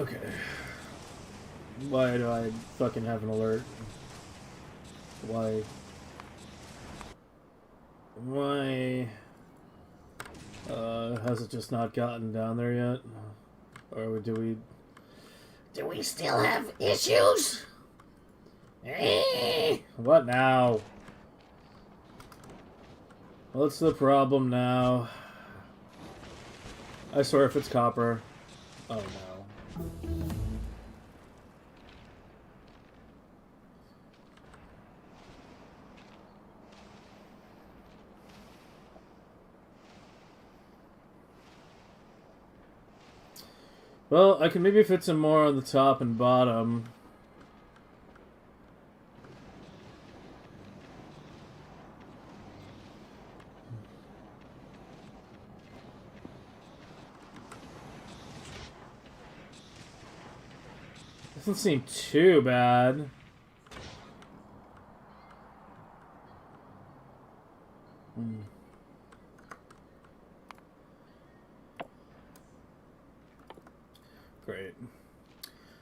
Okay. Why do I fucking have an alert? Why? Why? Has it just not gotten down there yet? Or do we... Do we still have issues? What now? What's the problem now? I swear if it's copper. Oh no. Well, I can maybe fit some more on the top and bottom. Doesn't seem too bad. Great.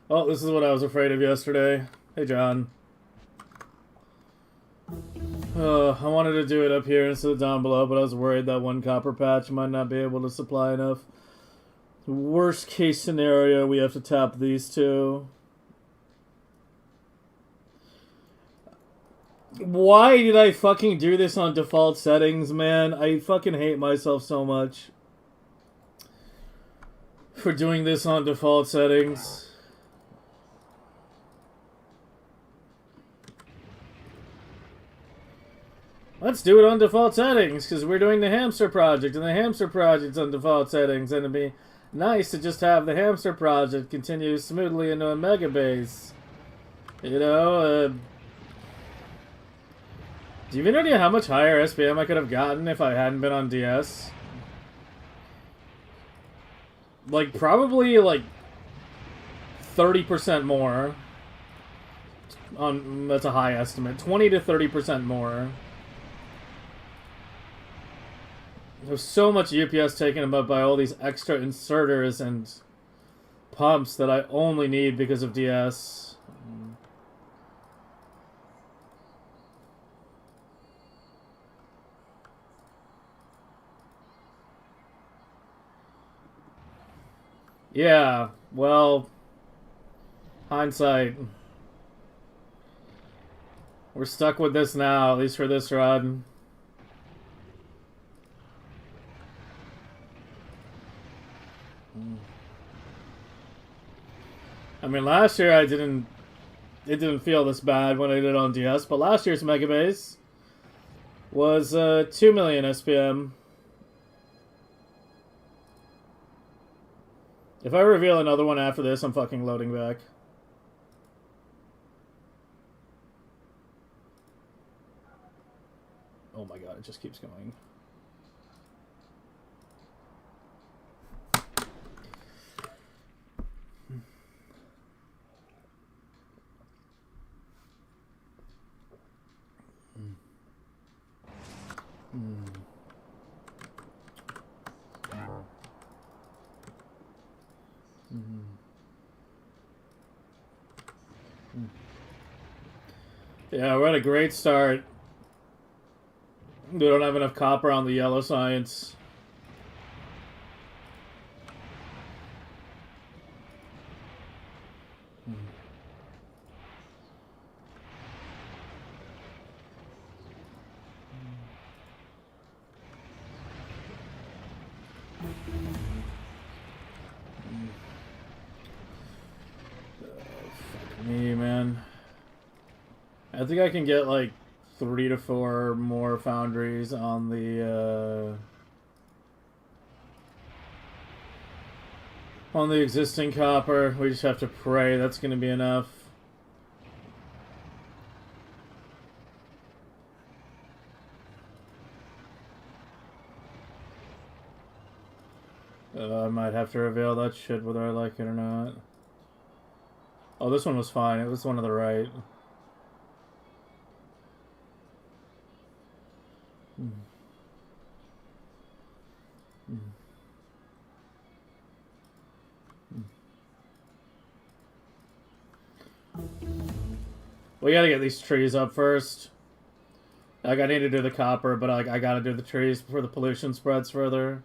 Oh, this is what I was afraid of yesterday. Hey, John. I wanted to do it up here instead of down below, but I was worried that one copper patch might not be able to supply enough. Worst case scenario, we have to tap these two. Why did I fucking do this on default settings, man? I fucking hate myself so much for doing this on default settings. Let's do it on default settings, because we're doing the hamster project, and the hamster project's on default settings, and it'd be nice to just have the hamster project continue smoothly into a Megabase. You know, do you have any idea how much higher SPM I could have gotten if I hadn't been on DS? Like, probably, like, 30% more. That's a high estimate. 20 to 30% more. There's so much UPS taken up by all these extra inserters and pumps that I only need because of DS. Yeah, well, hindsight. We're stuck with this now, at least for this run. I mean, last year it didn't feel this bad when I did it on DS, but last year's Megabase was 2 million SPM. If I reveal another one after this, I'm fucking loading back. Oh my god, it just keeps going. Yeah, we're at a great start. We don't have enough copper on the yellow science. Fuck me, man. I think I can get like 3 to 4 more foundries on the existing copper. We just have to pray that's going to be enough. I might have to reveal that shit whether I like it or not. Oh, this one was fine. It was one on the right. We gotta get these trees up first. Like, I need to do the copper, but I gotta do the trees before the pollution spreads further.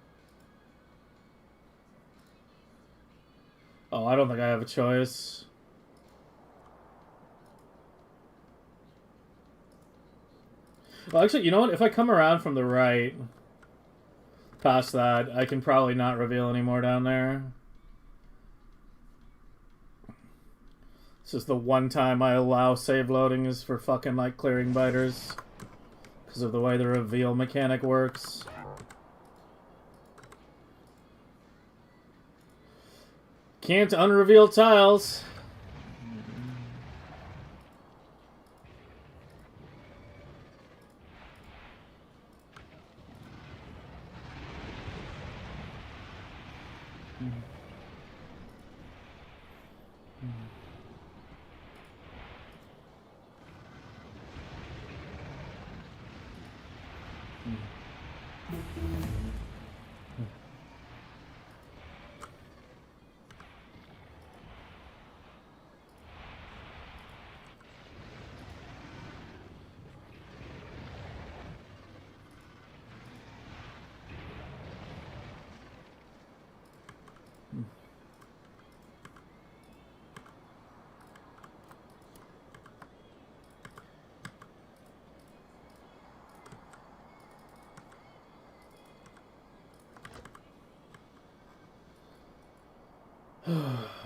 Oh, I don't think I have a choice. Well, actually, you know what? If I come around from the right, past that, I can probably not reveal any more down there. This is the one time I allow save loading is for fucking, like, clearing biters. Because of the way the reveal mechanic works. Can't unreveal tiles.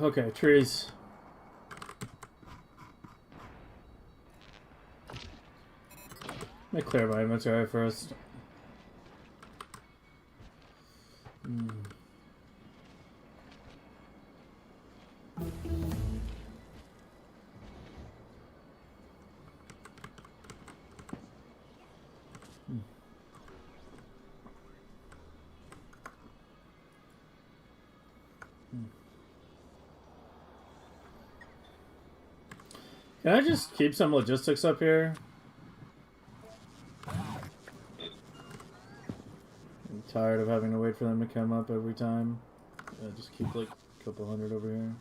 Okay, trees. Let me clear my inventory first. Can I just keep some logistics up here? I'm tired of having to wait for them to come up every time. Yeah, just keep like a couple hundred over here.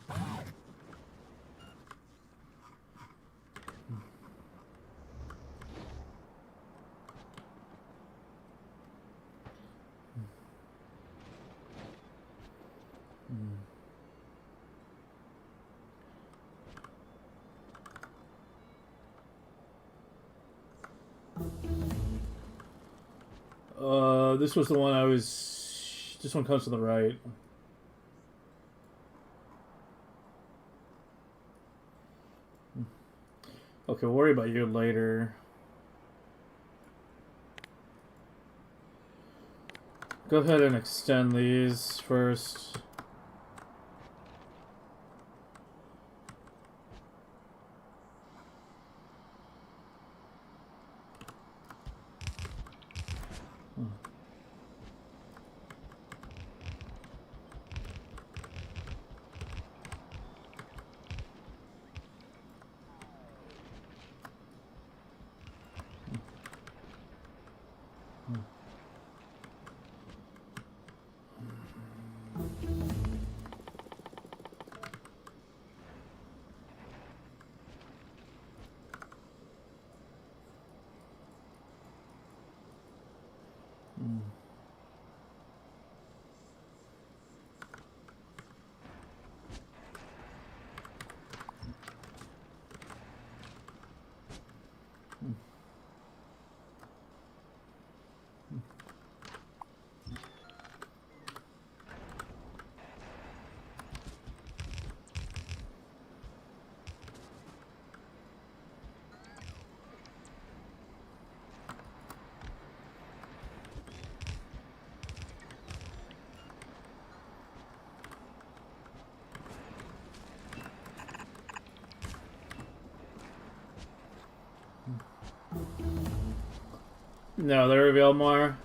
This was the one I was... This one comes to the right. Okay, we'll worry about you later. Go ahead and extend these first. No, they reveal more.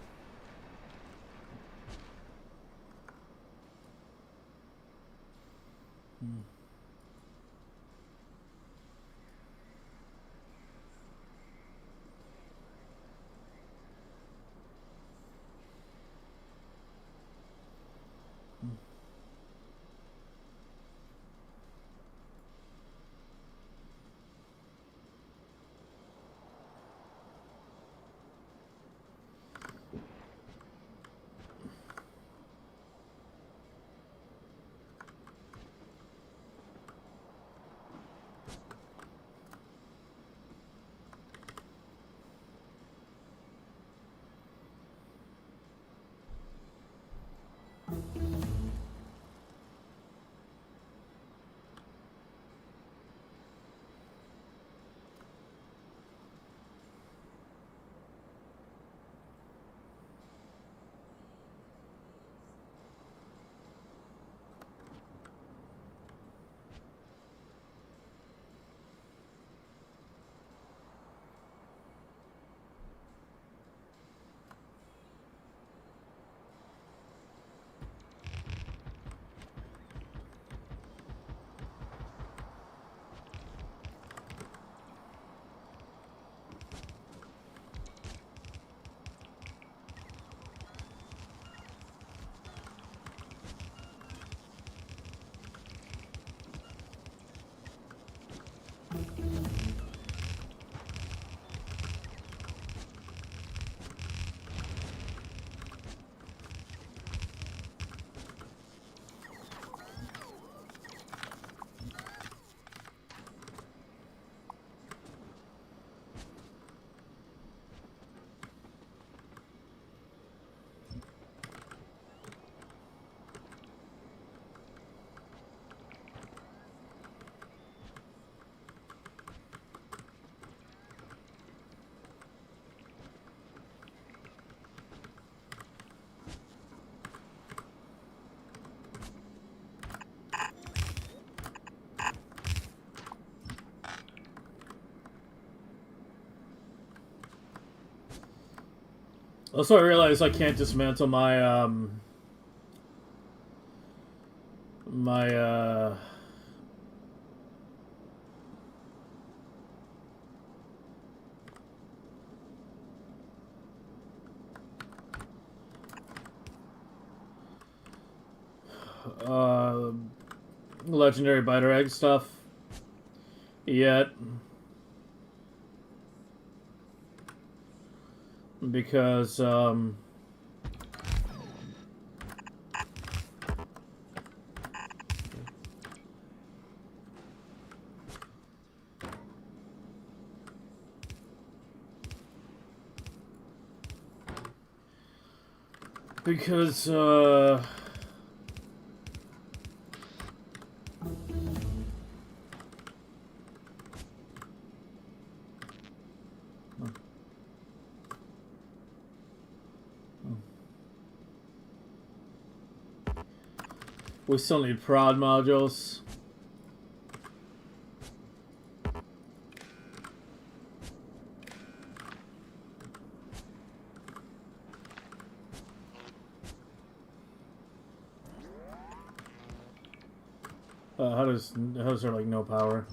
Also, I realized I can't dismantle my, legendary biter egg stuff yet. Because, we still need prod modules. How's there like no power?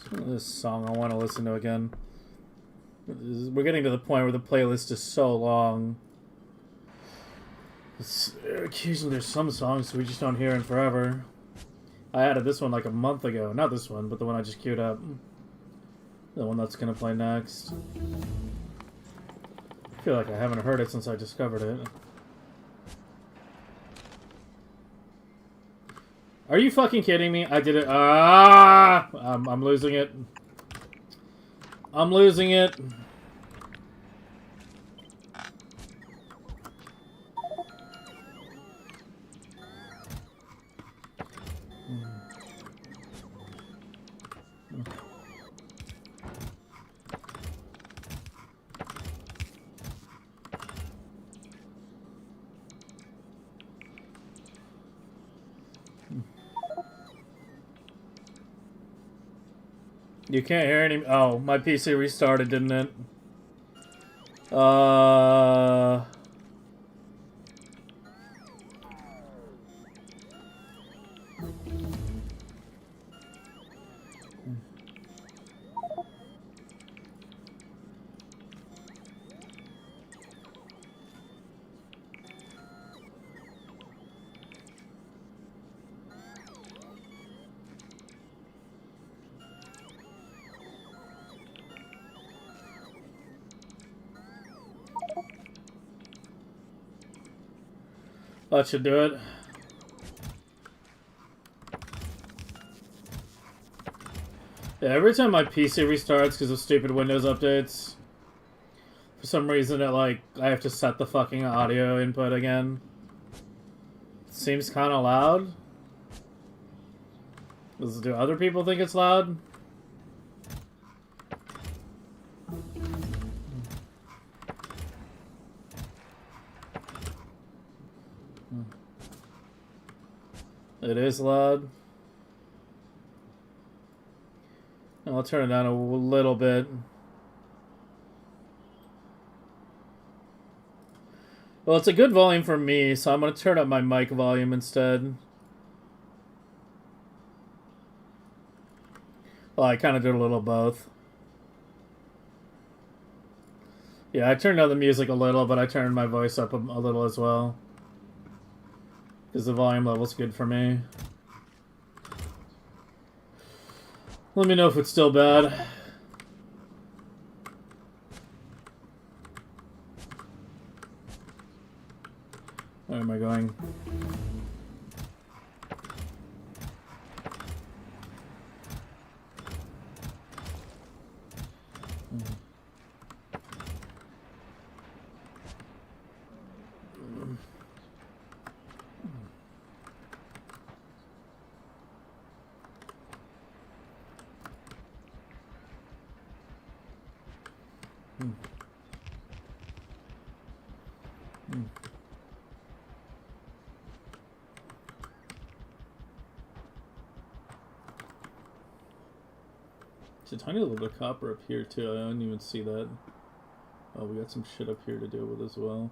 This song I want to listen to again. We're getting to the point where the playlist is so long. Occasionally there's some songs we just don't hear in forever. I added this one like a month ago. Not this one, but the one I just queued up. The one that's gonna play next. I feel like I haven't heard it since I discovered it. Are you fucking kidding me? I did it. Ah! I'm losing it. I'm losing it. You can't hear any. Oh, my PC restarted, didn't it? That should do it. Yeah, every time my PC restarts because of stupid Windows updates, for some reason I have to set the fucking audio input again. seems kind of loud. Do other people think it's loud? It is loud. I'll turn it down a little bit. Well, it's a good volume for me, so I'm going to turn up my mic volume instead. Well, I kind of did a little both. Yeah, I turned down the music a little, but I turned my voice up a little as well. Because the volume level's good for me. Let me know if it's still bad. Where am I going? There's a tiny little bit of copper up here too. I didn't even see that. Oh, we got some shit up here to deal with as well.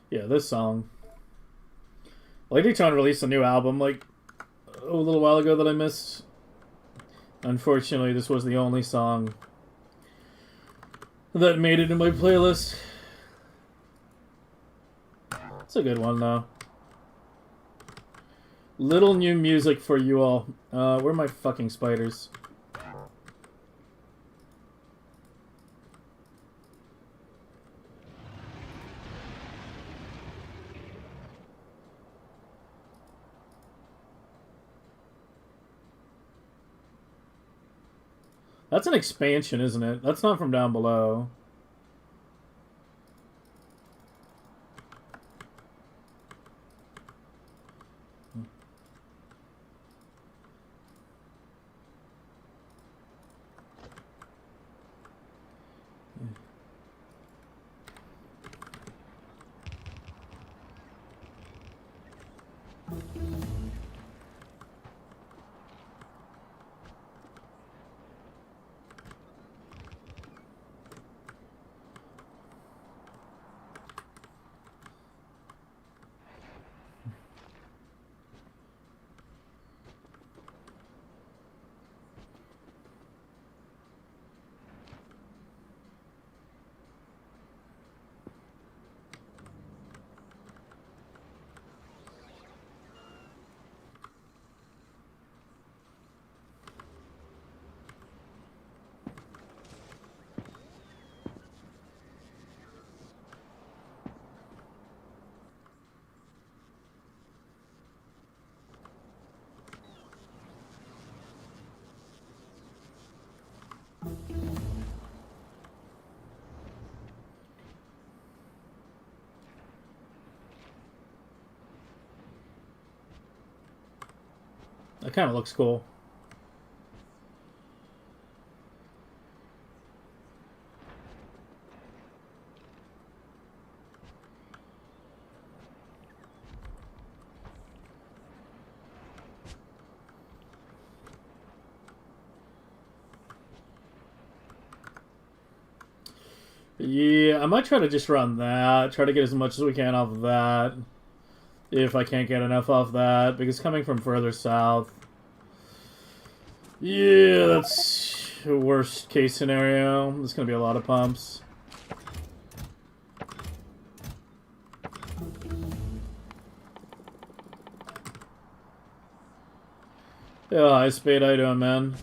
Yeah, this song. Ladytron released a new album like a little while ago that I missed. Unfortunately, this was the only song that made it in my playlist. It's a good one though. Little new music for you all. Where are my fucking spiders? That's an expansion, isn't it? That's not from down below. That kind of looks cool. Yeah, I might try to just run that. Try to get as much as we can off of that. If I can't get enough off that. Because coming from further south... Yeah, that's a worst case scenario. There's going to be a lot of pumps. Yeah, high speed, how you doing, man?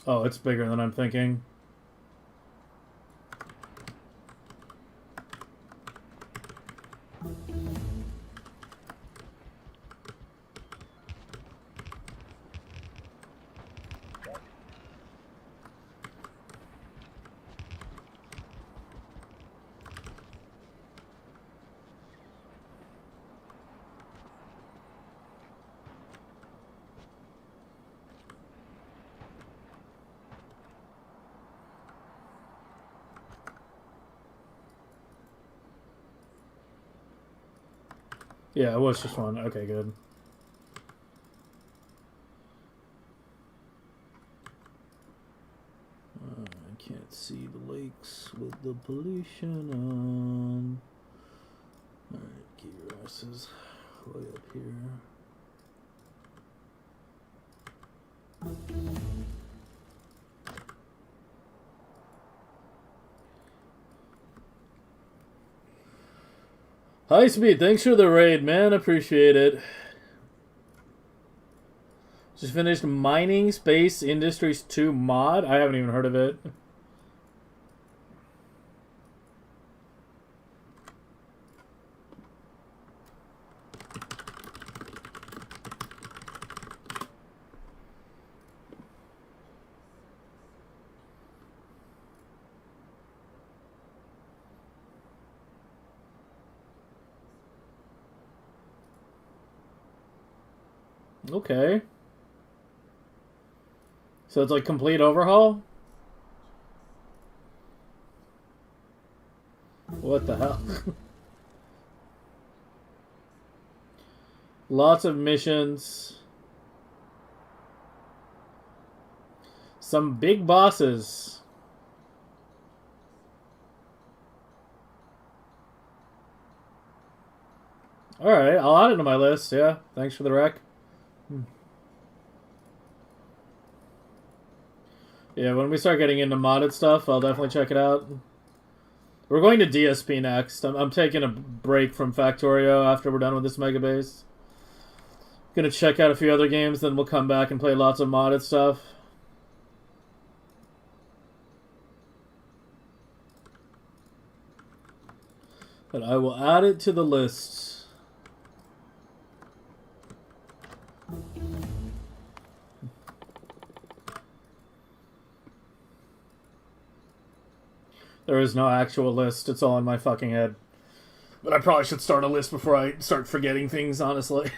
Oh, it's bigger than I'm thinking. Yeah, it was just one. Okay, good. I can't see the lakes with the pollution on. Alright, get your asses way up here. High Speed, thanks for the raid, man. Appreciate it. Just finished Mining Space Industries 2 mod. I haven't even heard of it. Okay. So it's like complete overhaul? What the hell? Lots of missions. Some big bosses. Alright, I'll add it to my list, yeah. Thanks for the rec. Yeah, when we start getting into modded stuff, I'll definitely check it out. We're going to DSP next. I'm taking a break from Factorio after we're done with this Megabase. Gonna check out a few other games, then we'll come back and play lots of modded stuff. But I will add it to the list. There is no actual list. It's all in my fucking head. But I probably should start a list before I start forgetting things, honestly.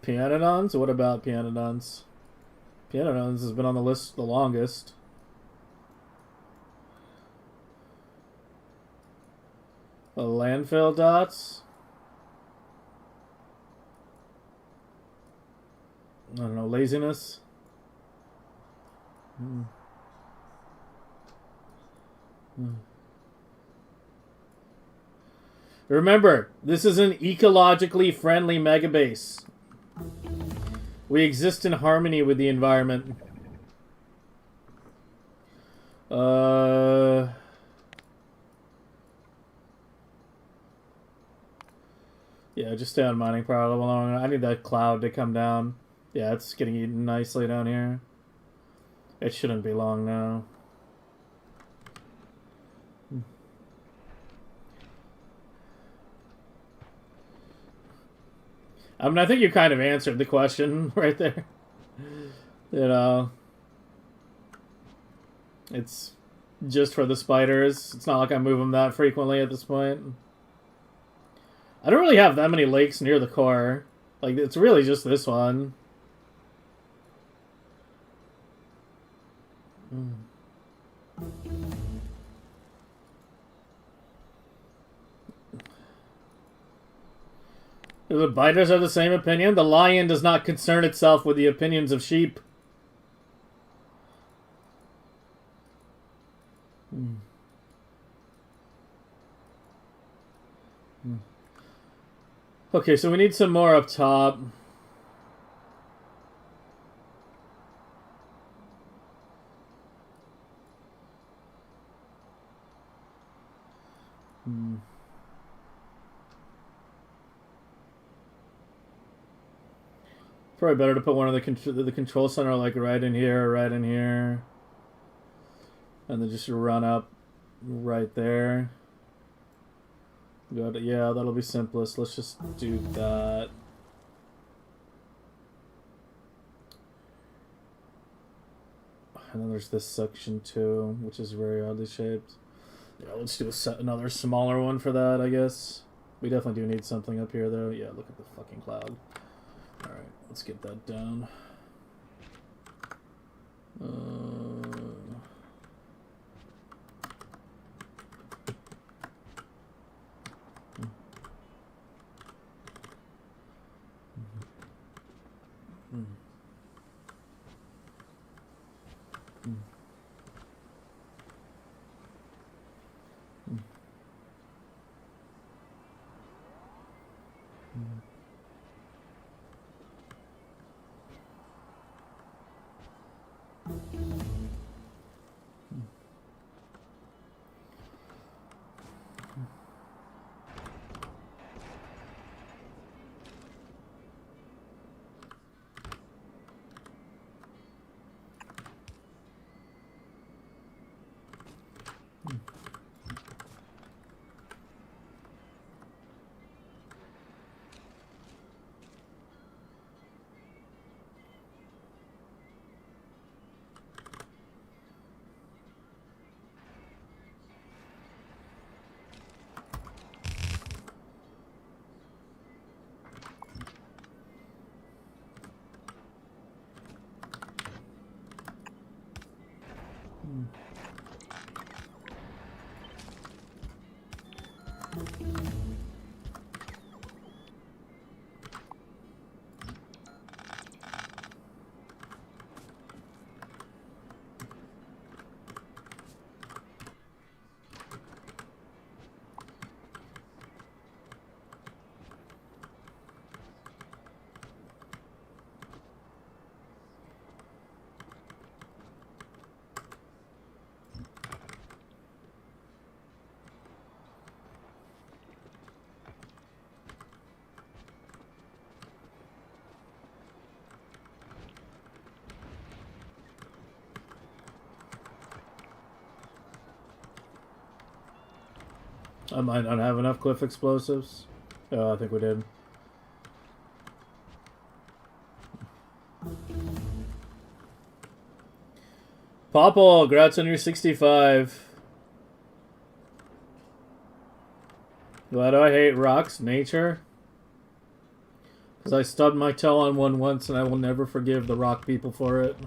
Pianodons? What about Pianodons? Pianodons has been on the list the longest. Landfill dots? I don't know, laziness? Remember, this is an ecologically friendly megabase. We exist in harmony with the environment. Yeah, just stay on mining for a little longer. I need that cloud to come down. Yeah, it's getting eaten nicely down here. It shouldn't be long now. I mean, I think you kind of answered the question right there. You know, it's just for the spiders. It's not like I move them that frequently at this point. I don't really have that many lakes near the core. Like, it's really just this one. The biters have the same opinion. The lion does not concern itself with the opinions of sheep. Okay, so we need some more up top. Probably better to put one of the control center like right in here, right in here, and then just run up right there. Go to, yeah, that'll be simplest. Let's just do that. And then there's this section too, which is very oddly shaped. Yeah, let's do another smaller one for that, I guess. We definitely do need something up here, though. Yeah, look at the fucking cloud. Alright, let's get that down. I might not have enough cliff explosives. Oh, I think we did. Popple, congrats on your 65. Why do I hate rocks? Nature? Because I stubbed my toe on one once and I will never forgive the rock people for it.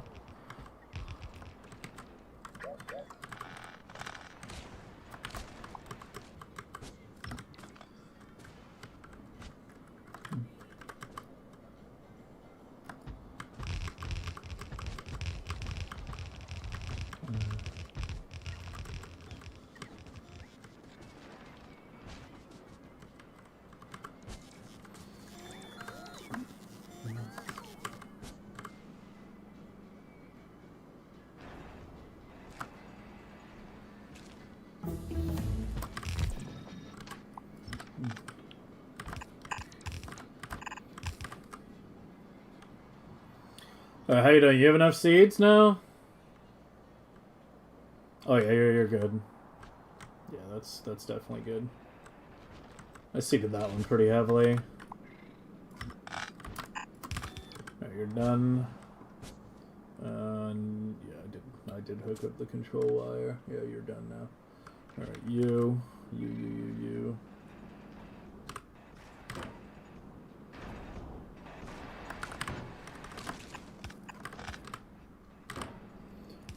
How you doing? You have enough seeds now? Oh yeah, you're good. Yeah, that's definitely good. I seeded that one pretty heavily. Alright, you're done. Yeah, I did hook up the control wire. Yeah, you're done now. Alright, you.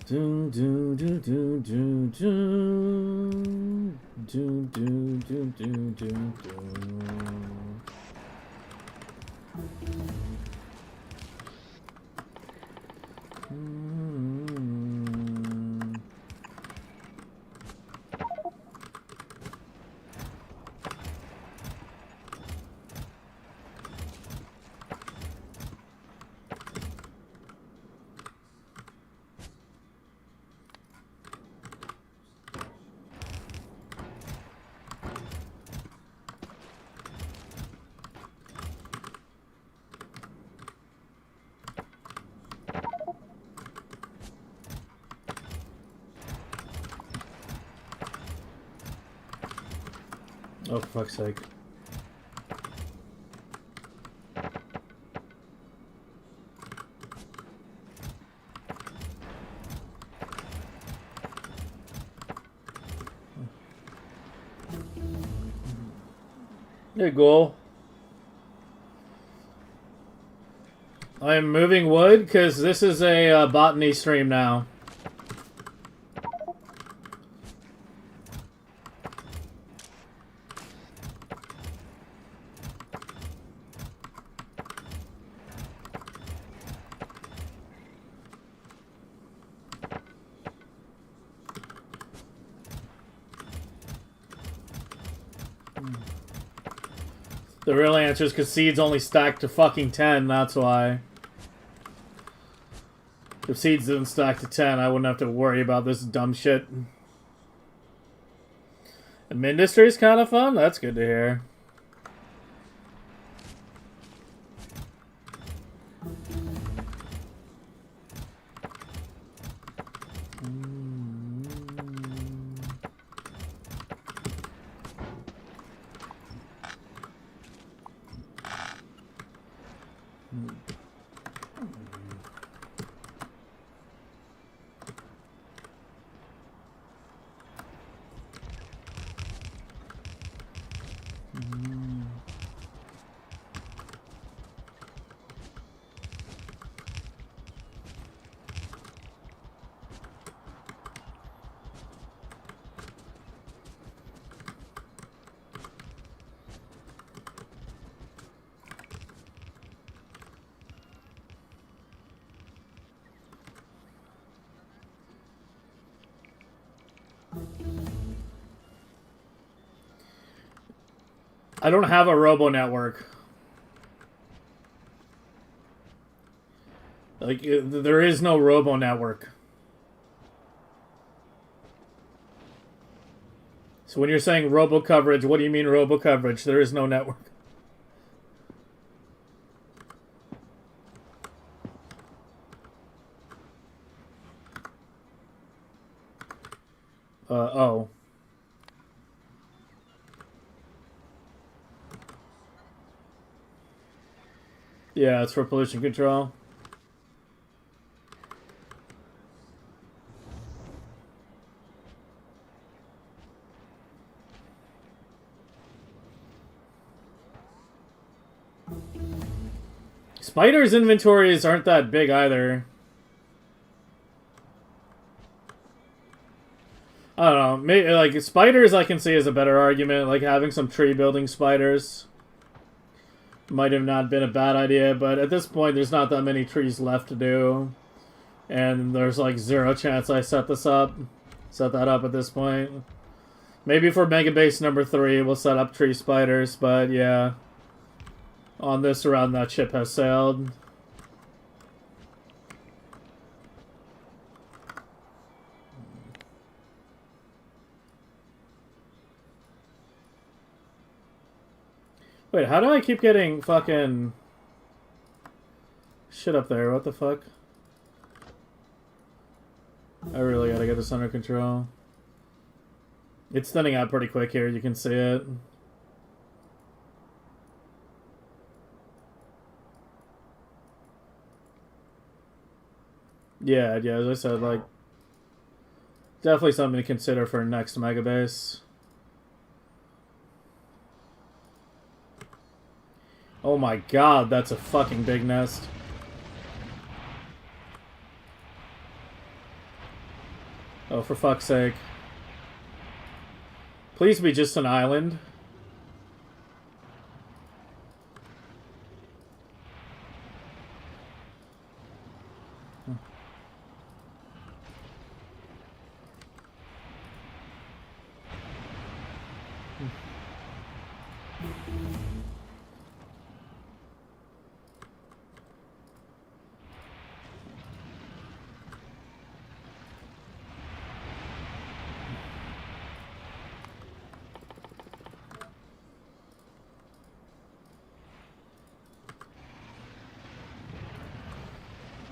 Do do do do do do do do do do Oh, for fuck's sake. There you go. I am moving wood because this is a botany stream now. The real answer is because seeds only stack to fucking 10, that's why. If seeds didn't stack to 10, I wouldn't have to worry about this dumb shit. And industry is kind of fun? That's good to hear. I don't have a robo network. Like, there is no robo network. So when you're saying robo coverage, what do you mean robo coverage? There is no network. Oh. Yeah, it's for pollution control. Spiders' inventories aren't that big either. I don't know. Maybe, like, spiders I can see as a better argument. Like, having some tree building spiders might have not been a bad idea, but at this point there's not that many trees left to do. And there's like 0 chance I set that up at this point. Maybe for Megabase number 3 we'll set up tree spiders, but yeah. On this run that ship has sailed. Wait, how do I keep getting fucking shit up there? What the fuck? I really gotta get this under control. It's thinning out pretty quick here, you can see it. Yeah, as I said, like, definitely something to consider for next Megabase. Oh my god, that's a fucking big nest. Oh, for fuck's sake. Please be just an island.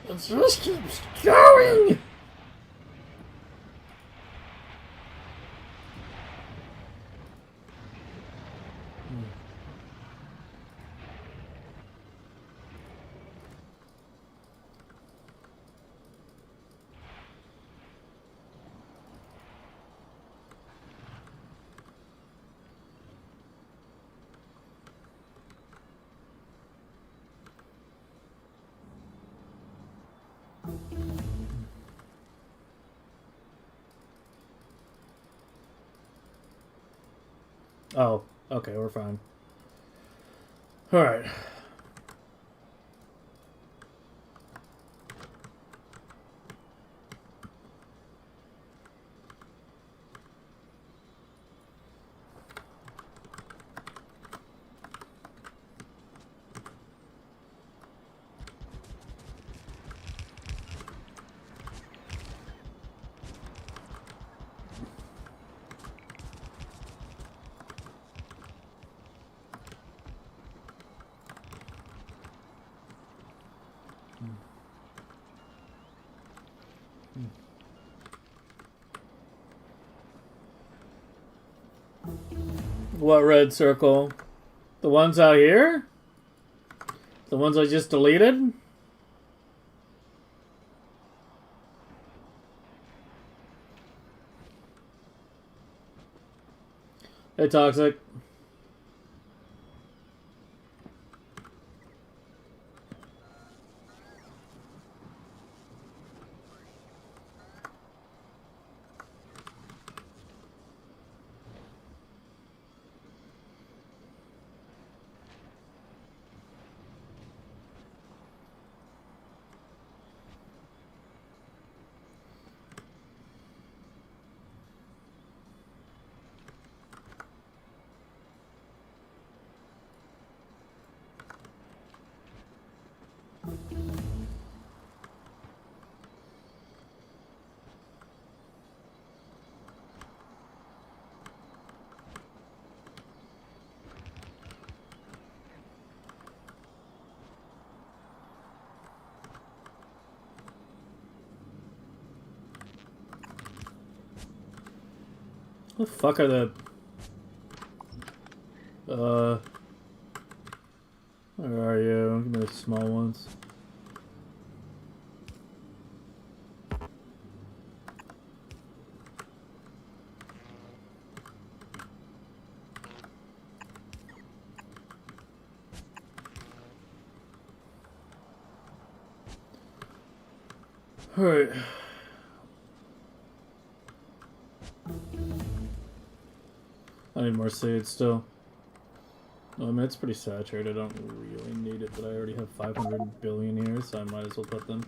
It just keeps going! Oh, okay, we're fine. Alright. What red circle? The ones out here? The ones I just deleted? Hey, Toxic. What the fuck are the... Where are you? Give me the small ones. Alright. I need more seeds still. No, I mean, it's pretty saturated. I don't really need it, but I already have 500 billion here, so I might as well put them.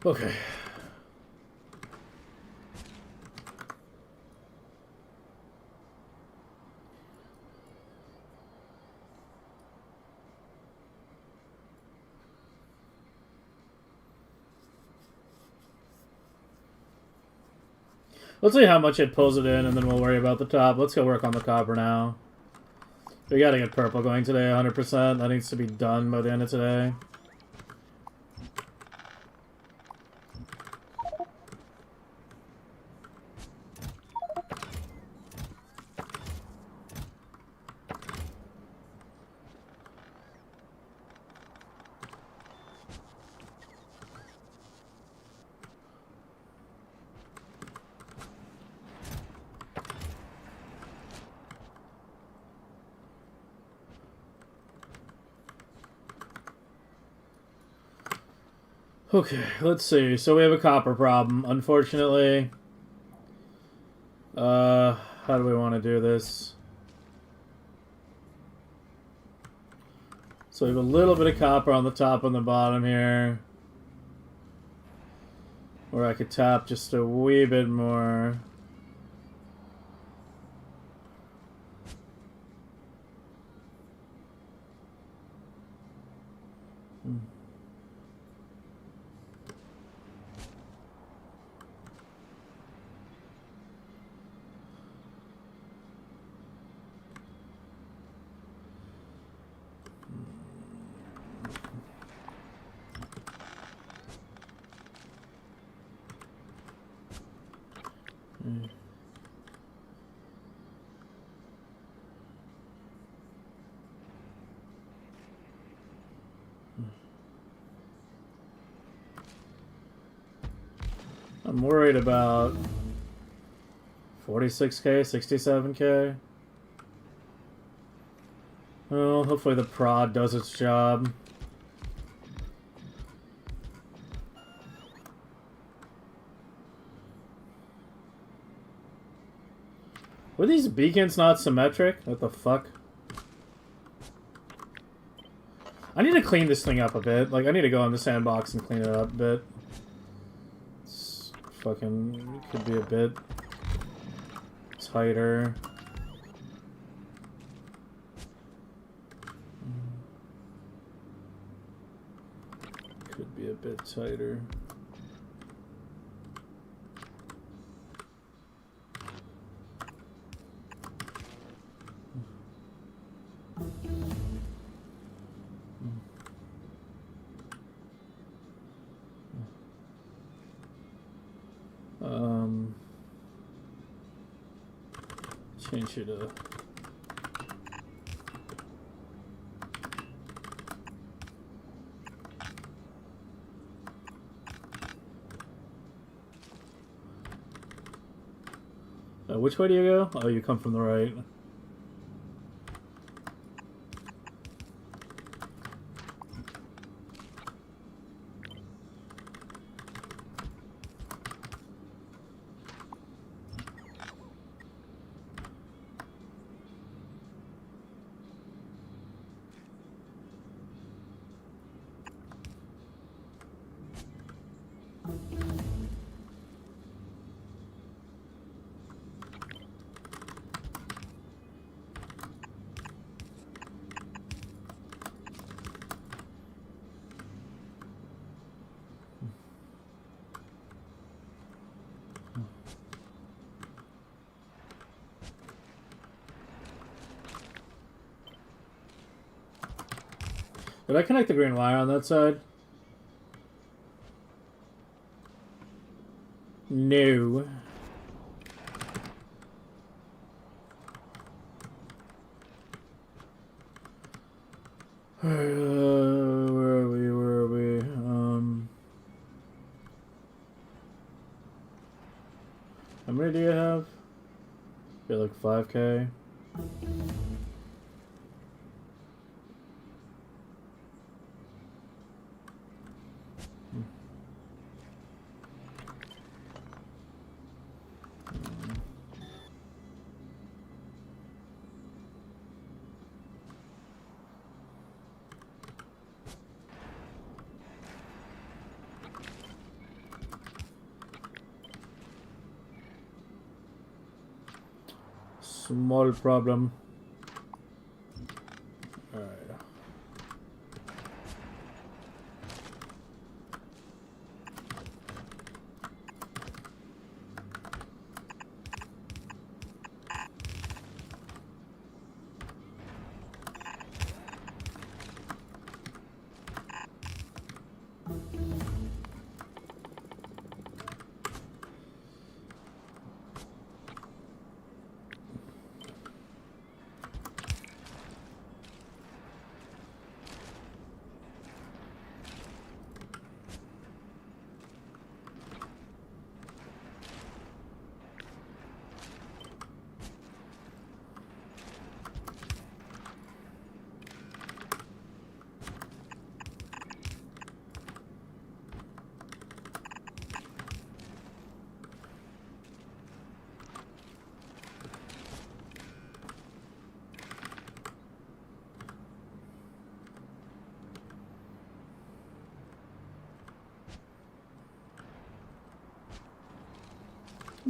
Okay. Let's see how much it pulls it in, and then we'll worry about the top. Let's go work on the copper now. We gotta get purple going today, 100%. That needs to be done by the end of today. Okay, let's see. So we have a copper problem, unfortunately. How do we want to do this? So we have a little bit of copper on the top and the bottom here. Or I could tap just a wee bit more. I'm worried about 46k, 67k. Well, hopefully the prod does its job. Were these beacons not symmetric? What the fuck? I need to clean this thing up a bit. Like, I need to go in the sandbox and clean it up a bit. It's fucking... could be a bit tighter. Could be a bit tighter. Change it to... which way do you go? Oh, you come from the right. Did I connect the green wire on that side? No. Where are we? Where are we? How many do you have? You're like 5k. Small problem. Alright.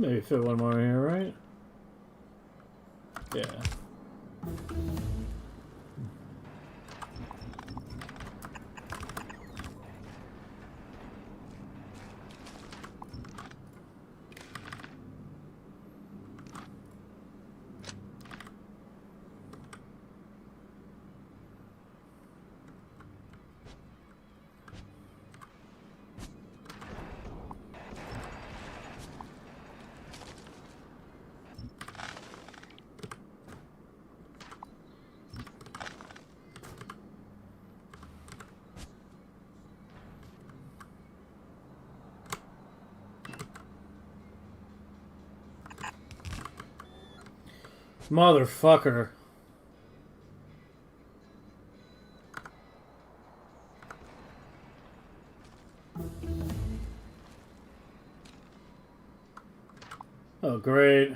Maybe fit one more here, right? Yeah. Motherfucker. Oh, great.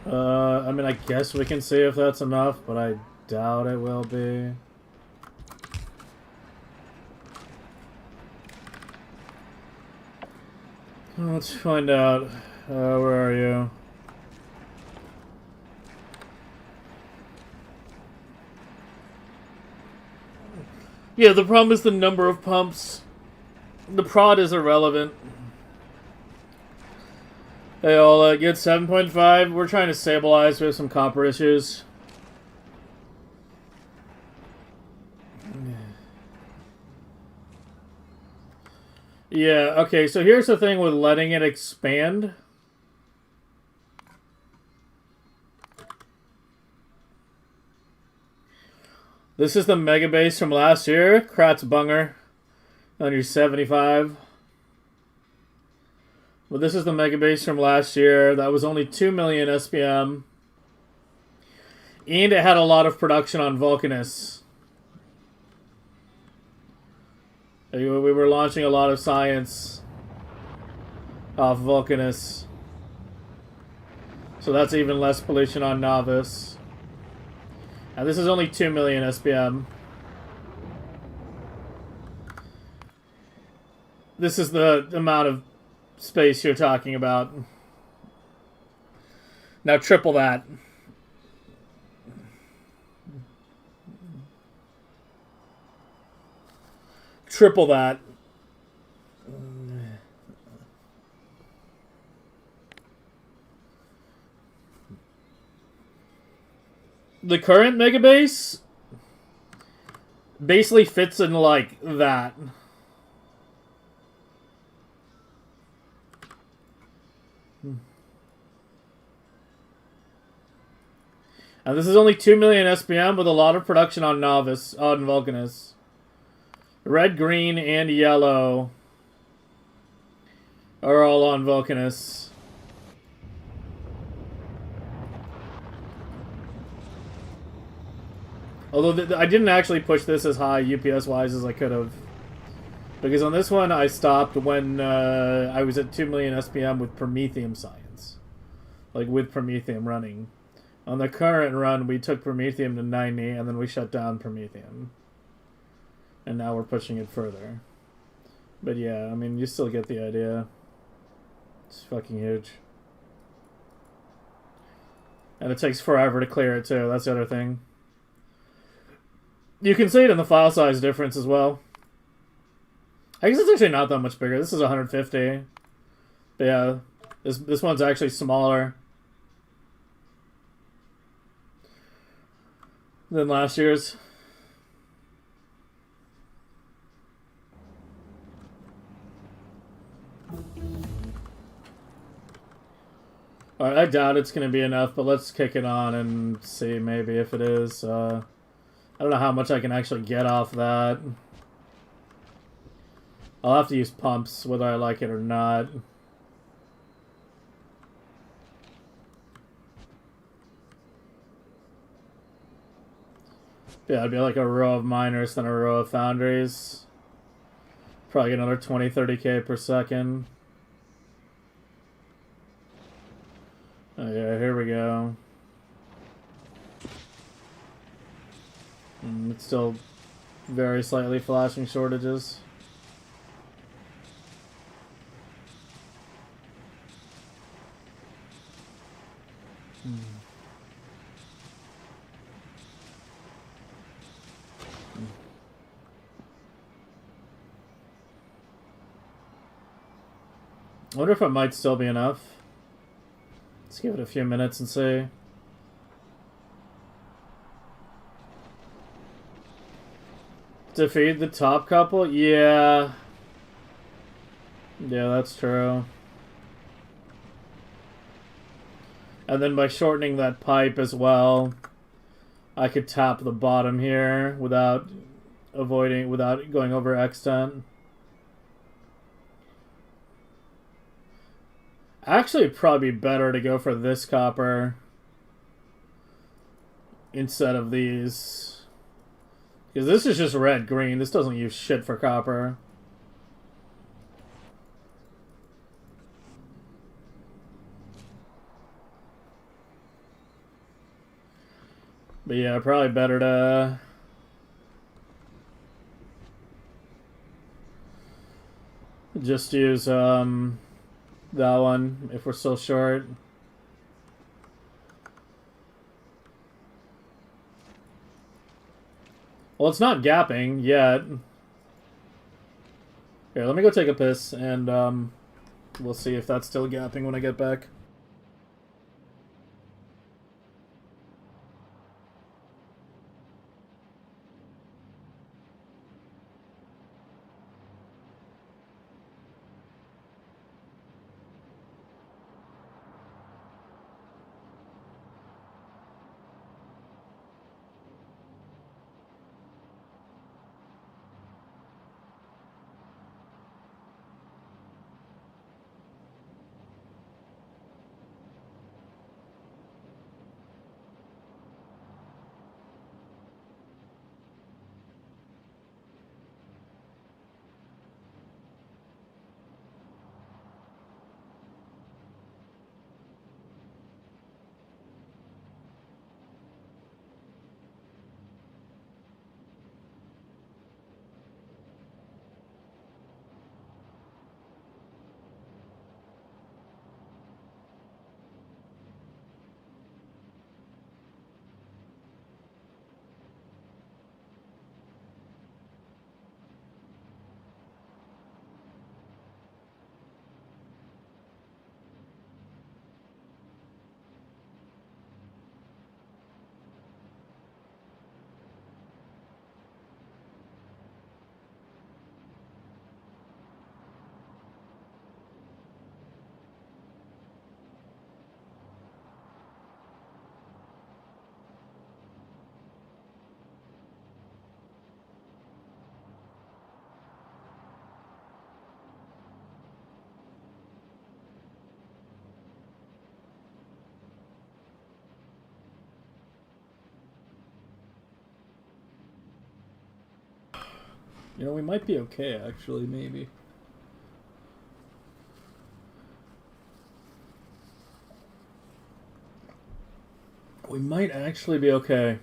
I mean, I guess we can see if that's enough, but I doubt it will be. Let's find out. Where are you? Yeah, the problem is the number of pumps. The prod is irrelevant. Hey, I'll get 7.5. We're trying to stabilize. We have some copper issues. Yeah, okay, so here's the thing with letting it expand. This is the Megabase from last year. Kratz Bunger. On your 75. But this is the Megabase from last year. That was only 2 million SPM. And it had a lot of production on Vulcanus. We were launching a lot of science off Vulcanus. So that's even less pollution on Novice. And this is only 2 million SPM. This is the amount of space you're talking about. Now triple that. Triple that. The current Megabase basically fits in like that. And this is only 2 million SPM with a lot of production on Novice, on Vulcanus. Red, green, and yellow are all on Vulcanus. Although I didn't actually push this as high UPS-wise as I could have. Because on this one, I stopped when I was at 2 million SPM with Prometheium science. Like, with Prometheium running. On the current run, we took Prometheium to 90, and then we shut down Prometheium. And now we're pushing it further. But yeah, I mean, you still get the idea. It's fucking huge. And it takes forever to clear it, too. That's the other thing. You can see it in the file size difference as well. I guess it's actually not that much bigger. This is 150. But yeah, this one's actually smaller than last year's. Alright, I doubt it's going to be enough, but let's kick it on and see maybe if it is. I don't know how much I can actually get off that. I'll have to use pumps, whether I like it or not. Yeah, it'd be like a row of miners, then a row of foundries. Probably get another 20-30k per second. Oh yeah, here we go. It's still very slightly flashing shortages. I wonder if it might still be enough. Let's give it a few minutes and see. Defeat the top couple? Yeah. Yeah, that's true. And then by shortening that pipe as well, I could tap the bottom here without going over extent. Actually, it'd probably be better to go for this copper instead of these. Because this is just red-green. This doesn't use shit for copper. But yeah, probably better to... just use that one if we're still short. Well, it's not gapping yet. Here, let me go take a piss, and we'll see if that's still gapping when I get back. You know, we might be okay, actually, maybe. We might actually be okay.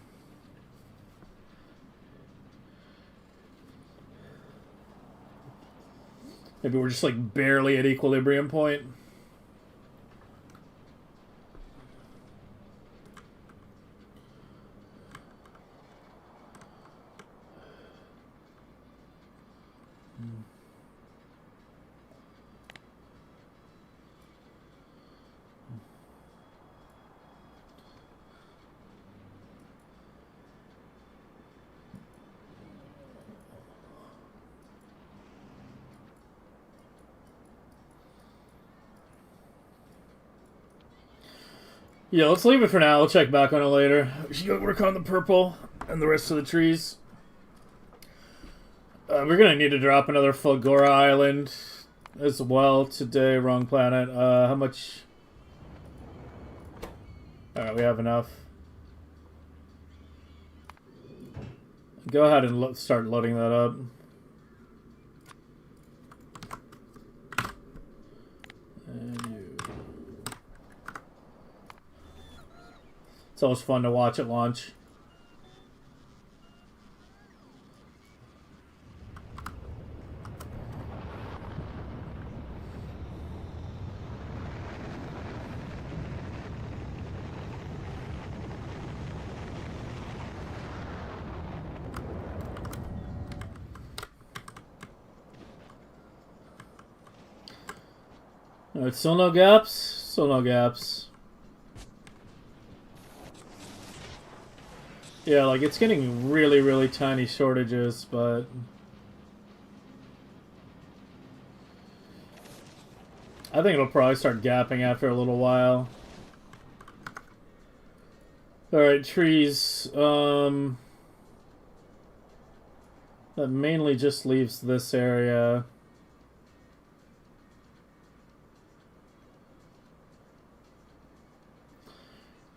Maybe we're just, like, barely at equilibrium point. Yeah, let's leave it for now. We'll check back on it later. We should go work on the purple and the rest of the trees. We're gonna need to drop another Fulgora Island as well today. Wrong planet. How much? Alright, we have enough. Go ahead and start loading that up. It's always fun to watch it launch. Alright, still no gaps? Still no gaps. Yeah, like, it's getting really, really tiny shortages, but... I think it'll probably start gapping after a little while. Alright, trees. That mainly just leaves this area.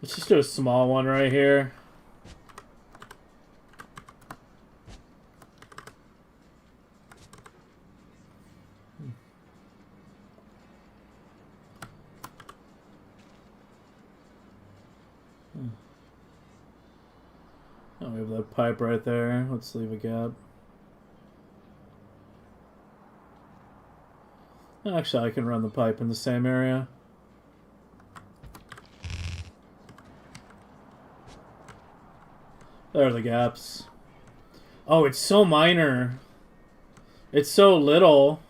Let's just do a small one right here. Oh, we have that pipe right there. Let's leave a gap. Actually, I can run the pipe in the same area. There are the gaps. Oh, it's so minor. It's so little.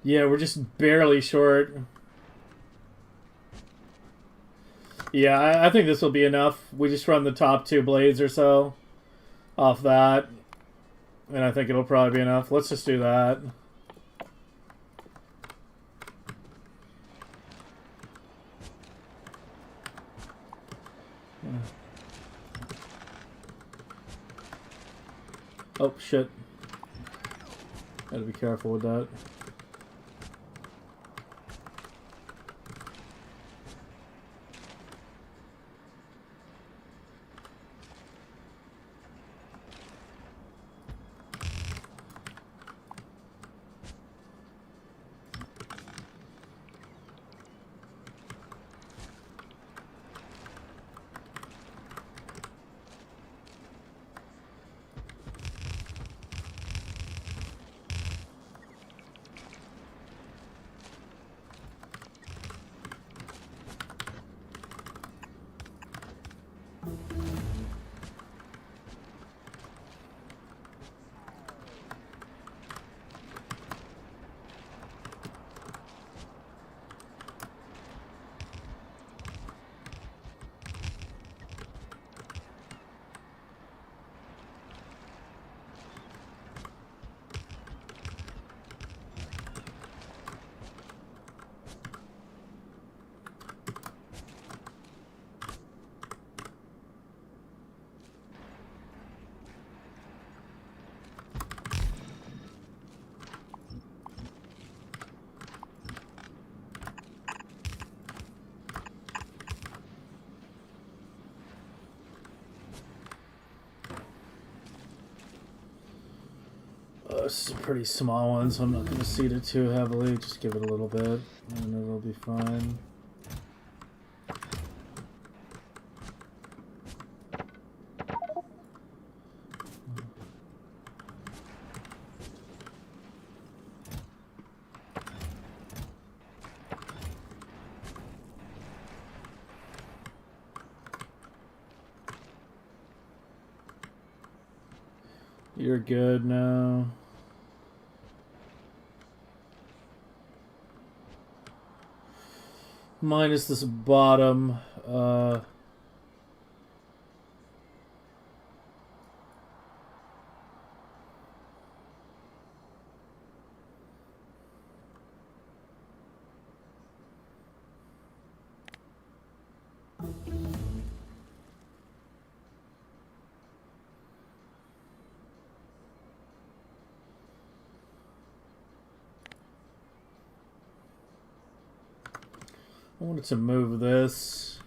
Yeah, we're just barely short. Yeah, I think this will be enough. We just run the top 2 blades or so off that. And I think it'll probably be enough. Let's just do that. Oh, shit. Gotta be careful with that. This is a pretty small one, so I'm not going to seed it too heavily. Just give it a little bit, and it'll be fine. You're good now. Minus this bottom. I wanted to move this.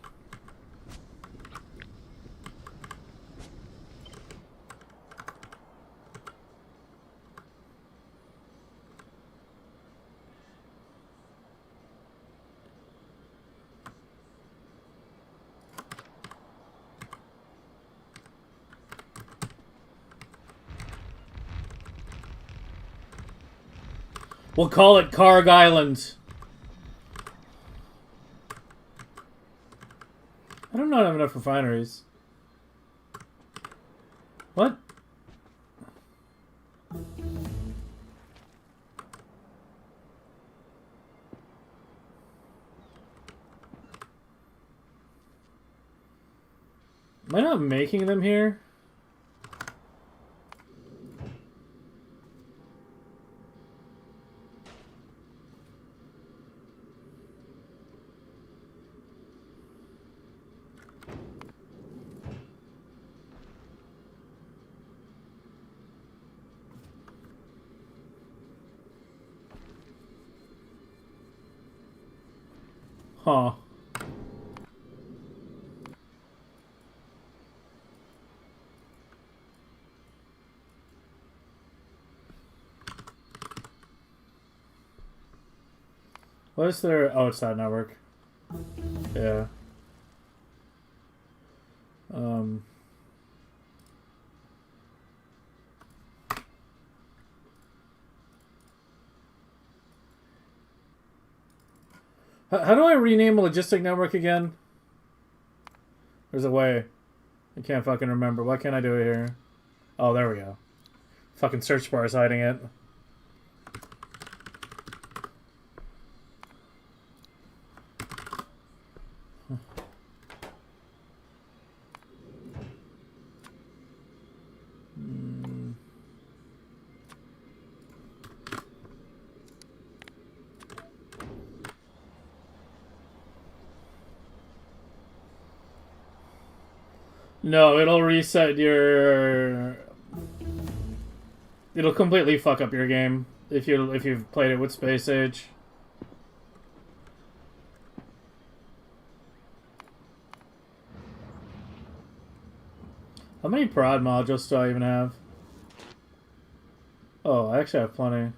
We'll call it Karg Island. I don't have enough refineries. What? Am I not making them here? Huh. What is there? Oh, it's that network. Yeah. How do I rename a logistic network again? There's a way. I can't fucking remember. Why can't I do it here? Oh, there we go. Fucking search bar is hiding it. No, it'll reset your... It'll completely fuck up your game if you've played it with Space Age. How many prod modules do I even have? Oh, I actually have plenty.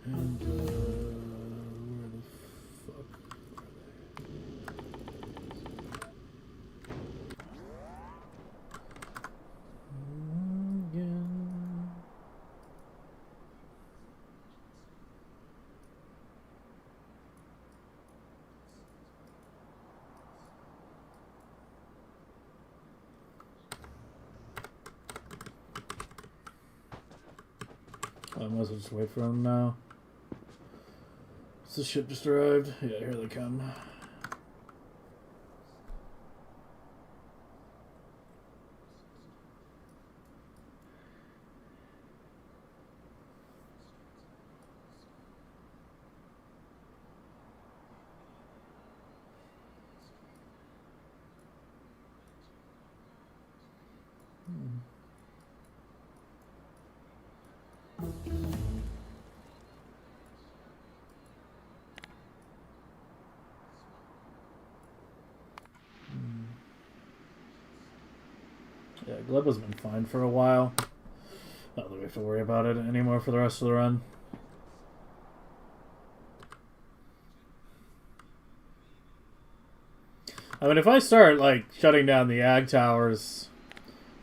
And, where the fuck are they? I might as well just wait for them now. The ship just arrived. Yeah, here they come. Yeah, Glebba's been fine for a while. Not that we have to worry about it anymore for the rest of the run. I mean, if I start, like, shutting down the ag towers,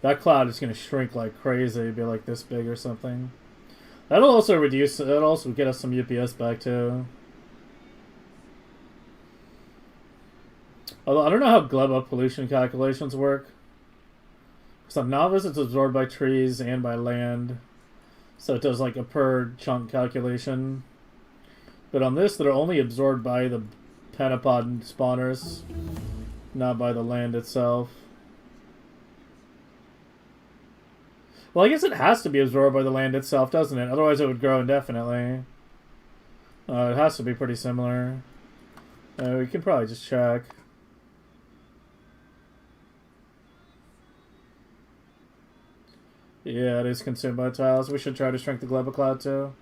that cloud is going to shrink like crazy, be like this big or something. That'll also get us some UPS back, too. Although, I don't know how Glebba pollution calculations work. Because on Novice, it's absorbed by trees and by land. So it does, like, a per chunk calculation. But on this, they're only absorbed by the Pentapod spawners, not by the land itself. Well, I guess it has to be absorbed by the land itself, doesn't it? Otherwise it would grow indefinitely. It has to be pretty similar. We can probably just check. Yeah, it is consumed by tiles. We should try to shrink the Glebba Cloud too.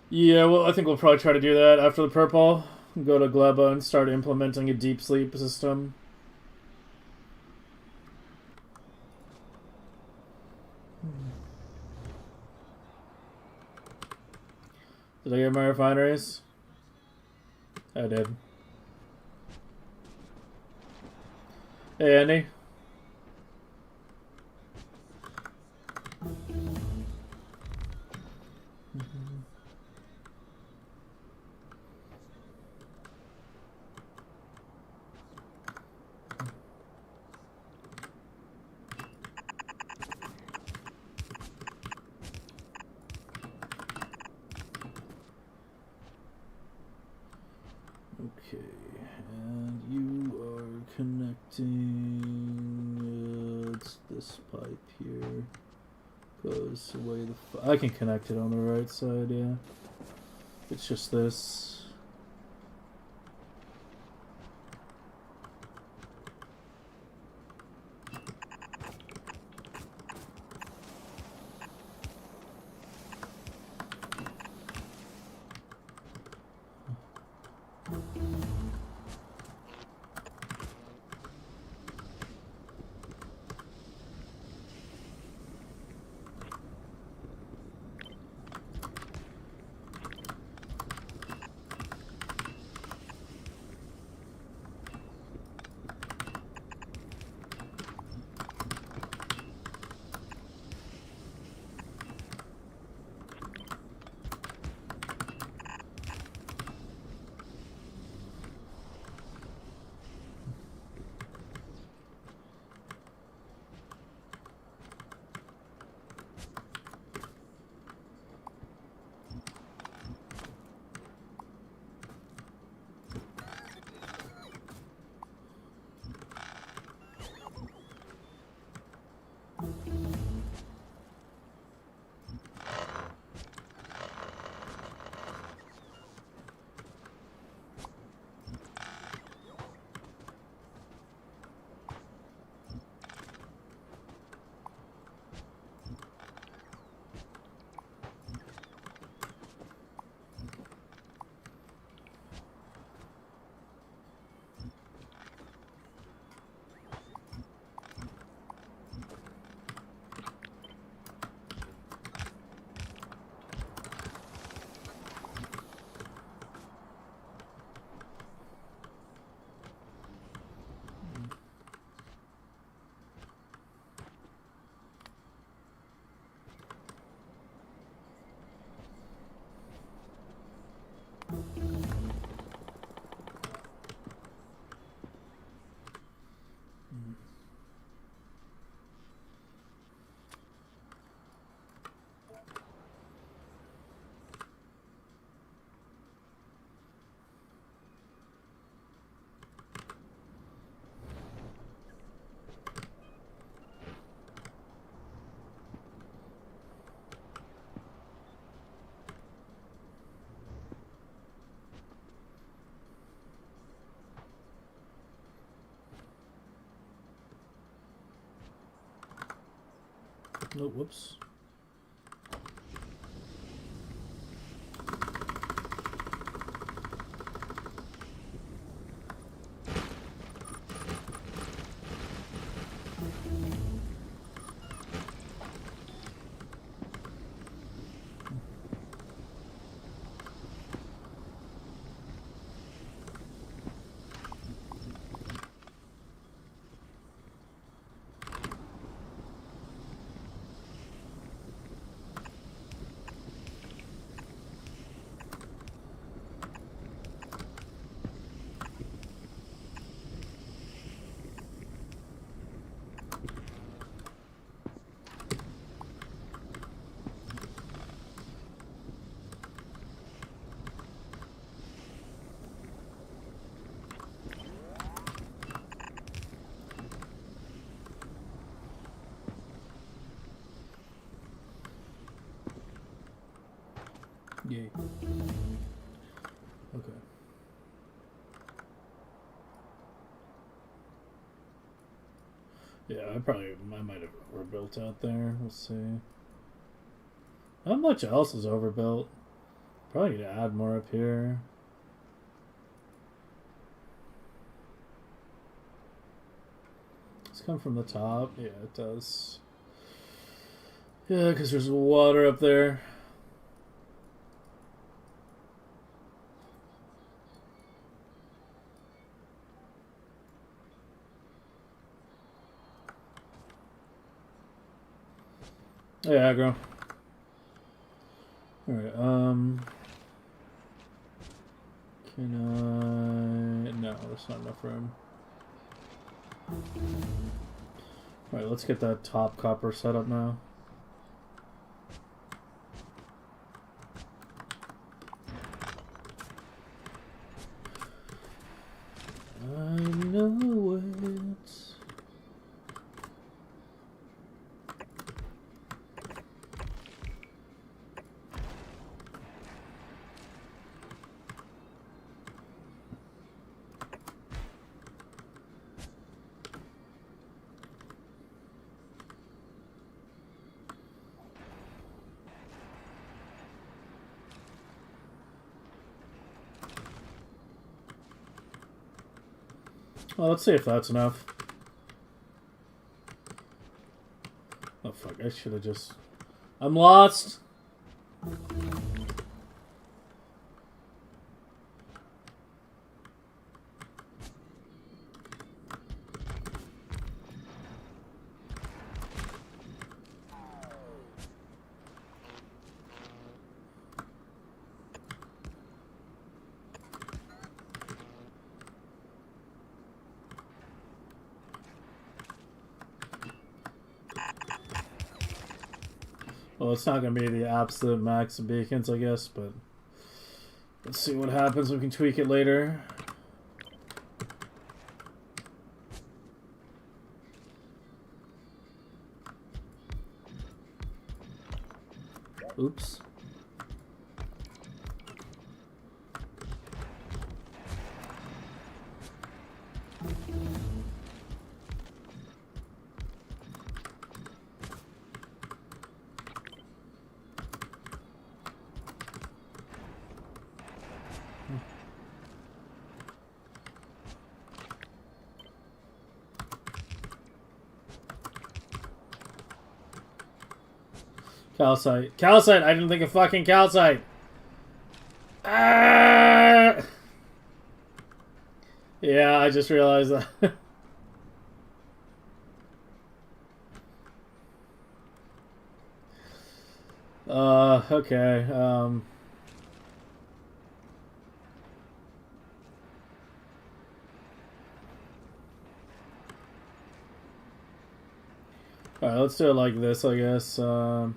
Yeah, well, I think we'll probably try to do that after the purple. Go to Glebba and start implementing a deep sleep system. Did I get my refineries? I did. Hey, Andy. Okay, and you are connecting. It's this pipe here. Goes away the. I can connect it on the right side, yeah. It's just this. No, whoops. Yay. Okay. Yeah, I might have overbuilt out there. We'll see. Not much else is overbuilt. Probably need to add more up here. Does it come from the top? Yeah, it does. Yeah, because there's water up there. Yeah, aggro. Alright, can I... No, there's not enough room. Alright, let's get that top copper set up now. I know it. Well, let's see if that's enough. Oh fuck, I should have just... I'm lost! Well, it's not going to be the absolute max of beacons, I guess, but let's see what happens. We can tweak it later. Oops. Calcite. Calcite! I didn't think of fucking calcite! Ah! Yeah, I just realized that. Okay, Alright, let's do it like this, I guess. I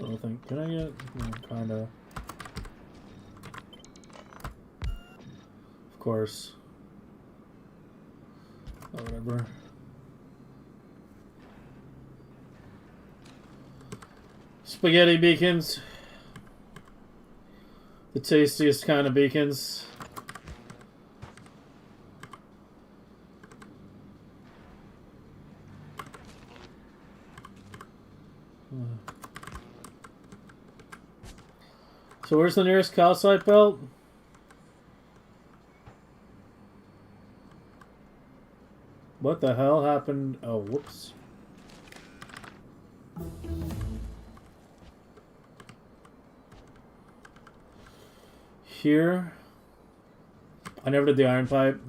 don't think. Can I get? Kinda. Of course. Oh, whatever. Spaghetti beacons. The tastiest kind of beacons. So where's the nearest calcite belt? What the hell happened? Oh, whoops. Here. I never did the iron pipe.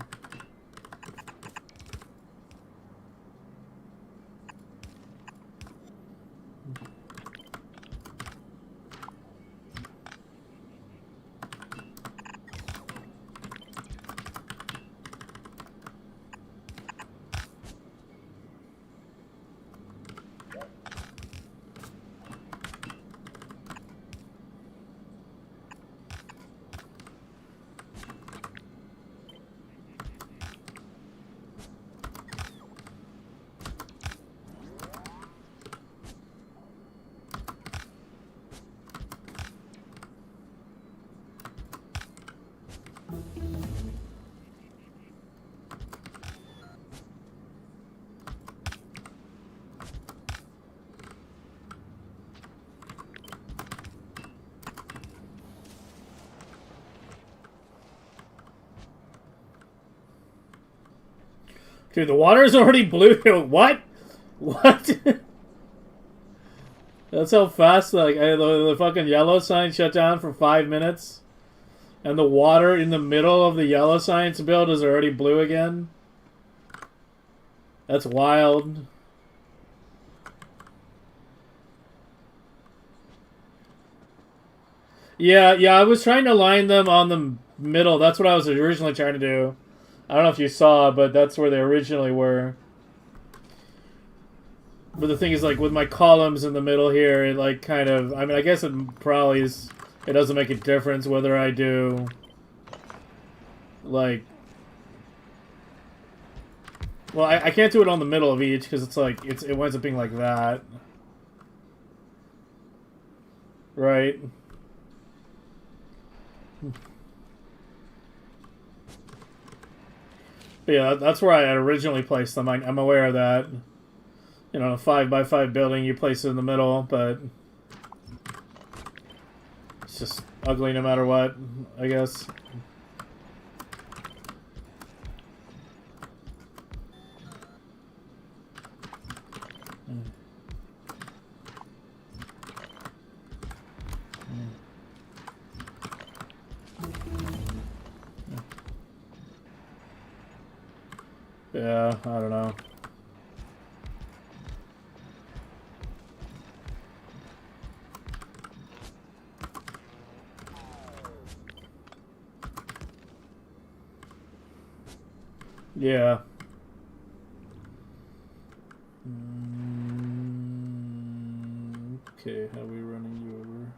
Dude, the water's already blue. What? What? That's how fast the fucking yellow sign shut down for 5 minutes. And the water in the middle of the yellow science build is already blue again. That's wild. Yeah, I was trying to line them on the middle. That's what I was originally trying to do. I don't know if you saw, but that's where they originally were. But the thing is, like, with my columns in the middle here, it, like, kind of... I mean, I guess it probably is... It doesn't make a difference whether I do... Like... Well, I can't do it on the middle of each, because it's like... It winds up being like that. Right? But yeah, that's where I had originally placed them. I'm aware of that. You know, a 5x5 building, you place it in the middle, but it's just ugly no matter what, I guess. Yeah, I don't know. Yeah. Okay, how are we running you over?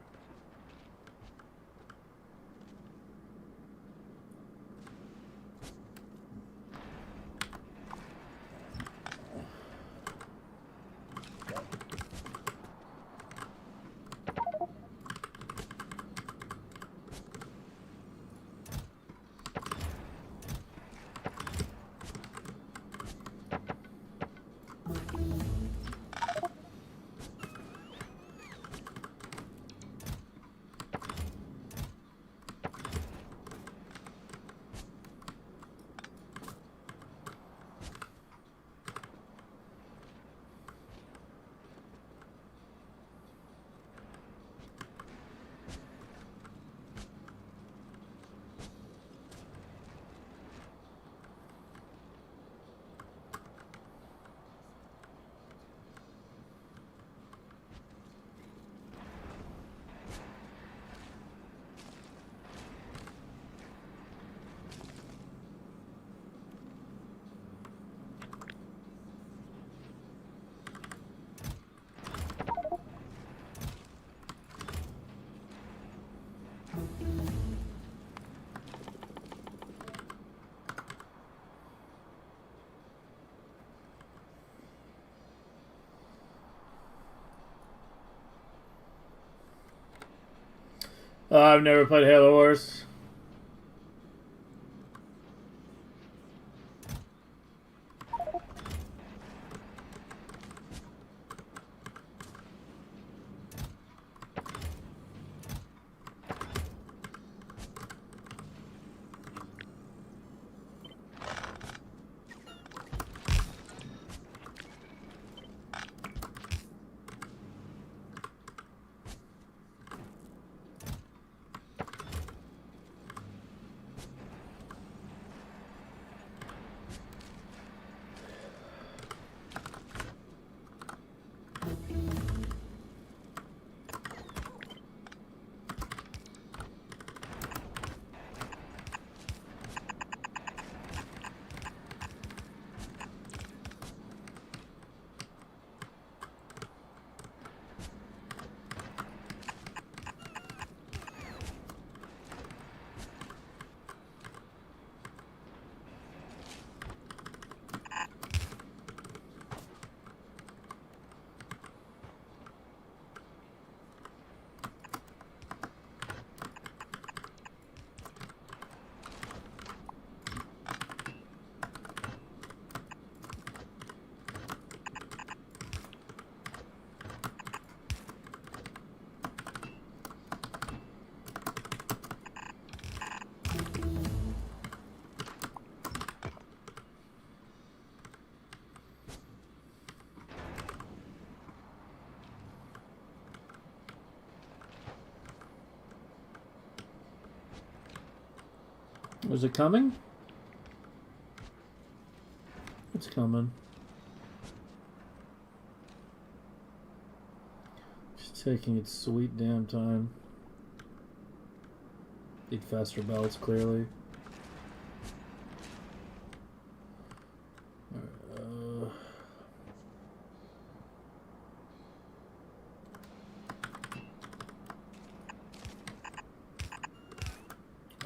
I've never played Halo Wars. Was it coming? It's coming. Just taking its sweet damn time. Need faster belts, clearly.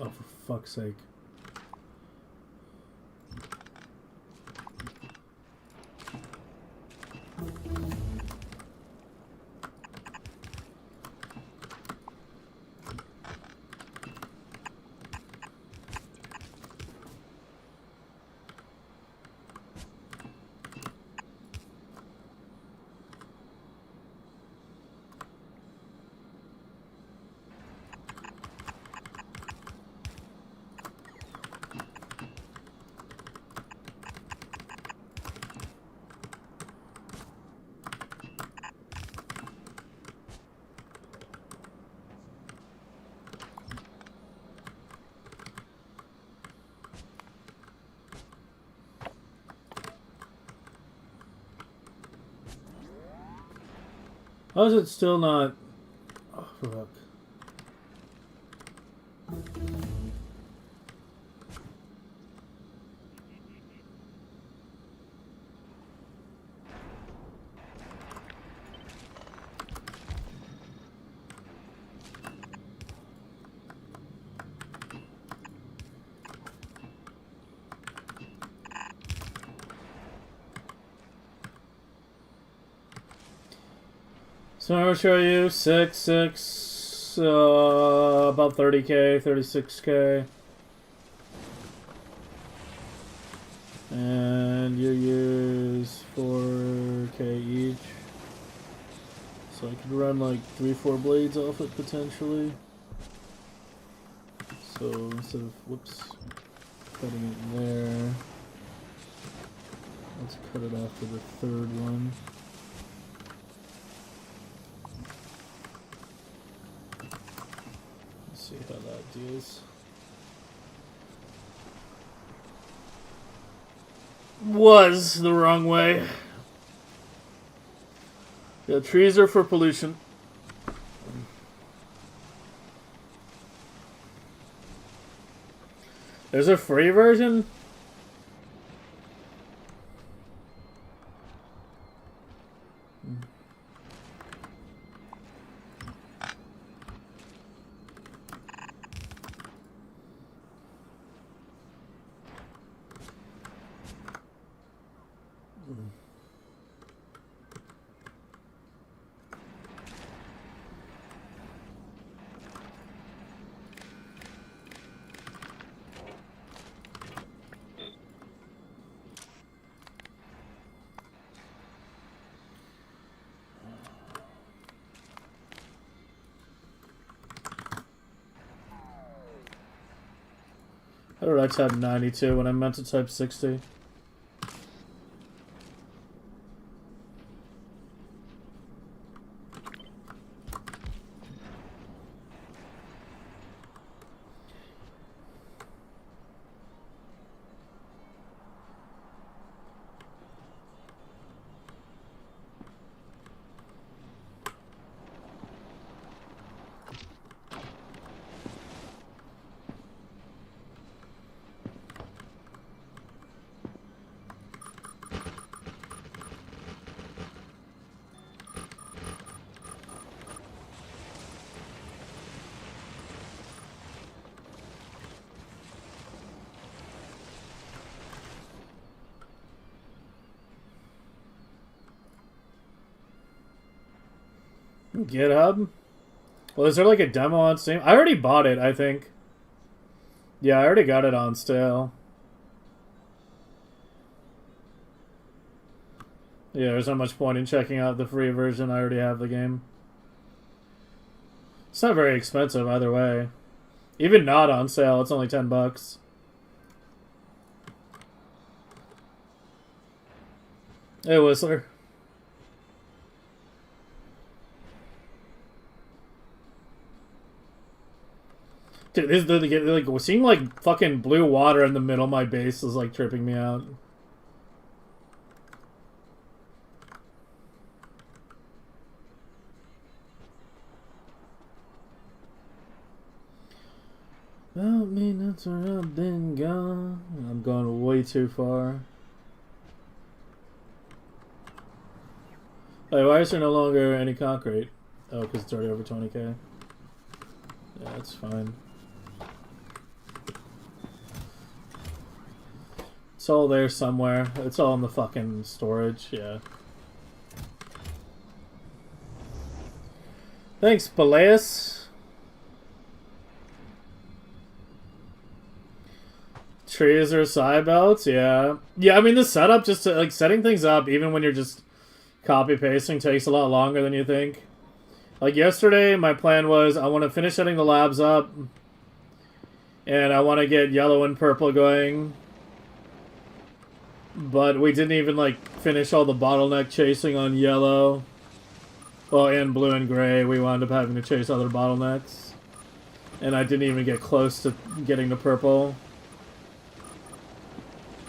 Oh, for fuck's sake. How is it still not... Oh, fuck. So I'm going to show you 6, about 30k, 36k. And you use 4k each. So I could run like 3-4 blades off it potentially. So instead of, whoops, cutting it there, let's cut it after the third one. See how that deals. Was the wrong way. Yeah, trees are for pollution. There's a free version? How did I type 92 when I meant to type 60? GitHub? Well, is there like a demo on Steam? I already bought it, I think. Yeah, I already got it on sale. Yeah, there's not much point in checking out the free version. I already have the game. It's not very expensive either way. Even not on sale, it's only $10. Hey, Whistler. Dude, like seeing like fucking blue water in the middle of my base is like tripping me out. About me, that's where I've been gone. I'm going way too far. Wait, why is there no longer any concrete? Oh, because it's already over 20k. Yeah, that's fine. It's all there somewhere. It's all in the fucking storage, yeah. Thanks, Peleus. Trees or side belts, yeah. Yeah, I mean the setup, just to, like setting things up, even when you're just copy pasting, takes a lot longer than you think. Like yesterday, my plan was I want to finish setting the labs up, and I want to get yellow and purple going. But we didn't even like finish all the bottleneck chasing on yellow. Well, and blue and gray. We wound up having to chase other bottlenecks. And I didn't even get close to getting to purple.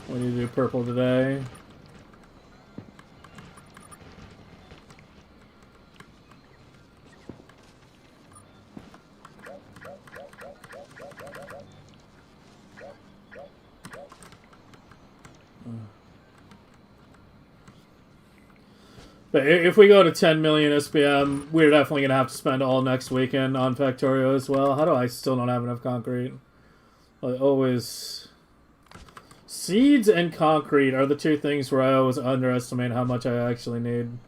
We need to do purple today. But if we go to 10 million SPM, we're definitely going to have to spend all next weekend on Factorio as well. How do I still don't have enough concrete? I always... Seeds and concrete are the two things where I always underestimate how much I actually need.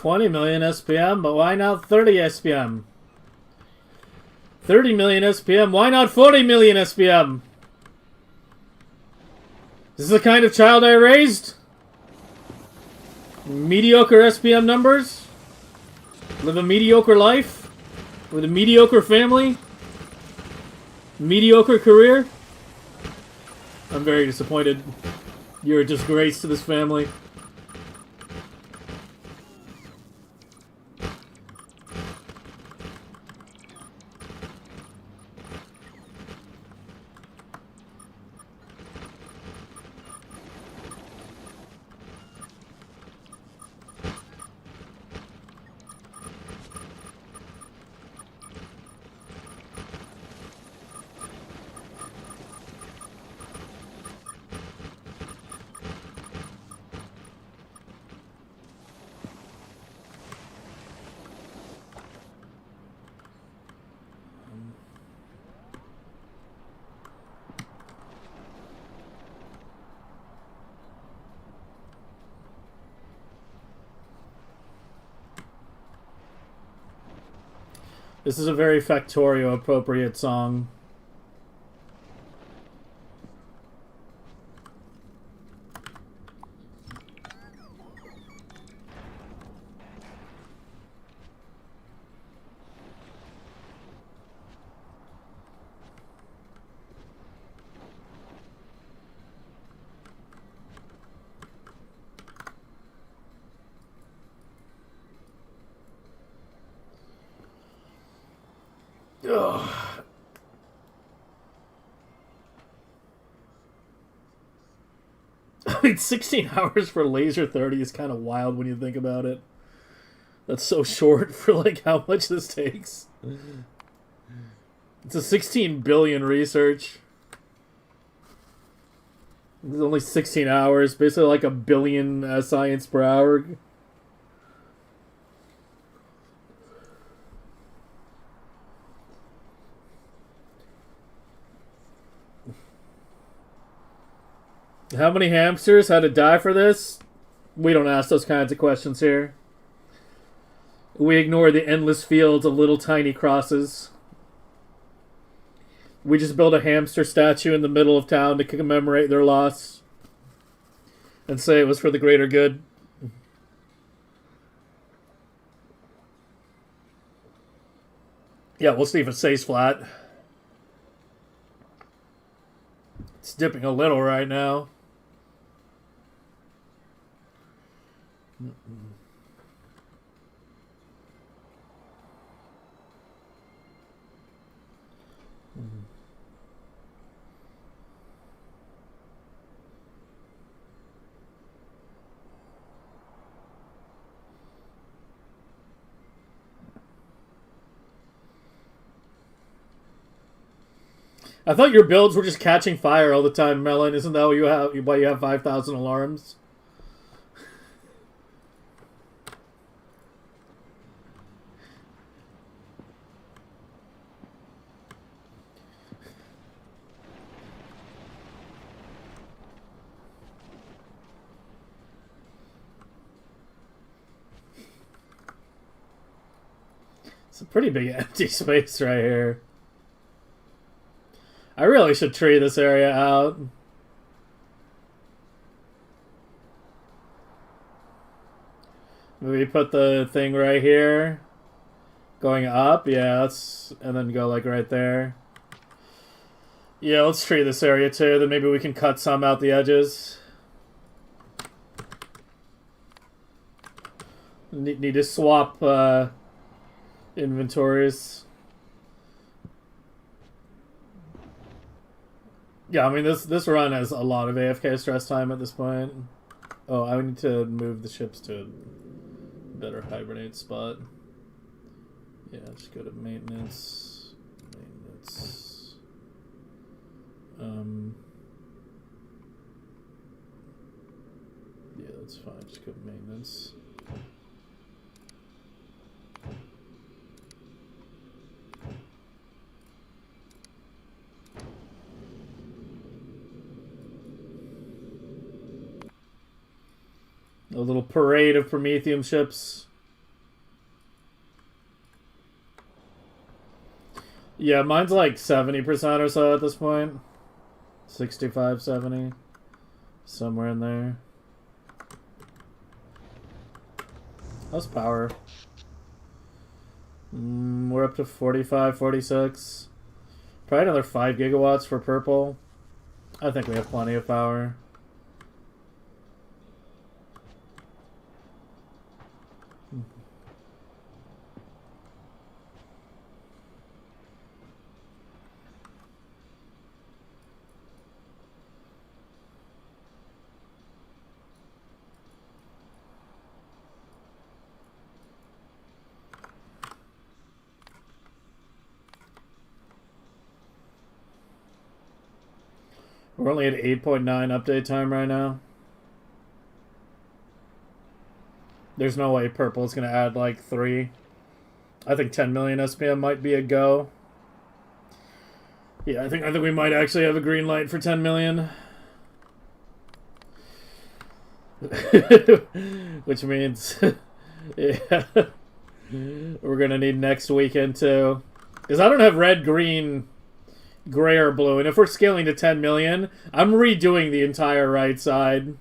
$20 million SPM, but why not 30 SPM? 30 million SPM, why not 40 million SPM? This is the kind of child I raised? Mediocre SPM numbers? Live a mediocre life? With a mediocre family? Mediocre career? I'm very disappointed. You're a disgrace to this family. This is a very Factorio appropriate song. Ugh. I mean, 16 hours for Laser 30 is kind of wild when you think about it. That's so short for like how much this takes. It's a 16 billion research. It's only 16 hours, basically like a billion science per hour. How many hamsters had to die for this? We don't ask those kinds of questions here. We ignore the endless fields of little tiny crosses. We just build a hamster statue in the middle of town to commemorate their loss. And say it was for the greater good. Yeah, we'll see if it stays flat. It's dipping a little right now. I thought your builds were just catching fire all the time, Melon. Isn't that why you have 5,000 alarms? It's a pretty big empty space right here. I really should tree this area out. Maybe put the thing right here. Going up, yeah, and then go like right there. Yeah, let's tree this area too, then maybe we can cut some out the edges. Need to swap inventories. Yeah, I mean, this run has a lot of AFK stress time at this point. Oh, I need to move the ships to a better hibernate spot. Yeah, just go to maintenance. Maintenance. Yeah, that's fine. Just go to maintenance. A little parade of Prometheium ships. Yeah, mine's like 70% or so at this point. 65, 70. Somewhere in there. How's power? We're up to 45, 46. Probably another 5 gigawatts for purple. I think we have plenty of power. We're only at 8.9 update time right now. There's no way purple's gonna add like 3. I think 10 million SPM might be a go. Yeah, I think we might actually have a green light for 10 million. Which means yeah. We're gonna need next weekend too. Because I don't have red, green, gray, or blue. And if we're scaling to 10 million, I'm redoing the entire right side.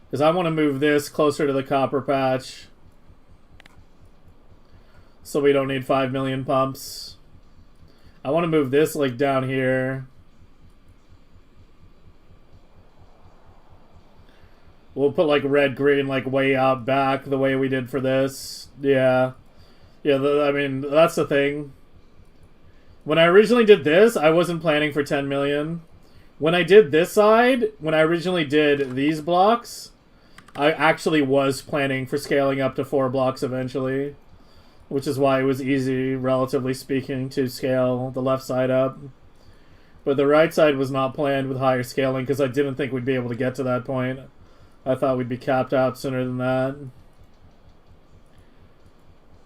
Because I want to move this closer to the copper patch. So we don't need 5 million pumps. I want to move this like down here. We'll put like red, green like way out back the way we did for this. Yeah. Yeah, I mean, that's the thing. When I originally did this, I wasn't planning for 10 million. When I did this side, when I originally did these blocks, I actually was planning for scaling up to 4 blocks eventually. Which is why it was easy, relatively speaking, to scale the left side up. But the right side was not planned with higher scaling because I didn't think we'd be able to get to that point. I thought we'd be capped out sooner than that.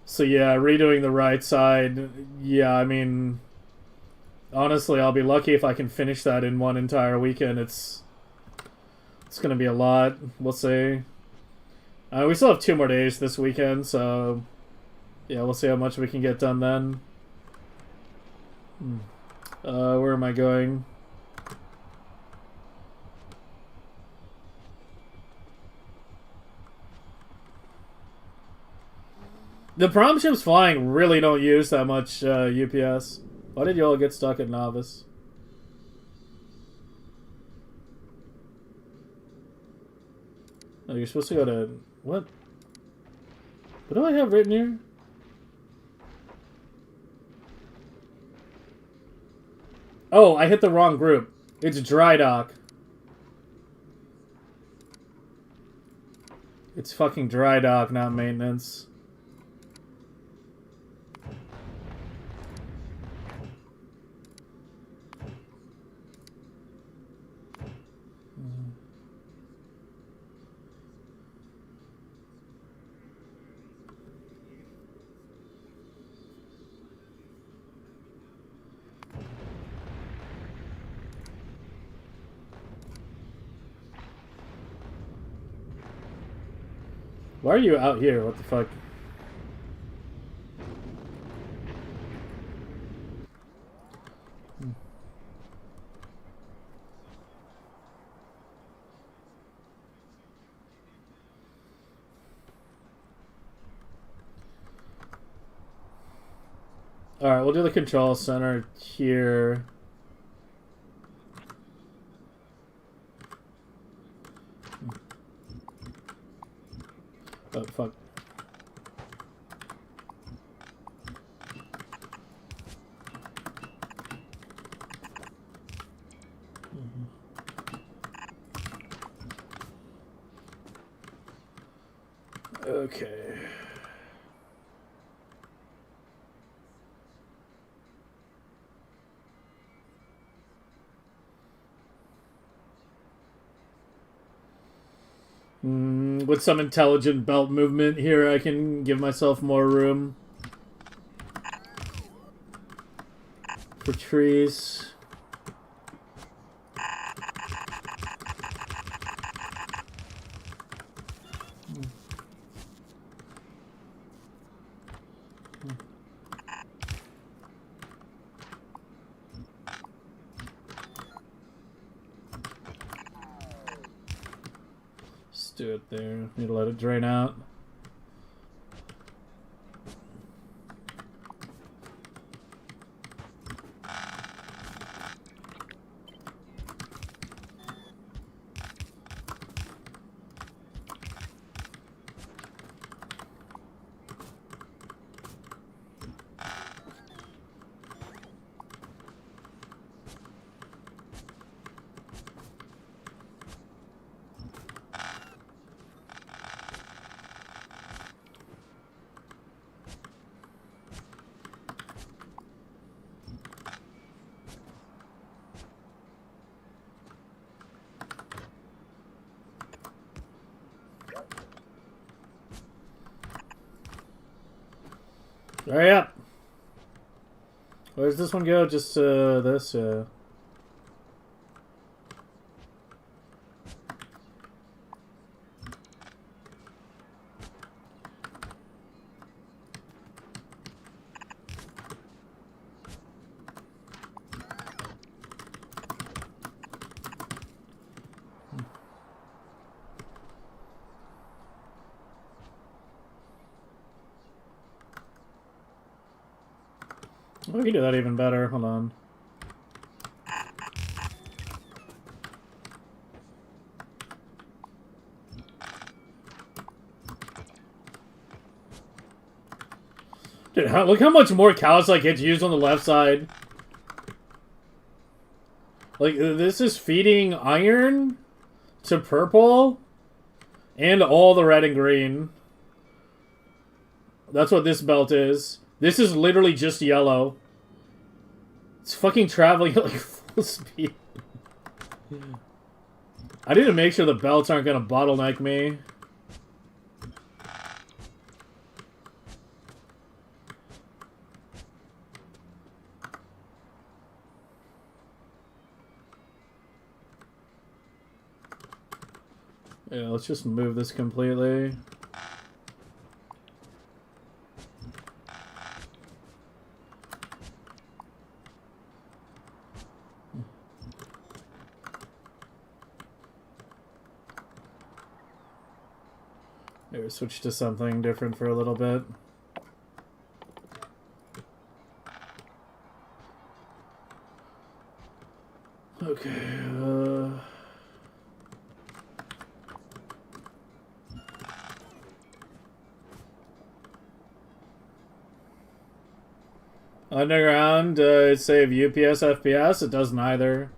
So yeah, redoing the right side, yeah, I mean, honestly, I'll be lucky if I can finish that in one entire weekend. It's going to be a lot. We'll see. We still have 2 more days this weekend, so yeah, we'll see how much we can get done then. Where am I going? The prom ships flying really don't use that much UPS. Why did you all get stuck at novice? Oh, you're supposed to go to... What? What do I have written here? Oh, I hit the wrong group. It's dry dock. It's fucking dry dock, not maintenance. Why are you out here? What the fuck? Alright, we'll do the control center here. Oh, fuck. Okay. With some intelligent belt movement here, I can give myself more room for trees. Do it there. Need to let it drain out. Hurry up! Where's this one go? Just this, We can do that even better. Hold on. Dude, look how much more calcite gets used on the left side. Like, this is feeding iron to purple and all the red and green. That's what this belt is. This is literally just yellow. It's fucking traveling at like full speed. I need to make sure the belts aren't gonna bottleneck me. Yeah, let's just move this completely. Here, switch to something different for a little bit. Okay, Underground, save UPS, FPS? It does neither.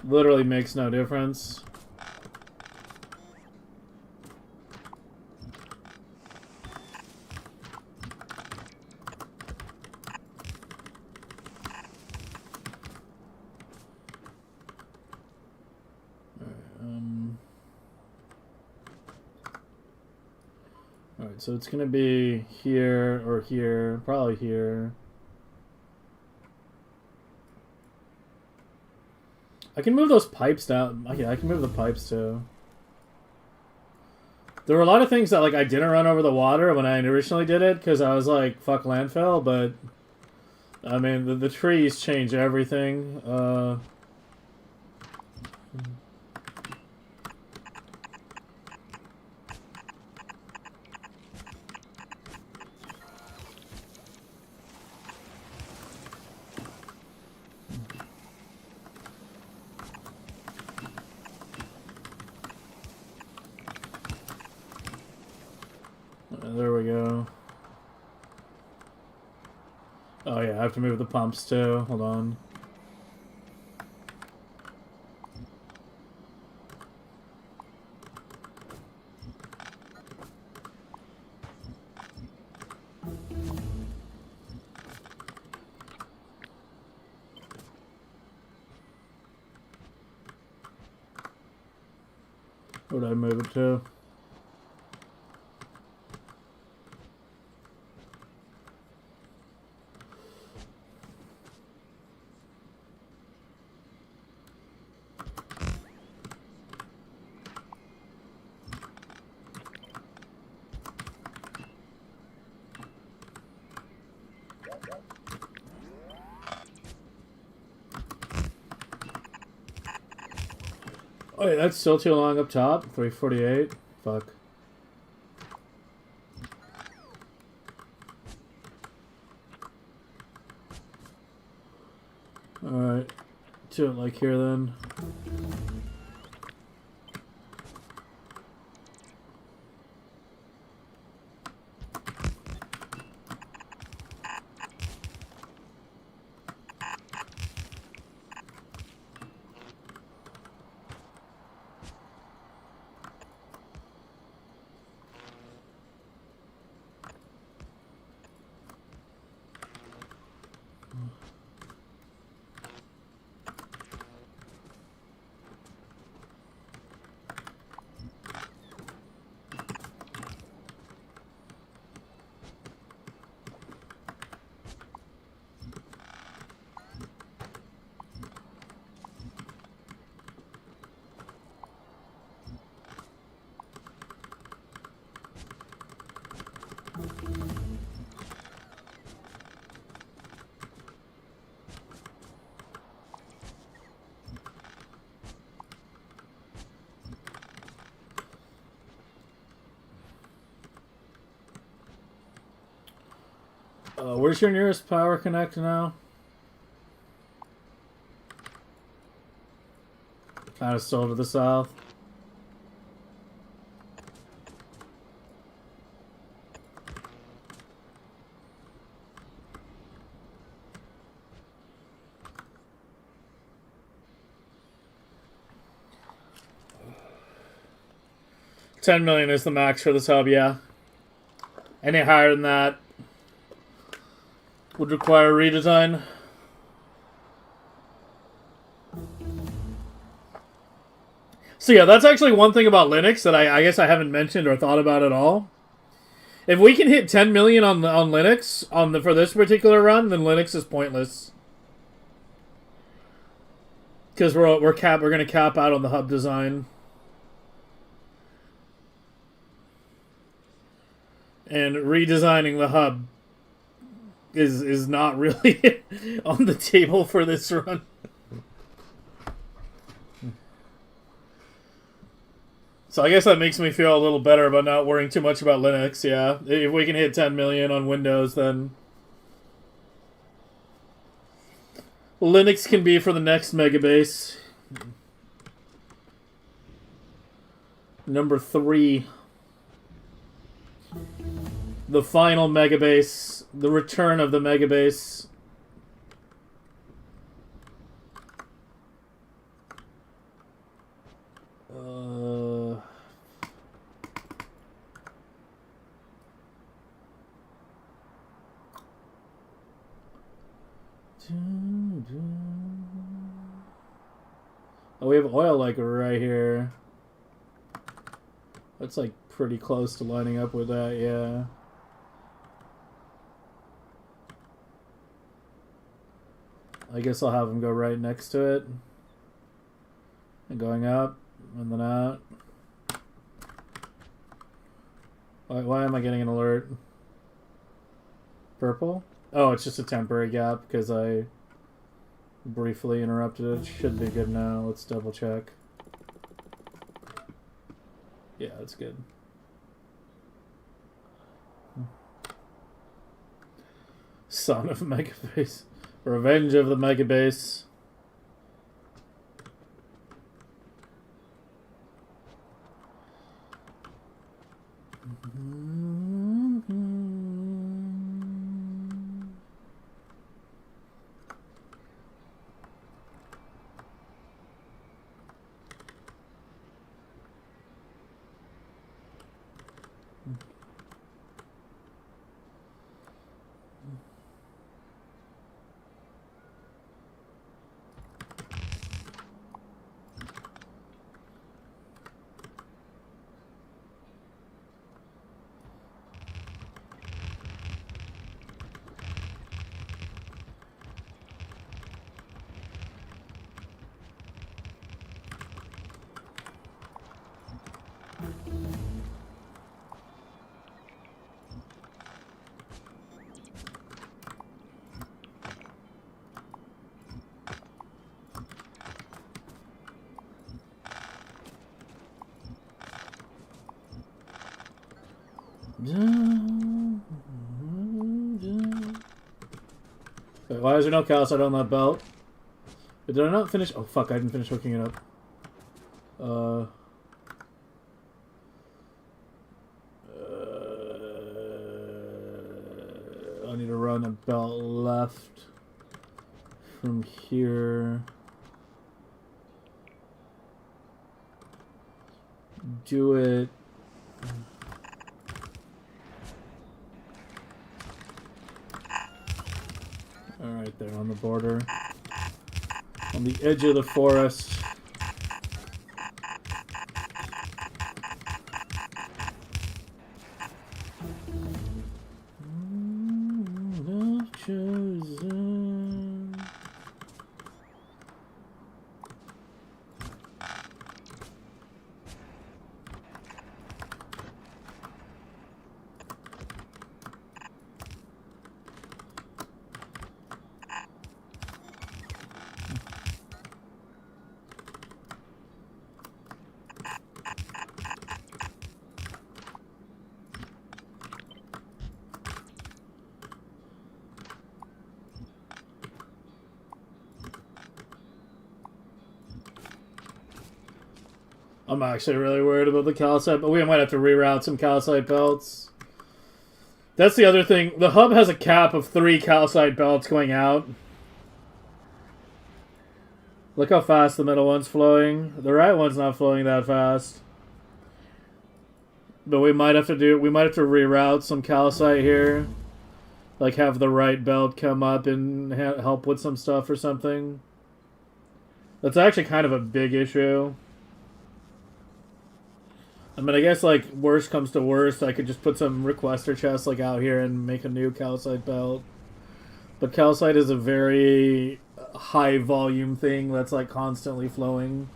Literally makes no difference. Alright, so it's gonna be here or here, probably here. I can move those pipes down. Yeah, I can move the pipes too. There were a lot of things that like I didn't run over the water when I originally did it because I was like, fuck landfill, but I mean, the trees change everything. There we go. Oh yeah, I have to move the pumps too. Hold on. Where would I move it to? Oh yeah, that's still too long up top. 348. Fuck. Alright. Do it like here then. Where's your nearest power connect now? Kind of still to the south. $10 million is the max for this hub, yeah. Any higher than that would require redesign. So yeah, that's actually one thing about Linux that I guess I haven't mentioned or thought about at all. If we can hit 10 million on Linux for this particular run, then Linux is pointless. Because we're gonna cap out on the hub design. And redesigning the hub is not really on the table for this run. So I guess that makes me feel a little better about not worrying too much about Linux, yeah. If we can hit 10 million on Windows, then Linux can be for the next Megabase. Number 3. The final Megabase. The return of the Megabase. Oh, we have oil like right here. That's like pretty close to lining up with that, yeah. I guess I'll have them go right next to it. And going up, and then out. Why am I getting an alert? Purple? Oh, it's just a temporary gap because I briefly interrupted it. Should be good now. Let's double check. Yeah, that's good. Son of Megabase. Revenge of the Megabase. Wait, why is there no calcite on that belt? Did I not finish? Oh fuck, I didn't finish hooking it up. I need to run a belt left from here. Do it. Alright there on the border. On the edge of the forest. Chosen. I'm actually really worried about the calcite, but we might have to reroute some calcite belts. That's the other thing. The hub has a cap of 3 calcite belts going out. Look how fast the middle one's flowing. The right one's not flowing that fast. But we might have to reroute some calcite here. Like have the right belt come up and help with some stuff or something. That's actually kind of a big issue. I mean, I guess, like, worst comes to worst, I could just put some requester chests, like, out here and make a new calcite belt. But calcite is a very high volume thing that's, like, constantly flowing.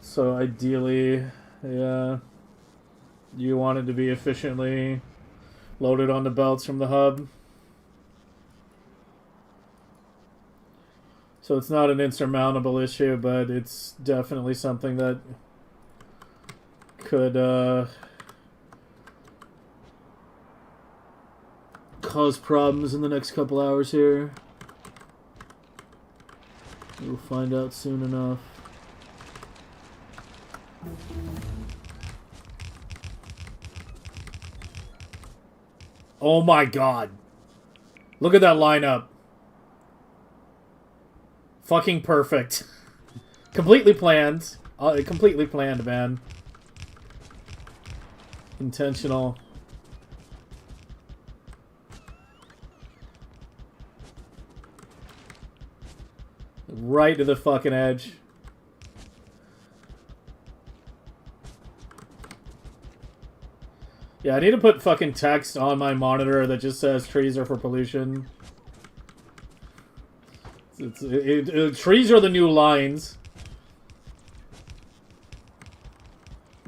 So, ideally, yeah, you want it to be efficiently loaded onto belts from the hub. So it's not an insurmountable issue, but it's definitely something that could cause problems in the next couple hours here. We'll find out soon enough. Oh my god. Look at that lineup. Fucking perfect. Completely planned. Completely planned, man. Intentional. Right to the fucking edge. Yeah, I need to put fucking text on my monitor that just says trees are for pollution. Trees are the new lines.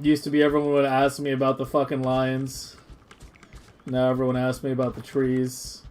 Used to be everyone would ask me about the fucking lines. Now everyone asks me about the trees.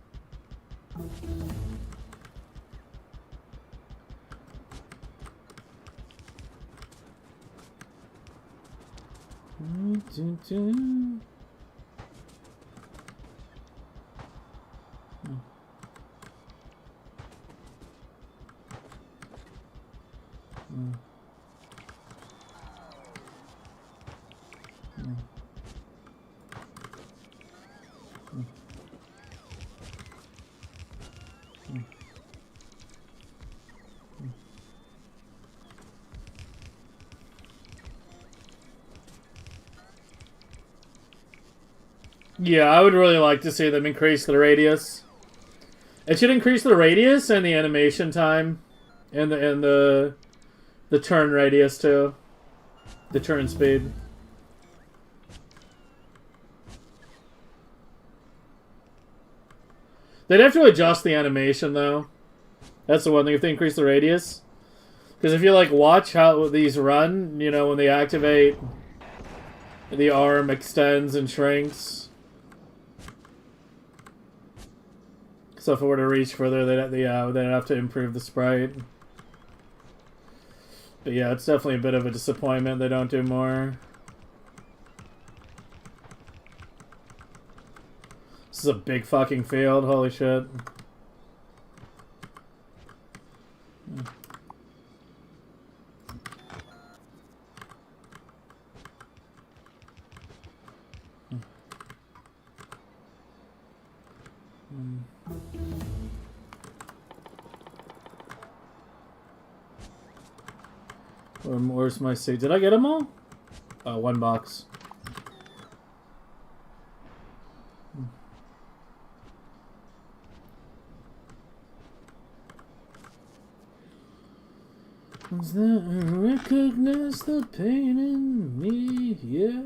Yeah, I would really like to see them increase the radius. It should increase the radius and the animation time, and the turn radius too, the turn speed. They'd have to adjust the animation though. That's the one thing if they increase the radius, because if you like watch how these run, you know when they activate, the arm extends and shrinks. So if it were to reach further, they'd have to improve the sprite. But yeah, it's definitely a bit of a disappointment they don't do more. This is a big fucking field, holy shit. Where's my seed? Did I get them all? One box. Is that recognize the pain in me? Yeah.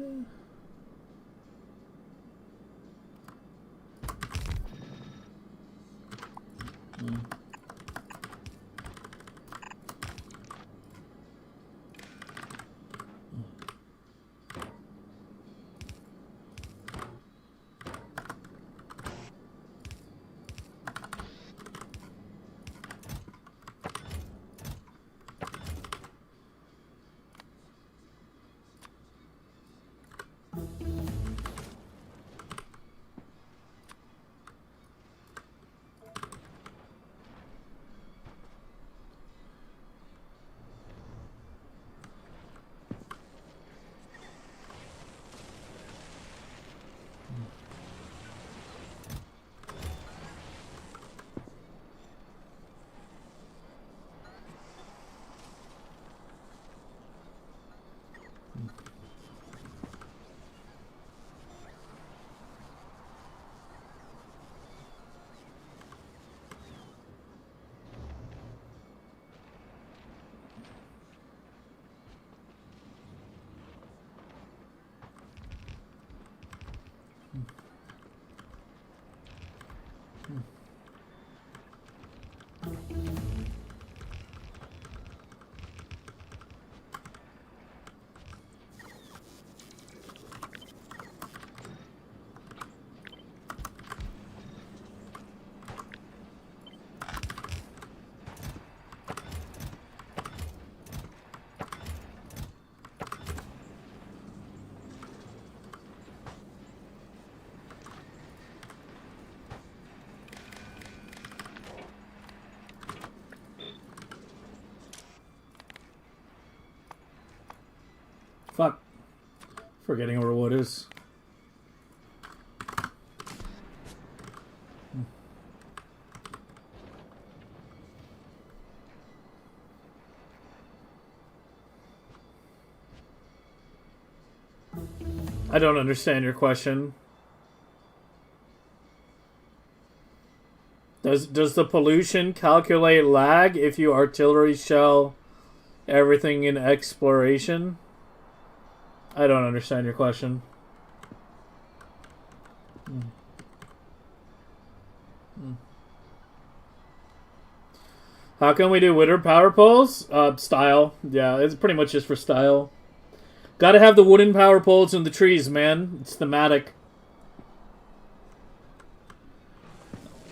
Fuck. Forgetting where wood is. I don't understand your question. Does the pollution calculate lag if you artillery shell everything in exploration? I don't understand your question. How can we do winter power poles? Style. Yeah, it's pretty much just for style. Gotta have the wooden power poles in the trees, man. It's thematic.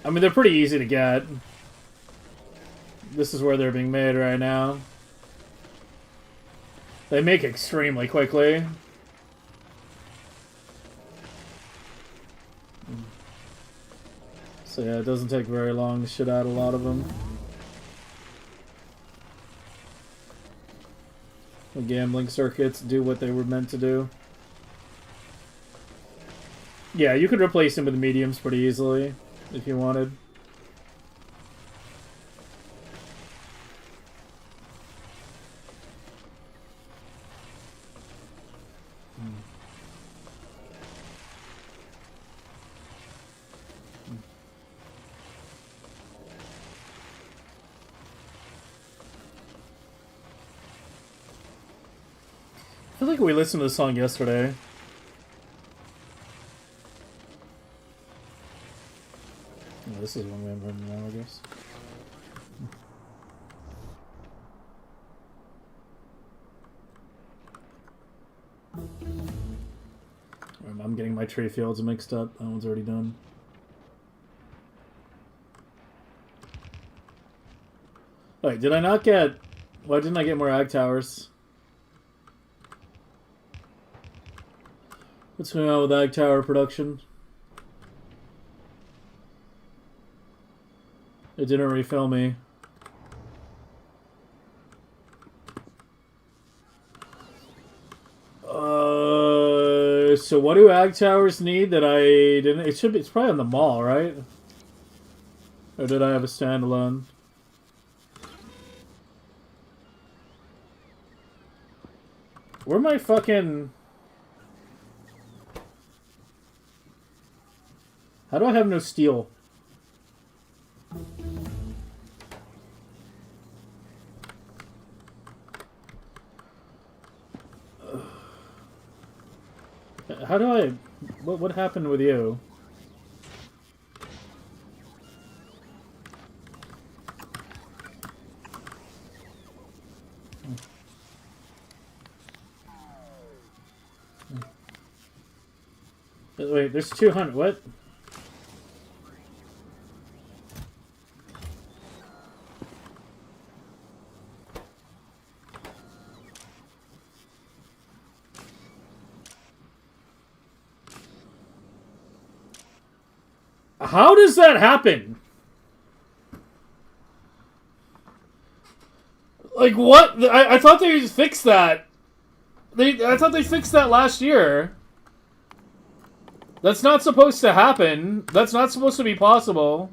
I mean, they're pretty easy to get. This is where they're being made right now. They make extremely quickly. So yeah, it doesn't take very long to shit out a lot of them. The gambling circuits do what they were meant to do. Yeah, you could replace them with mediums pretty easily if you wanted. I feel like we listened to the song yesterday. Oh, this is one we haven't heard now, I guess. I'm getting my tree fields mixed up. That one's already done. Wait, did I not get... Why didn't I get more ag towers? What's going on with ag tower production? It didn't refill me. So what do ag towers need that I didn't... It should be... It's probably on the mall, right? Or did I have a standalone? Where am I fucking... How do I have no steel? How do I... What happened with you? Wait, there's 200... What? How does that happen? Like, what? I thought they fixed that. I thought they fixed that last year. That's not supposed to happen. That's not supposed to be possible.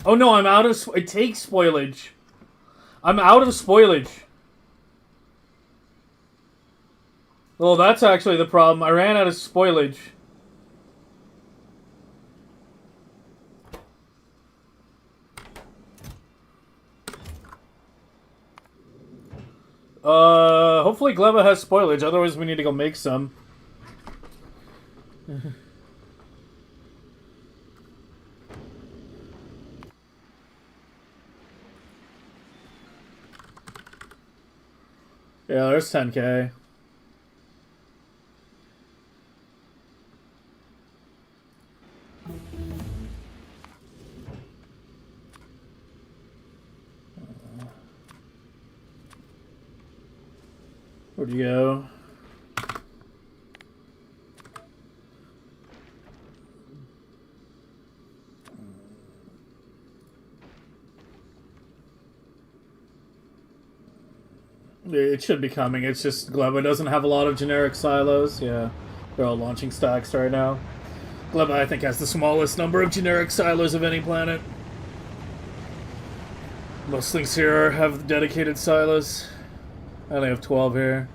Oh no, I'm out of... It takes spoilage. I'm out of spoilage. Well, that's actually the problem. I ran out of spoilage. Hopefully Gleba has spoilage, otherwise we need to go make some. Yeah, there's 10k. Where'd you go? It should be coming. It's just Gleba doesn't have a lot of generic silos. Yeah, they're all launching stacks right now. Gleba, I think, has the smallest number of generic silos of any planet. Most things here have dedicated silos. I only have 12 here.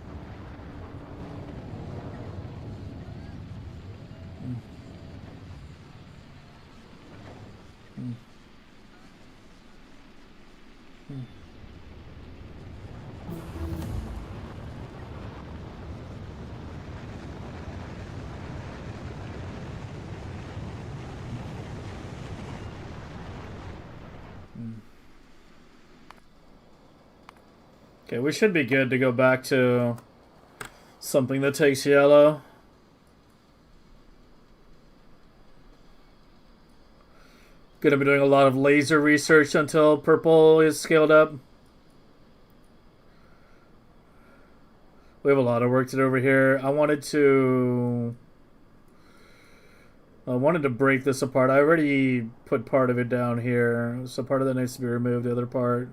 Okay, we should be good to go back to something that takes yellow. Gonna be doing a lot of laser research until purple is scaled up. We have a lot of work to do over here. I wanted to break this apart. I already put part of it down here, so part of that needs to be removed, the other part.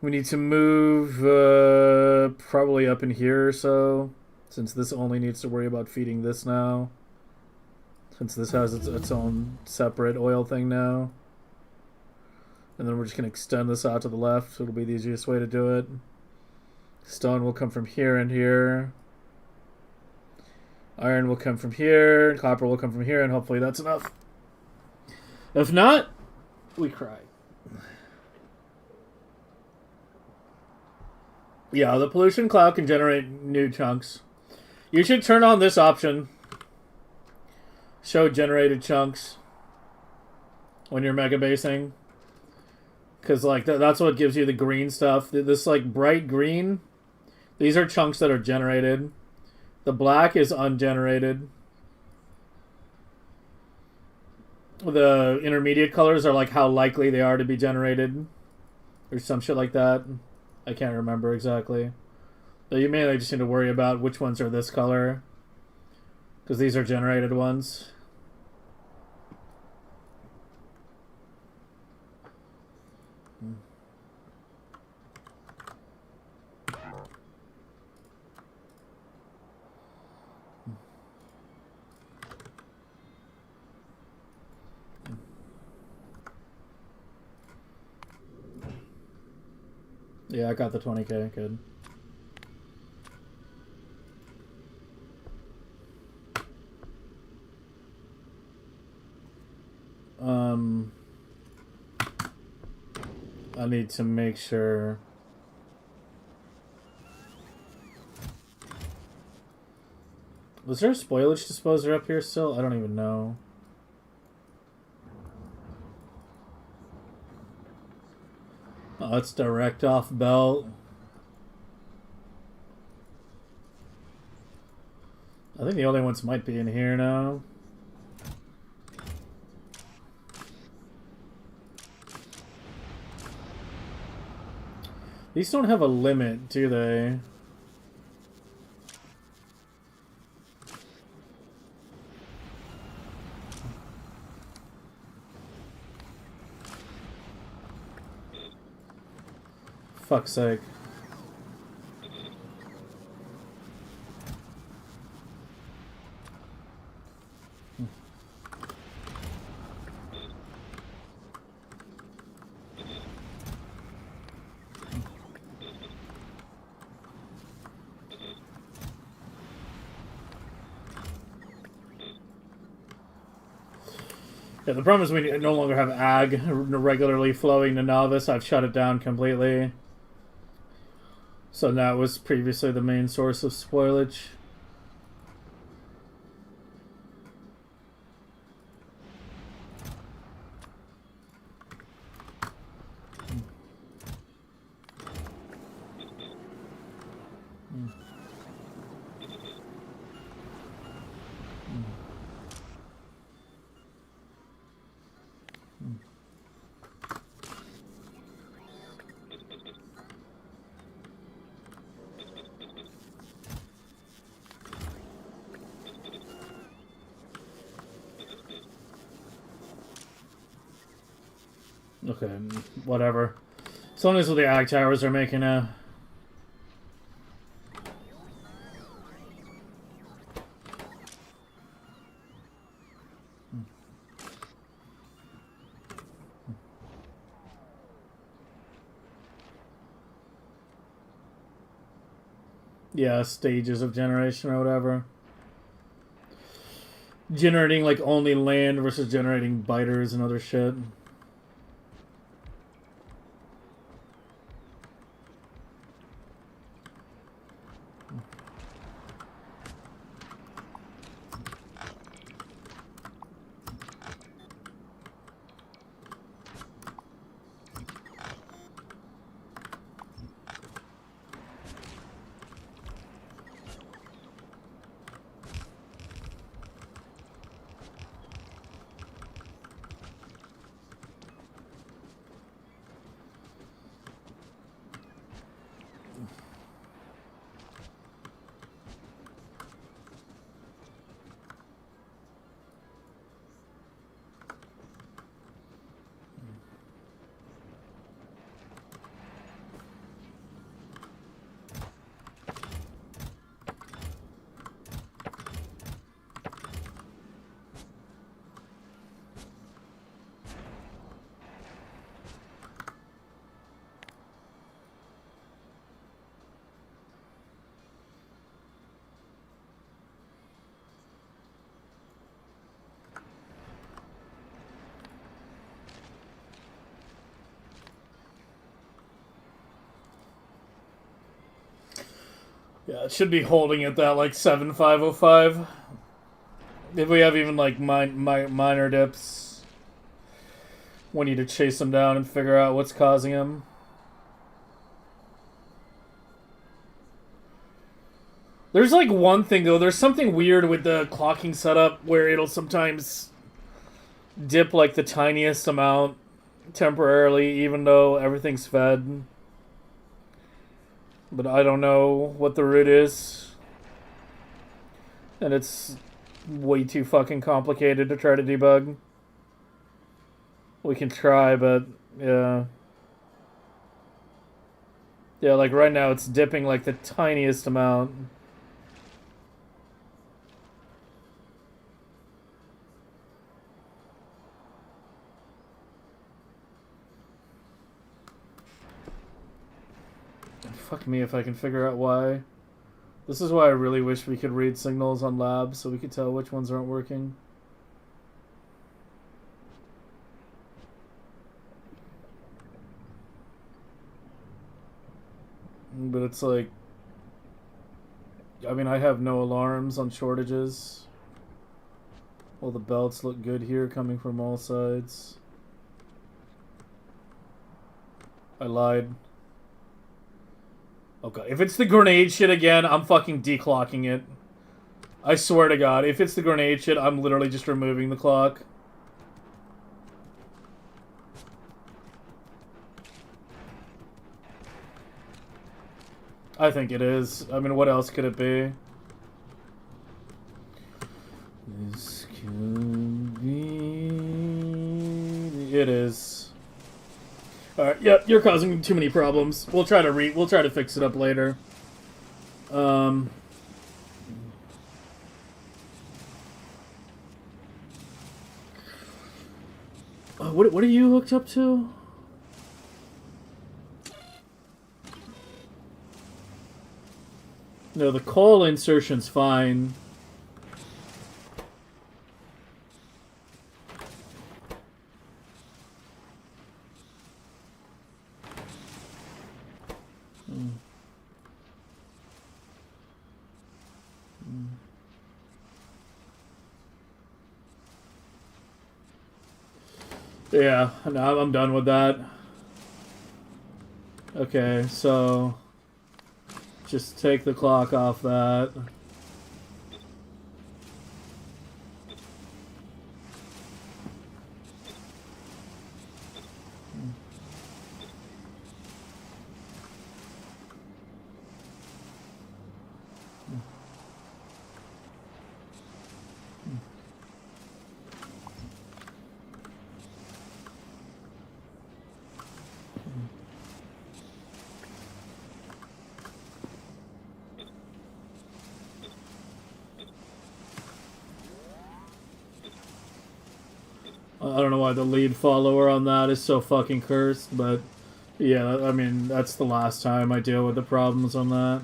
We need to move probably up in here or so, since this only needs to worry about feeding this now. Since this has its own separate oil thing now. And then we're just going to extend this out to the left. It'll be the easiest way to do it. Stone will come from here and here. Iron will come from here. Copper will come from here, and hopefully that's enough. If not, we cry. Yeah, the pollution cloud can generate new chunks. You should turn on this option. Show generated chunks when you're megabasing. Because, like, that's what gives you the green stuff. This, like, bright green, these are chunks that are generated. The black is ungenerated. The intermediate colors are, like, how likely they are to be generated. Or some shit like that. I can't remember exactly. But you mainly just need to worry about which ones are this color. Because these are generated ones. Yeah, I got the 20k, good. I need to make sure. Was there a spoilage disposer up here still? I don't even know. Oh, that's direct off belt. I think the only ones might be in here now. These don't have a limit, do they? Fuck's sake. Yeah, the problem is we no longer have ag regularly flowing to novice. I've shut it down completely. So that was previously the main source of spoilage. Okay, whatever. As long as the ag towers are making a... Yeah, stages of generation or whatever. Generating like only land versus generating biters and other shit. Yeah, it should be holding at that like 7505. If we have even like minor dips, we need to chase them down and figure out what's causing them. There's like one thing though, there's something weird with the clocking setup where it'll sometimes dip like the tiniest amount temporarily even though everything's fed. But I don't know what the root is. And it's way too fucking complicated to try to debug. We can try, but yeah. Yeah, like right now it's dipping like the tiniest amount. Fuck me if I can figure out why. This is why I really wish we could read signals on labs so we could tell which ones aren't working. But it's like... I mean, I have no alarms on shortages. All the belts look good here coming from all sides. I lied. Okay, if it's the grenade shit again, I'm fucking declocking it. I swear to God, if it's the grenade shit, I'm literally just removing the clock. I think it is. I mean, what else could it be? This could be... It is. Alright, yep, you're causing too many problems. We'll try to fix it up later. What are you hooked up to? No, the coal insertion's fine. Yeah, no, I'm done with that. Okay, so just take the clock off that. I don't know why the lead follower on that is so fucking cursed, but yeah, I mean, that's the last time I deal with the problems on that.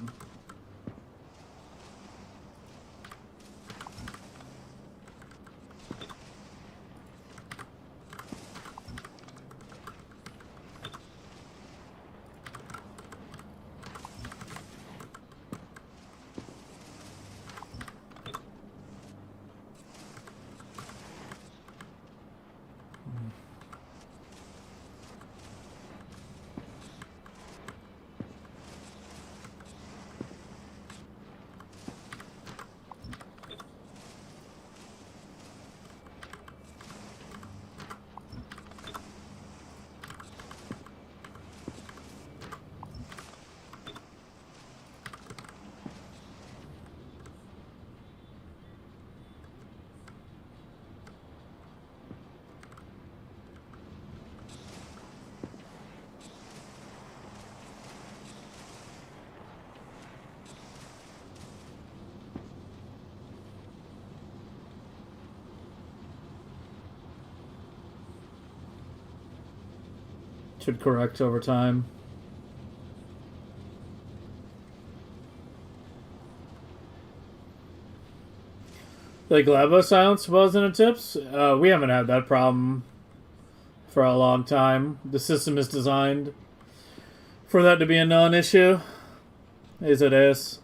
Should correct over time. The Glabo silence wasn't a tips. We haven't had that problem for a long time. The system is designed for that to be a non-issue. As it is.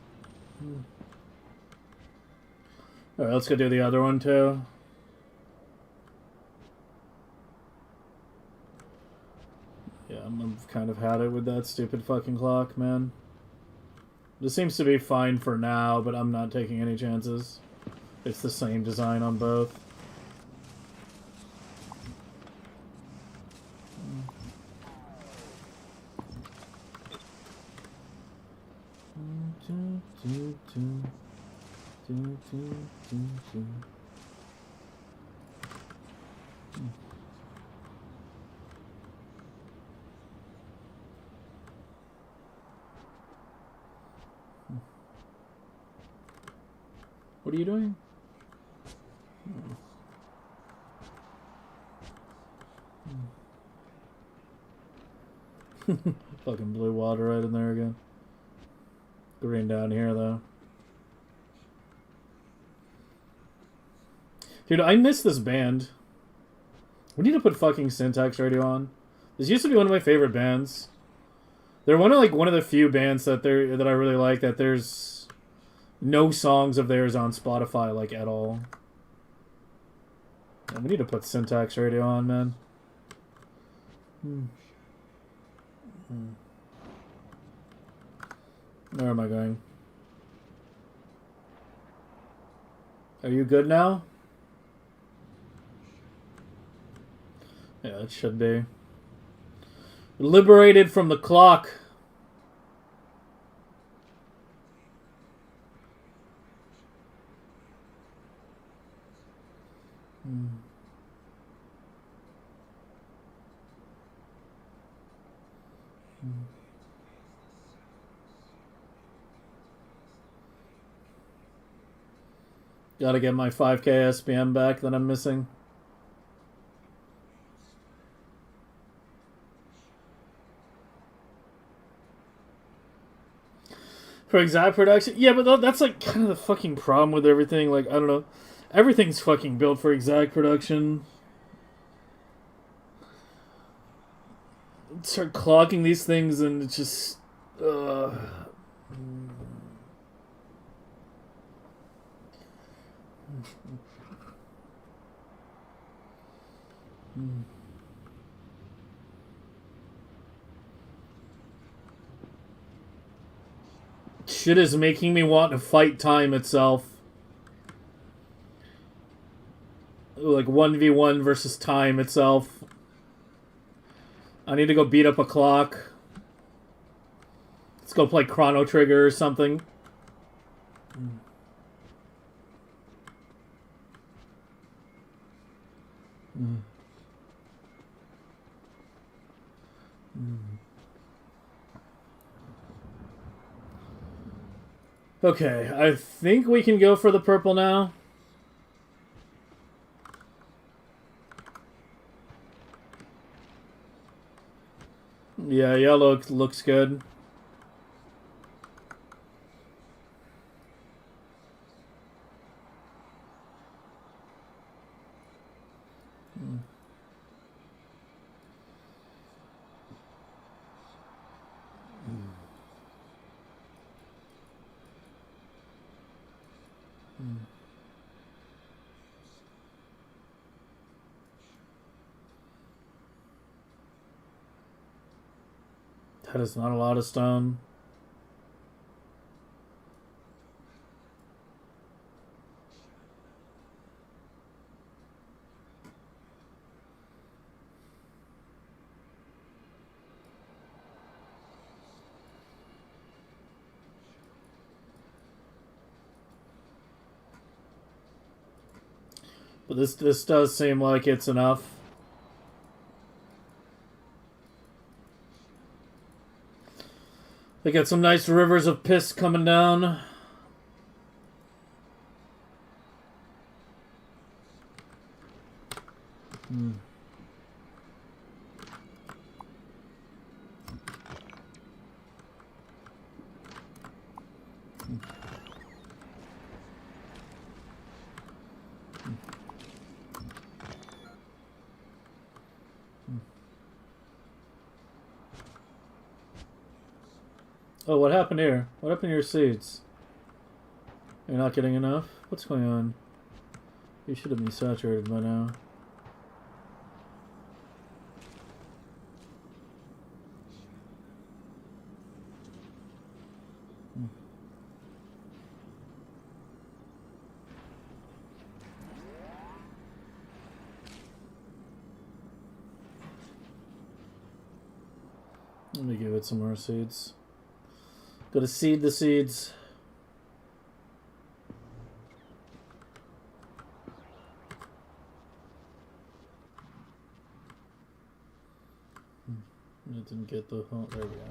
Alright, let's go do the other one too. Yeah, I've kind of had it with that stupid fucking clock, man. This seems to be fine for now, but I'm not taking any chances. It's the same design on both. What are you doing? Fucking blue water right in there again. Green down here, though. Dude, I miss this band. We need to put fucking Syntax Radio on. This used to be one of my favorite bands. They're one of the few bands that I really like that there's no songs of theirs on Spotify like at all. And we need to put Syntax Radio on, man. Where am I going? Are you good now? Yeah, it should be. Liberated from the clock. Gotta get my 5K SPM back that I'm missing. For exact production? Yeah, but that's like kind of the fucking problem with everything. Like, I don't know. Everything's fucking built for exact production. Start clocking these things and it's just... Shit is making me want to fight time itself. Like 1v1 versus time itself. I need to go beat up a clock. Let's go play Chrono Trigger or something. Okay, I think we can go for the purple now. Yeah, yellow looks good. That is not a lot of stone. But this does seem like it's enough. They got some nice rivers of piss coming down. Oh, what happened here? What happened to your seeds? You're not getting enough? What's going on? You should have been saturated by now. Let me give it some more seeds. Gotta seed the seeds. I didn't get the... Oh, there we go.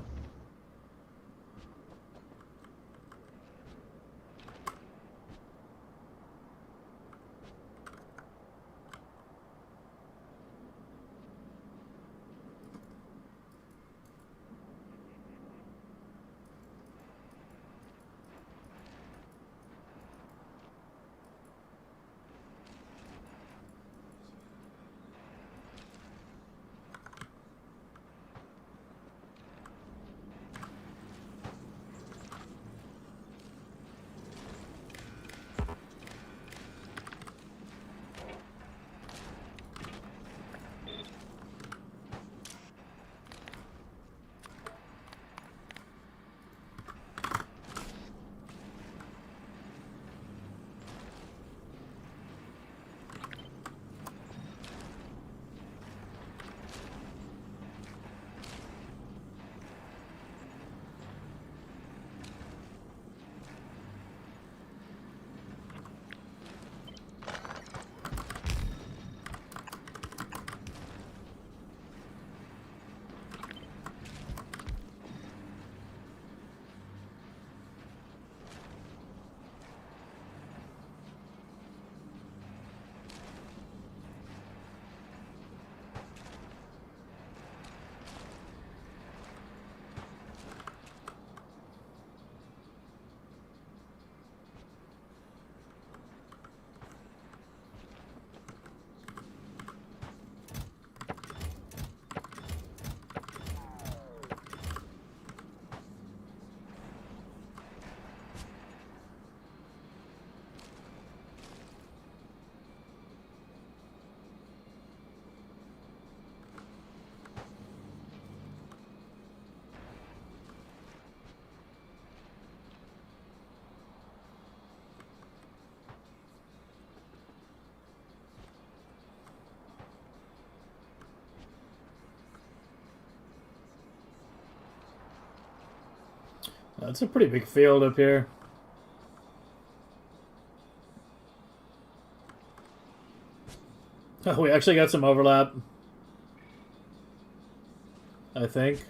That's a pretty big field up here. Oh, we actually got some overlap. I think.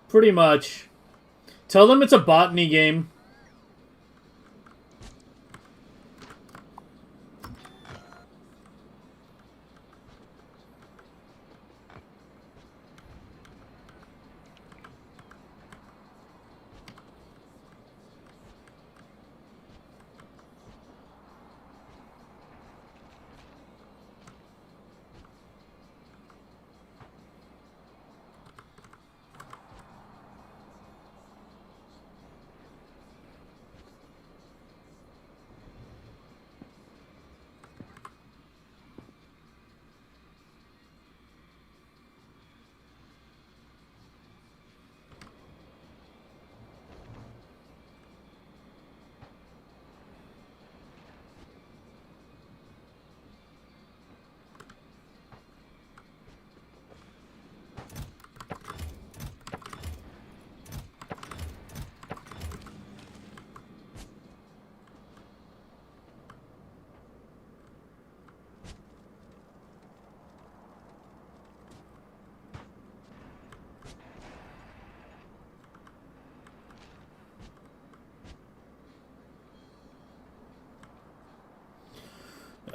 Pretty much. Tell them it's a botany game.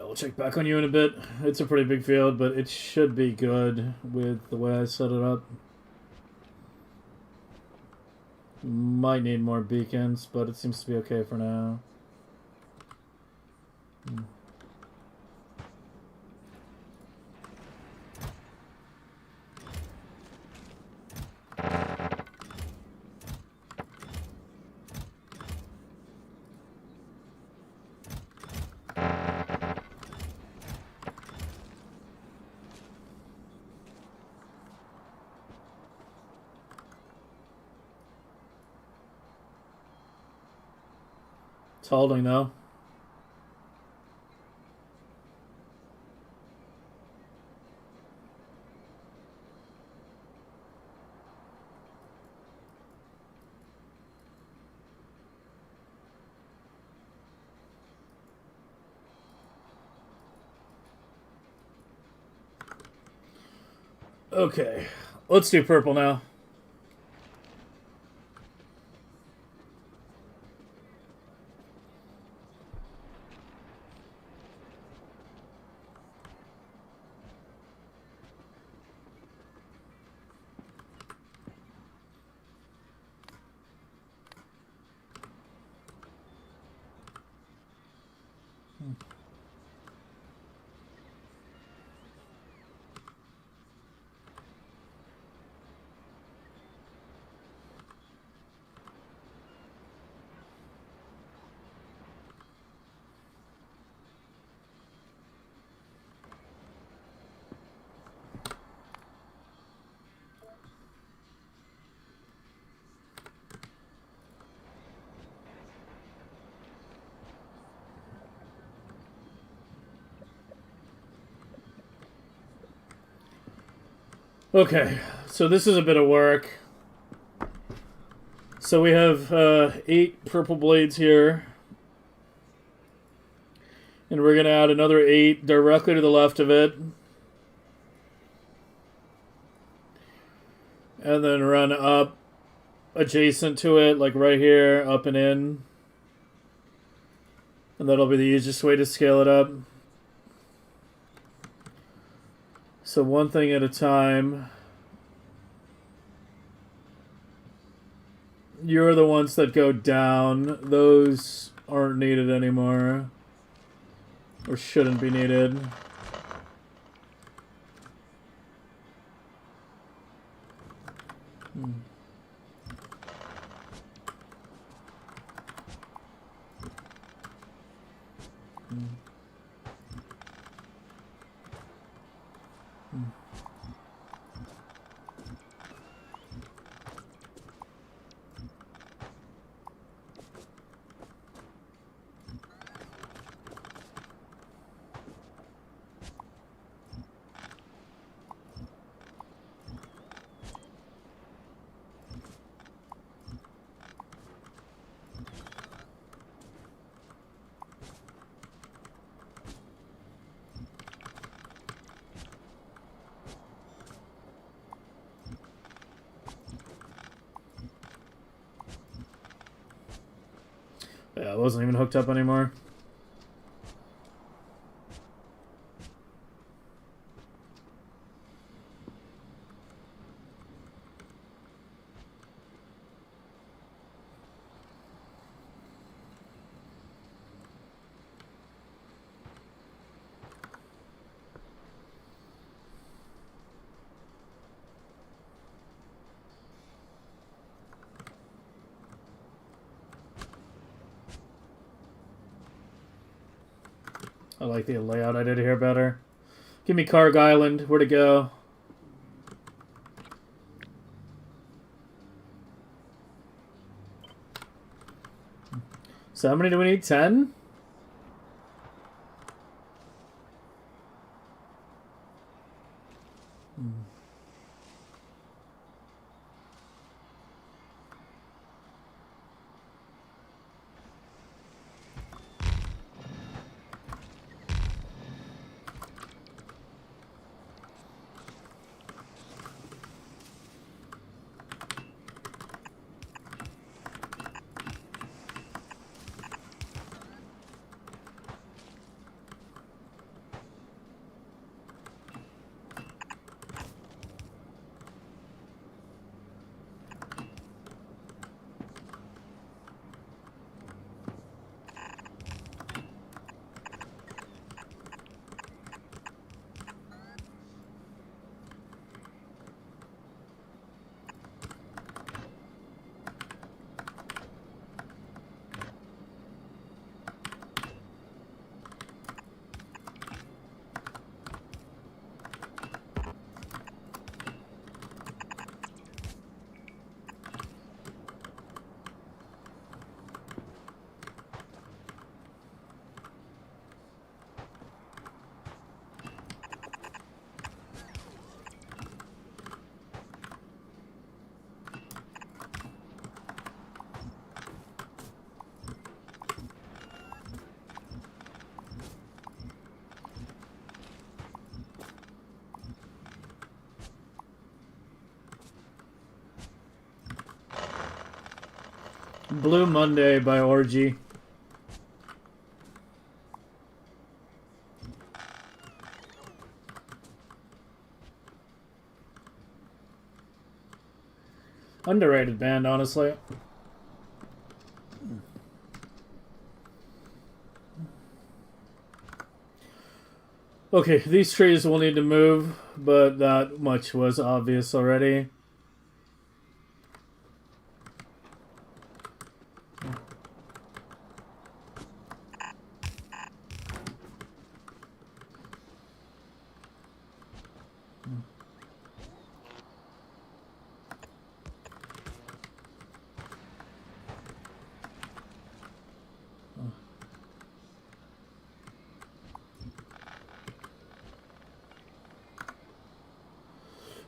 We'll check back on you in a bit. It's a pretty big field, but it should be good with the way I set it up. Might need more beacons, but it seems to be okay for now. It's holding though. Okay, let's do purple now. Okay, so this is a bit of work. So we have 8 purple blades here. And we're going to add another 8 directly to the left of it. And then run up adjacent to it, like right here, up and in. And that'll be the easiest way to scale it up. So one thing at a time. You're the ones that go down. Those aren't needed anymore. Or shouldn't be needed. Yeah, it wasn't even hooked up anymore. I like the layout I did here better. Give me Carg Island. Where to go? So how many do we need? 10? Blue Monday by Orgy. Underrated band, honestly. Okay, these trees will need to move, but that much was obvious already.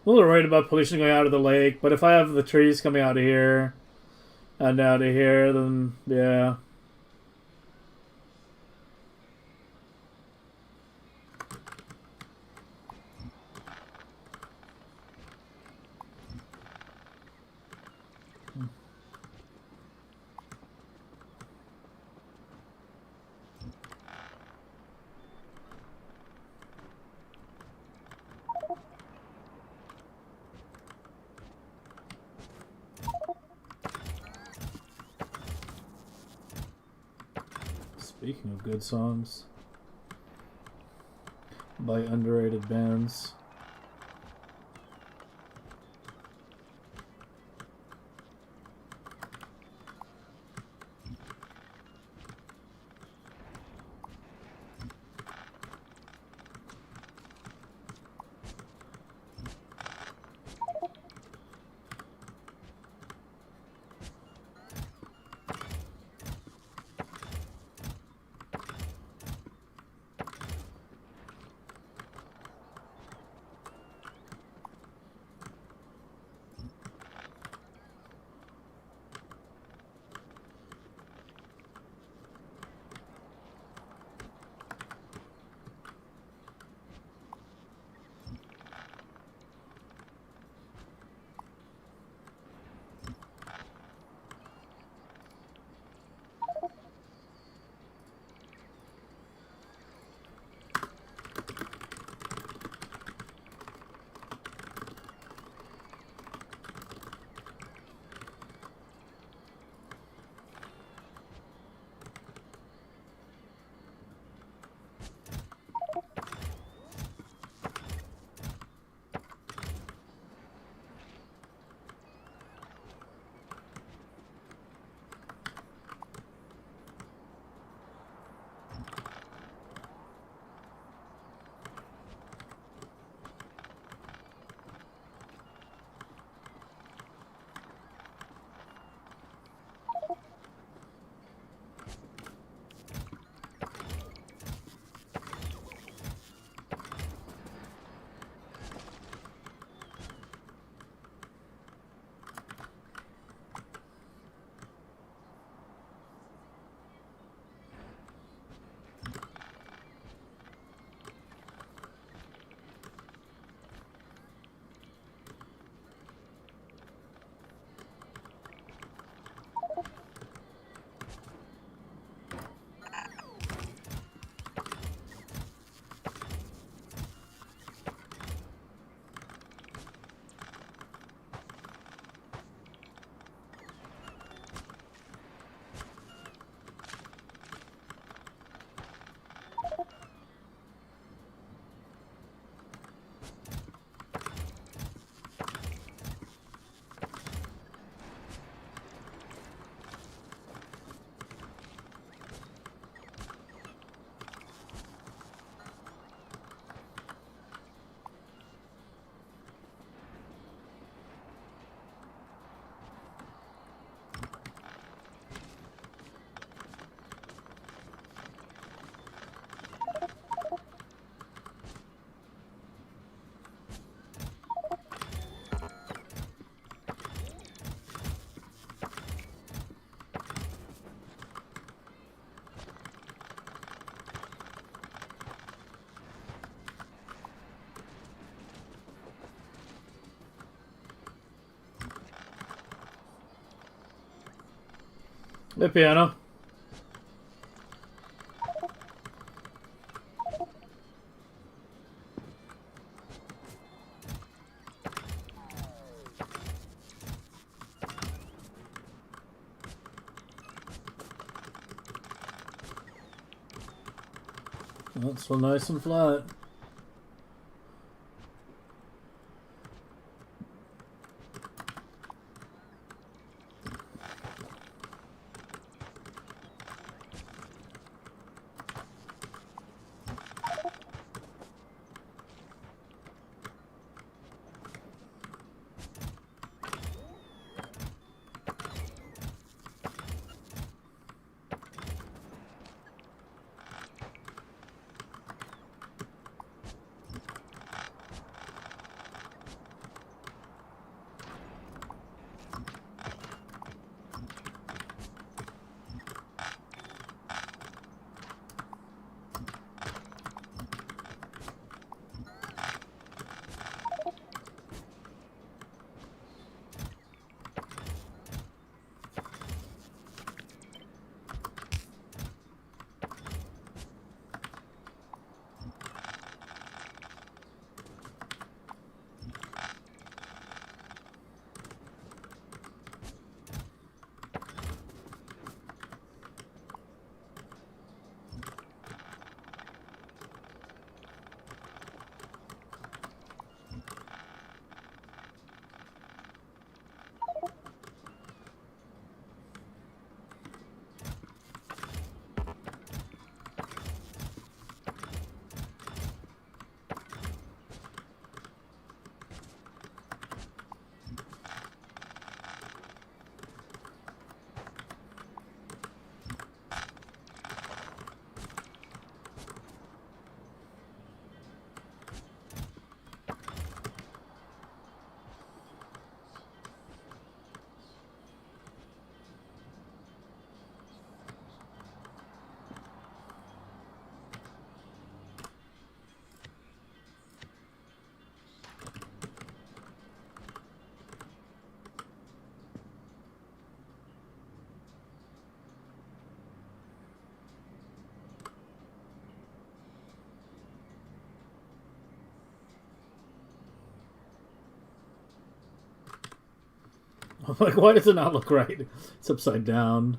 A little worried about pollution going out of the lake, but if I have the trees coming out of here and out of here, then yeah. Speaking of good songs. by underrated bands. The piano. That's so nice and flat. Like, why does it not look right? It's upside down.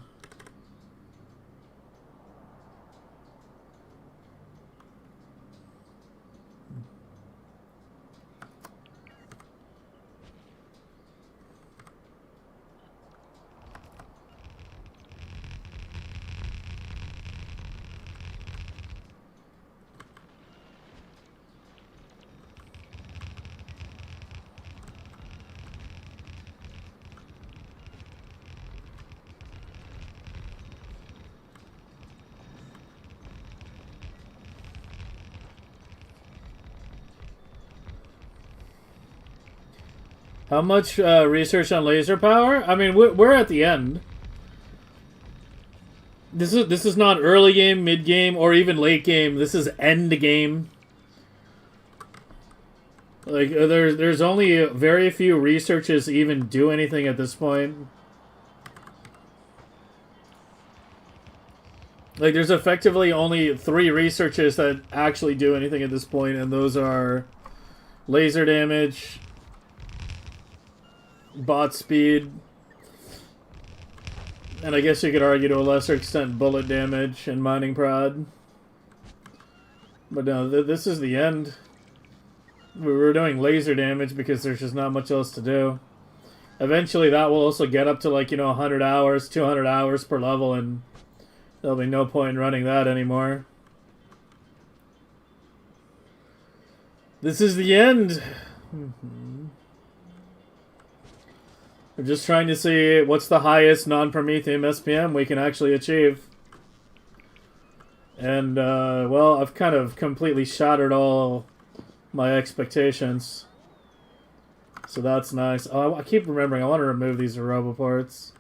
How much research on laser power? I mean, we're at the end. This is not early game, mid game, or even late game. This is end game. Like there's only very few researchers even do anything at this point. Like there's effectively only 3 researchers that actually do anything at this point, and those are laser damage, bot speed, and I guess you could argue to a lesser extent bullet damage and mining prod. But no, this is the end. We were doing laser damage because there's just not much else to do. Eventually that will also get up to, like, 100 hours, 200 hours per level, and there'll be no point in running that anymore. This is the end. We're just trying to see what's the highest non-Prometheium SPM we can actually achieve. And, well, I've kind of completely shattered all my expectations. So that's nice. Oh, I keep remembering, I want to remove these roboports.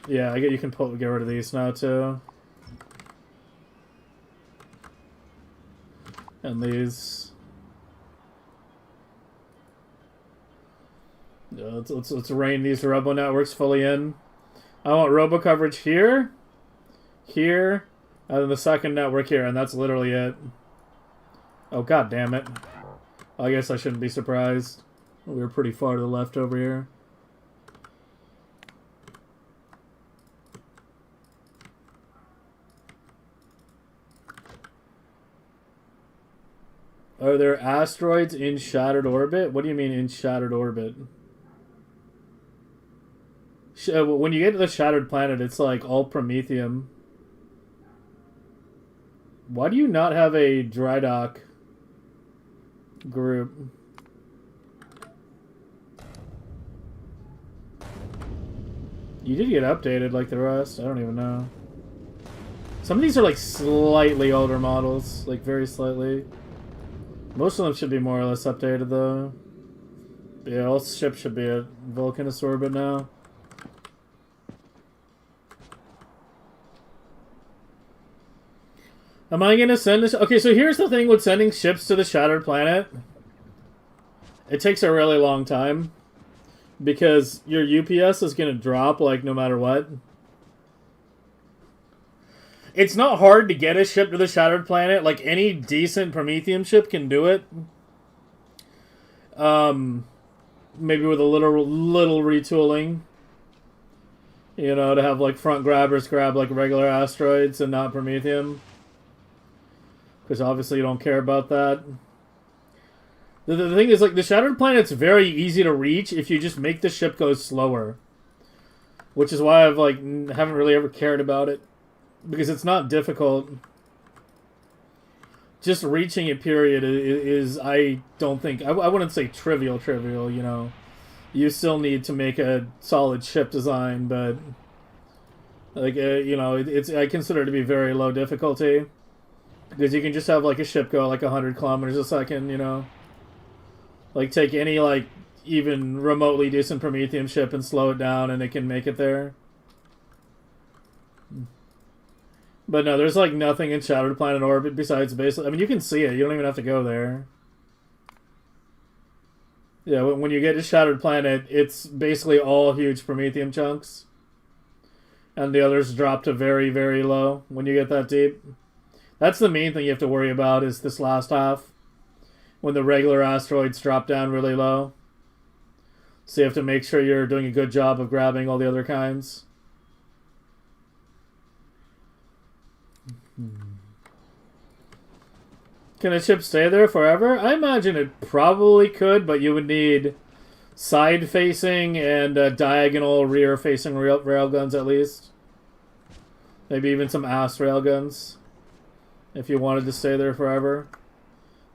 Yeah, I get you can get rid of these now, too. And these. Yeah, let's rein these robo networks fully in. I want robo coverage here, here, and then the second network here, and that's literally it. Oh, god damn it. I guess I shouldn't be surprised. We were pretty far to the left over here. Are there asteroids in shattered orbit? What do you mean in shattered orbit? When you get to the shattered planet, it's like all Prometheium. Why do you not have a dry dock group? You did get updated like the rest. I don't even know. Some of these are like slightly older models, like very slightly. Most of them should be more or less updated though. But yeah, all ships should be at Vulcanus orbit now. Am I going to send this? Okay, so here's the thing with sending ships to the Shattered Planet. It takes a really long time. Because your UPS is going to drop, like, no matter what. It's not hard to get a ship to the Shattered Planet. Like, any decent Prometheium ship can do it. Maybe with a little retooling. You know, to have, like, front grabbers grab, like, regular asteroids and not Prometheium. Because obviously you don't care about that. The thing is, like, the Shattered Planet's very easy to reach if you just make the ship go slower. Which is why I've, like, haven't really ever cared about it. Because it's not difficult. Just reaching it, period, is I don't think... I wouldn't say trivial, you know. You still need to make a solid ship design, but... Like, you know, I consider it to be very low difficulty. Because you can just have, like, a ship go, like, 100 kilometers a second, you know? Like, take any, like, even remotely decent Prometheium ship and slow it down, and it can make it there. But no, there's, like, nothing in Shattered Planet orbit besides basically... I mean, you can see it. You don't even have to go there. Yeah, when you get to Shattered Planet, it's basically all huge Prometheium chunks. And the others drop to very, very low when you get that deep. That's the main thing you have to worry about is this last half. When the regular asteroids drop down really low. So you have to make sure you're doing a good job of grabbing all the other kinds. Can a chip stay there forever? I imagine it probably could, but you would need side-facing and diagonal rear-facing railguns at least. Maybe even some ass railguns if you wanted to stay there forever.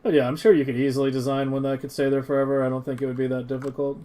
But yeah, I'm sure you could easily design one that could stay there forever. I don't think it would be that difficult.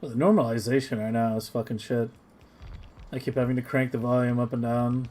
Well, the normalization right now is fucking shit. I keep having to crank the volume up and down.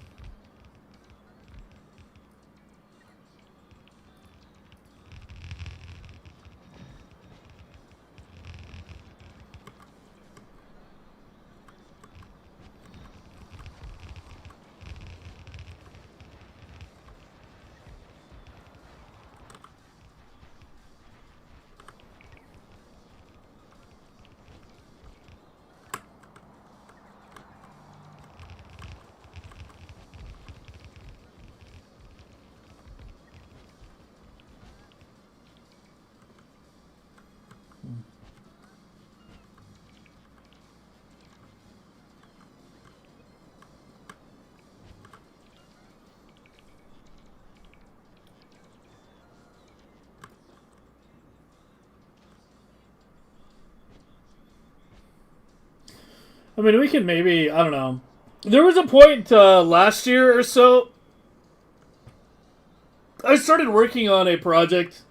I mean, we can maybe, I don't know. There was a point last year or so, I started working on a project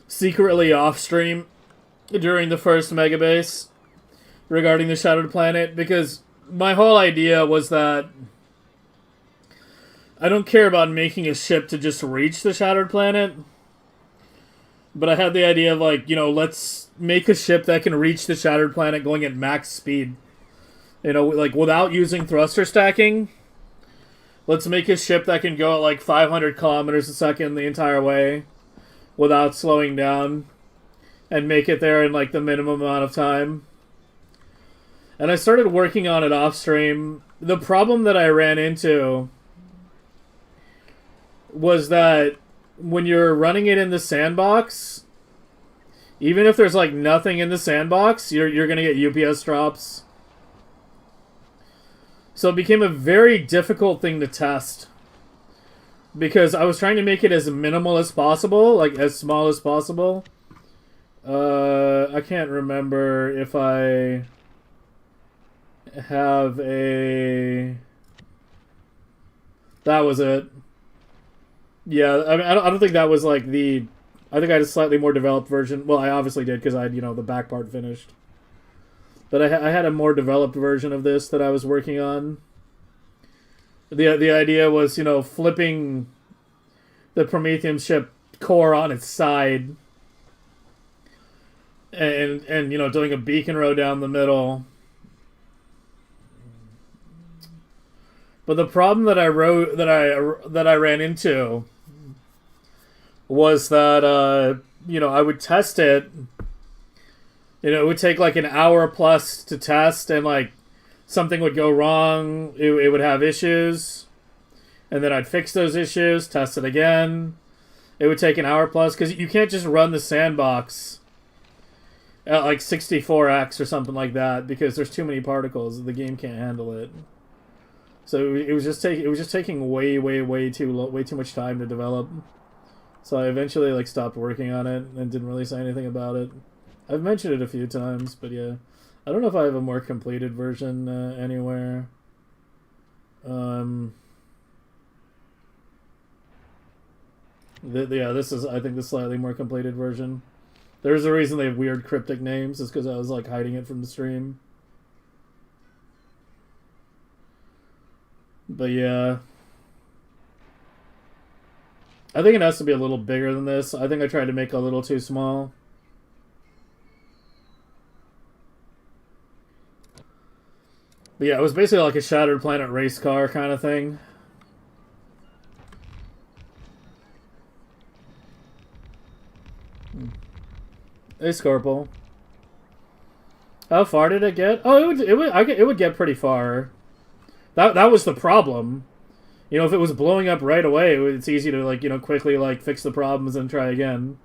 secretly off stream during the first Megabase regarding the Shattered Planet, because my whole idea was that I don't care about making a ship to just reach the Shattered Planet, but I had the idea of, like, you know, let's make a ship that can reach the Shattered Planet going at max speed. You know, like, without using thruster stacking. Let's make a ship that can go at, like, 500 kilometers a second the entire way without slowing down. And make it there in, like, the minimum amount of time. And I started working on it off-stream. The problem that I ran into was that when you're running it in the sandbox, even if there's, like, nothing in the sandbox, you're gonna get UPS drops. So it became a very difficult thing to test. Because I was trying to make it as minimal as possible, like as small as possible. I can't remember if I have a... That was it. Yeah, I mean, I don't think that was like the... I think I had a slightly more developed version. Well, I obviously did because I had, you know, the back part finished. But I had a more developed version of this that I was working on. The idea was, you know, flipping the Prometheium ship core on its side. And you know, doing a beacon row down the middle. But the problem that I ran into was that you know, I would test it. You know, it would take like an hour plus to test, and like something would go wrong. It would have issues, and then I'd fix those issues, test it again. It would take an hour plus because you can't just run the sandbox at like 64x or something like that, because there's too many particles. The game can't handle it. So it was just taking way too much time to develop. So I eventually like stopped working on it and didn't really say anything about it. I've mentioned it a few times, but yeah, I don't know if I have a more completed version anywhere. This is, I think, the slightly more completed version. There's a reason they have weird cryptic names. It's because I was like hiding it from the stream. But yeah, I think it has to be a little bigger than this. I think I tried to make it a little too small. But yeah, it was basically like a Shattered Planet race car kind of thing. Hey, Scorpel. How far did it get? Oh, it would get pretty far. That was the problem. You know, if it was blowing up right away, it's easy to, like, you know, quickly, like, fix the problems and try again.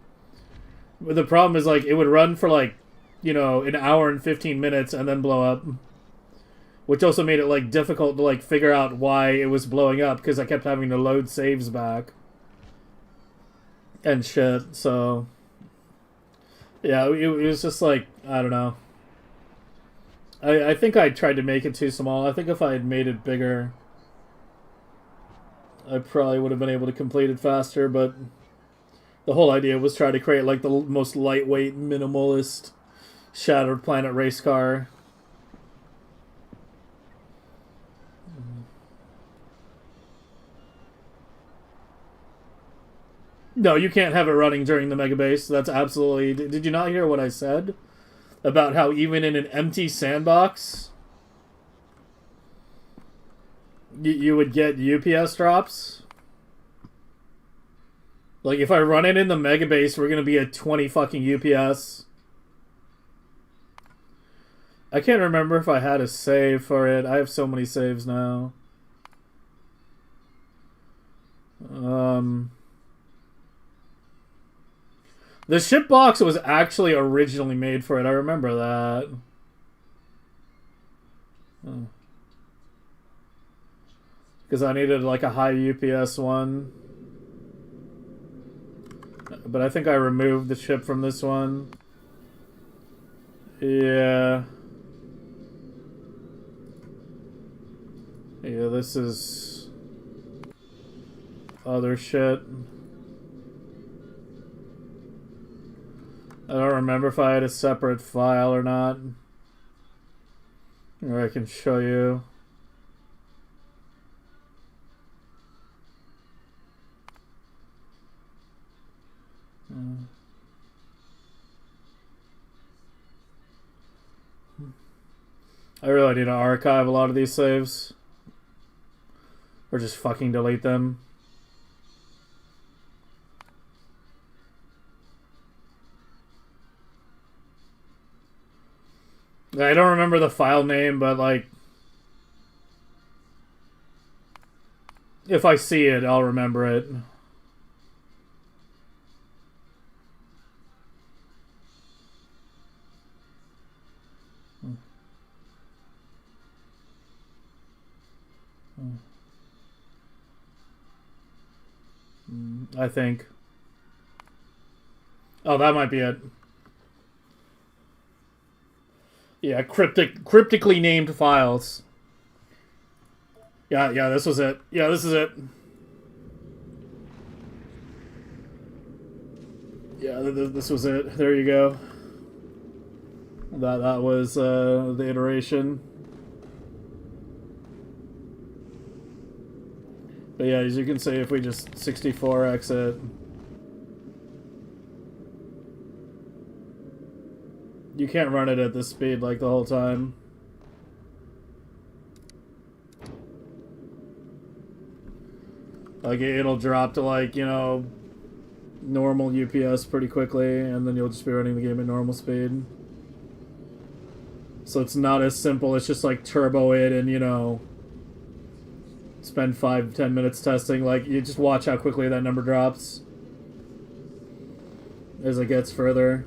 But the problem is, like, it would run for, like, you know, an hour and 15 minutes and then blow up. Which also made it, like, difficult to, like, figure out why it was blowing up, because I kept having to load saves back. And shit, so... Yeah, it was just, like, I don't know. I think I tried to make it too small. I think if I had made it bigger, I probably would have been able to complete it faster, but the whole idea was try to create like the most lightweight, minimalist Shattered Planet race car. No, you can't have it running during the Megabase. That's absolutely... Did you not hear what I said? About how even in an empty sandbox, you would get UPS drops. Like, if I run it in the Megabase, we're going to be at 20 fucking UPS. I can't remember if I had a save for it. I have so many saves now. The ship box was actually originally made for it. I remember that. Because I needed like a high UPS one. But I think I removed the ship from this one. Yeah. Yeah, this is other shit. I don't remember if I had a separate file or not. Or I can show you. I really need to archive a lot of these saves. Or just fucking delete them. I don't remember the file name, but like... if I see it, I'll remember it. I think. Oh, that might be it. Yeah, cryptically named files. Yeah, this was it. Yeah, this is it. Yeah, this was it. There you go. That was the iteration. But yeah, as you can see, if we just 64x it, you can't run it at this speed like the whole time. Like, it'll drop to, like, you know, normal UPS pretty quickly, and then you'll just be running the game at normal speed. So it's not as simple. It's just like turbo it and, you know, spend 5-10 minutes testing. Like, you just watch how quickly that number drops as it gets further.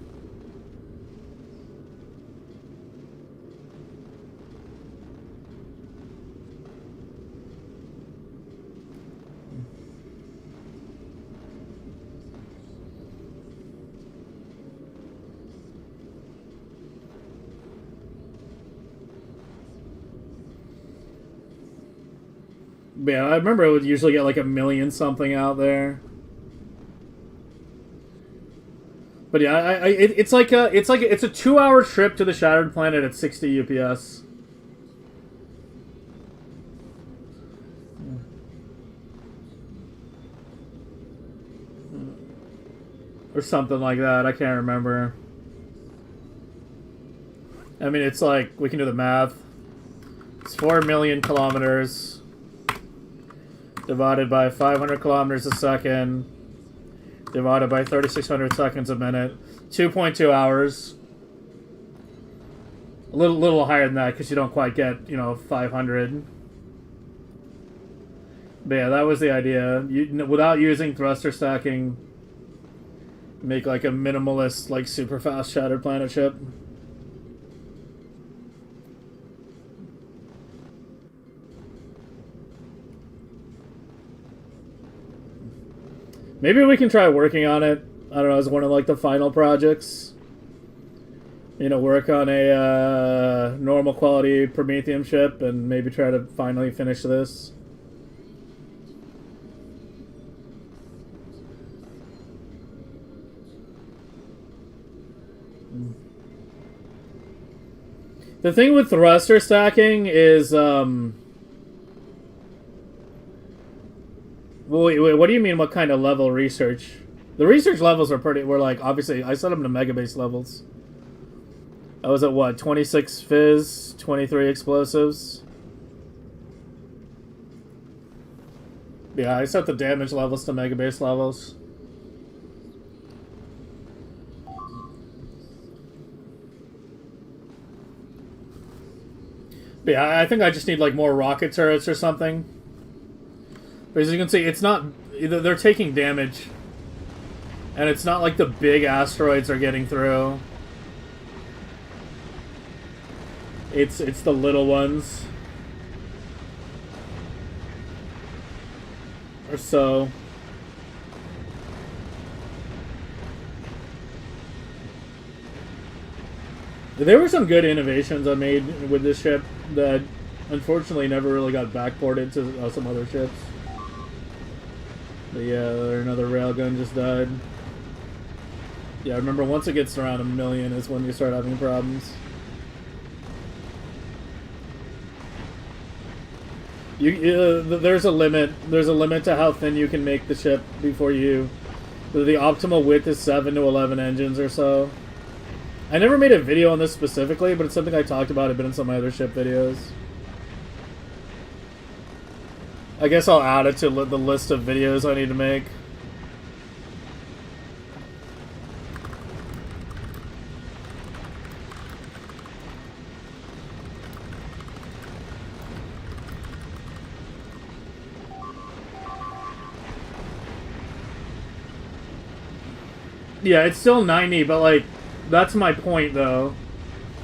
Yeah, I remember it would usually get like 1,000,000 something out there. But yeah, it's a 2-hour trip to the Shattered Planet at 60 UPS. Or something like that. I can't remember. I mean, it's like, we can do the math. It's 4 million kilometers divided by 500 kilometers a second divided by 3,600 seconds a minute. 2.2 hours. A little higher than that because you don't quite get, 500. But yeah, that was the idea. Without using thruster stacking, make like a minimalist, like super fast Shattered Planet ship. Maybe we can try working on it. I don't know, as one of like the final projects. Work on a normal quality Prometheium ship and maybe try to finally finish this. The thing with thruster stacking is, well, wait, what do you mean? What kind of level research? The research levels were like, obviously, I set them to Megabase levels. I was at what, 26 fizz, 23 explosives. Yeah, I set the damage levels to Megabase levels. But yeah, I think I just need like more rocket turrets or something. But as you can see, it's not... They're taking damage. And it's not like the big asteroids are getting through. It's the little ones. Or so. There were some good innovations I made with this ship that unfortunately never really got backported to some other ships. But yeah, another railgun just died. Yeah, remember, once it gets around 1,000,000 is when you start having problems. There's a limit. There's a limit to how thin you can make the ship before you... The optimal width is 7 to 11 engines or so. I never made a video on this specifically, but it's something I talked about a bit in some of my other ship videos. I guess I'll add it to the list of videos I need to make. Yeah, it's still 90, but like, that's my point though.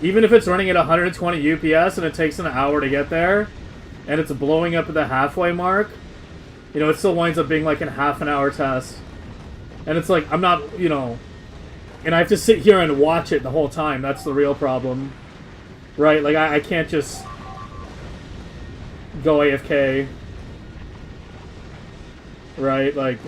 Even if it's running at 120 UPS and it takes an hour to get there, and it's blowing up at the halfway mark, it still winds up being like a half an hour test. And it's like, I'm not, and I have to sit here and watch it the whole time. That's the real problem. Right? Like, I can't just go AFK. Right? Like...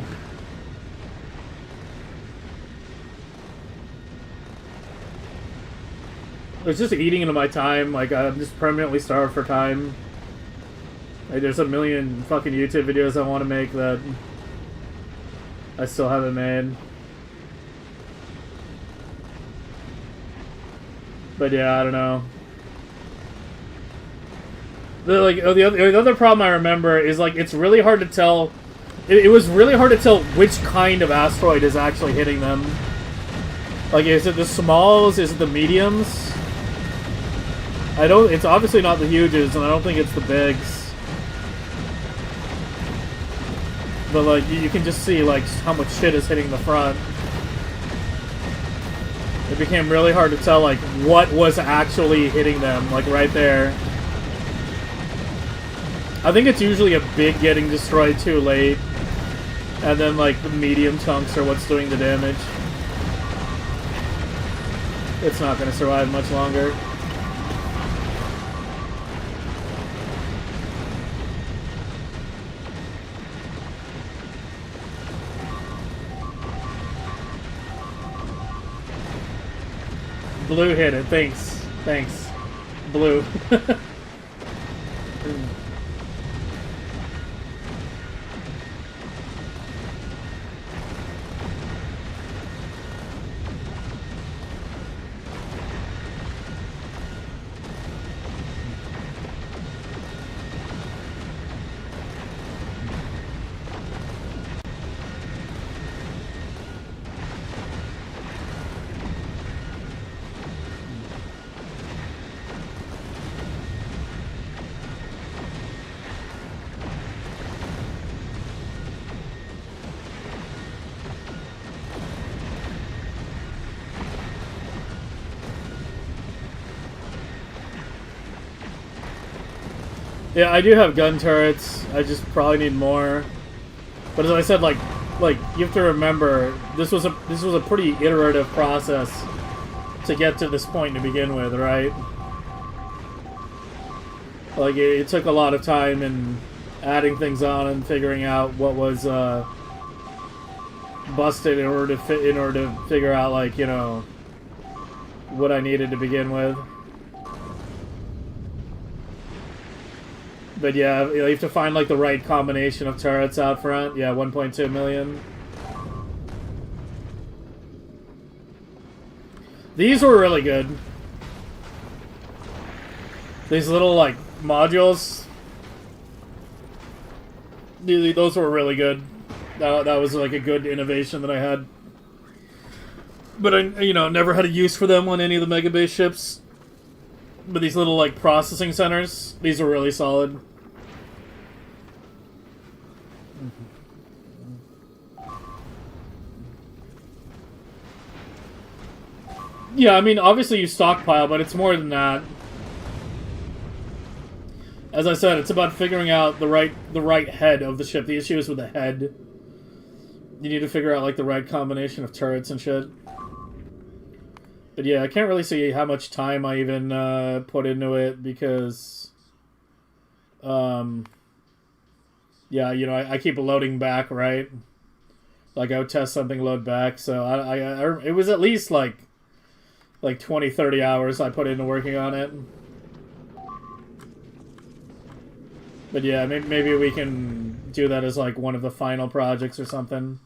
It's just eating into my time. Like, I'm just permanently starved for time. Like, there's 1,000,000 fucking YouTube videos I want to make that I still haven't made. But yeah, I don't know. The other problem I remember is, like, it's really hard to tell... It was really hard to tell which kind of asteroid is actually hitting them. Like, is it the smalls? Is it the mediums? It's obviously not the huges, and I don't think it's the bigs. But, like, you can just see, like, how much shit is hitting the front. It became really hard to tell, like, what was actually hitting them, like, right there. I think it's usually a big getting destroyed too late. And then, like, the medium chunks are what's doing the damage. It's not going to survive much longer. Blue hit it. Thanks. Thanks. Blue. Yeah, I do have gun turrets. I just probably need more. But as I said, like you have to remember, this was a pretty iterative process to get to this point to begin with, right? Like it took a lot of time and adding things on and figuring out what was busted in order to figure out, like, you know, what I needed to begin with. But yeah, you have to find like the right combination of turrets out front. Yeah, 1.2 million. These were really good. These little like modules. Those were really good. That was like a good innovation that I had. But I, you know, never had a use for them on any of the Megabase ships. But these little like processing centers, these are really solid. Yeah, I mean, obviously you stockpile, but it's more than that. As I said, it's about figuring out the right head of the ship. The issue is with the head. You need to figure out like the right combination of turrets and shit. But yeah, I can't really see how much time I even put into it because, yeah, you know, I keep loading back, right? Like I would test something, load back. So I it was at least like 20, 30 hours I put into working on it. But yeah, maybe we can do that as like one of the final projects or something.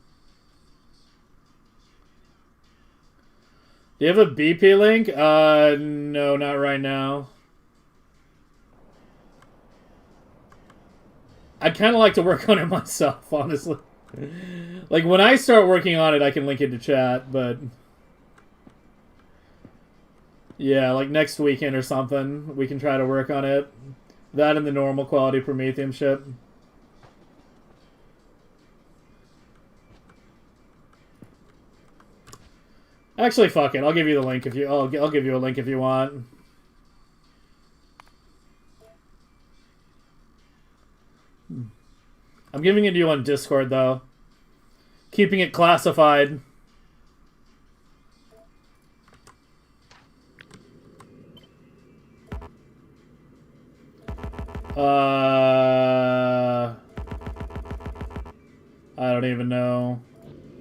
Do you have a BP link? No, not right now. I'd kind of like to work on it myself, honestly. Like, when I start working on it, I can link it to chat, but... yeah, like next weekend or something, we can try to work on it. That and the normal quality Prometheium ship. Actually, fuck it. I'll give you the link if you... I'll give you a link if you want. I'm giving it to you on Discord, though. Keeping it classified. I don't even know.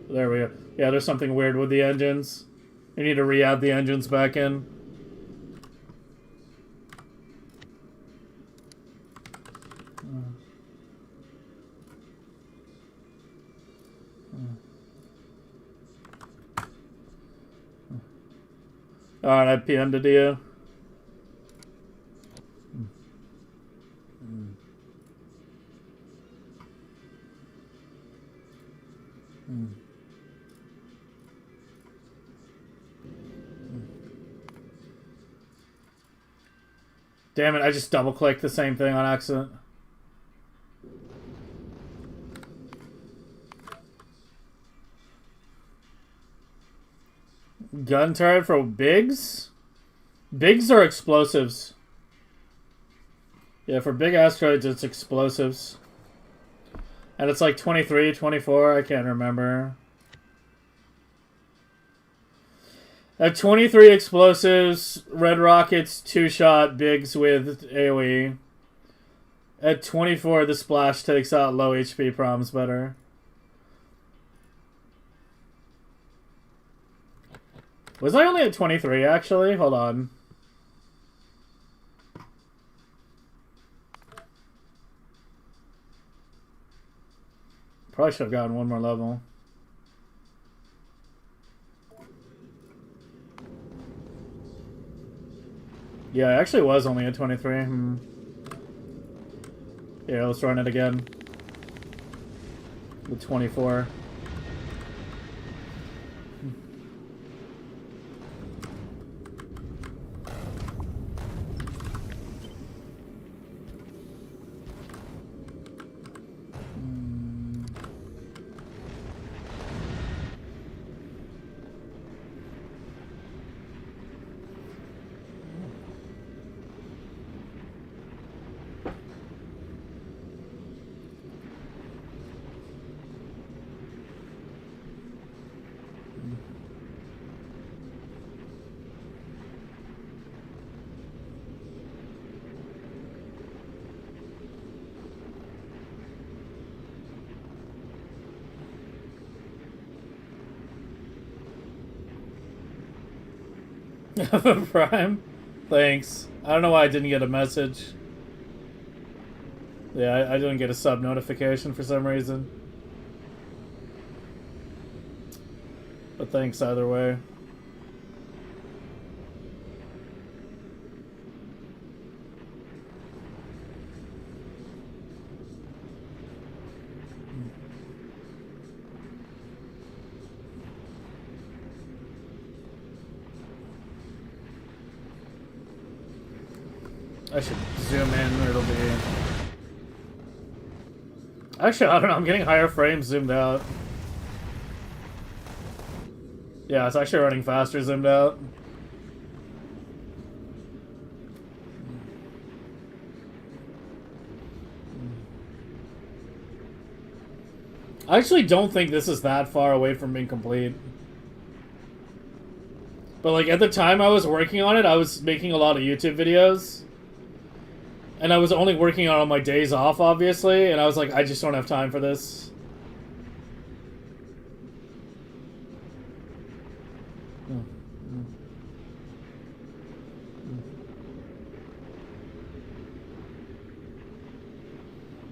There we go. Yeah, there's something weird with the engines. We need to re-add the engines back in. Alright, I PM'd it to you. Damn it, I just double-clicked the same thing on accident. Gun turret for Bigs? Bigs are explosives. Yeah, for big asteroids, it's explosives. And it's like 23, 24, I can't remember. At 23 explosives, red rockets, 2-shot, Bigs with AoE. At 24, the splash takes out low HP proms better. Was I only at 23, actually? Hold on. Probably should have gotten one more level. Yeah, I actually was only at 23. Yeah, let's run it again. With 24. Prime? Thanks. I don't know why I didn't get a message. Yeah, I didn't get a sub notification for some reason. But thanks either way. I should zoom in, or it'll be... Actually, I don't know, I'm getting higher frames zoomed out. Yeah, it's actually running faster zoomed out. I actually don't think this is that far away from being complete. But like, at the time I was working on it, I was making a lot of YouTube videos. And I was only working on my days off, obviously, and I was like, I just don't have time for this.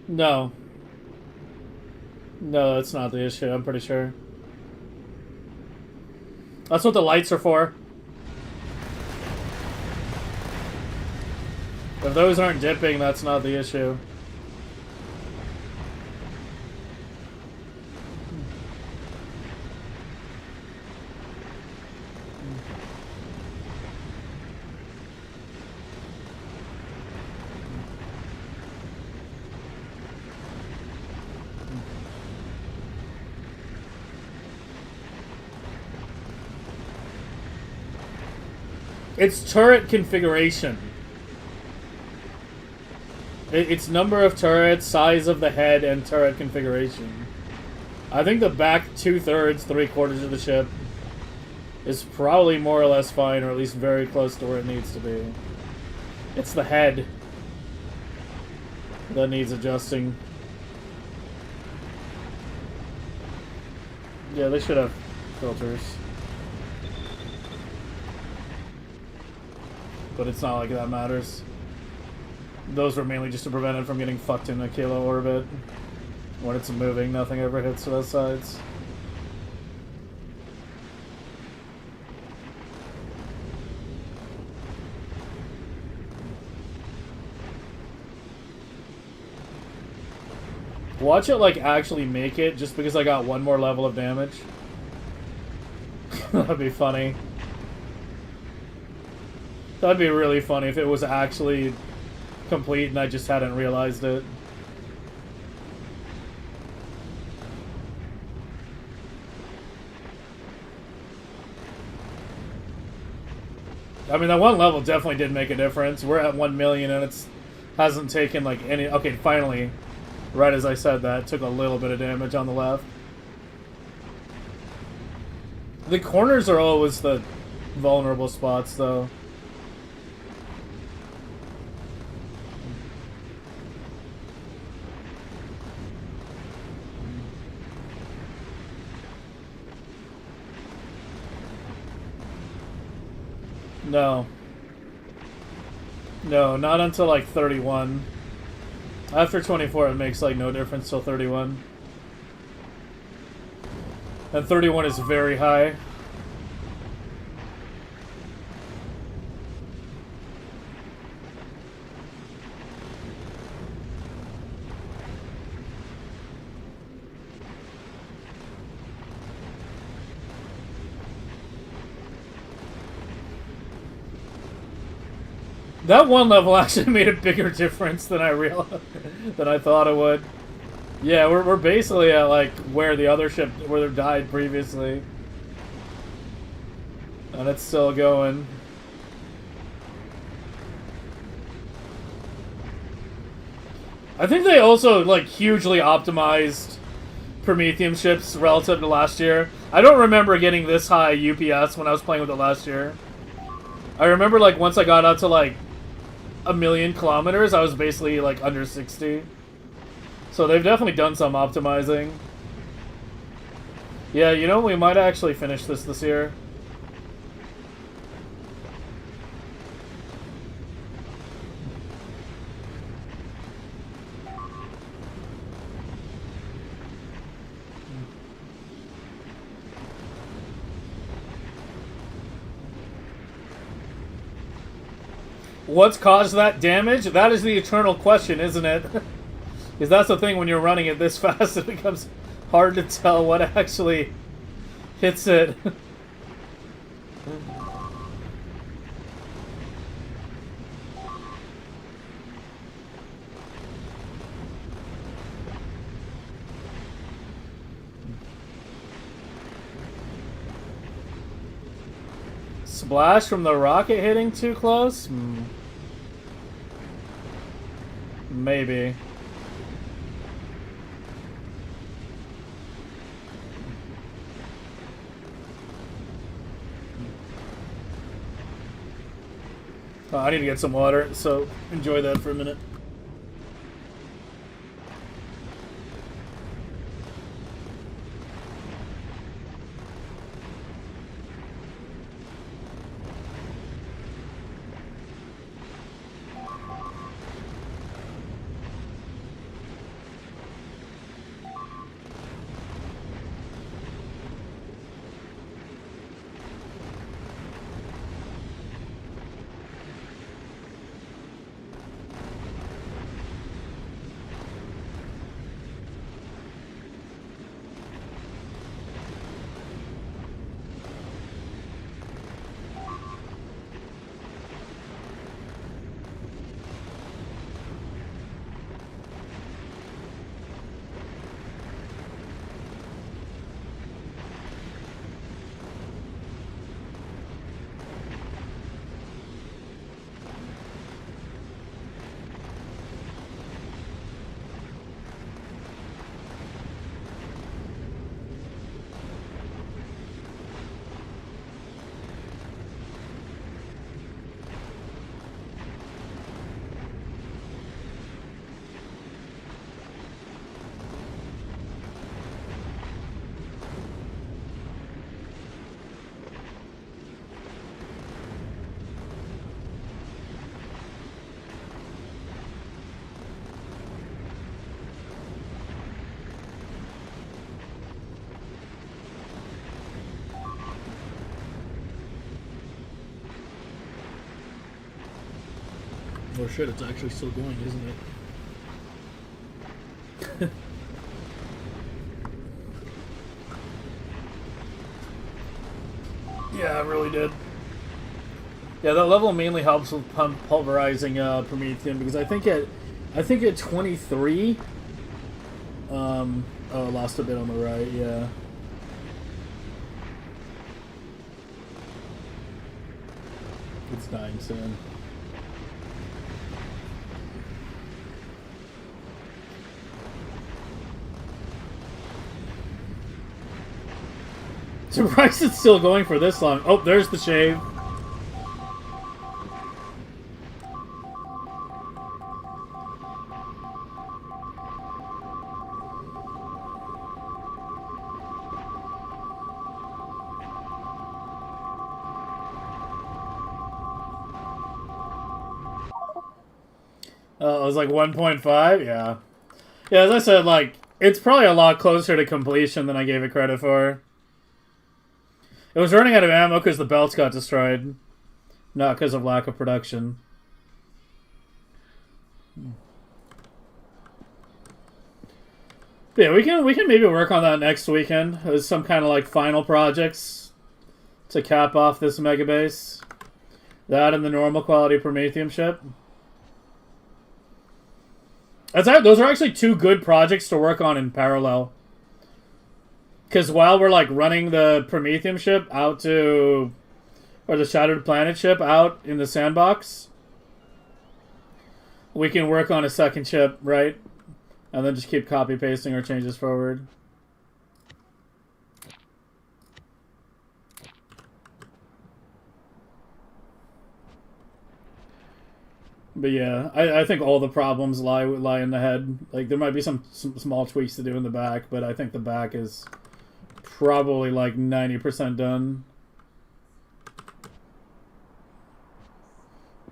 No. No, that's not the issue, I'm pretty sure. That's what the lights are for. If those aren't dipping, that's not the issue. It's turret configuration. It's number of turrets, size of the head, and turret configuration. I think the back 2/3, 3/4 of the ship is probably more or less fine, or at least very close to where it needs to be. It's the head that needs adjusting. Yeah, they should have filters. But it's not like that matters. Those were mainly just to prevent it from getting fucked in a kilo orbit. When it's moving, nothing ever hits those sides. Watch it, like, actually make it, just because I got one more level of damage. That'd be funny. That'd be really funny if it was actually complete and I just hadn't realized it. I mean, that one level definitely did make a difference. We're at 1 million and it hasn't taken like any... Okay, finally, right as I said that, took a little bit of damage on the left. The corners are always the vulnerable spots, though. No. No, not until like 31. After 24, it makes like no difference till 31. And 31 is very high. That one level actually made a bigger difference than I realized, than I thought it would. Yeah, we're basically at like where the other ship where they died previously, and it's still going. I think they also like hugely optimized Prometheium ships relative to last year. I don't remember getting this high UPS when I was playing with it last year. I remember like once I got out to like 1,000,000 kilometers, I was basically like under 60. So they've definitely done some optimizing. Yeah, you know, we might actually finish this year. What's caused that damage? That is the eternal question, isn't it? Because that's the thing, when you're running it this fast, it becomes hard to tell what actually hits it. Splash from the rocket hitting too close? Maybe. Oh, I need to get some water, so enjoy that for a minute. Oh shit, it's actually still going, isn't it? Yeah, it really did. Yeah, that level mainly helps with pulverizing Prometheium, because I think at 23, oh, I lost a bit on the right, yeah. It's dying soon. Surprised it's still going for this long. Oh, there's the shave. It was like 1.5? Yeah. Yeah, as I said, like, it's probably a lot closer to completion than I gave it credit for. It was running out of ammo because the belts got destroyed. Not because of lack of production. Yeah, we can maybe work on that next weekend as some kind of like final projects to cap off this Megabase. That and the normal quality Prometheium ship. Those are actually two good projects to work on in parallel. Because while we're like running the Prometheium ship out to, or the Shattered Planet ship out in the sandbox, we can work on a second ship, right? And then just keep copy pasting our changes forward. But yeah, I think all the problems lie in the head. Like there might be some small tweaks to do in the back, but I think the back is probably like 90% done.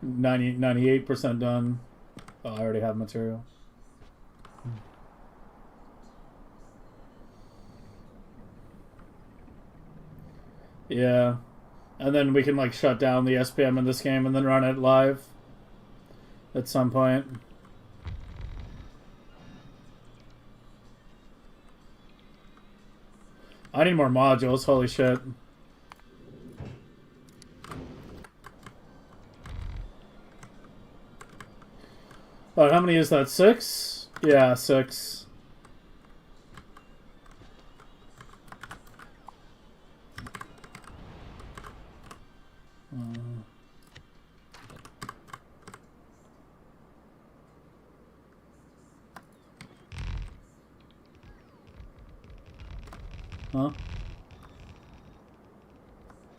98% done. Oh, I already have material. Yeah. And then we can like shut down the SPM in this game and then run it live at some point. I need more modules, holy shit. Oh, how many is that? 6? Yeah, 6. Huh?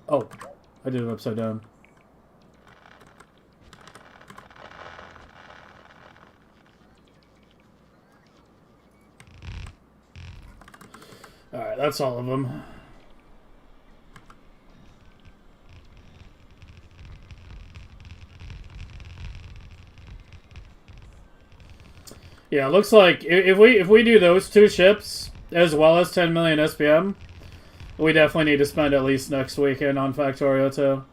Oh, I did it upside down. Alright, that's all of them. Yeah, it looks like if we do those two ships as well as 10 million SPM, we definitely need to spend at least next weekend on Factorio too.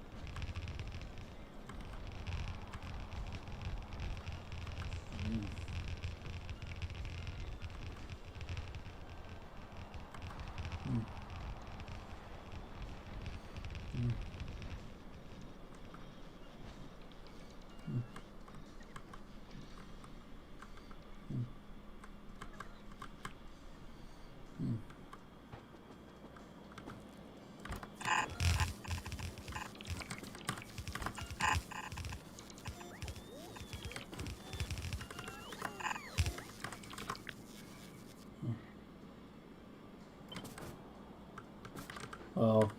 Oh.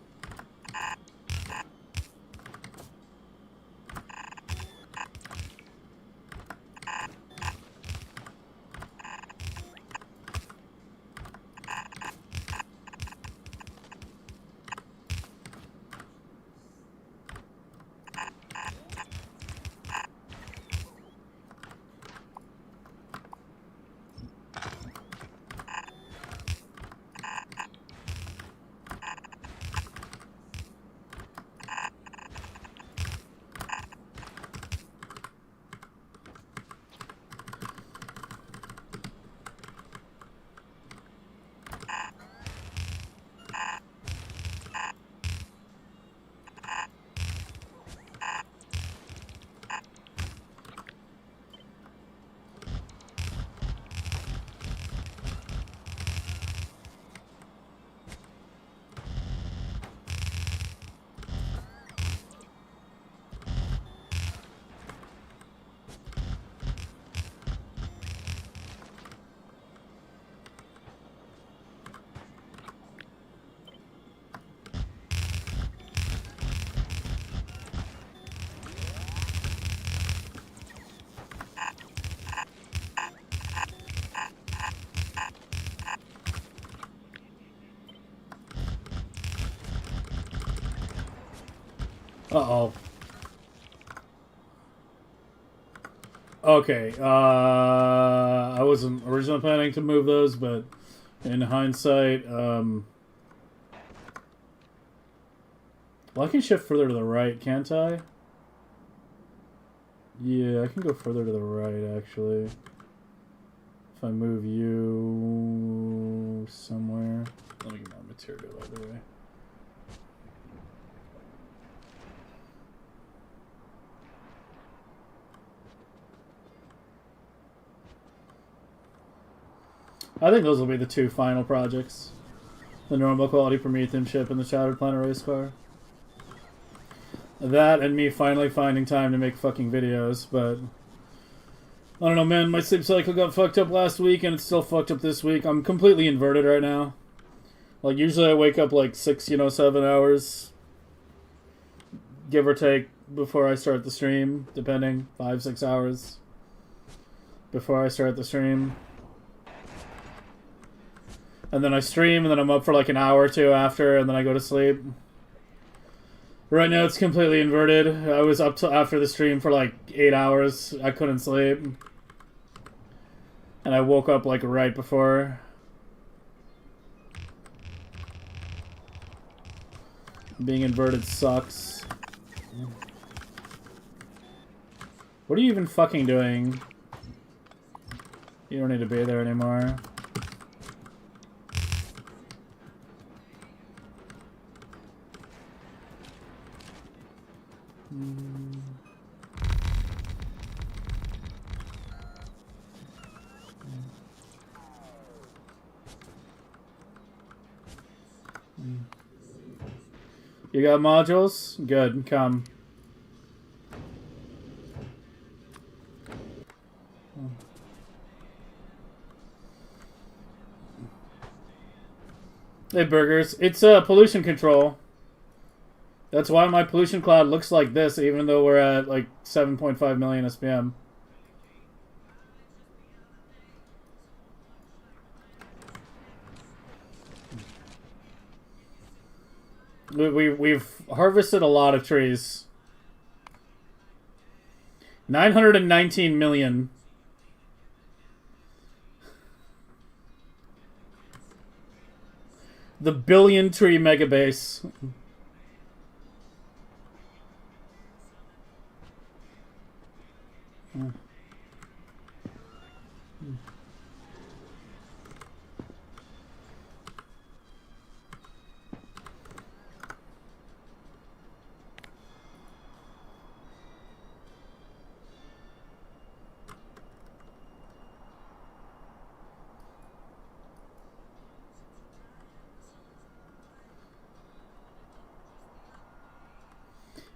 Uh-oh. Okay, I wasn't originally planning to move those, but in hindsight, well, I can shift further to the right, can't I? Yeah, I can go further to the right, actually. If I move you somewhere. Let me get more material out of the way. I think those will be the two final projects. The normal quality Prometheium ship and the Shattered Planet race car. That and me finally finding time to make fucking videos, but... I don't know, man. My sleep cycle got fucked up last week and it's still fucked up this week. I'm completely inverted right now. Like, usually I wake up like 7 hours. Give or take before I start the stream. Depending. 5-6 hours. Before I start the stream. And then I stream, and then I'm up for like an hour or two after, and then I go to sleep. Right now it's completely inverted. I was up till after the stream for like 8 hours. I couldn't sleep. And I woke up like right before. Being inverted sucks. What are you even fucking doing? You don't need to be there anymore. You got modules? Good, come. Hey, Burgers. It's pollution control. That's why my pollution cloud looks like this, even though we're at like 7.5 million SPM. We've harvested a lot of trees. 919 million. The billion tree megabase.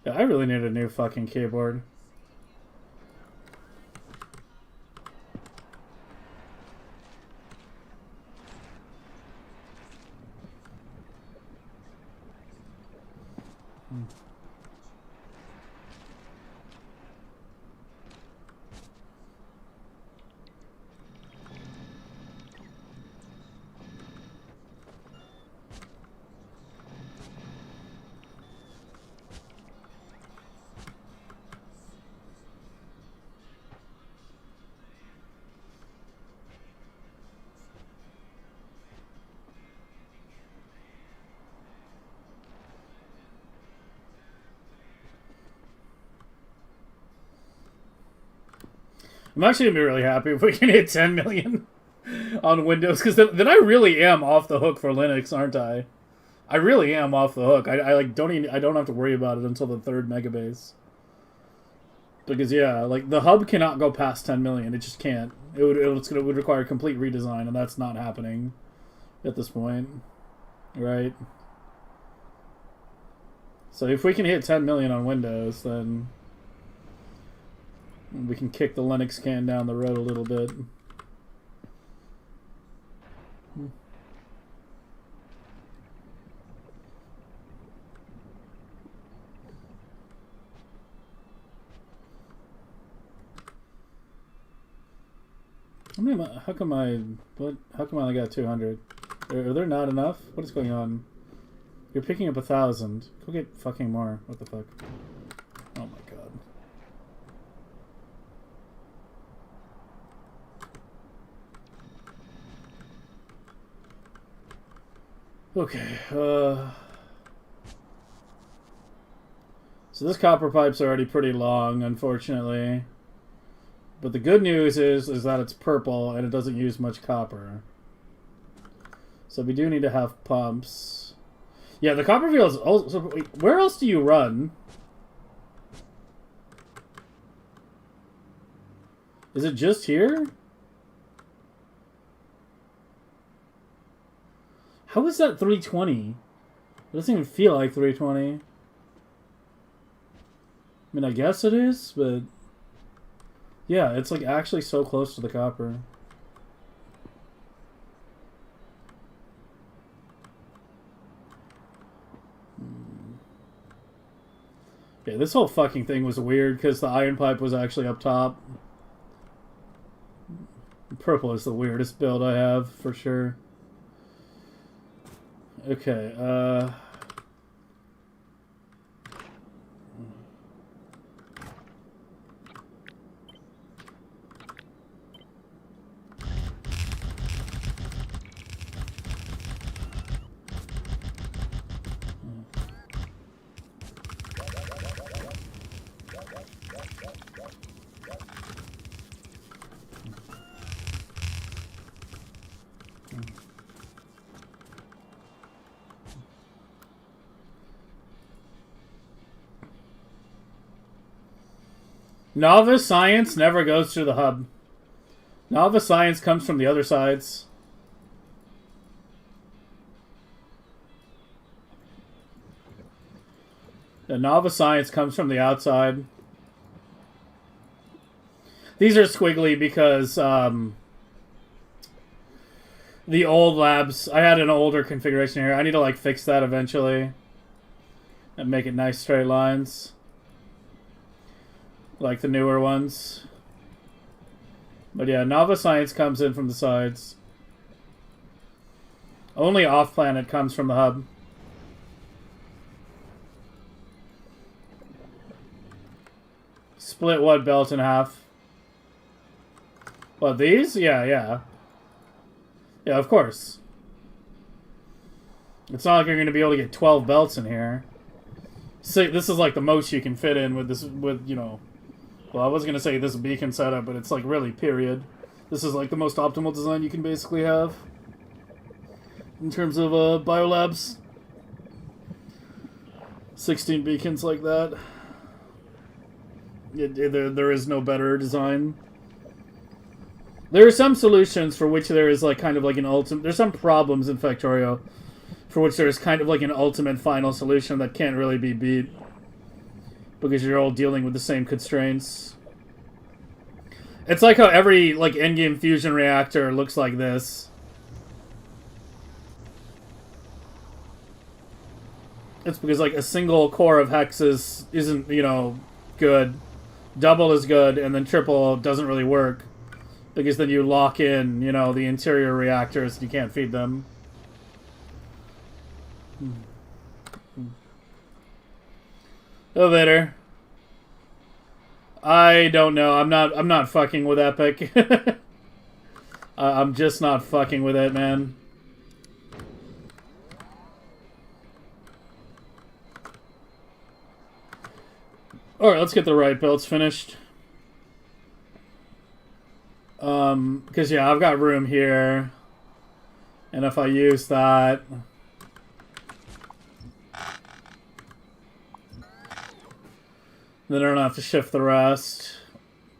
Yeah, I really need a new fucking keyboard. I'm actually gonna be really happy if we can hit 10 million on Windows, because then I really am off the hook for Linux, aren't I? I really am off the hook. I like I don't have to worry about it until the 3rd megabase. Because yeah, like the hub cannot go past 10 million. It just can't. It would require a complete redesign, and that's not happening at this point, right? So if we can hit 10 million on Windows, then we can kick the Linux can down the road a little bit. I mean, how come I only got 200? Are there not enough? What is going on? You're picking up 1,000. Go get fucking more. What the fuck? Oh my god. Okay, so this copper pipe's already pretty long, unfortunately. But the good news is that it's purple and it doesn't use much copper. So we do need to have pumps. Yeah, the copper fields also... Where else do you run? Is it just here? How is that 320? It doesn't even feel like 320. I mean, I guess it is, but... Yeah, it's like actually so close to the copper. Yeah, this whole fucking thing was weird because the iron pipe was actually up top. Purple is the weirdest build I have, for sure. Okay, Novice science never goes through the hub. Novice science comes from the other sides. The novice science comes from the outside. These are squiggly because the old labs... I had an older configuration here. I need to like fix that eventually. And make it nice straight lines. Like the newer ones. But yeah, Nova Science comes in from the sides. Only off-planet comes from the hub. Split what belt in half? What, these? Yeah, yeah. Yeah, of course. It's not like you're going to be able to get 12 belts in here. So this is like the most you can fit in with this, with, you know... Well, I was going to say this beacon setup, but it's like really period. This is like the most optimal design you can basically have. In terms of biolabs. 16 beacons like that. There is no better design. There are some solutions for which there is like kind of like an ultimate... There's some problems in Factorio for which there is kind of like an ultimate final solution that can't really be beat. Because you're all dealing with the same constraints. It's like how every like endgame fusion reactor looks like this. It's because like a single core of hexes isn't, you know, good. Double is good, and then triple doesn't really work. Because then you lock in, you know, the interior reactors and you can't feed them. Elevator. I don't know. I'm not fucking with Epic. I'm just not fucking with it, man. Alright, let's get the right belts finished. Because yeah, I've got room here. And if I use that... Then I don't have to shift the rest.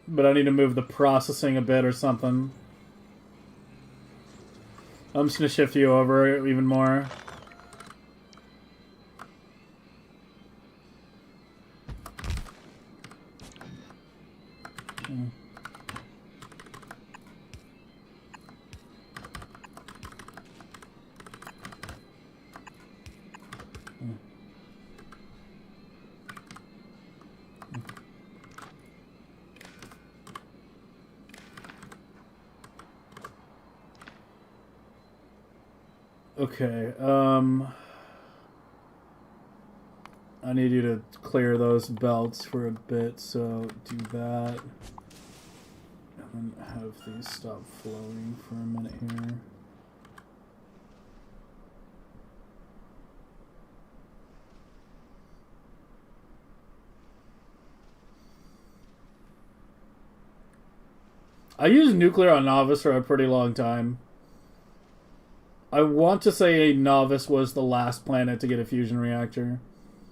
But I need to move the processing a bit or something. I'm just going to shift you over even more. Okay, I need you to clear those belts for a bit, so do that. And then have these stop flowing for a minute here. I used nuclear on Novice for a pretty long time. I want to say Novice was the last planet to get a fusion reactor.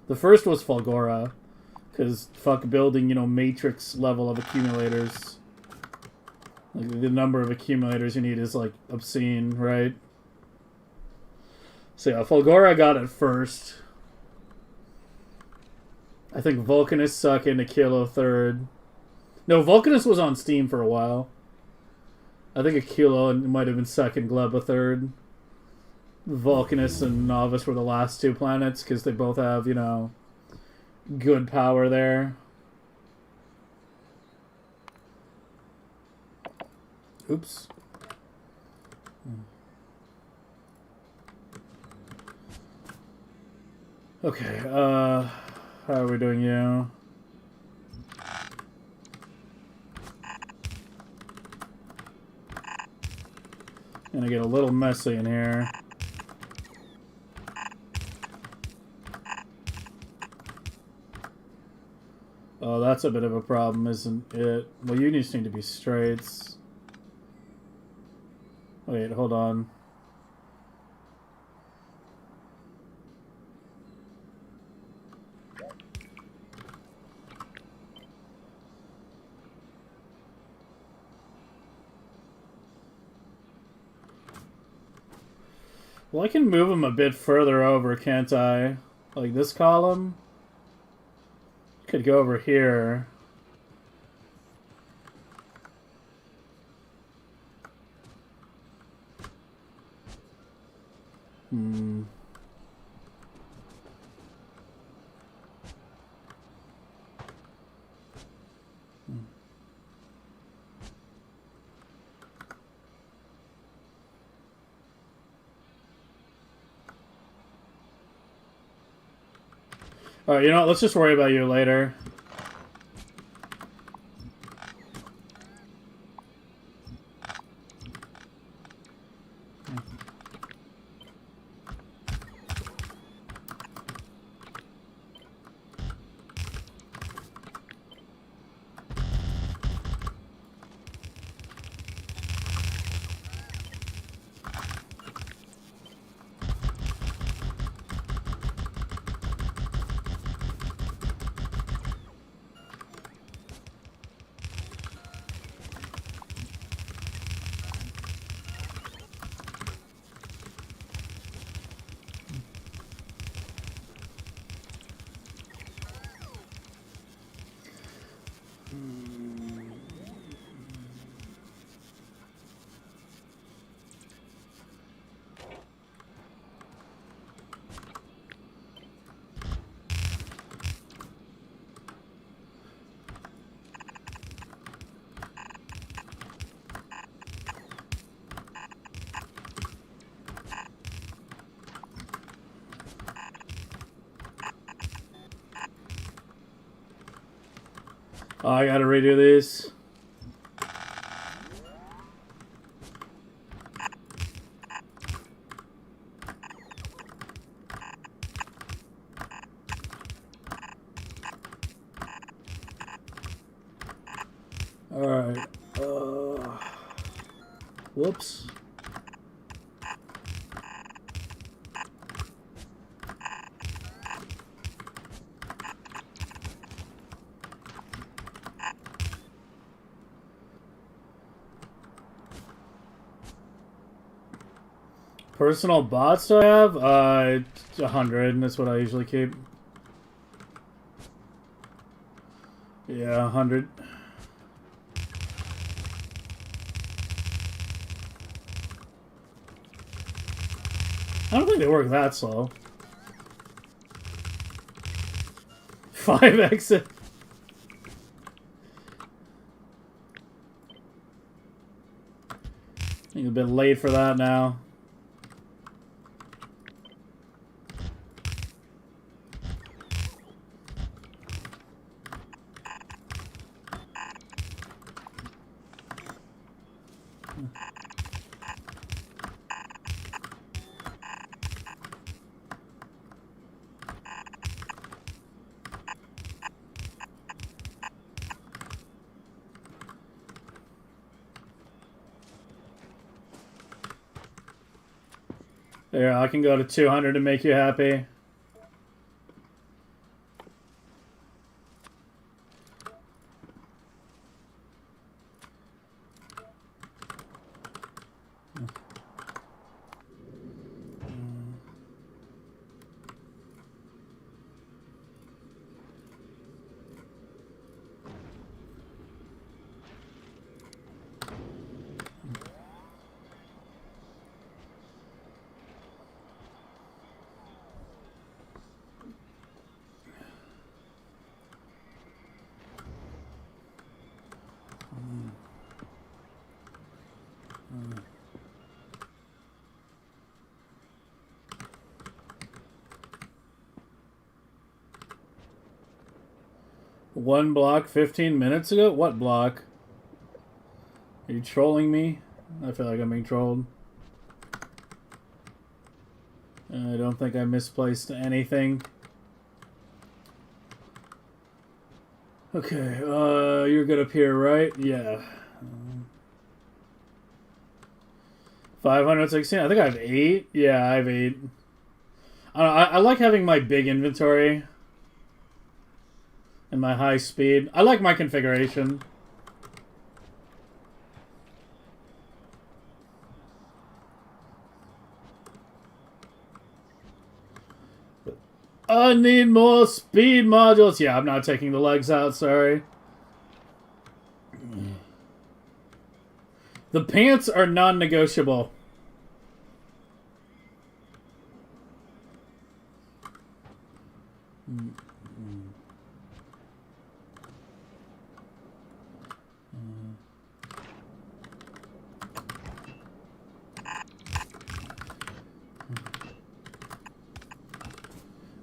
The first was Fulgora, because fuck building, you know, matrix level of accumulators. Like, the number of accumulators you need is, like, obscene, right? So yeah, Fulgora got it first. I think Vulcanus second, Aquilo third. No, Vulcanus was on Steam for a while. I think Aquilo might have been second, Gleba third. Vulcanus and Novice were the last two planets, because they both have, you know, good power there. Oops. Okay, how are we doing, you? Gonna get a little messy in here. Oh, that's a bit of a problem, isn't it? Well, you just need to be straights. Wait, hold on. Well, I can move them a bit further over, can't I? Like this column? Could go over here. Hmm. Alright, you know what? Let's just worry about you later. Oh, I gotta redo these. Alright. Whoops. Personal bots do I have? 100. That's what I usually keep. Yeah, 100. I don't think they work that slow. 5 exit. I think a bit late for that now. There, I can go to 200 to make you happy. One block 15 minutes ago? What block? Are you trolling me? I feel like I'm being trolled. I don't think I misplaced anything. Okay, you're good up here, right? Yeah. 516. I think I have 8. Yeah, I have 8. I like having my big inventory and my high speed. I like my configuration. I need more speed modules. Yeah, I'm not taking the legs out, sorry. The pants are non-negotiable.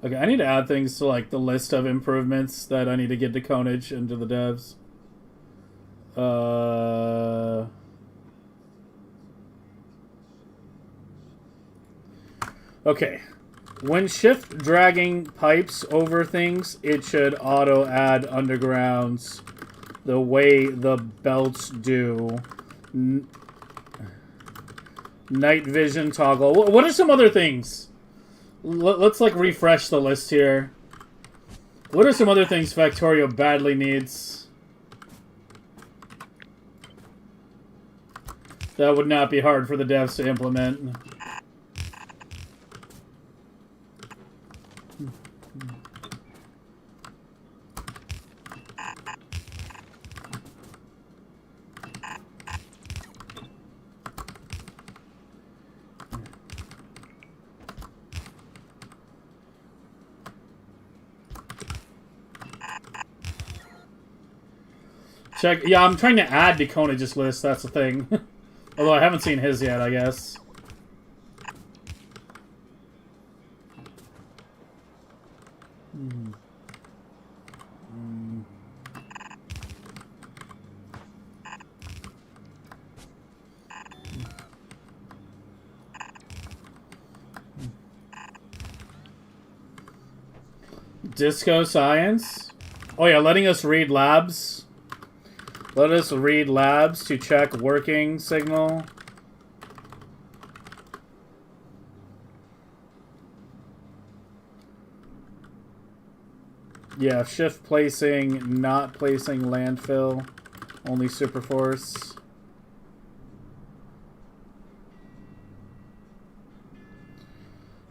Okay, I need to add things to like the list of improvements that I need to get to Conage into the devs. Okay. When shift dragging pipes over things, it should auto add undergrounds the way the belts do. Night vision toggle. What are some other things? Let's like refresh the list here. What are some other things Factorio badly needs? That would not be hard for the devs to implement. Check. Yeah, I'm trying to add to Conage's list. That's the thing. Although I haven't seen his yet, I guess. Disco Science? Oh yeah, letting us read labs. Let us read labs to check working signal. Yeah, shift placing, not placing landfill. Only superforce.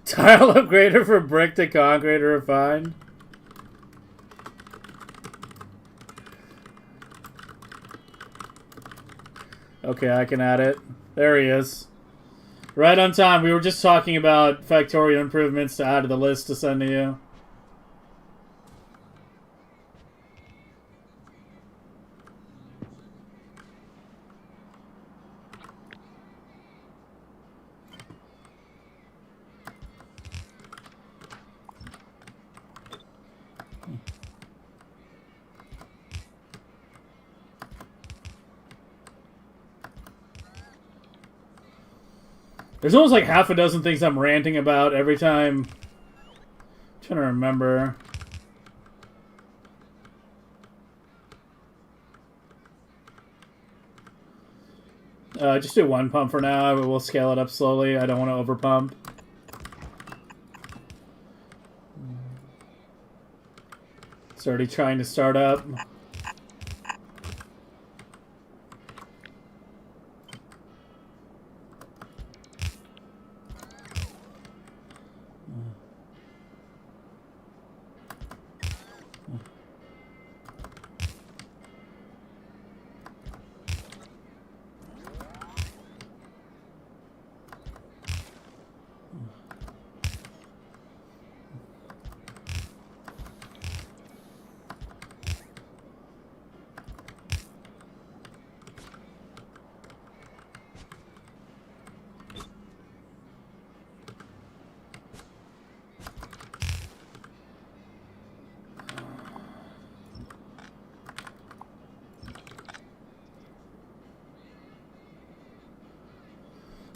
Tile upgrader for brick to concrete or refined. Okay, I can add it. There he is. Right on time. We were just talking about Factorio improvements to add to the list to send to you. There's almost like half a dozen things I'm ranting about every time. I'm trying to remember. Just do one pump for now, but we'll scale it up slowly. I don't want to overpump. It's already trying to start up.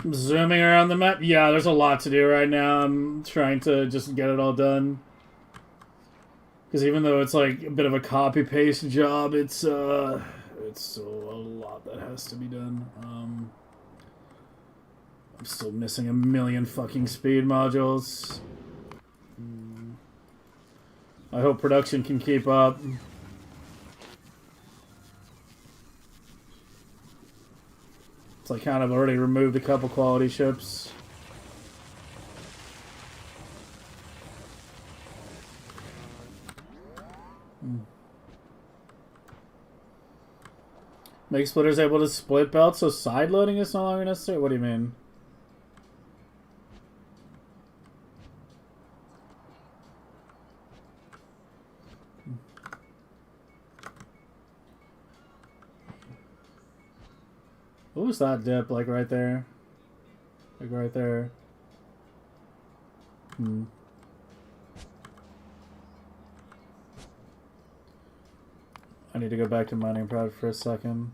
I'm zooming around the map. Yeah, there's a lot to do right now. I'm trying to just get it all done. Because even though it's like a bit of a copy-paste job, it's still a lot that has to be done. I'm still missing a million fucking speed modules. I hope production can keep up. It's like kind of already removed a couple quality ships. Make splitters able to split belts, so side loading is no longer necessary? What do you mean? What was that dip? Like right there? Like right there? I need to go back to mining prod for a second.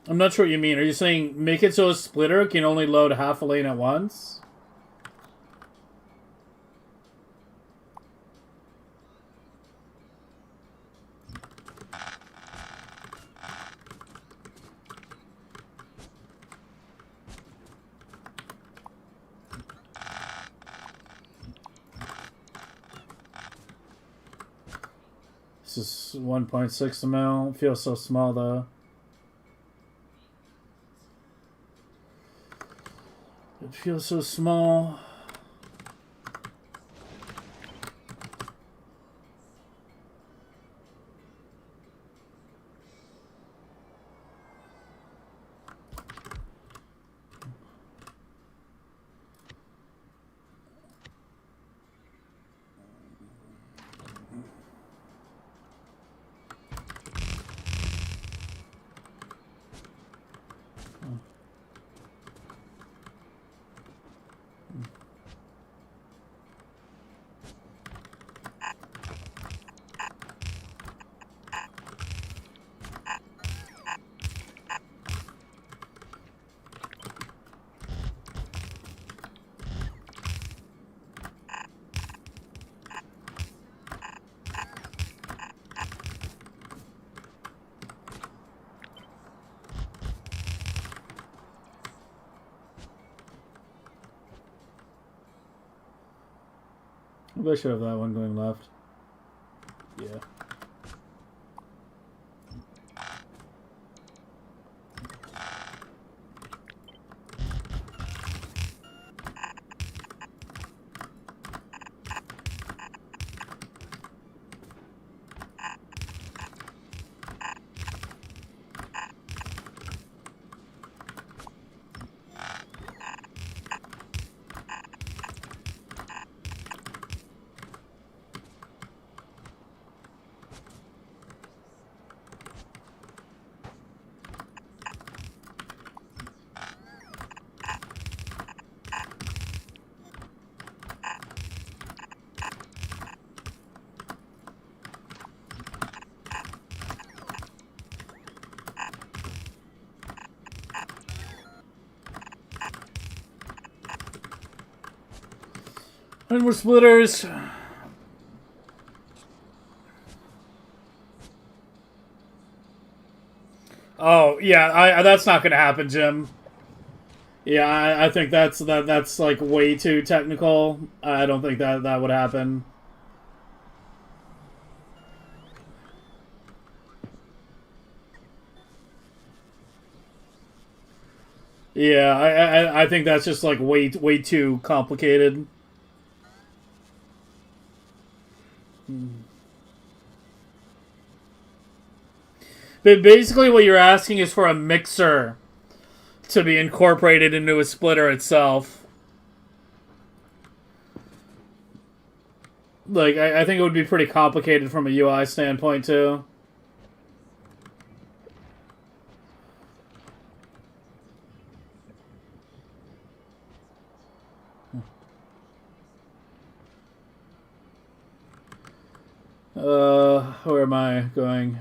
I'm not sure what you mean. Are you saying make it so a splitter can only load half a lane at once? This is 1.6 mil. It feels so small though. It feels so small. Maybe I should have that one going left. Yeah. And we're splitters. Oh yeah, that's not gonna happen, Jim. Yeah, I think that's like way too technical. I don't think that would happen. Yeah, I think that's just like way too complicated. But basically, what you're asking is for a mixer to be incorporated into a splitter itself. Like, I think it would be pretty complicated from a UI standpoint, too. Where am I going?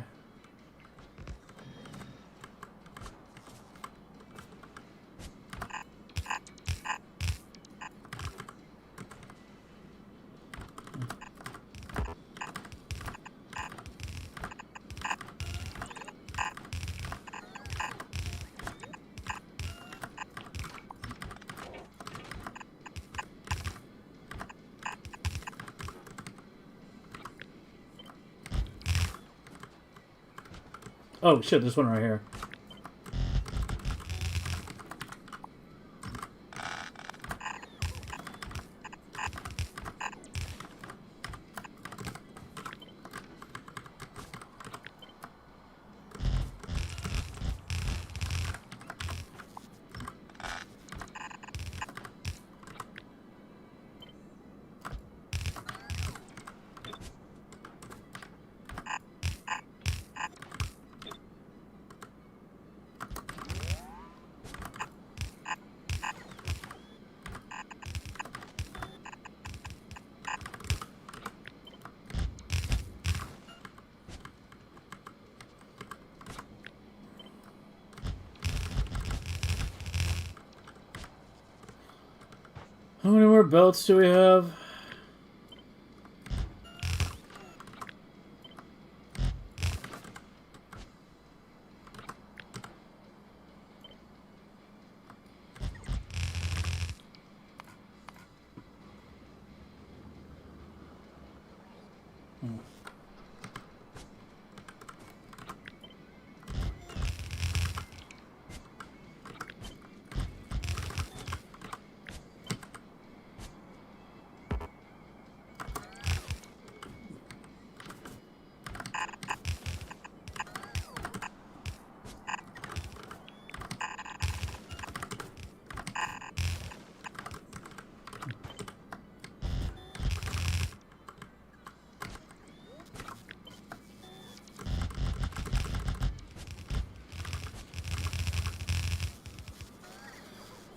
Oh shit, there's one right here. How many more belts do we have?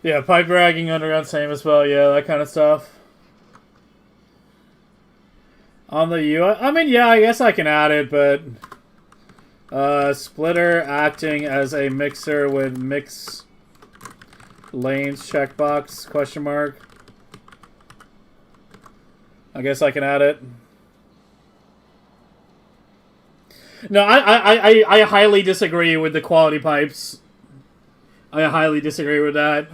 Yeah, pipe dragging, underground same as well. Yeah, that kind of stuff. On the UI, I mean, yeah, I guess I can add it, but splitter acting as a mixer with mix lanes checkbox question mark. I guess I can add it. No, I highly disagree with the quality pipes. I highly disagree with that.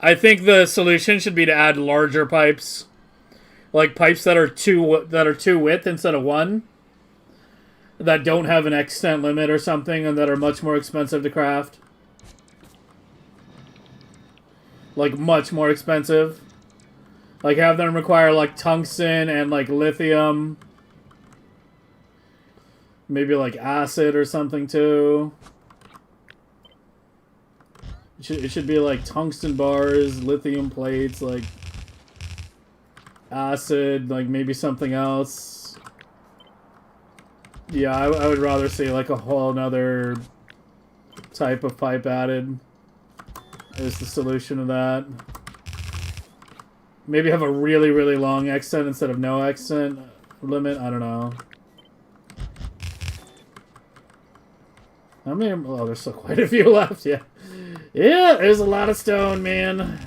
I think the solution should be to add larger pipes, like pipes that are two width instead of one, that don't have an extent limit or something, and that are much more expensive to craft. Like much more expensive. Like have them require like tungsten and like lithium, maybe like acid or something too. It should be like tungsten bars, lithium plates, like acid, like maybe something else. Yeah, I would rather see like a whole nother type of pipe added as the solution to that. Maybe have a really, really long extent instead of no extent limit. I don't know. How many? Oh, there's still quite a few left. Yeah. Yeah, there's a lot of stone, man.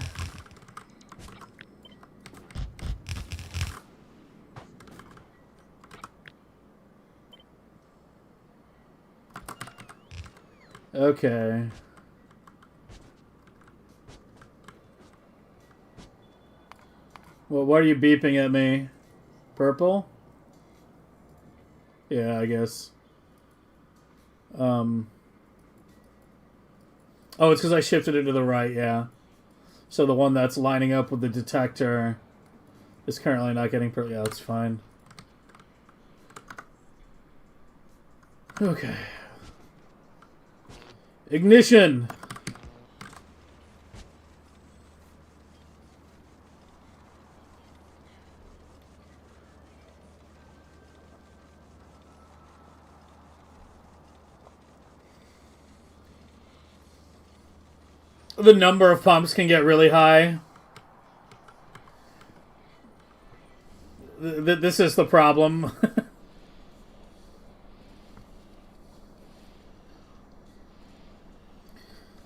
Okay. Well, why are you beeping at me? Purple? Yeah, I guess. Oh, it's because I shifted it to the right, yeah. So the one that's lining up with the detector is currently not getting... Yeah, that's fine. Okay. Ignition! The number of pumps can get really high. This is the problem.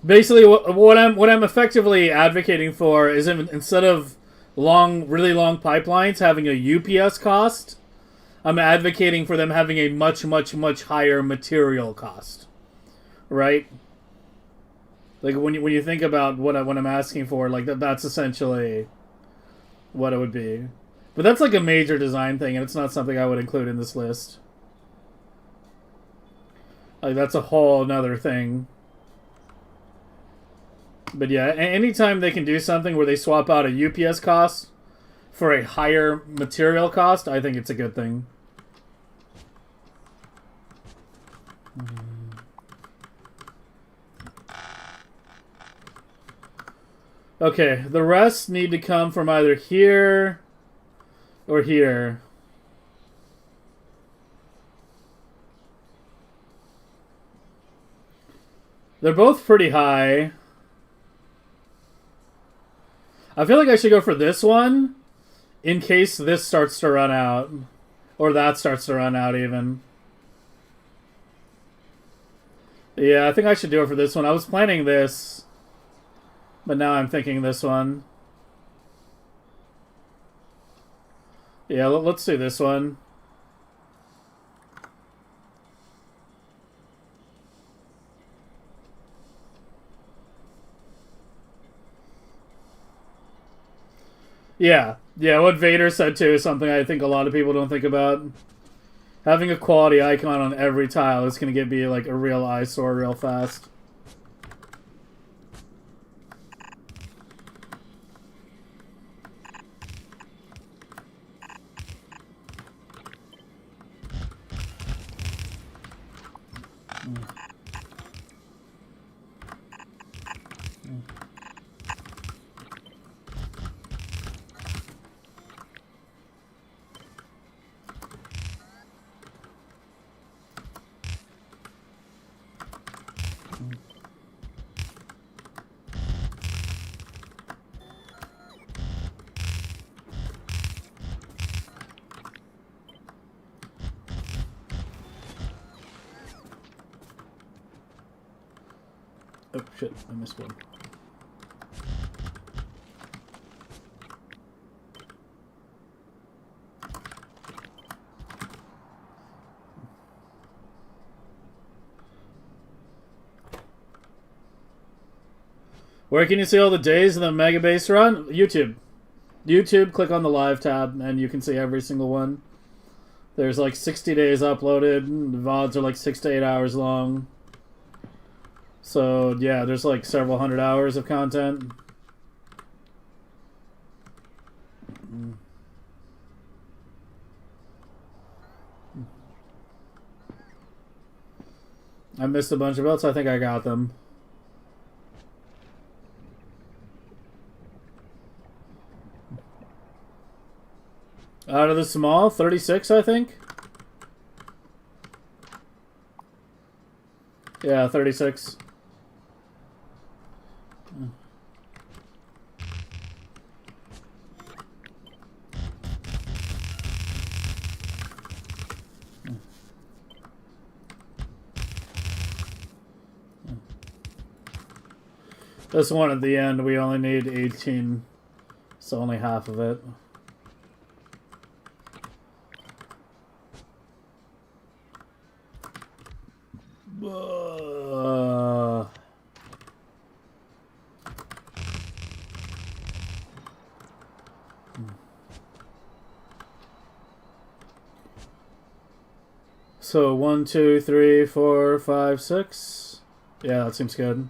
Basically, what I'm effectively advocating for is instead of really long pipelines having a UPS cost, I'm advocating for them having a much higher material cost, right? Like when you think about what I'm asking for, like that's essentially what it would be. But that's like a major design thing, and it's not something I would include in this list. Like that's a whole another thing. But yeah, anytime they can do something where they swap out a UPS cost for a higher material cost, I think it's a good thing. Okay, the rest need to come from either here or here. They're both pretty high. I feel like I should go for this one in case this starts to run out. Or that starts to run out even. Yeah, I think I should do it for this one. I was planning this, but now I'm thinking this one. Yeah, let's do this one. Yeah, what Vader said too is something I think a lot of people don't think about. Having a quality icon on every tile is going to be like a real eyesore real fast. Oh shit, I missed one. Where can you see all the days in the Megabase run? YouTube. YouTube, click on the live tab, and you can see every single one. There's like 60 days uploaded. The VODs are like 6 to 8 hours long. So, yeah, there's like several hundred hours of content. I missed a bunch of votes. I think I got them. Out of the small, 36, I think. Yeah, 36. This one at the end, we only need 18, so only half of it. So 1, 2, 3, 4, 5, 6. Yeah, that seems good.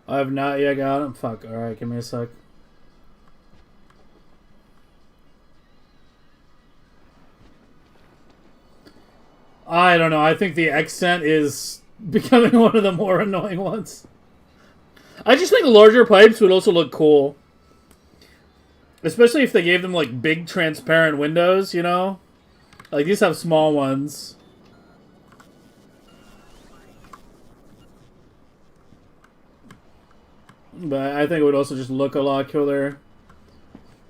I have not yet got him. Fuck. Alright, give me a sec. I don't know. I think the accent is becoming one of the more annoying ones. I just think larger pipes would also look cool. Especially if they gave them, like, big transparent windows, you know? Like, these have small ones. But I think it would also just look a lot cooler.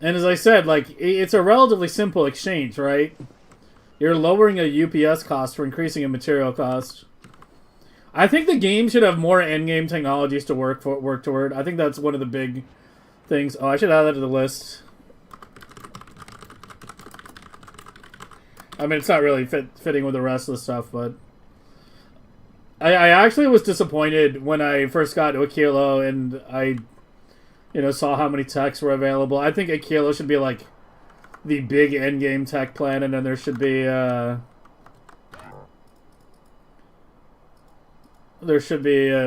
And as I said, like, it's a relatively simple exchange, right? You're lowering a UPS cost for increasing a material cost. I think the game should have more endgame technologies to work toward. I think that's one of the big things. Oh, I should add that to the list. I mean, it's not really fitting with the rest of the stuff, but... I actually was disappointed when I first got to a kilo and I, saw how many techs were available. I think a kilo should be like the big endgame tech plan, and then there should be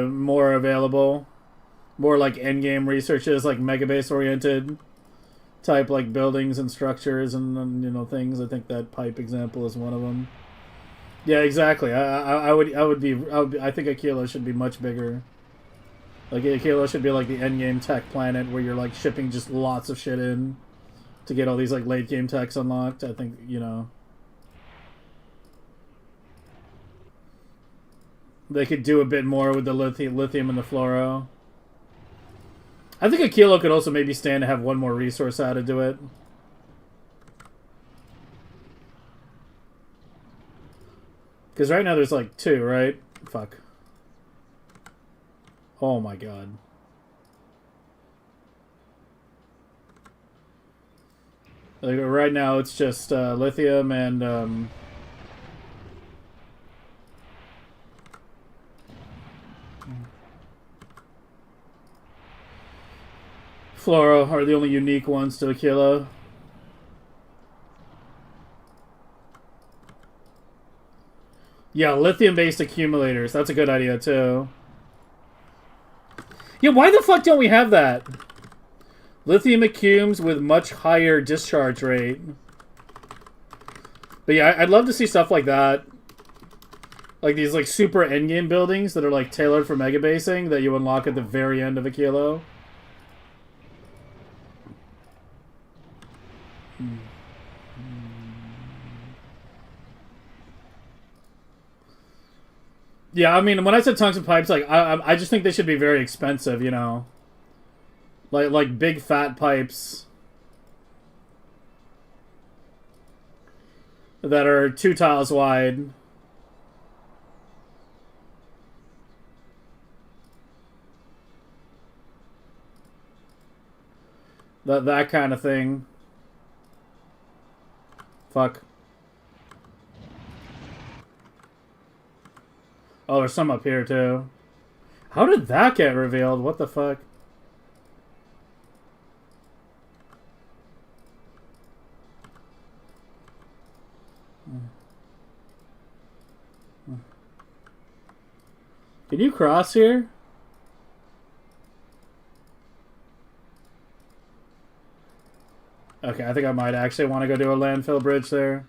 more available, more like endgame researches, like Megabase oriented type, like buildings and structures and things. I think that pipe example is one of them. Yeah, exactly. I think a kilo should be much bigger. Like a kilo should be like the end game tech planet where you're like shipping just lots of shit in to get all these like late game techs unlocked. I think they could do a bit more with the lithium and the fluoro. I think a kilo could also maybe stand to have one more resource added to it. Because right now there's like 2, right? Fuck. Oh my god. Like right now it's just lithium and fluoro are the only unique ones to a kilo. Yeah, lithium-based accumulators. That's a good idea, too. Yeah, why the fuck don't we have that? Lithium accums with much higher discharge rate. But yeah, I'd love to see stuff like that. Like these like super endgame buildings that are like tailored for megabasing that you unlock at the very end of a kilo. Yeah, I mean, when I said tungsten pipes, like I just think they should be very expensive, like big fat pipes that are 2 tiles wide. That kind of thing. Fuck. Oh, there's some up here, too. How did that get revealed? What the fuck? Can you cross here? Okay, I think I might actually want to go do a landfill bridge there.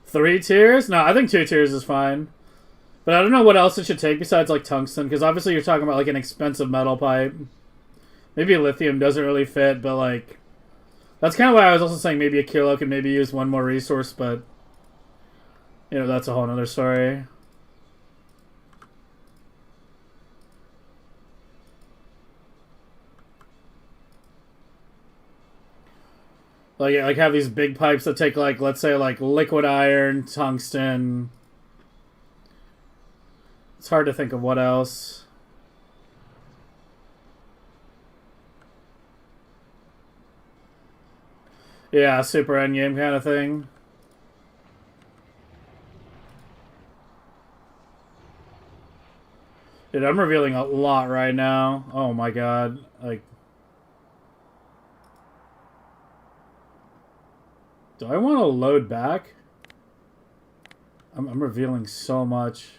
Three tiers? No, I think 2 tiers is fine. But I don't know what else it should take besides, like, tungsten. Because obviously you're talking about, like, an expensive metal pipe. Maybe lithium doesn't really fit, but, like... That's kind of why I was also saying maybe a kilo could maybe use one more resource, but... You know, that's a whole nother story. Like have these big pipes that take, like, let's say, like, liquid iron, tungsten. It's hard to think of what else. Yeah, super endgame kind of thing. Dude, I'm revealing a lot right now. Oh my god. Like... Do I want to load back? I'm revealing so much.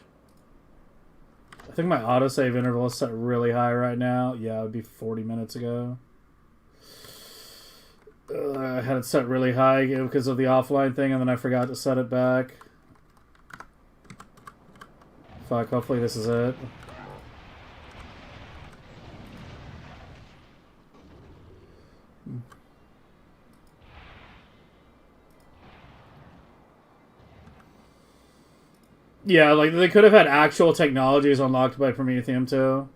I think my autosave interval is set really high right now. Yeah, it would be 40 minutes ago. I had it set really high because of the offline thing, and then I forgot to set it back. Fuck, hopefully this is it. Yeah, like, they could have had actual technologies unlocked by Prometheium, too.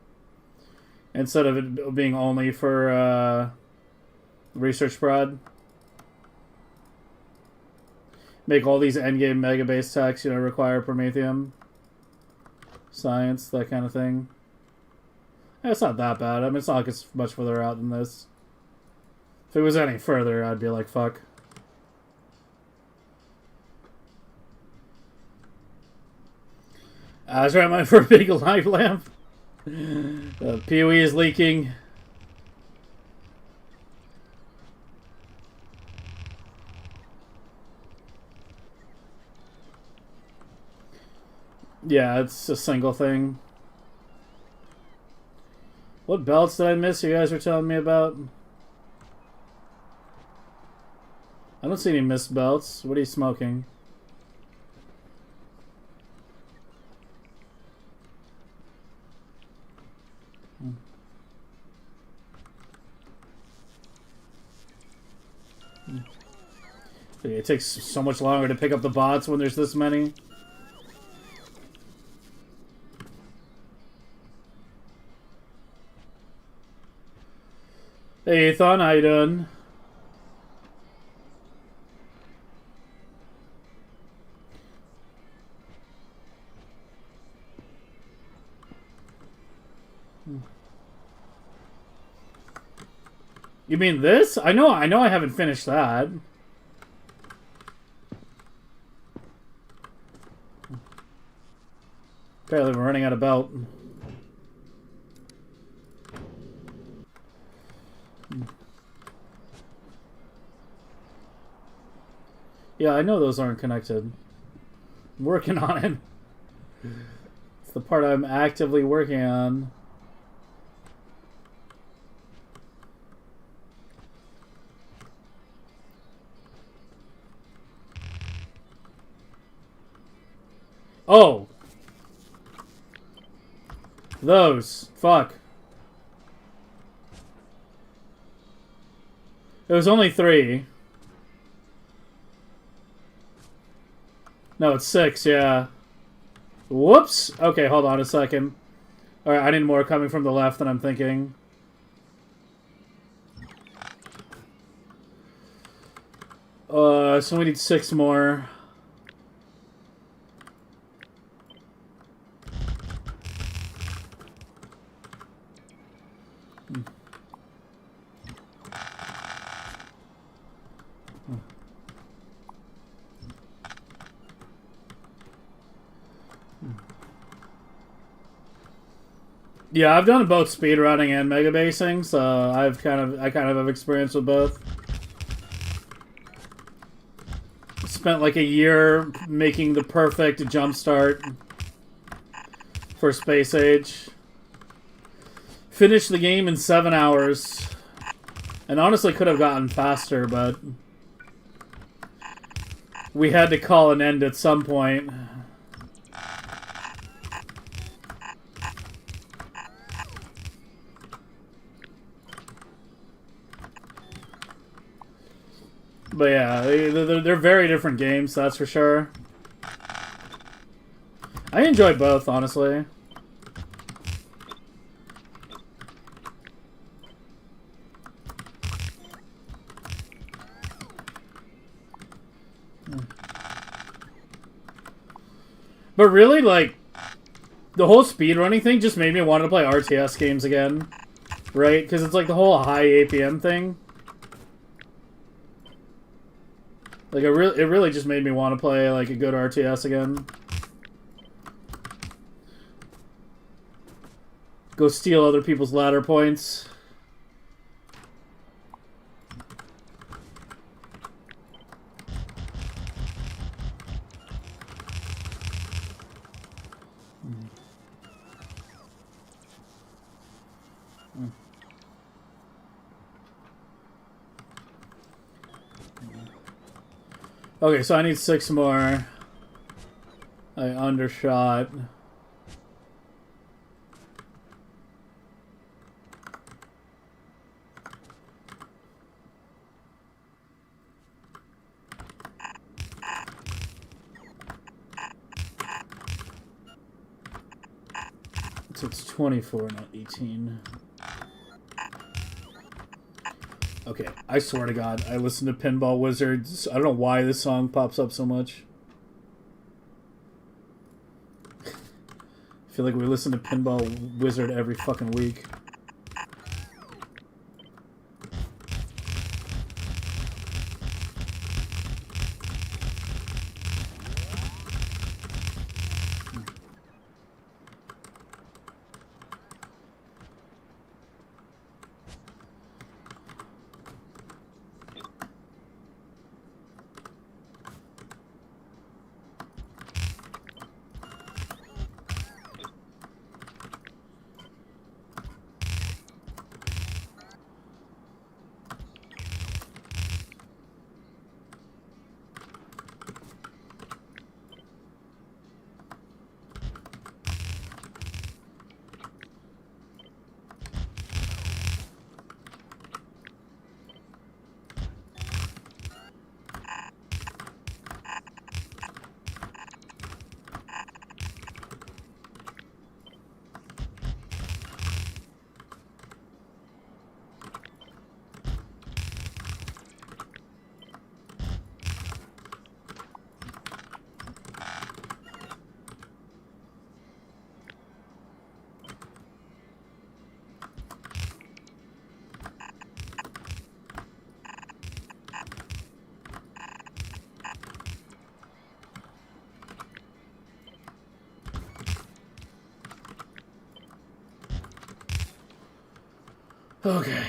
Instead of it being only for, research prod. Make all these endgame Megabase techs, you know, require Prometheium. Science, that kind of thing. It's not that bad. I mean, it's not like it's much further out than this. If it was any further, I'd be like, fuck. I was trying for a big light lamp. The PoE is leaking. Yeah, it's a single thing. What belts did I miss you guys were telling me about? I don't see any missed belts. What are you smoking? It takes so much longer to pick up the bots when there's this many. Hey Ethan, how you doing? You mean this? I know I haven't finished that. Apparently we're running out of belt. Yeah, I know those aren't connected. I'm working on it. It's the part I'm actively working on. Oh! Those. Fuck. It was only 3. No, it's 6, yeah. Whoops! Okay, hold on a second. Alright, I need more coming from the left than I'm thinking. So we need 6 more. Yeah, I've done both speedrunning and megabasing, so I kind of have experience with both. Spent like a year making the perfect jump start for Space Age. Finished the game in 7 hours. And honestly could have gotten faster, but we had to call an end at some point. But yeah, they're very different games, that's for sure. I enjoy both, honestly. But really, like, the whole speedrunning thing just made me want to play RTS games again. Right? Because it's like the whole high APM thing. Like, it really just made me want to play, like, a good RTS again. Go steal other people's ladder points. Okay, so I need 6 more. I undershot. So it's 24, not 18. Okay, I swear to God, I listen to Pinball Wizards. I don't know why this song pops up so much. I feel like we listen to Pinball Wizard every fucking week. Okay.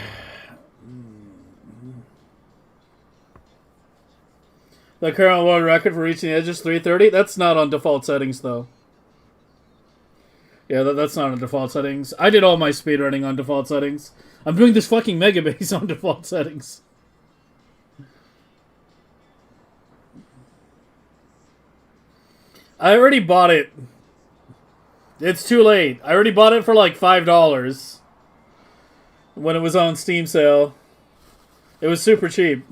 The current world record for reaching the edge is 330. That's not on default settings, though. Yeah, that's not on default settings. I did all my speedrunning on default settings. I'm doing this fucking Megabase on default settings. I already bought it. It's too late. I already bought it for like $5 when it was on Steam sale. It was super cheap.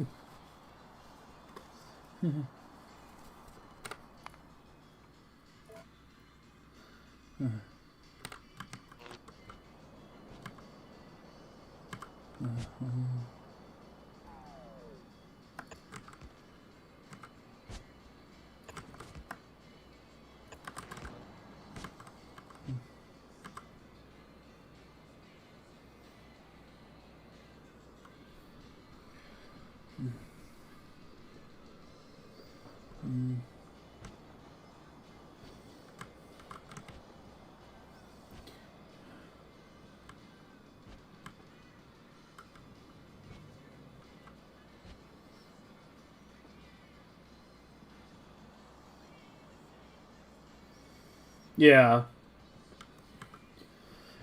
Yeah.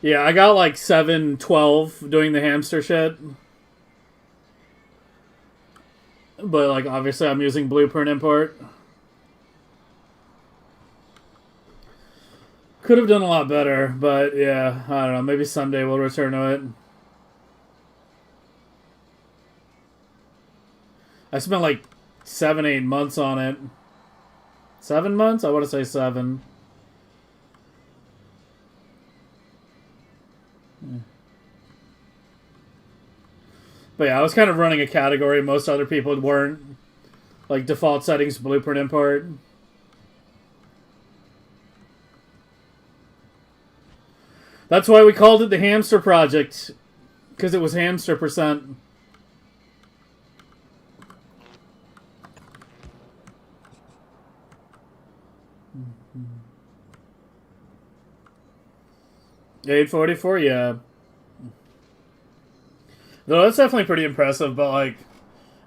Yeah, I got like 7, 12 doing the hamster shit. But, like, obviously I'm using blueprint import. Could have done a lot better, but yeah, I don't know. Maybe someday we'll return to it. I spent like 7, 8 months on it. 7 months? I want to say 7. But yeah, I was kind of running a category most other people weren't. Like default settings, blueprint import. That's why we called it the hamster project. Because it was hamster percent. $844, yeah. Though that's definitely pretty impressive, but like,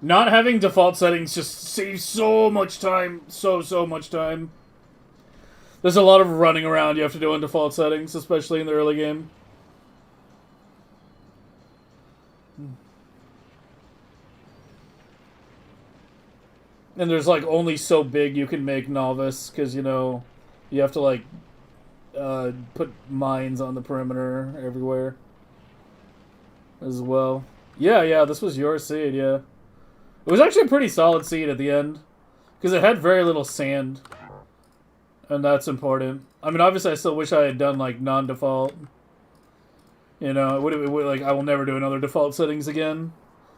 not having default settings just saves so much time. So much time. There's a lot of running around you have to do on default settings, especially in the early game. And there's like only so big you can make novice, because, you know, you have to like put mines on the perimeter everywhere as well. Yeah, this was your seed, yeah. It was actually a pretty solid seed at the end, because it had very little sand. And that's important. I mean, obviously I still wish I had done like non-default. You know, it would like, I will never do another default settings again.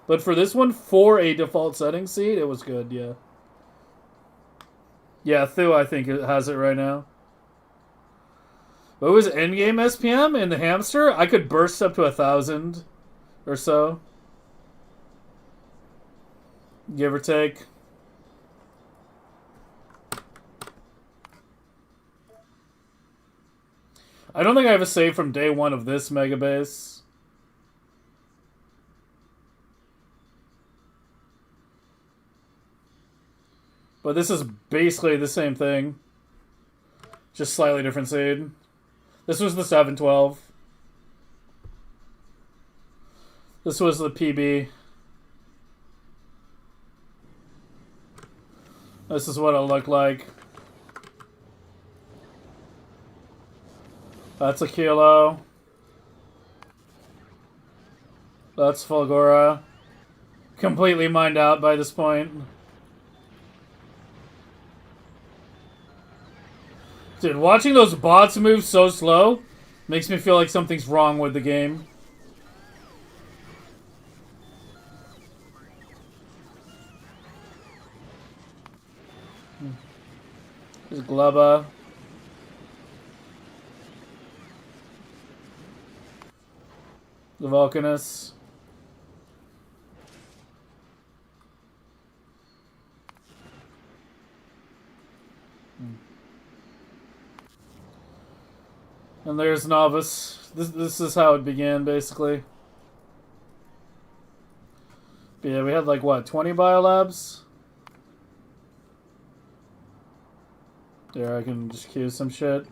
But for this one, for a default settings seed, it was good, yeah. Yeah, Thu, I think it has it right now. What was endgame SPM in the hamster? I could burst up to 1,000 or so. Give or take. I don't think I have a save from day 1 of this Megabase. But this is basically the same thing. Just slightly different seed. This was the 712. This was the PB. This is what it looked like. That's a kilo. That's Fulgora. Completely mined out by this point. Dude, watching those bots move so slow makes me feel like something's wrong with the game. There's Gleba. The Vulcanus. And there's Novice. This is how it began, basically. But yeah, we had like, what, 20 biolabs? There, I can just queue some shit.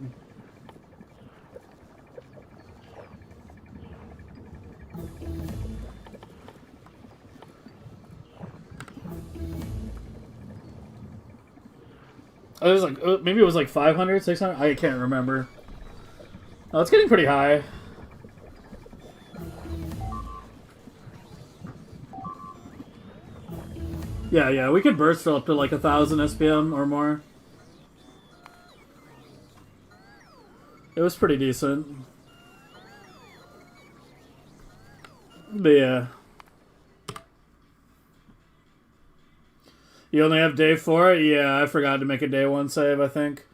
It was like, maybe it was like 500, 600? I can't remember. Oh, it's getting pretty high. Yeah, we could burst up to like 1,000 SPM or more. It was pretty decent. But yeah. You only have day 4? Yeah, I forgot to make a day 1 save, I think.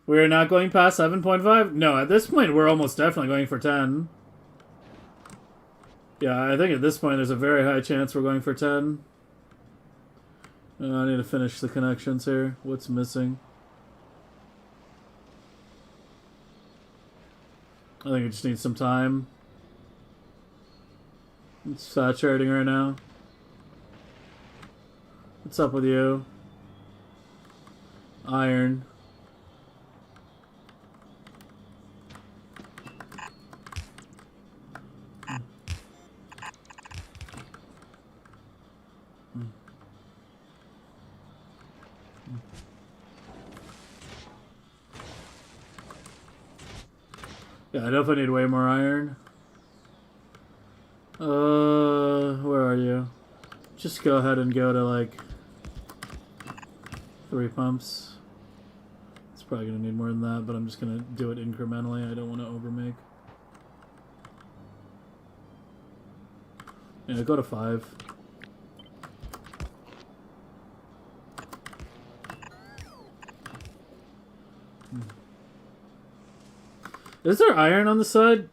We're not going past 7.5? No, at this point we're almost definitely going for 10. Yeah, I think at this point there's a very high chance we're going for 10. I need to finish the connections here. What's missing? I think it just needs some time. It's saturating right now. What's up with you? Iron. Yeah, I definitely need way more iron. Where are you? Just go ahead and go to, like, 3 pumps. It's probably gonna need more than that, but I'm just gonna do it incrementally. I don't want to overmake. Yeah, go to 5. Is there iron on the side?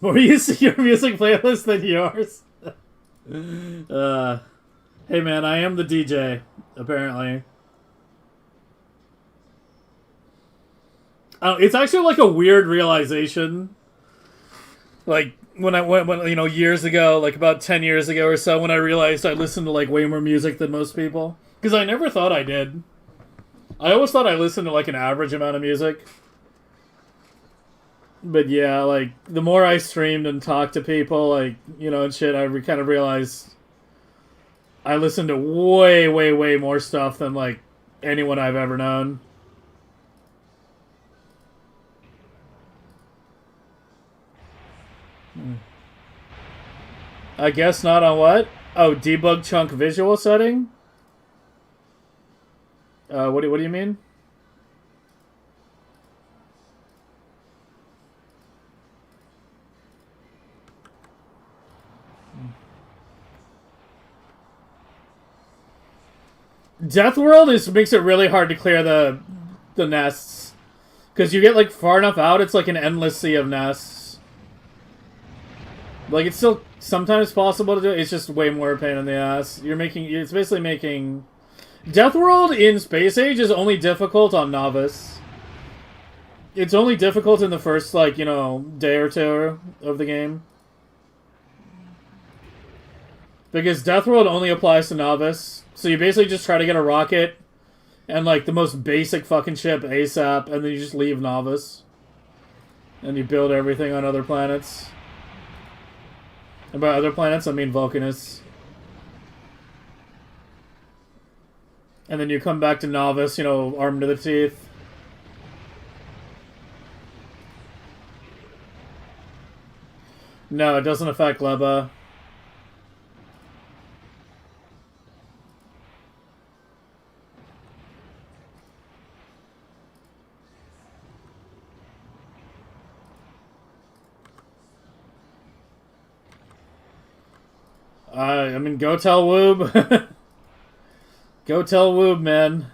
More use of your music playlist than yours? Hey man, I am the DJ, apparently. It's actually like a weird realization. Like when you know, years ago, like about 10 years ago or so, when I realized I listened to like way more music than most people, because I never thought I did. I always thought I listened to like an average amount of music. But yeah, like the more I streamed and talked to people, like, you know, and shit, I kind of realized I listened to way, way, way more stuff than like anyone I've ever known. I guess not on what? Oh, debug chunk visual setting? What do you mean? Death World makes it really hard to clear the nests. Because you get like far enough out, it's like an endless sea of nests. Like, it's still sometimes possible to do. It's just way more a pain in the ass. It's basically making... Death World in Space Age is only difficult on Novice. It's only difficult in the first, like, you know, day or two of the game. Because Death World only applies to Novice. So you basically just try to get a rocket and, like, the most basic fucking ship ASAP, and then you just leave Novice. And you build everything on other planets. And by other planets, I mean Vulcanus. And then you come back to Novice, you know, armed to the teeth. No, it doesn't affect Leba. I mean, go tell Woob. Go tell Woob, man.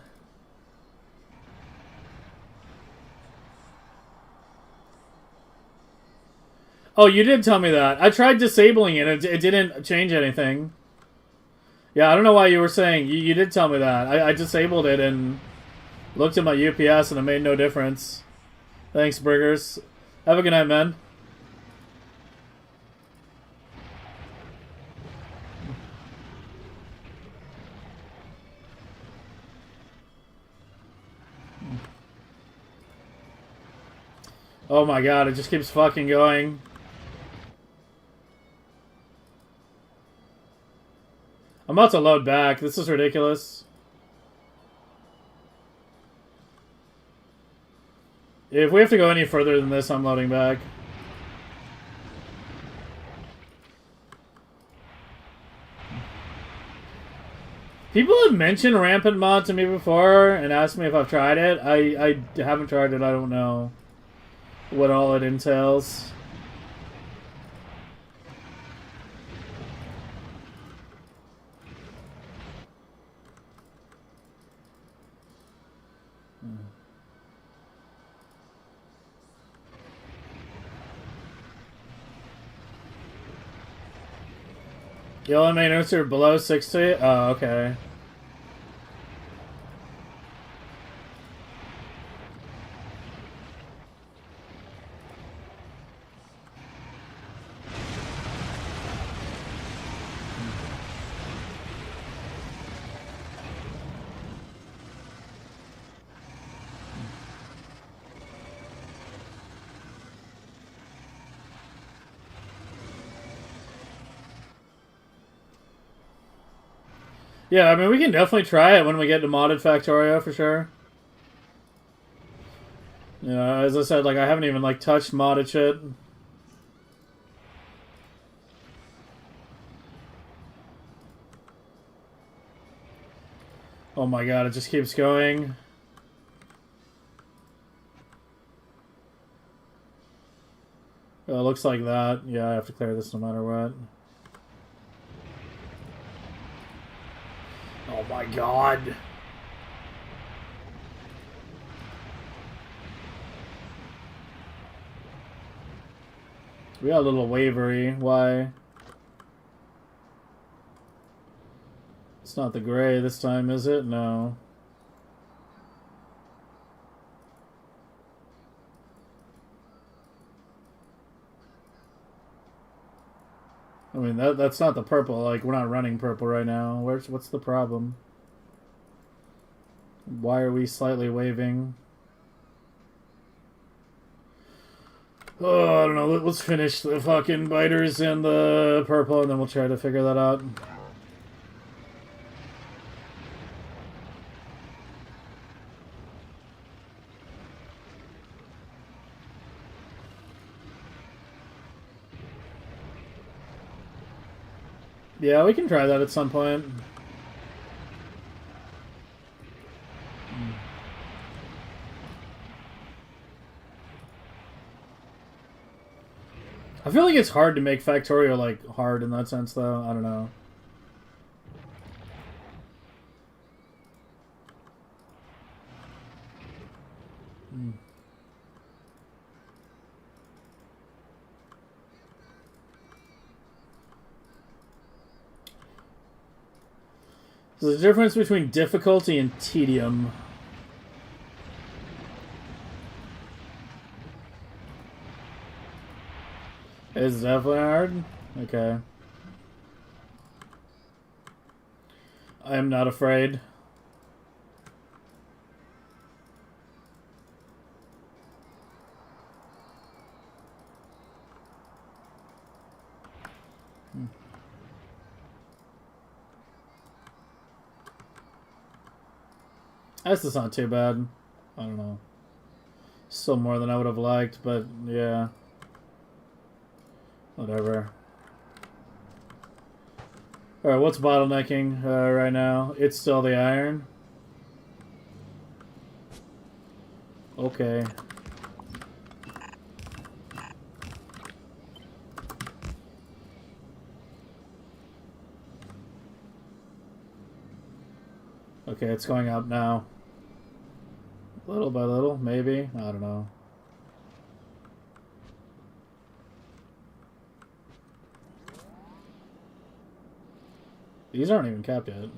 Oh, you did tell me that. I tried disabling it. It didn't change anything. Yeah, I don't know why you were saying. You did tell me that. I disabled it and looked at my UPS and it made no difference. Thanks, Burgers. Have a good night, man. Oh my god, it just keeps fucking going. I'm about to load back. This is ridiculous. If we have to go any further than this, I'm loading back. People have mentioned Rampant Mod to me before and asked me if I've tried it. I haven't tried it. I don't know what all it entails. Yellow main notes are below 60? Oh, okay. Yeah, I mean, we can definitely try it when we get to modded Factorio for sure. You know, as I said, like, I haven't even, like, touched modded shit. Oh my god, it just keeps going. Oh, it looks like that. Yeah, I have to clear this no matter what. Oh my god. We got a little wavery. Why? It's not the gray this time, is it? No. I mean, that's not the purple. Like, we're not running purple right now. What's the problem? Why are we slightly waving? Oh, I don't know. Let's finish the fucking biters and the purple, and then we'll try to figure that out. Yeah, we can try that at some point. I feel like it's hard to make Factorio, like, hard in that sense, though. I don't know. There's a difference between difficulty and tedium. It's definitely hard? Okay. I am not afraid. This is not too bad. I don't know. Still more than I would have liked, but yeah. Whatever. Alright, what's bottlenecking right now? It's still the iron. Okay. Okay, it's going up now. Little by little, maybe. I don't know. These aren't even capped yet.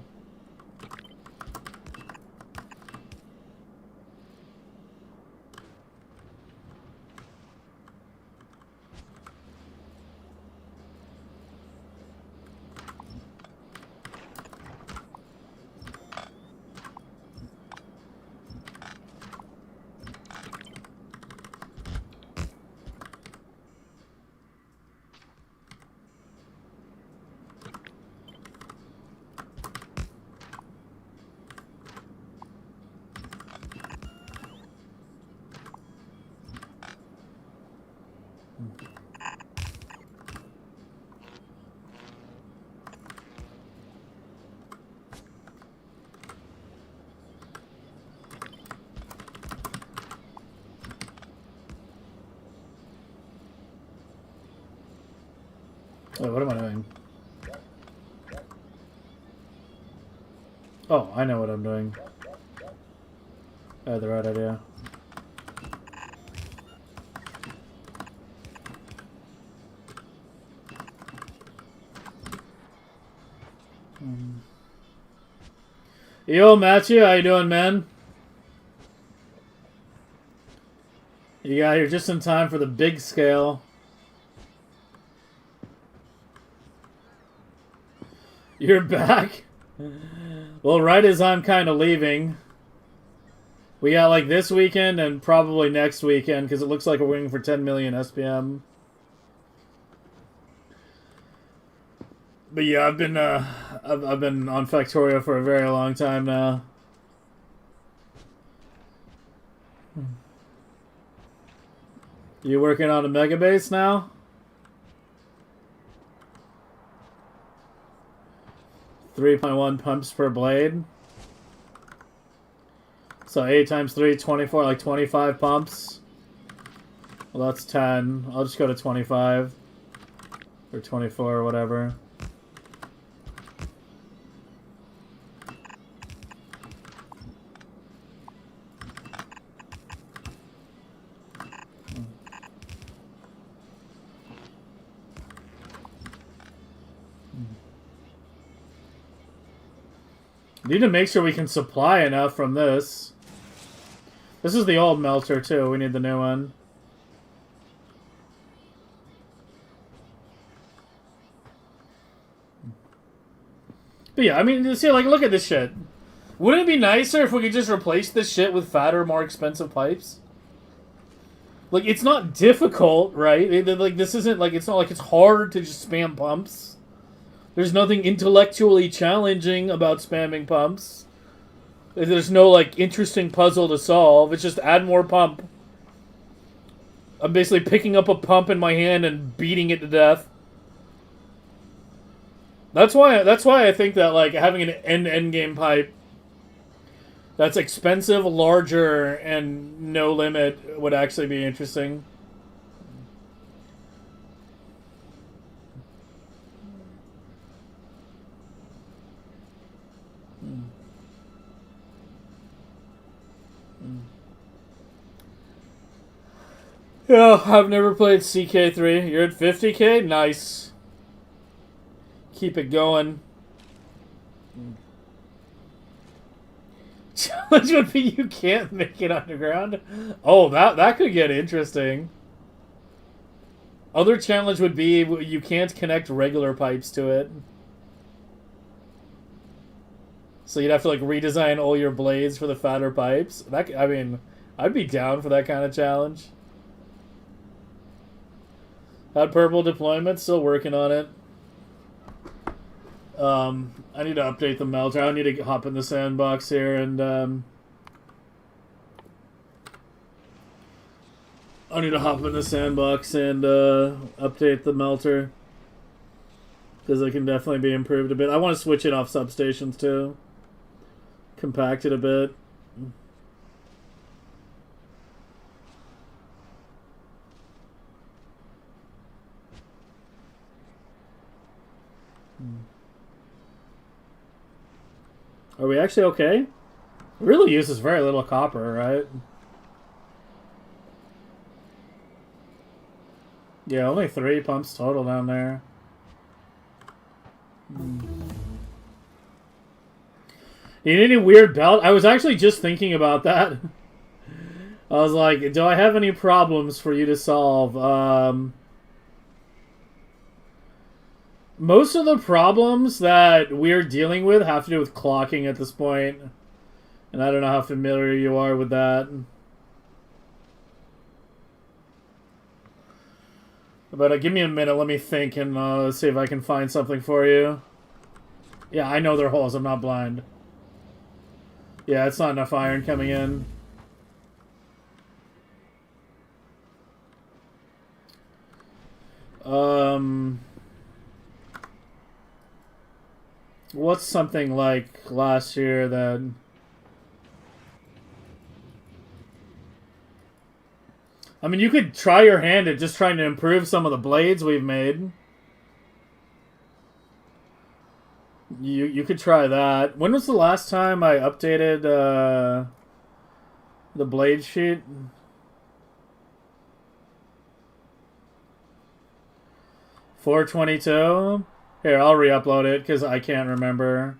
Wait, what am I doing? Oh, I know what I'm doing. I had the right idea. Yo, Matthew, how you doing, man? You got here just in time for the big scale. You're back? Well, right as I'm kind of leaving. We got like this weekend and probably next weekend because it looks like we're waiting for 10 million SPM. But yeah, I've been on Factorio for a very long time now. You working on a Megabase now? .1 pumps per blade. So 8 times 3, 24, like 25 pumps. Well, that's 10. I'll just go to 25. Or 24 or whatever. Need to make sure we can supply enough from this. This is the old melter too. We need the new one. But yeah, I mean, see, like, look at this shit. Wouldn't it be nicer if we could just replace this shit with fatter, more expensive pipes? Like, it's not difficult, right? Like, this isn't, like, it's not like it's hard to just spam pumps. There's nothing intellectually challenging about spamming pumps. There's no, like, interesting puzzle to solve. It's just add more pump. I'm basically picking up a pump in my hand and beating it to death. That's why I think that, like, having an end-game pipe that's expensive, larger, and no limit would actually be interesting. Yeah, I've never played CK3. You're at 50k? Nice. Keep it going. Challenge would be you can't make it underground. Oh, that could get interesting. Other challenge would be you can't connect regular pipes to it. So you'd have to like redesign all your blades for the fatter pipes. That, I mean, I'd be down for that kind of challenge. Had purple deployment, still working on it. I need to update the melter. I need to hop in the sandbox here and I need to hop in the sandbox and update the melter because it can definitely be improved a bit. I want to switch it off substations too. Compact it a bit. Are we actually okay? It really uses very little copper, right? Yeah, only 3 pumps total down there. You need any weird belt? I was actually just thinking about that. I was like, do I have any problems for you to solve? Most of the problems that we're dealing with have to do with clocking at this point. And I don't know how familiar you are with that. But give me a minute, let me think, and see if I can find something for you. Yeah, I know they're holes, I'm not blind. Yeah, it's not enough iron coming in. What's something like last year that... I mean, you could try your hand at just trying to improve some of the blades we've made. You could try that. When was the last time I updated the blade sheet? 422. Here, I'll re-upload it because I can't remember.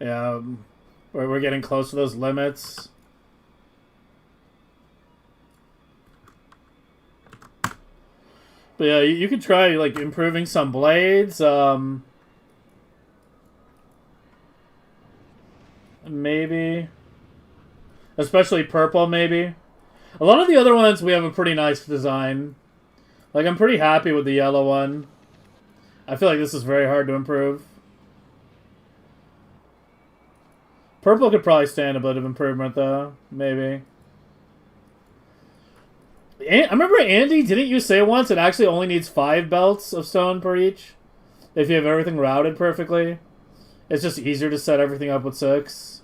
Yeah, we're getting close to those limits. But yeah, you could try like improving some blades. Maybe, especially purple. Maybe a lot of the other ones we have a pretty nice design. Like I'm pretty happy with the yellow one. I feel like this is very hard to improve. Purple could probably stand a bit of improvement though. Maybe. I remember, Andy, didn't you say once it actually only needs 5 belts of stone per each? If you have everything routed perfectly? It's just easier to set everything up with 6.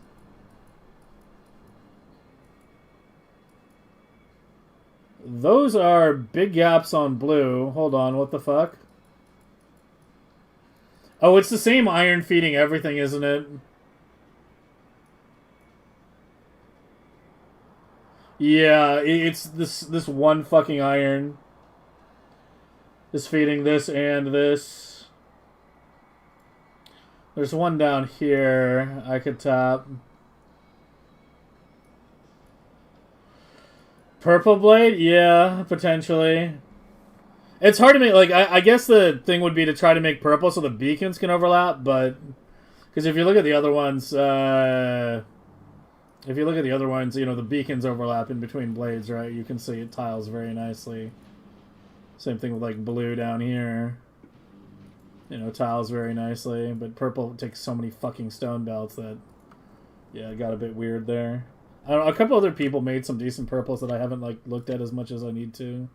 Those are big gaps on blue. Hold on, what the fuck? Oh, it's the same iron feeding everything, isn't it? Yeah, it's this one fucking iron is feeding this and this. There's one down here I could tap. Purple blade? Yeah, potentially. It's hard to make, like, I guess the thing would be to try to make purple so the beacons can overlap, but... Because if you look at the other ones, you know, the beacons overlap in between blades, right? You can see it tiles very nicely. Same thing with, like, blue down here. You know, tiles very nicely. But purple takes so many fucking stone belts that, yeah, it got a bit weird there. I don't know, a couple other people made some decent purples that I haven't, like, looked at as much as I need to.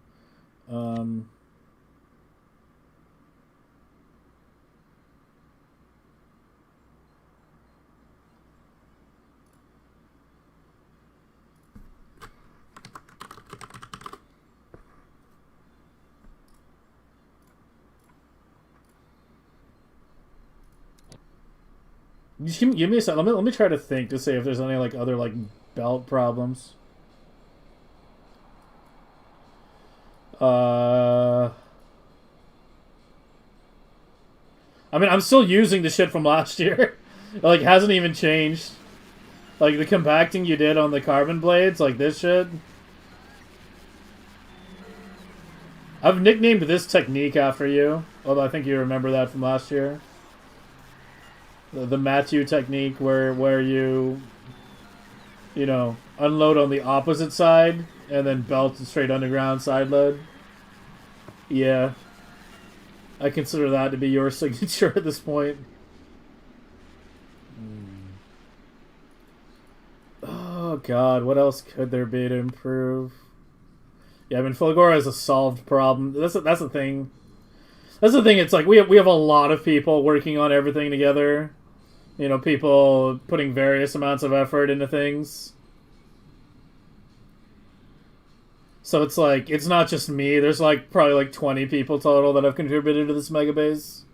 Just give me a sec. Let me try to think to see if there's any like other like belt problems. I mean, I'm still using the shit from last year. It, like, hasn't even changed. Like, the compacting you did on the carbon blades, like this shit. I've nicknamed this technique after you. Although I think you remember that from last year. The Matthew technique where you know, unload on the opposite side and then belt straight underground side load. Yeah. I consider that to be your signature at this point. Oh god, what else could there be to improve? Yeah, I mean, Fulgora is a solved problem. That's the thing. That's the thing. It's like we have a lot of people working on everything together. You know, people putting various amounts of effort into things. So it's like, it's not just me. There's like probably like 20 people total that have contributed to this Megabase.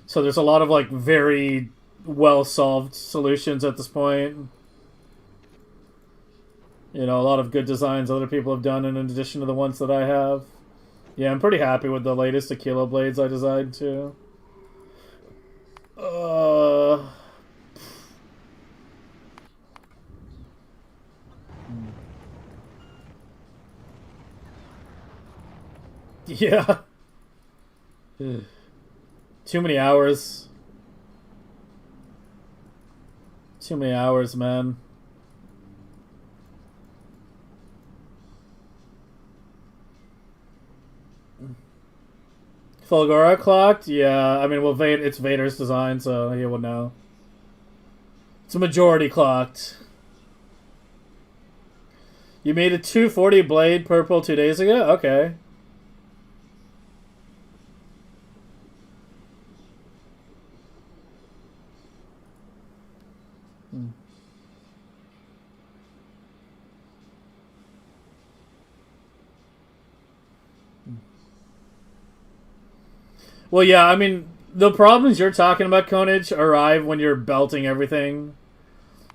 So there's a lot of like very well-solved solutions at this point. You know, a lot of good designs other people have done in addition to the ones that I have. Yeah, I'm pretty happy with the latest Aquila blades I designed too. Yeah. Too many hours. Too many hours, man. Fulgora clocked? Yeah, I mean, well, it's Vader's design, so he would know. It's a majority clocked. You made a 240 blade purple 2 days ago? Okay. Well, yeah, I mean, the problems you're talking about, Konage, arrive when you're belting everything.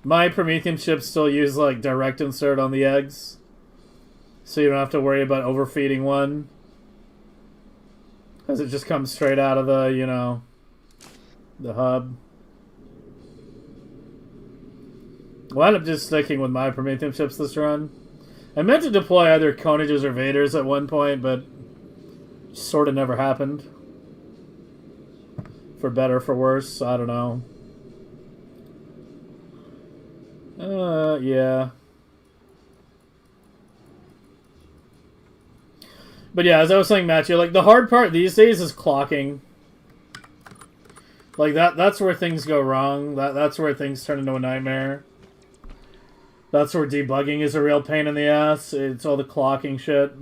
My Prometheium chips still use, like, direct insert on the eggs. So you don't have to worry about overfeeding one. Because it just comes straight out of the, you know, the hub. We'll end up just sticking with my Prometheium chips this run. I meant to deploy either Konages or Vaders at one point, but sort of never happened. For better or for worse, I don't know. Yeah. But yeah, as I was saying, Matthew, like, the hard part these days is clocking. Like, that's where things go wrong. That's where things turn into a nightmare. That's where debugging is a real pain in the ass. It's all the clocking shit.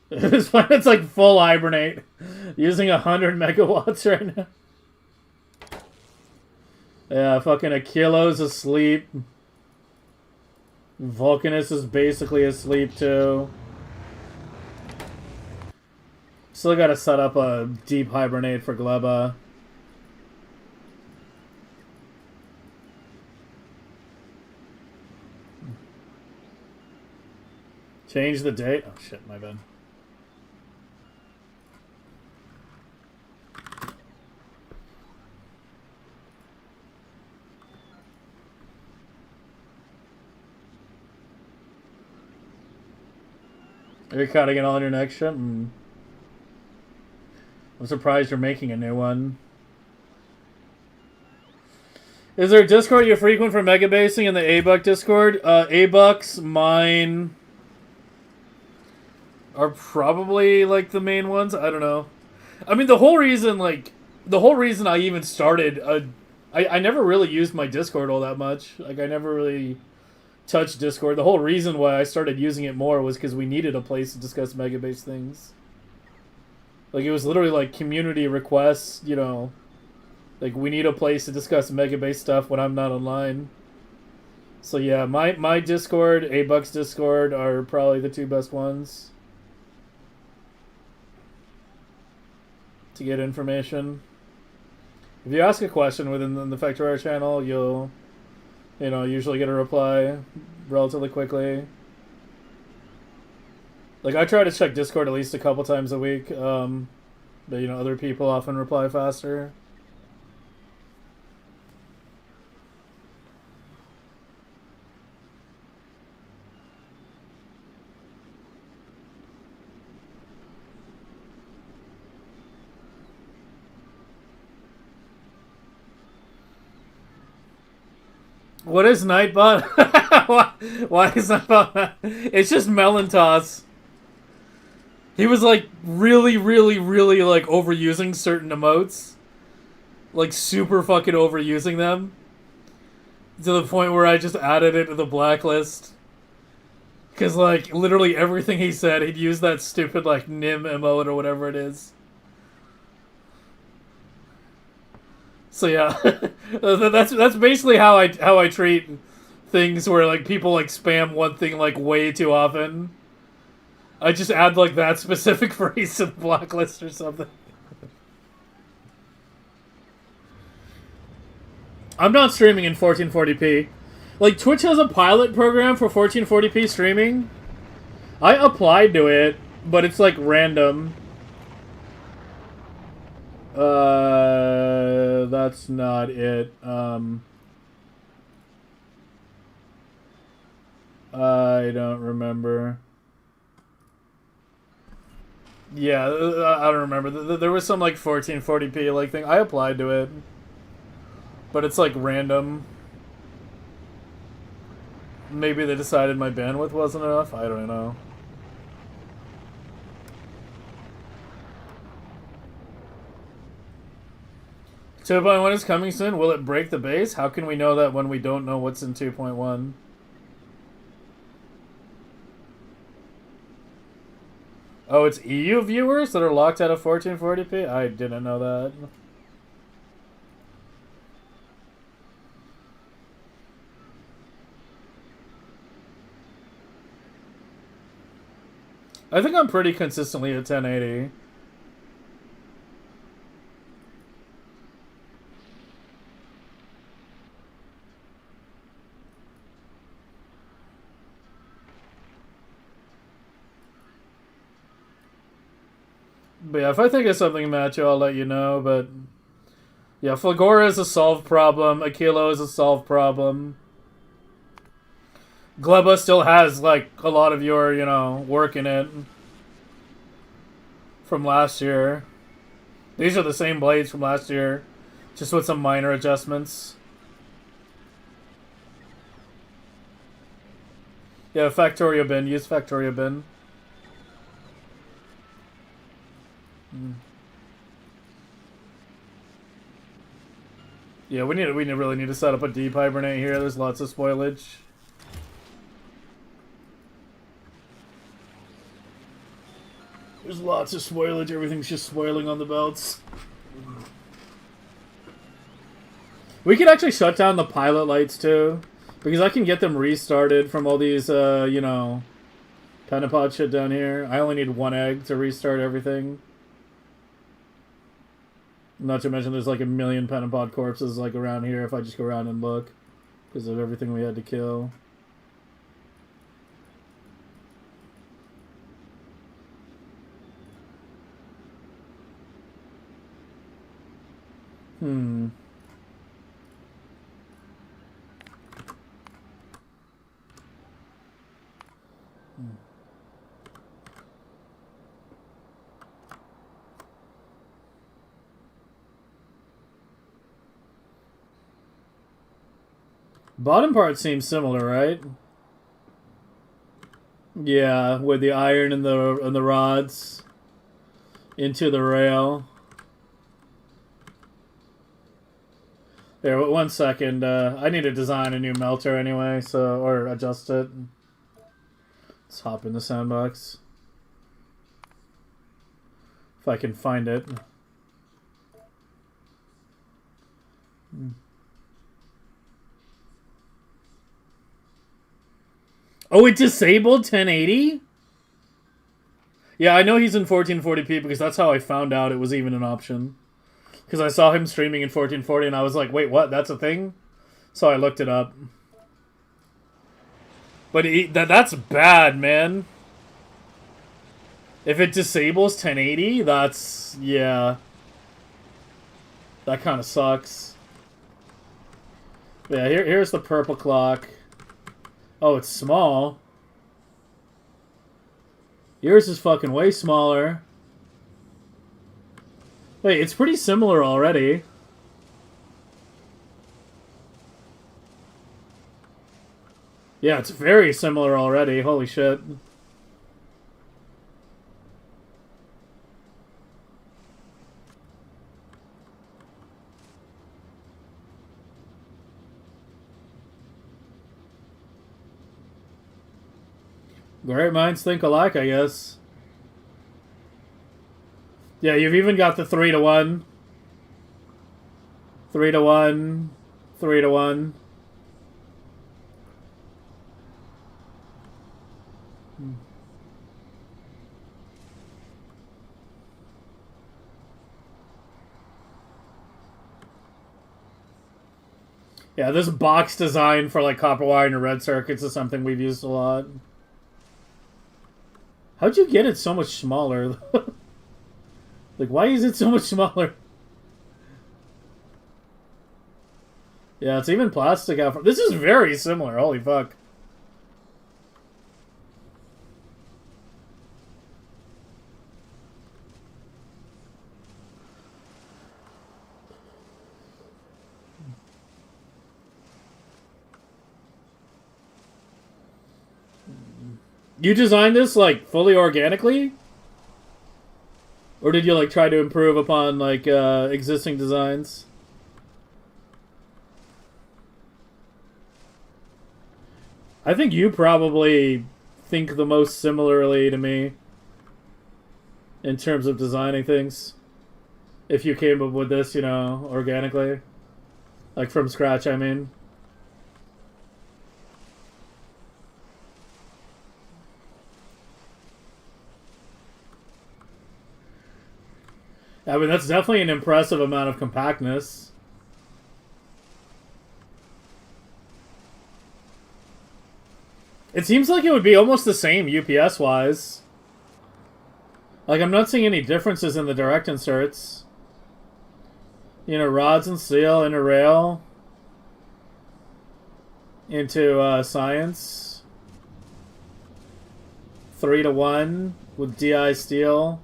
It's like full hibernate. Using 100 megawatts right now. Yeah, fucking Achilles asleep. Vulcanus is basically asleep too. Still gotta set up a deep hibernate for Gleba. Change the date? Oh shit, my bad. Are you cutting it all in your next ship? I'm surprised you're making a new one. Is there a Discord you're frequent for megabasing in the ABUC Discord? ABUCs, mine are probably like the main ones. I don't know. I mean, the whole reason I even started, I never really used my Discord all that much. Like, I never really touched Discord. The whole reason why I started using it more was because we needed a place to discuss Megabase things. Like, it was literally like community requests, you know. Like, we need a place to discuss Megabase stuff when I'm not online. So yeah, my Discord, ABUC's Discord are probably the two best ones to get information. If you ask a question within the Factorio channel, you'll, you know, usually get a reply relatively quickly. Like, I try to check Discord at least a couple times a week, but, you know, other people often reply faster. What is Nightbot? why is Nightbot? It's just Melantos. He was like really like overusing certain emotes. Like super fucking overusing them. To the point where I just added it to the blacklist. Because like literally everything he said, he'd use that stupid like Nim emote or whatever it is. So yeah, that's basically how I treat things where like people like spam one thing like way too often. I just add like that specific phrase to the blacklist or something. I'm not streaming in 1440p. Like, Twitch has a pilot program for 1440p streaming. I applied to it, but it's like random. That's not it. I don't remember. Yeah, I don't remember. There was some like 1440p like thing. I applied to it, but it's like random. Maybe they decided my bandwidth wasn't enough. I don't know. Two point one is coming soon. Will it break the base? How can we know that when we don't know what's in 2.1? Oh, it's EU viewers that are locked out of 1440p? I didn't know that. I think I'm pretty consistently at 1080. But yeah, if I think of something, Macho, I'll let you know. But yeah, Flagora is a solved problem. Aquilo is a solved problem. Gleba still has, like, a lot of your, you know, work in it from last year. These are the same blades from last year, just with some minor adjustments. Yeah, Factorio bin. Use Factorio bin. Yeah, we really need to set up a deep hibernate here. There's lots of spoilage. There's lots of spoilage. Everything's just spoiling on the belts. We could actually shut down the pilot lights too, because I can get them restarted from all these, you know, Pentapod shit down here. I only need one egg to restart everything. Not to mention there's like a million Pentapod corpses like around here if I just go around and look, because of everything we had to kill. Bottom part seems similar, right? Yeah, with the iron and the rods into the rail. There, 1 second. I need to design a new melter anyway, so or adjust it. Let's hop in the sandbox if I can find it. Oh, it disabled 1080? Yeah, I know he's in 1440p because that's how I found out it was even an option. Because I saw him streaming in 1440 and I was like, wait, what? That's a thing? So I looked it up. But that's bad, man. If it disables 1080, that's... yeah. That kind of sucks. Yeah, here's the purple clock. Oh, it's small. Yours is fucking way smaller. Wait, it's pretty similar already. Yeah, it's very similar already. Holy shit. Great minds think alike, I guess. Yeah, you've even got the 3-to-1. 3-to-1. 3-to-1. Yeah, this box design for like copper wire and red circuits is something we've used a lot. How'd you get it so much smaller? Like, why is it so much smaller? Yeah, it's even plastic out front. This is very similar. Holy fuck. You designed this, like, fully organically? Or did you, like, try to improve upon, like, existing designs? I think you probably think the most similarly to me. in terms of designing things. If you came up with this, you know, organically. Like from scratch, I mean. I mean, that's definitely an impressive amount of compactness. It seems like it would be almost the same UPS-wise. Like, I'm not seeing any differences in the direct inserts. You know, rods and steel into rail. Into science. 3-to-1 with DI steel.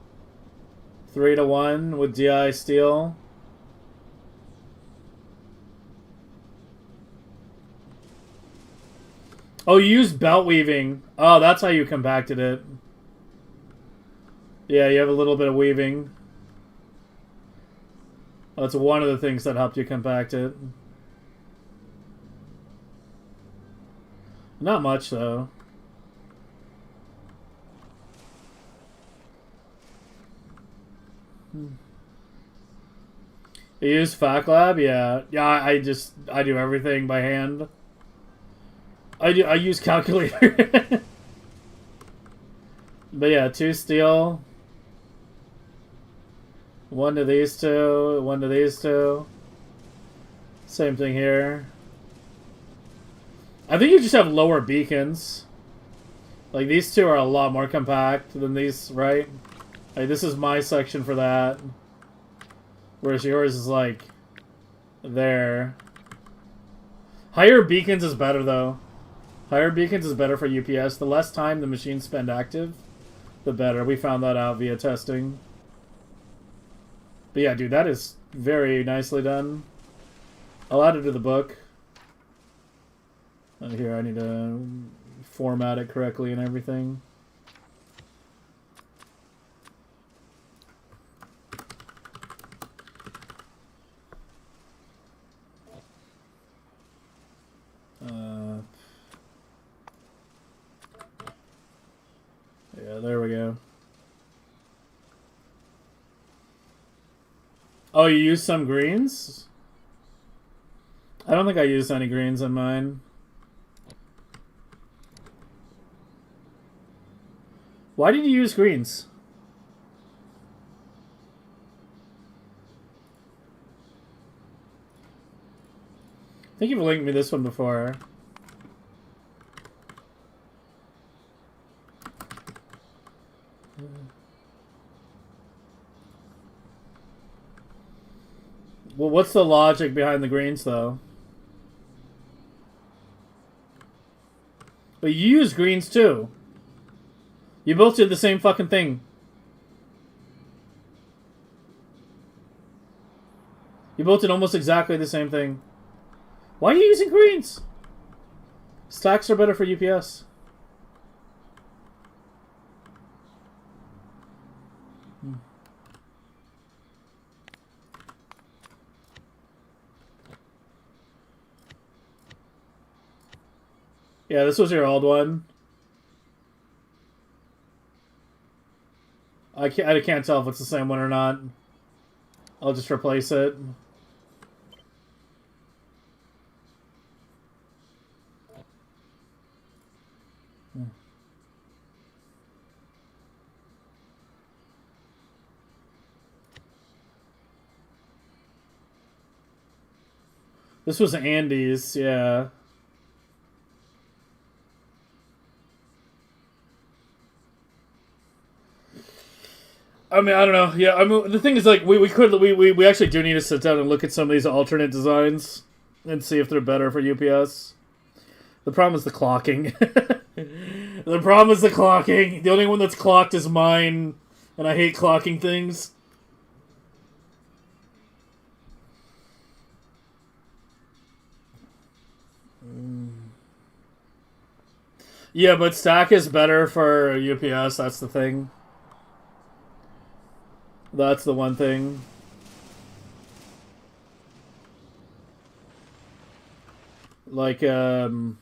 3-to-1 with DI steel. Oh, you used belt weaving. Oh, that's how you compacted it. Yeah, you have a little bit of weaving. That's one of the things that helped you compact it. Not much, though. You use FacLab? Yeah. Yeah, I do everything by hand. I use calculator. But yeah, 2 steel. 1 to these 2, 1 to these 2. Same thing here. I think you just have lower beacons. Like, these 2 are a lot more compact than these, right? Like, this is my section for that. Whereas yours is, like, there. Higher beacons is better, though. Higher beacons is better for UPS. The less time the machines spend active, the better. We found that out via testing. But yeah, dude, that is very nicely done. I'll add it to the book. Here, I need to format it correctly and everything. Yeah, there we go. Oh, you used some greens? I don't think I used any greens in mine. Why did you use greens? I think you've linked me this one before. Well, what's the logic behind the greens, though? But you use greens, too. You both did the same fucking thing. You both did almost exactly the same thing. Why are you using greens? Stacks are better for UPS. Yeah, this was your old one. I can't tell if it's the same one or not. I'll just replace it. This was Andy's, yeah. I mean, I don't know. Yeah, I mean, the thing is, like, we actually do need to sit down and look at some of these alternate designs and see if they're better for UPS. The problem is the clocking. The problem is the clocking. The only one that's clocked is mine, and I hate clocking things. Yeah, but stack is better for UPS, that's the thing. That's the one thing. Like, here's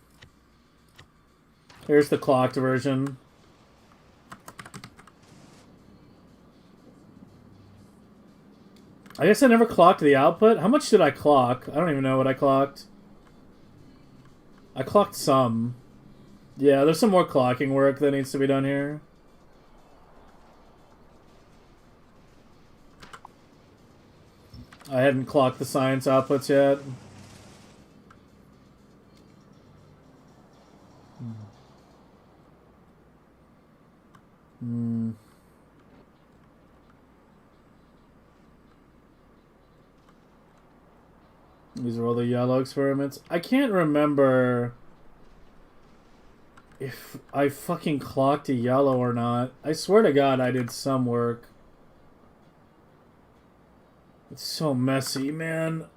the clocked version. I guess I never clocked the output. How much did I clock? I don't even know what I clocked. I clocked some. Yeah, there's some more clocking work that needs to be done here. I hadn't clocked the science outputs yet. These are all the yellow experiments. I can't remember if I fucking clocked a yellow or not. I swear to God I did some work. It's so messy, man.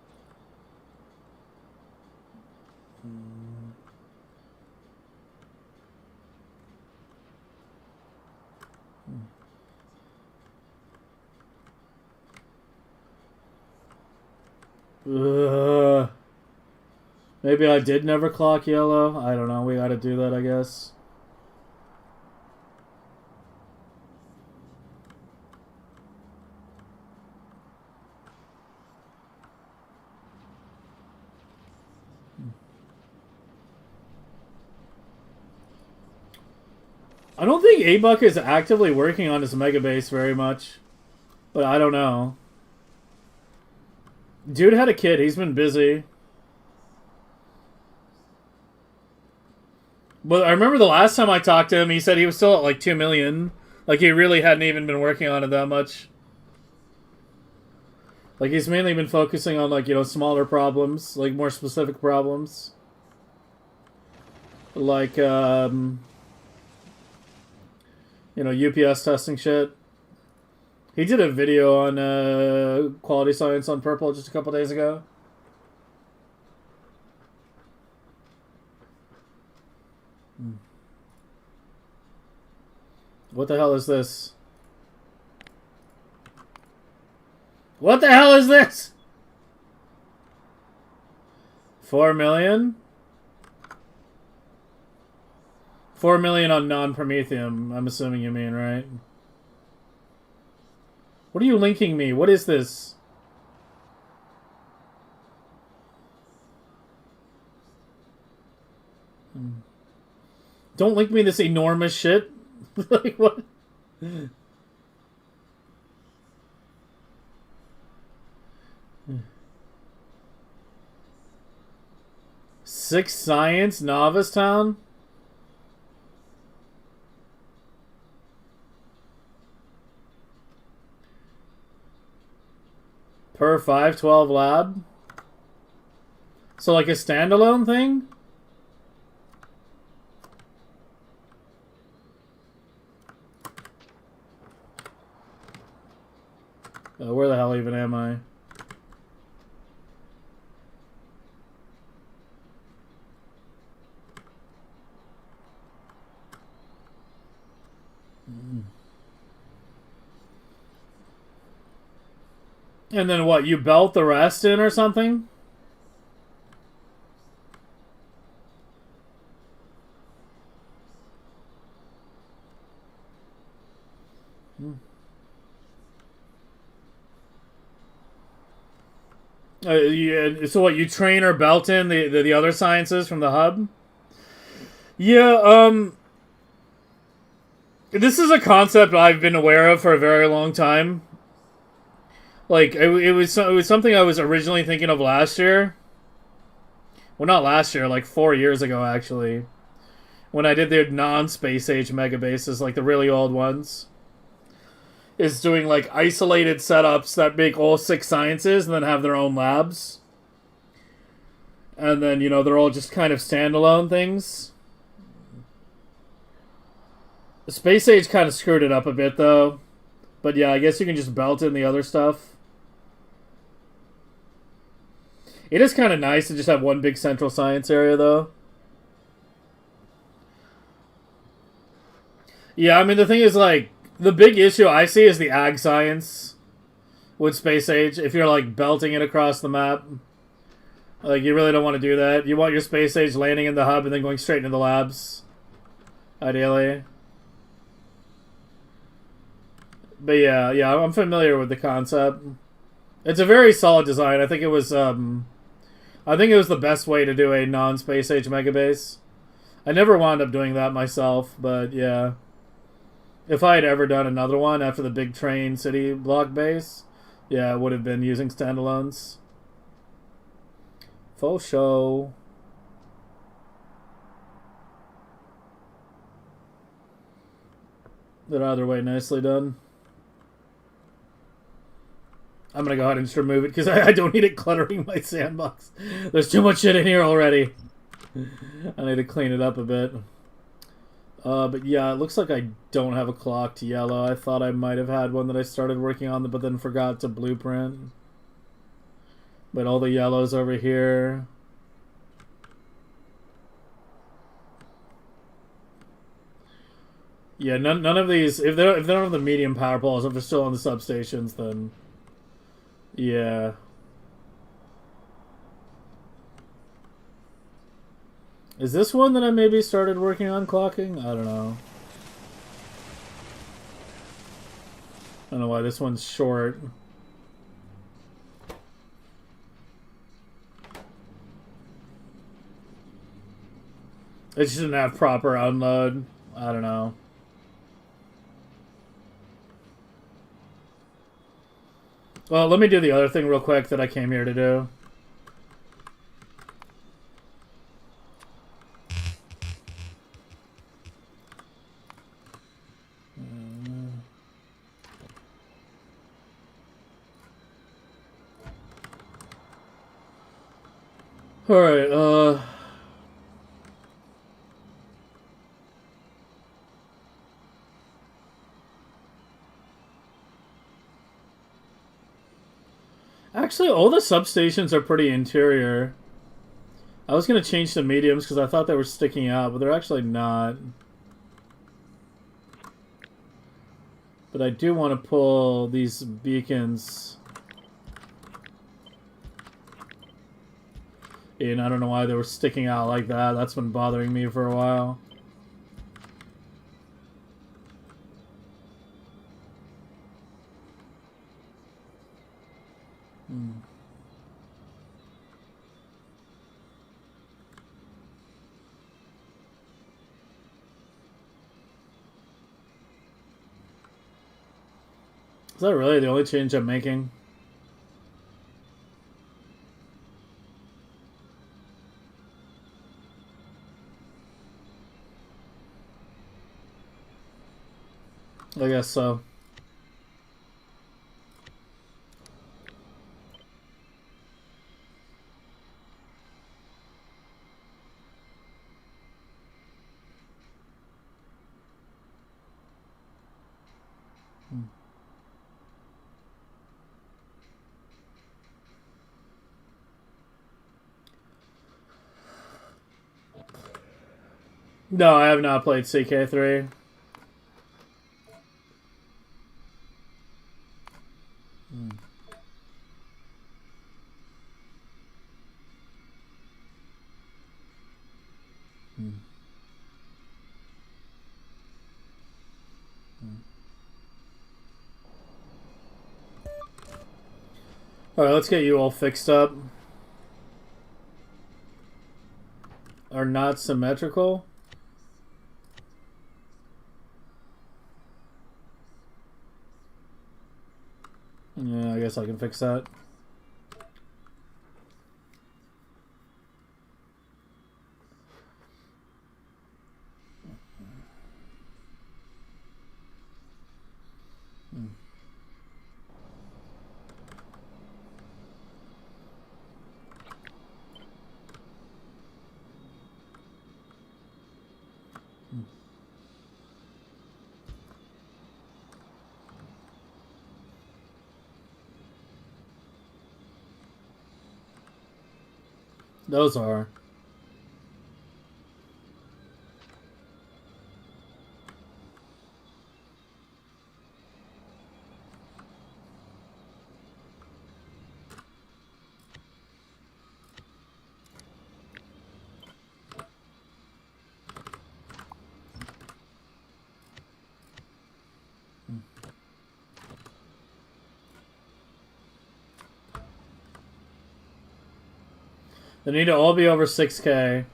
Maybe I did never clock yellow. I don't know. We gotta do that, I guess. I don't think A-Buck is actively working on his Megabase very much. But I don't know. Dude had a kid. He's been busy. But I remember the last time I talked to him, he said he was still at like 2 million. Like he really hadn't even been working on it that much. Like he's mainly been focusing on like, you know, smaller problems. Like more specific problems. Like, you know, UPS testing shit. He did a video on quality science on Purple just a couple days ago. What the hell is this? What the hell is this? 4 million? 4 million on non-Prometheium, I'm assuming you mean, right? What are you linking me? What is this? Don't link me this enormous shit. Like, what? Six Science Novice Town? Per 512 lab? So like a standalone thing? Where the hell even am I? And then what, you belt the rest in or something? Yeah, so what, you train or belt in the other sciences from the hub? Yeah, this is a concept I've been aware of for a very long time. Like, it was something I was originally thinking of last year. Well, not last year, like 4 years ago, actually. When I did the non-space age megabases, like the really old ones. Is doing, like, isolated setups that make all 6 sciences and then have their own labs. And then, you know, they're all just kind of standalone things. The space age kind of screwed it up a bit, though. But yeah, I guess you can just belt in the other stuff. It is kind of nice to just have one big central science area, though. Yeah, I mean, the thing is, like, the big issue I see is the ag science with Space Age. If you're, like, belting it across the map. Like, you really don't want to do that. You want your Space Age landing in the hub and then going straight into the labs. Ideally. But yeah, I'm familiar with the concept. It's a very solid design. I think it was the best way to do a non-space age megabase. I never wound up doing that myself, but yeah. If I had ever done another one after the big train city block base, yeah, it would have been using standalones. Faux show. They're either way nicely done. I'm gonna go ahead and just remove it because I don't need it cluttering my sandbox. There's too much shit in here already. I need to clean it up a bit. But yeah, it looks like I don't have a clocked yellow. I thought I might have had one that I started working on, but then forgot to blueprint. But all the yellows over here. Yeah, none of these. If they don't have the medium power poles, if they're still on the substations, then yeah. Is this one that I maybe started working on clocking? I don't know. I don't know why this one's short. It shouldn't have proper unload. I don't know. Well, let me do the other thing real quick that I came here to do. Alright, actually, all the substations are pretty interior. I was going to change to mediums because I thought they were sticking out, but they're actually not. But I do want to pull these beacons in. I don't know why they were sticking out like that. That's been bothering me for a while. Is that really the only change I'm making? I guess so. No, I have not played CK3. Alright, let's get you all fixed up. Are not symmetrical? Yeah, I guess I can fix that. Those are. They need to all be over 6K.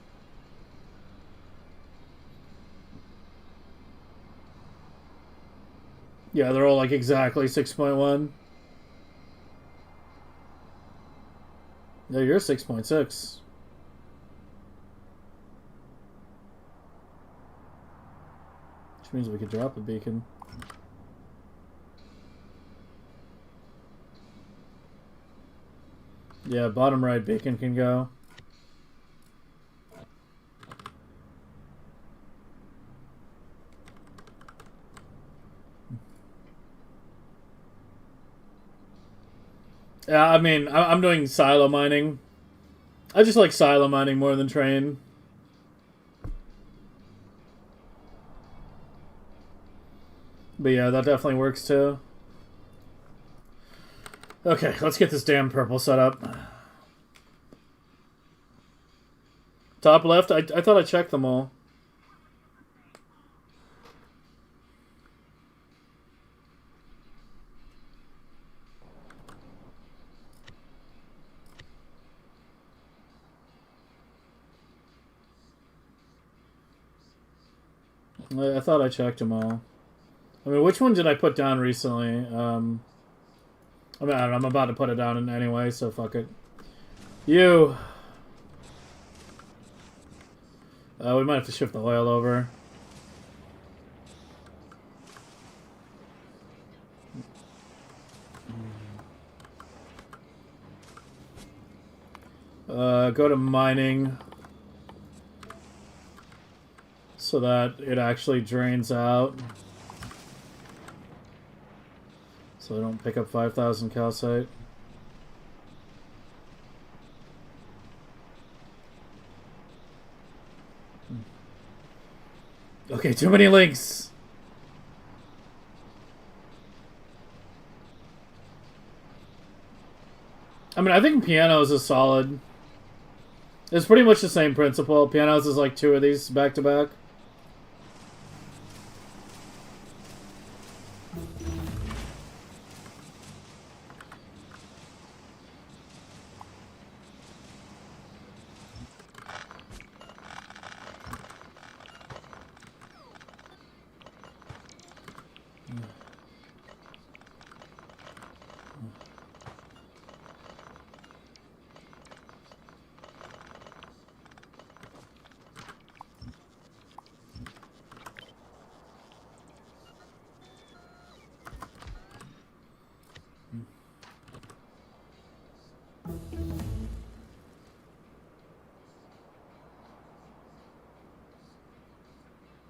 Yeah, they're all like exactly 6.1. No, you're 6.6. Which means we could drop a beacon. Yeah, bottom right beacon can go. Yeah, I mean, I'm doing silo mining. I just like silo mining more than train. But yeah, that definitely works too. Okay, let's get this damn purple set up. Top left? I thought I checked them all. I thought I checked them all. I mean, which one did I put down recently? I mean, I don't know, I'm about to put it down anyway, so fuck it. You. We might have to shift the oil over. Go to mining. So that it actually drains out. So I don't pick up 5,000 calcite. Okay, too many links. I mean, I think pianos is solid. It's pretty much the same principle. Pianos is like 2 of these back to back.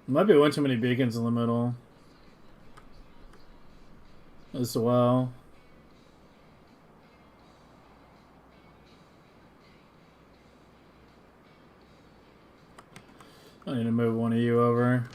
Might be one too many beacons in the middle as well. I need to move one of you over.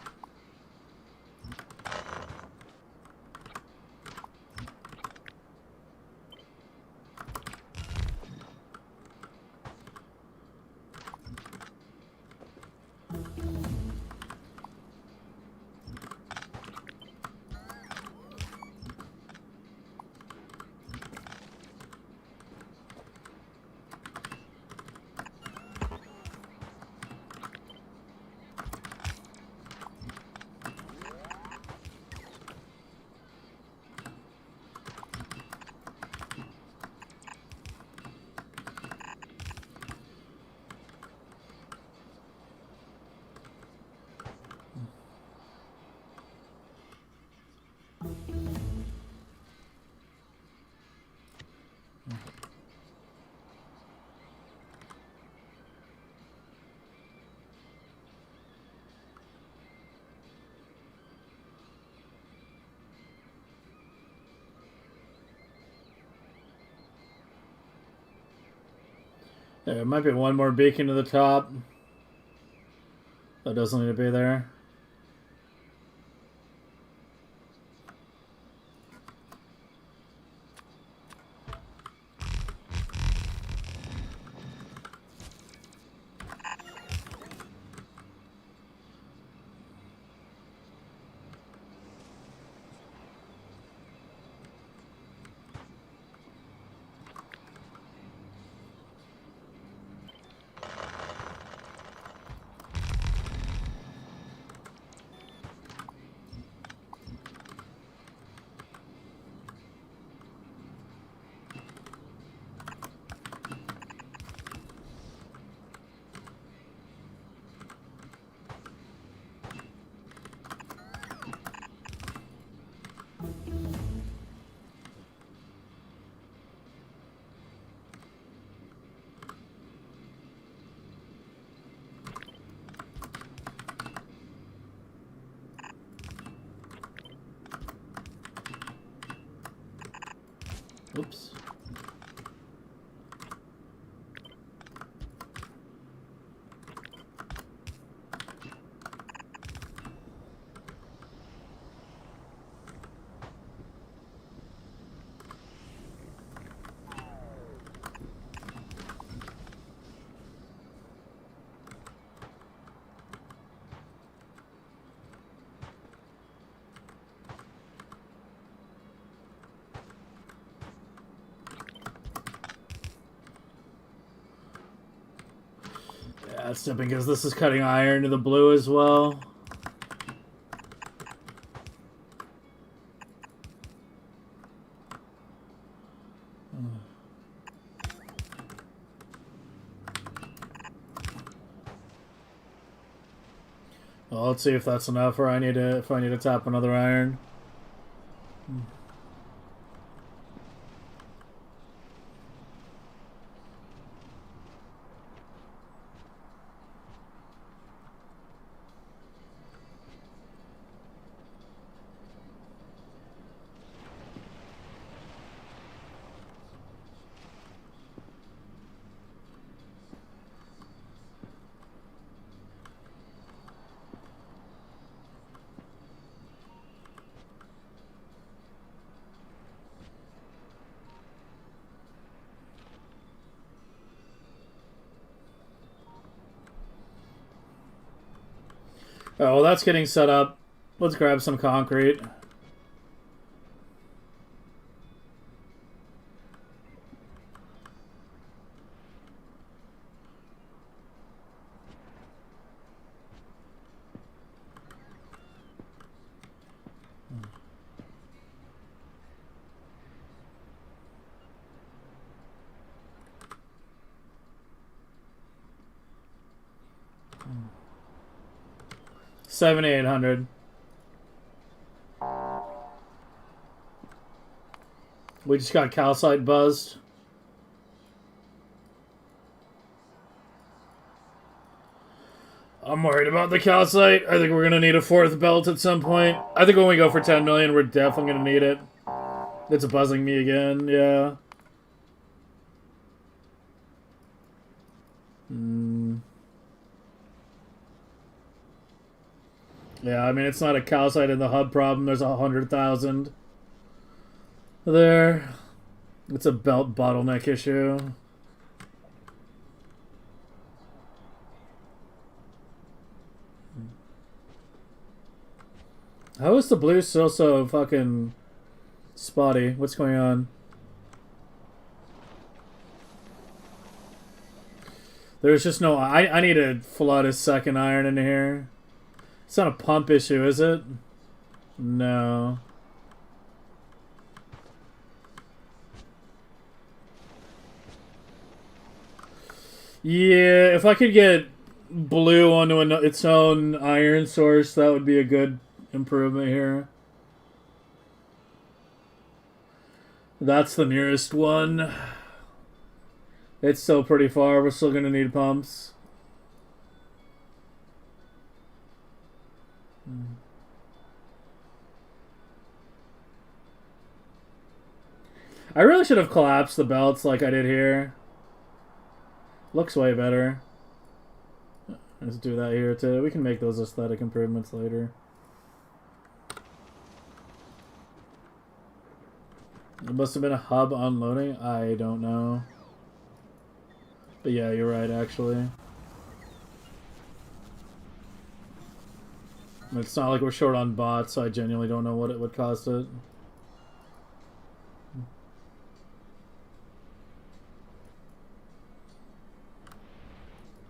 There might be one more beacon to the top. That doesn't need to be there. Oops. Yeah, it's dipping because this is cutting iron to the blue as well. Well, let's see if that's enough, or I need to tap another iron. Oh, well, that's getting set up. Let's grab some concrete. $7,800. We just got calcite buzzed. I'm worried about the calcite. I think we're gonna need a fourth belt at some point. I think when we go for 10 million, we're definitely gonna need it. It's buzzing me again. Yeah. Yeah, I mean, it's not a calcite in the hub problem. There's 100,000 there. It's a belt bottleneck issue. How is the blue still so fucking spotty? What's going on? There's just no... I need to flood a second iron into here. It's not a pump issue, is it? No. Yeah, if I could get blue onto its own iron source, that would be a good improvement here. That's the nearest one. It's still pretty far. We're still going to need pumps. I really should have collapsed the belts like I did here. Looks way better. Let's do that here too. We can make those aesthetic improvements later. It must have been a hub unloading. I don't know. But yeah, you're right, actually. It's not like we're short on bots, so I genuinely don't know what it would cost it.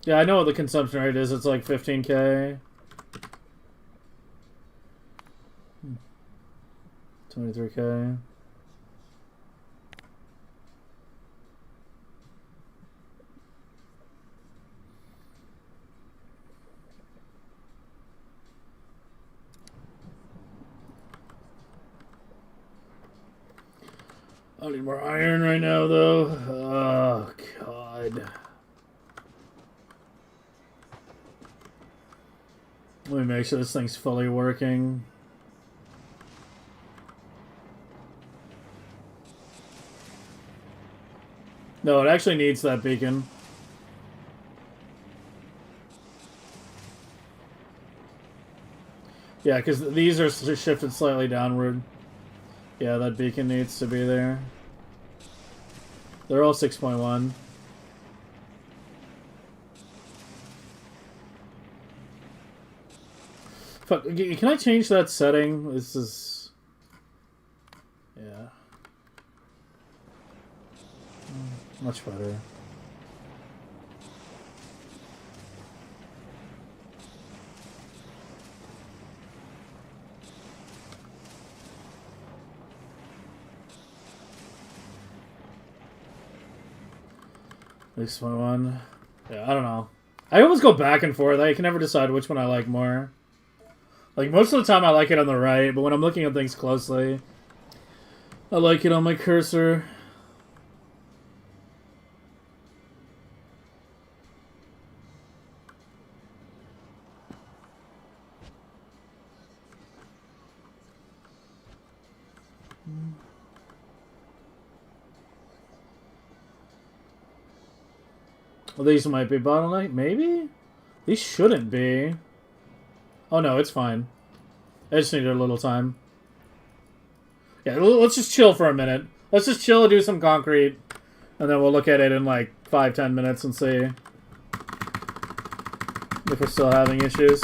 Yeah, I know what the consumption rate is. It's like 15K. 23K. I need more iron right now, though. Oh, God. Let me make sure this thing's fully working. No, it actually needs that beacon. Yeah, because these are shifted slightly downward. Yeah, that beacon needs to be there. They're all 6.1. Fuck, can I change that setting? This is... Yeah. Much better. This one. Yeah, I don't know. I always go back and forth. I can never decide which one I like more. Like, most of the time I like it on the right, but when I'm looking at things closely, I like it on my cursor. Well, these might be bottleneck. Maybe? These shouldn't be. Oh no, it's fine. I just needed a little time. Yeah, let's just chill for a minute. Let's just chill and do some concrete. And then we'll look at it in like 5-10 minutes and see if we're still having issues.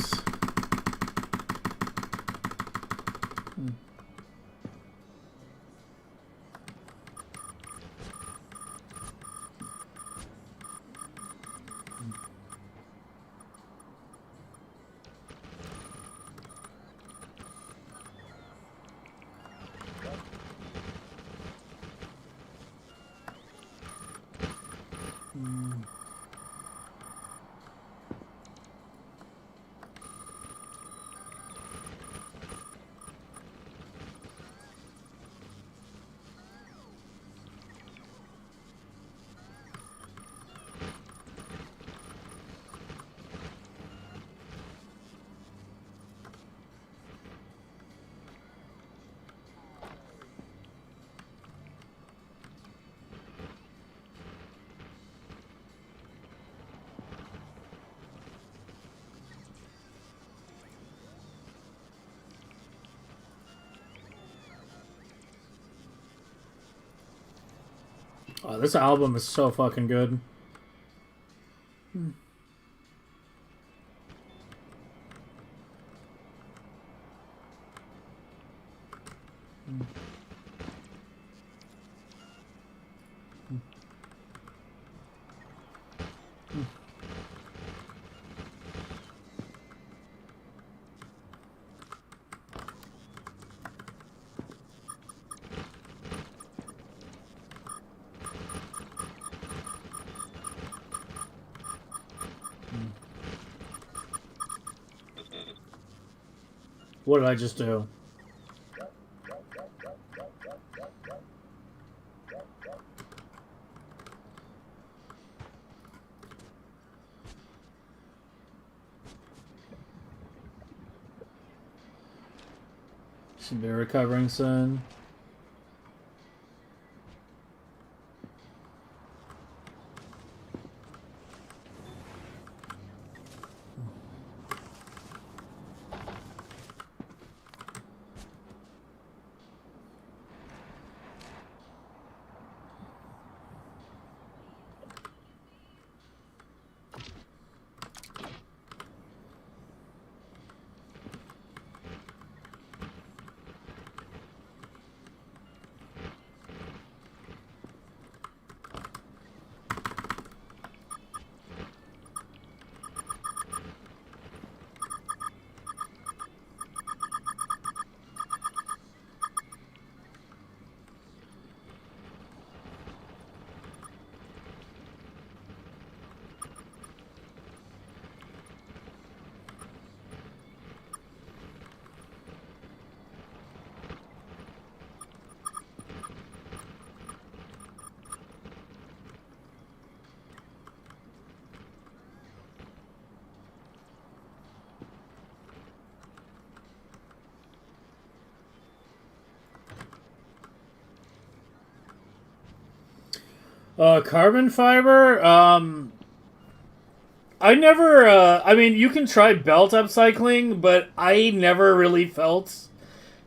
Oh, this album is so fucking good. What did I just do? Should be recovering soon. Carbon fiber. I never. I mean, you can try belt upcycling, but I never really felt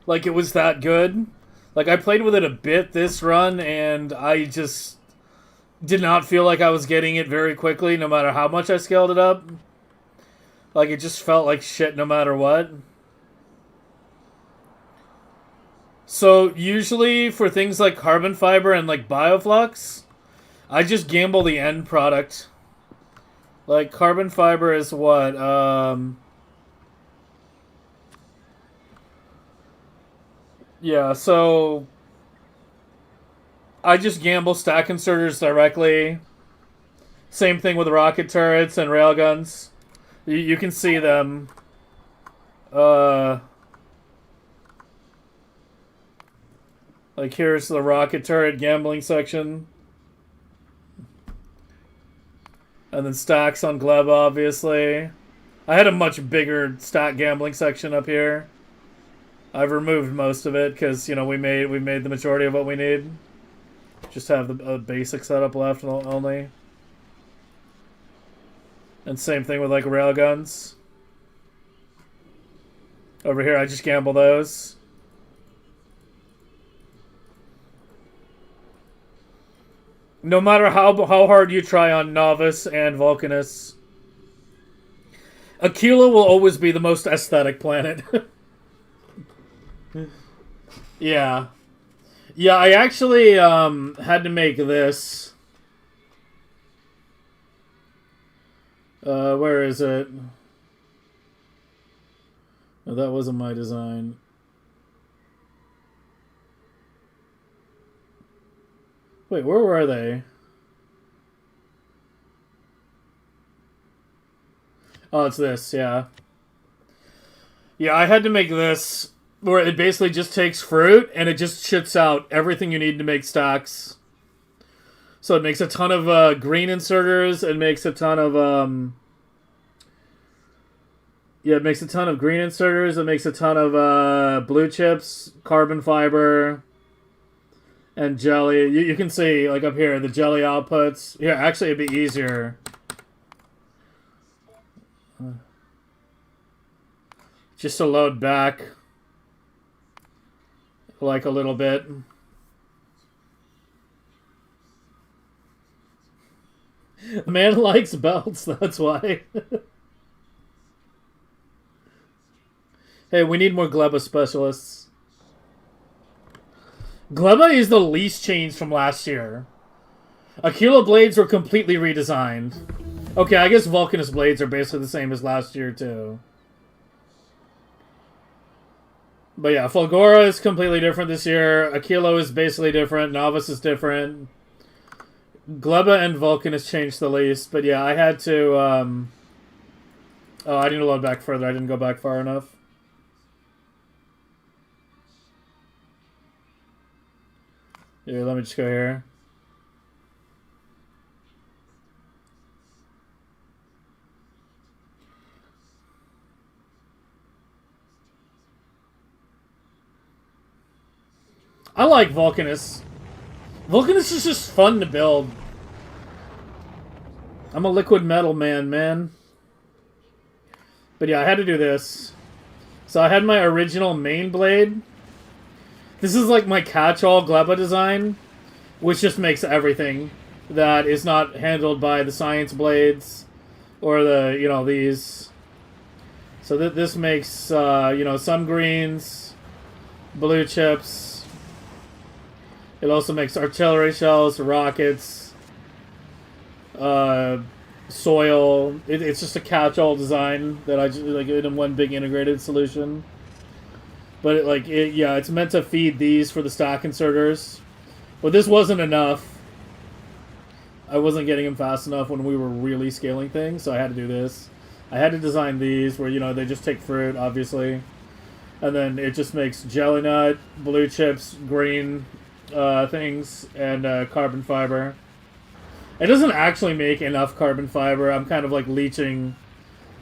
like it was that good. Like I played with it a bit this run, and I just did not feel like I was getting it very quickly, no matter how much I scaled it up. Like it just felt like shit, no matter what. So usually for things like carbon fiber and like bioflux, I just gamble the end product. Like carbon fiber is what? Yeah, so I just gamble stack inserters directly. Same thing with rocket turrets and railguns. You can see them. Like here's the rocket turret gambling section. And then stacks on Gleb, obviously. I had a much bigger stack gambling section up here. I've removed most of it because, you know, we made the majority of what we need. Just have the basic setup left only. And same thing with like railguns. Over here, I just gamble those. No matter how hard you try on Novice and Vulcanus, Aquila will always be the most aesthetic planet. Yeah. Yeah, I actually had to make this. Where is it? No, that wasn't my design. Wait, where were they? Oh, it's this, yeah. Yeah, I had to make this where it basically just takes fruit and it just shits out everything you need to make stacks. So it makes a ton of green inserters. It makes a ton of yeah, it makes a ton of green inserters. It makes a ton of blue chips, carbon fiber, and jelly. You can see like up here the jelly outputs. Here, actually, it'd be easier. Just to load back like a little bit. The man likes belts, that's why. Hey, we need more Gleba specialists. Gleba is the least changed from last year. Aquila blades were completely redesigned. Okay, I guess Vulcanus blades are basically the same as last year, too. But yeah, Fulgora is completely different this year. Aquila is basically different. Novice is different. Gleba and Vulcanus changed the least. But yeah, I had to... Oh, I need to load back further. I didn't go back far enough. Yeah, let me just go here. I like Vulcanus. Vulcanus is just fun to build. I'm a liquid metal man. But yeah, I had to do this. So I had my original main blade. This is like my catch-all Gleba design, which just makes everything that is not handled by the science blades or the, you know, these. So this makes, you know, some greens, blue chips. It also makes artillery shells, rockets, soil. It's just a catch-all design that I just like in one big integrated solution. But yeah, it's meant to feed these for the stock inserters. But this wasn't enough. I wasn't getting them fast enough when we were really scaling things, so I had to do this. I had to design these where, you know, they just take fruit, obviously. And then it just makes jelly nut, blue chips, green things, and carbon fiber. It doesn't actually make enough carbon fiber. I'm kind of like leeching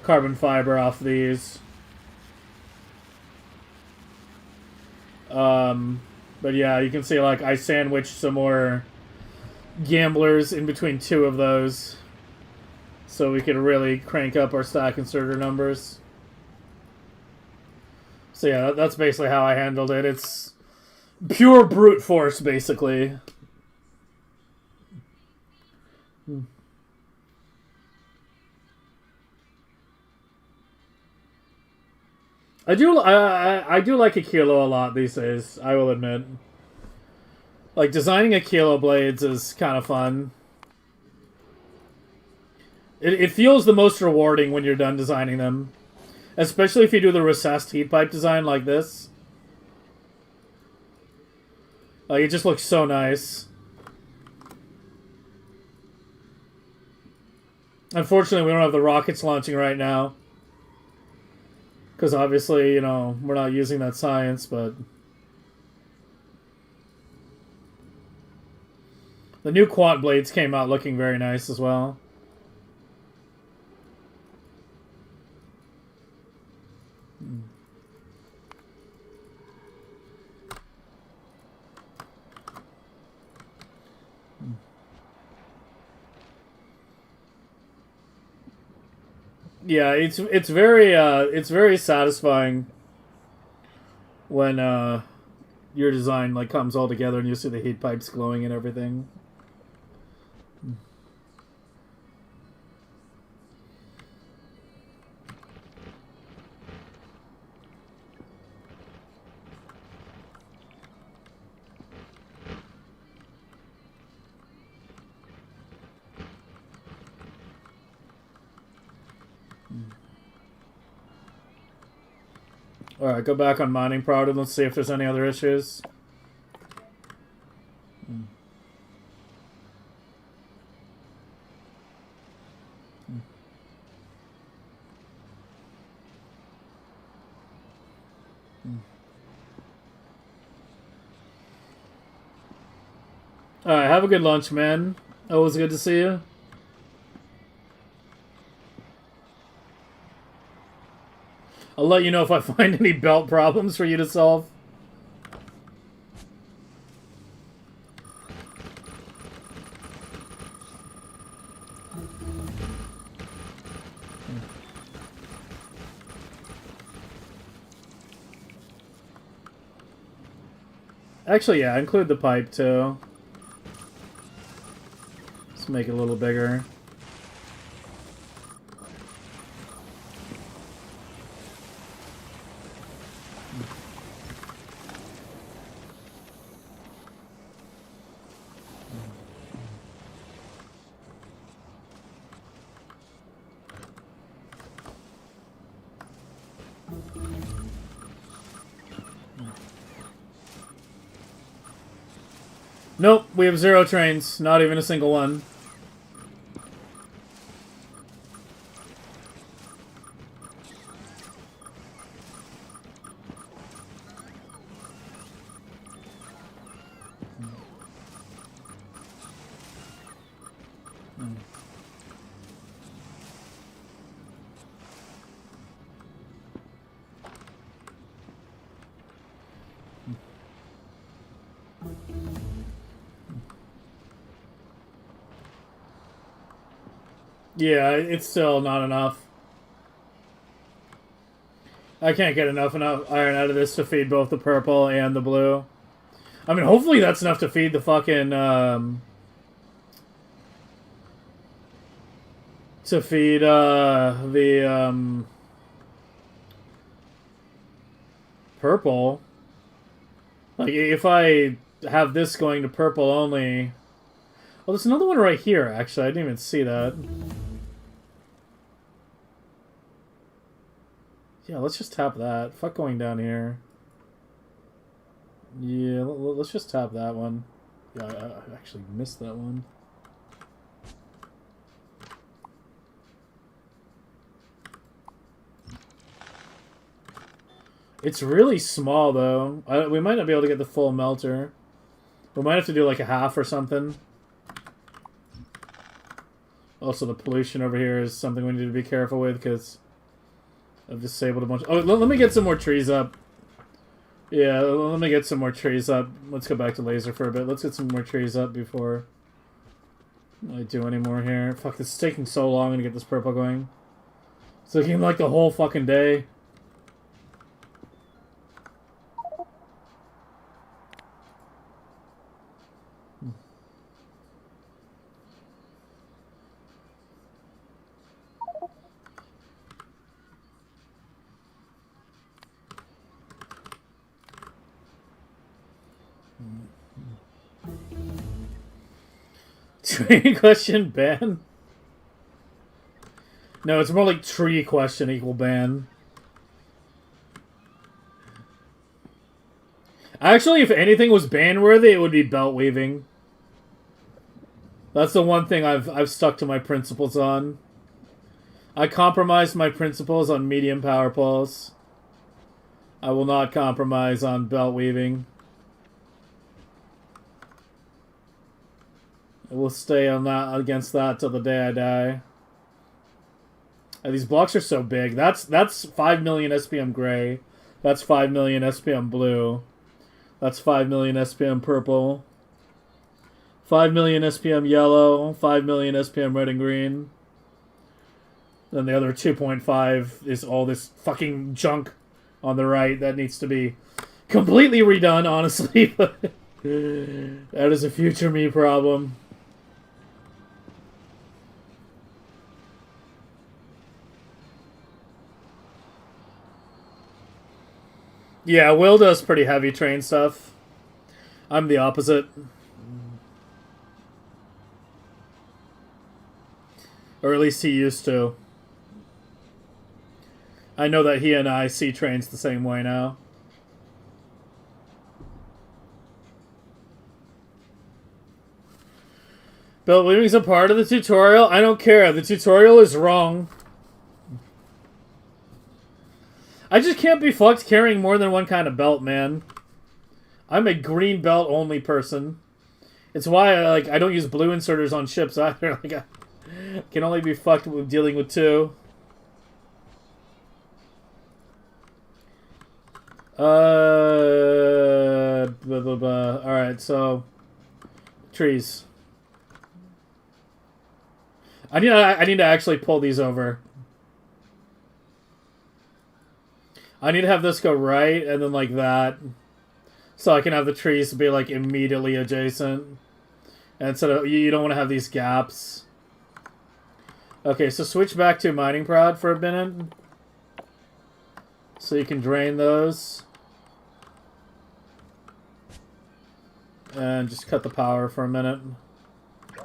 carbon fiber off these. But yeah, you can see like I sandwiched some more gamblers in between 2 of those, so we could really crank up our stack inserter numbers. So yeah, that's basically how I handled it. It's pure brute force, basically. I do like a kilo a lot these days, I will admit. Like, designing a kilo blades is kind of fun. It feels the most rewarding when you're done designing them. Especially if you do the recessed heat pipe design like this. Like, it just looks so nice. Unfortunately, we don't have the rockets launching right now. Because obviously, you know, we're not using that science, but... The new quant blades came out looking very nice as well. Yeah, it's very satisfying when your design like comes all together and you see the heat pipes glowing and everything. Alright, go back on mining prod and let's see if there's any other issues. Alright, have a good lunch, man. Always good to see you. I'll let you know if I find any belt problems for you to solve. Actually, yeah, include the pipe too. Let's make it a little bigger. Nope, we have 0 trains. Not even a single one. Yeah, it's still not enough. I can't get enough iron out of this to feed both the purple and the blue. I mean, hopefully that's enough to feed the fucking, to feed, the, purple. Like, if I have this going to purple only... Oh, there's another one right here, actually. I didn't even see that. Yeah, let's just tap that. Fuck going down here. Yeah, let's just tap that one. Yeah, I actually missed that one. It's really small, though. We might not be able to get the full melter. We might have to do like a half or something. Also, the pollution over here is something we need to be careful with, because I've disabled a bunch. Oh, let me get some more trees up. Yeah, let me get some more trees up. Let's go back to laser for a bit. Let's get some more trees up before What do I do anymore here? Fuck, this is taking so long to get this purple going. It's taking like the whole fucking day. Tree question ban? No, it's more like tree question equal ban. Actually, if anything was ban worthy, it would be belt weaving. That's the one thing I've stuck to my principles on. I compromised my principles on medium power poles. I will not compromise on belt weaving. I will stay on that against that till the day I die. These blocks are so big. That's 5 million SPM gray. That's 5 million SPM blue. That's 5 million SPM purple. 5 million SPM yellow. 5 million SPM red and green. Then the other 2.5 is all this fucking junk on the right that needs to be completely redone, honestly. But that is a future me problem. Yeah, Will does pretty heavy train stuff. I'm the opposite. Or at least he used to. I know that he and I see trains the same way now. Belt weaving's a part of the tutorial? I don't care. The tutorial is wrong. I just can't be fucked carrying more than one kind of belt, man. I'm a green belt only person. It's why I don't use blue inserters on ships either. Like, I can only be fucked with dealing with two. Blah, blah, blah. Alright, so trees. I need to actually pull these over. I need to have this go right, and then like that. So I can have the trees be like immediately adjacent. And instead of, you don't want to have these gaps. Okay, so switch back to mining prod for a minute. So you can drain those. And just cut the power for a minute.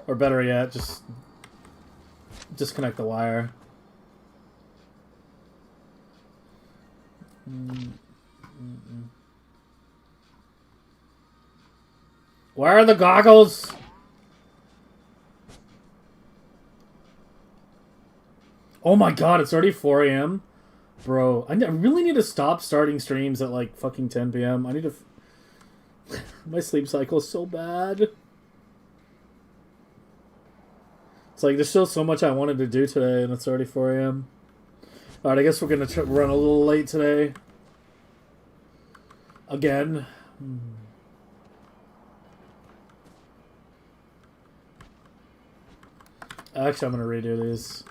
Or better yet, just disconnect the wire. Where are the goggles? Oh my god, it's already 4 a.m. Bro, I really need to stop starting streams at like fucking 10 p.m. I need to... My sleep cycle is so bad. It's like, there's still so much I wanted to do today, and it's already 4 a.m. Alright, I guess we're gonna run a little late today. Again. Actually, I'm gonna redo these.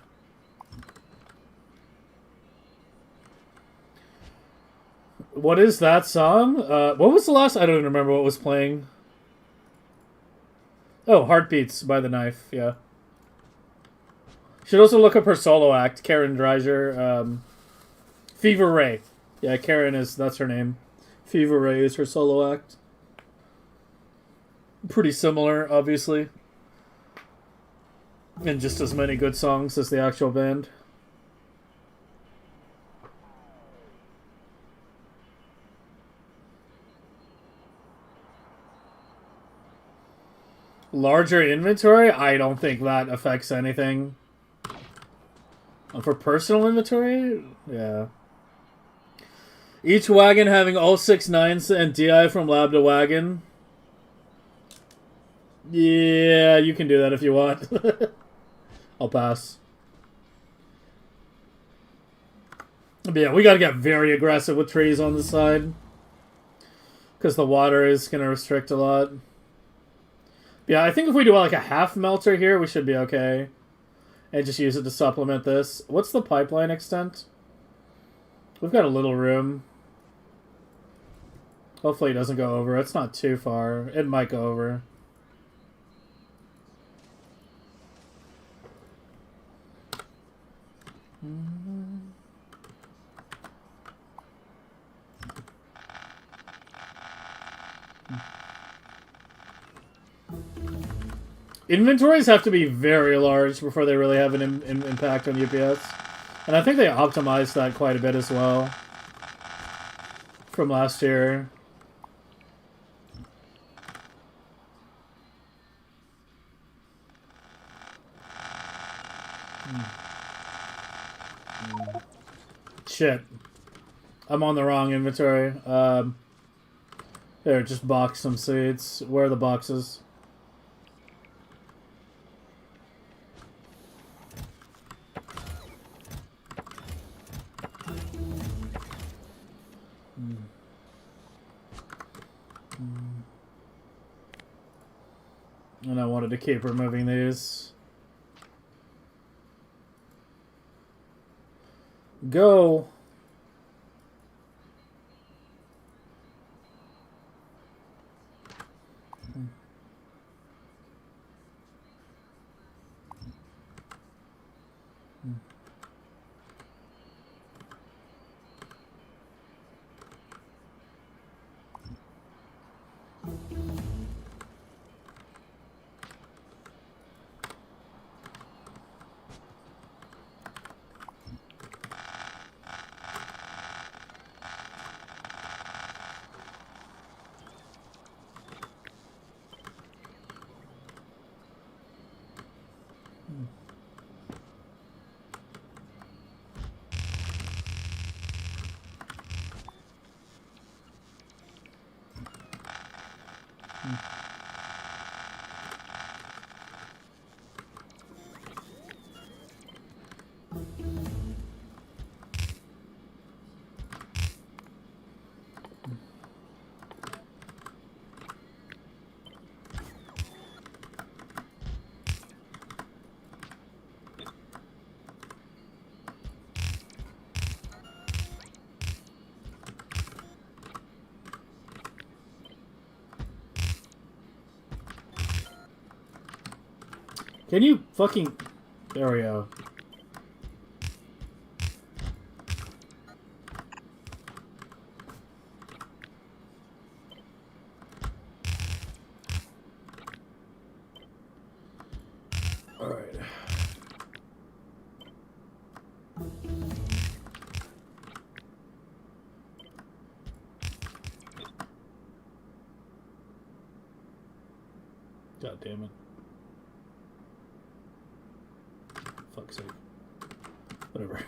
What is that song? What was the last... I don't even remember what was playing. Oh, Heartbeats by The Knife, yeah. Should also look up her solo act, Karen Dreiser. Fever Ray. Yeah, Karen is... That's her name. Fever Ray is her solo act. Pretty similar, obviously. And just as many good songs as the actual band. Larger inventory? I don't think that affects anything. For personal inventory? Yeah. Each wagon having all 6 9s and DI from lab to wagon. Yeah, you can do that if you want. I'll pass. But yeah, we gotta get very aggressive with trees on the side. Because the water is gonna restrict a lot. Yeah, I think if we do like a half melter here, we should be okay. And just use it to supplement this. What's the pipeline extent? We've got a little room. Hopefully it doesn't go over. It's not too far. It might go over. Inventories have to be very large before they really have an impact on UPS. And I think they optimized that quite a bit as well from last year. Shit. I'm on the wrong inventory. Here, just box some seeds. Where are the boxes? And I wanted to keep removing these. Go. Can you fucking... There we go. Alright. God damn it. Fuck's sake. Whatever.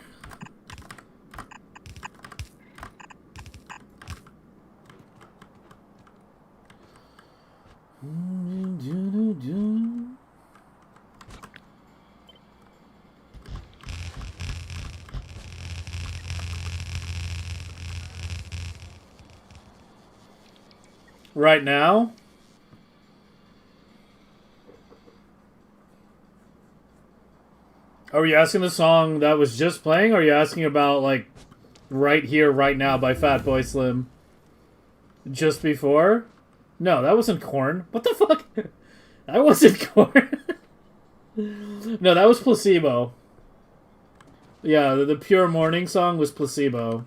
Right now? Are you asking the song that was just playing, or are you asking about, like, Right Here, Right Now by Fatboy Slim? Just before? No, that wasn't Korn. What the fuck? That wasn't Korn. No, that was Placebo. Yeah, the Pure Morning song was Placebo.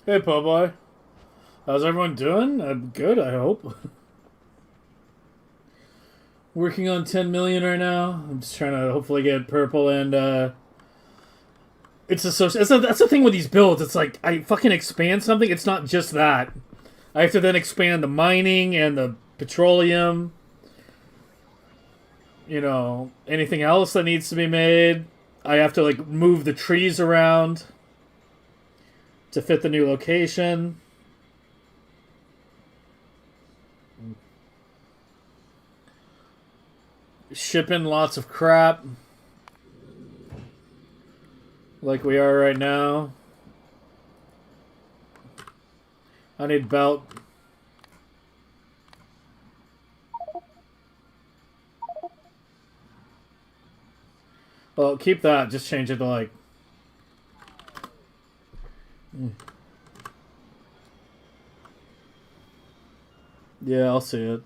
Hey, po' boy. How's everyone doing? Good, I hope. Working on 10 million right now. I'm just trying to hopefully get purple and it's that's the thing with these builds. It's like I fucking expand something. It's not just that. I have to then expand the mining and the petroleum. You know, anything else that needs to be made. I have to like move the trees around to fit the new location. Shipping lots of crap. Like we are right now. I need belt. Well, keep that. Just change it to like... Yeah, I'll see it.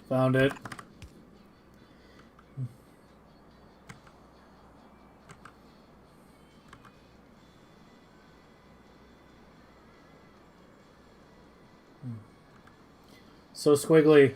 Found it. So squiggly.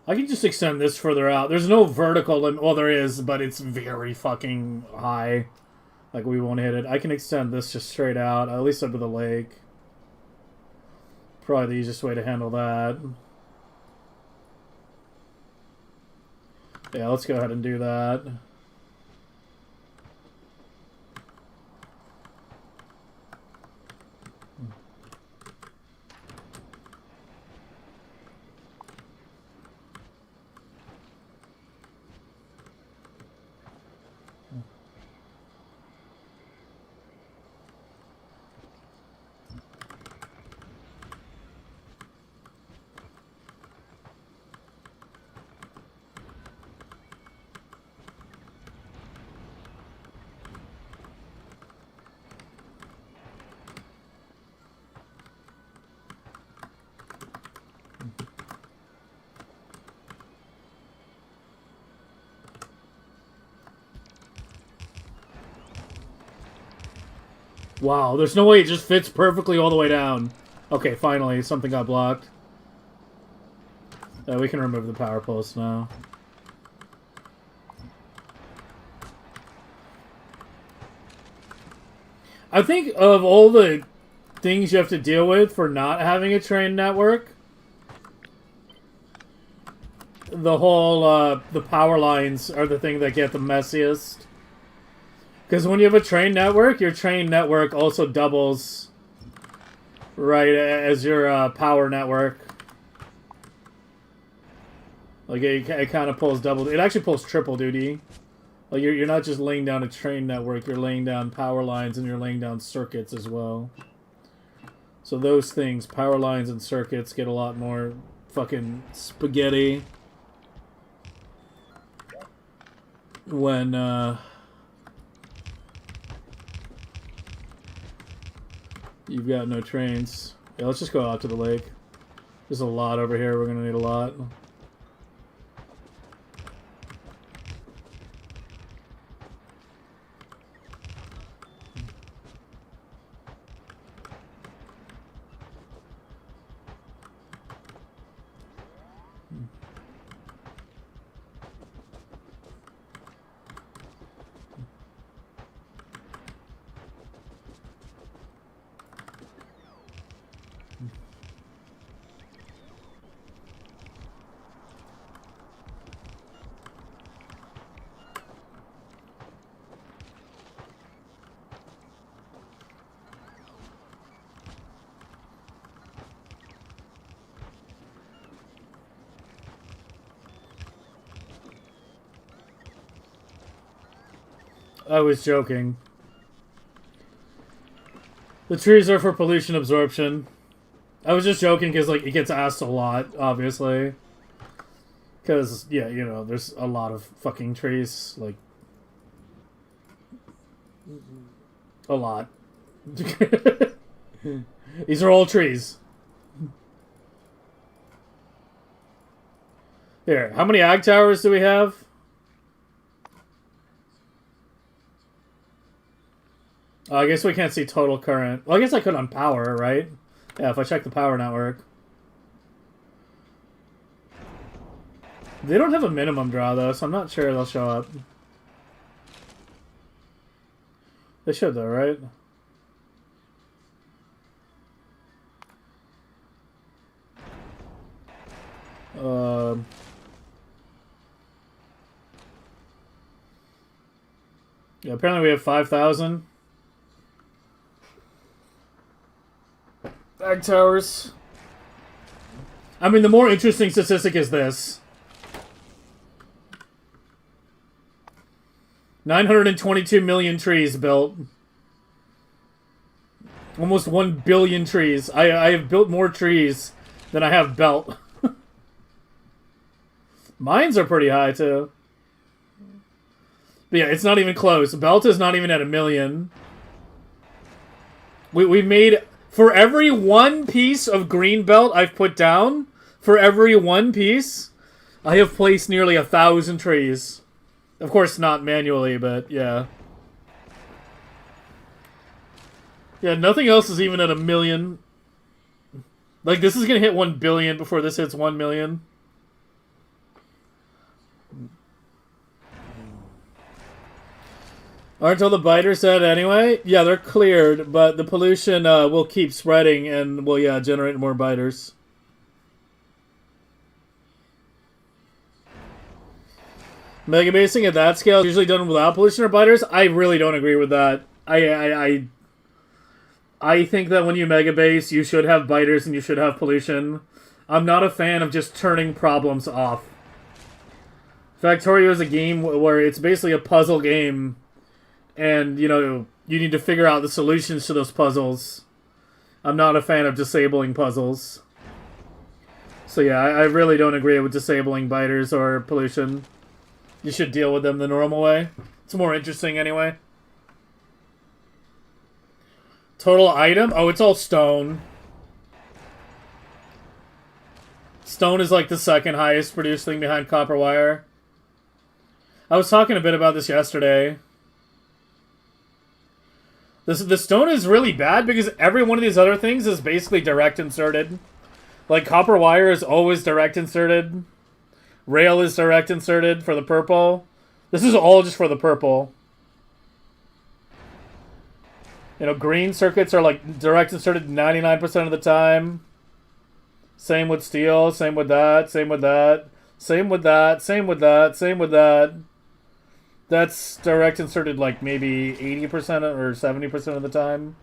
I can just extend this further out. There's no vertical limit. Well, there is, but it's very fucking high. Like, we won't hit it. I can extend this just straight out, at least up to the lake. Probably the easiest way to handle that. Yeah, let's go ahead and do that. Wow, there's no way it just fits perfectly all the way down. Okay, finally, something got blocked. We can remove the power post now. I think of all the things you have to deal with for not having a train network, the whole, the power lines are the thing that get the messiest. Because when you have a train network, your train network also doubles, right, as your power network. Like, it kind of pulls double. It actually pulls triple duty. Like, you're not just laying down a train network, you're laying down power lines and you're laying down circuits as well. So those things, power lines and circuits, get a lot more fucking spaghetti when, you've got no trains. Yeah, let's just go out to the lake. There's a lot over here. We're gonna need a lot. I was joking. The trees are for pollution absorption. I was just joking because, like, it gets asked a lot, obviously. Because, yeah, you know, there's a lot of fucking trees. Like, a lot. These are all trees. Here, how many ag towers do we have? I guess we can't see total current. Well, I guess I could on power, right? Yeah, if I check the power network. They don't have a minimum draw, though, so I'm not sure they'll show up. They should, though, right? Yeah, apparently we have 5,000. Ag towers. I mean, the more interesting statistic is this. 922 million trees built. Almost 1 billion trees. I have built more trees than I have built. Mines are pretty high, too. But yeah, it's not even close. Belt is not even at 1 million. We made... For every one piece of green belt I've put down, for every one piece, I have placed nearly 1,000 trees. Of course, not manually, but yeah. Yeah, nothing else is even at 1 million. Like, this is gonna hit 1 billion before this hits 1 million. Aren't all the biters dead anyway? Yeah, they're cleared, but the pollution will keep spreading and will, yeah, generate more biters. Megabasing at that scale is usually done without pollution or biters? I really don't agree with that. I think that when you megabase, you should have biters and you should have pollution. I'm not a fan of just turning problems off. Factorio is a game where it's basically a puzzle game. And, you know, you need to figure out the solutions to those puzzles. I'm not a fan of disabling puzzles. So yeah, I really don't agree with disabling biters or pollution. You should deal with them the normal way. It's more interesting anyway. Total item? Oh, it's all stone. Stone is like the second highest produced thing behind copper wire. I was talking a bit about this yesterday. The stone is really bad because every one of these other things is basically direct inserted. Like, copper wire is always direct inserted. Rail is direct inserted for the purple. This is all just for the purple. You know, green circuits are like direct inserted 99% of the time. Same with steel, same with that, same with that. Same with that, same with that, same with that. That's direct inserted like maybe 80% or 70% of the time.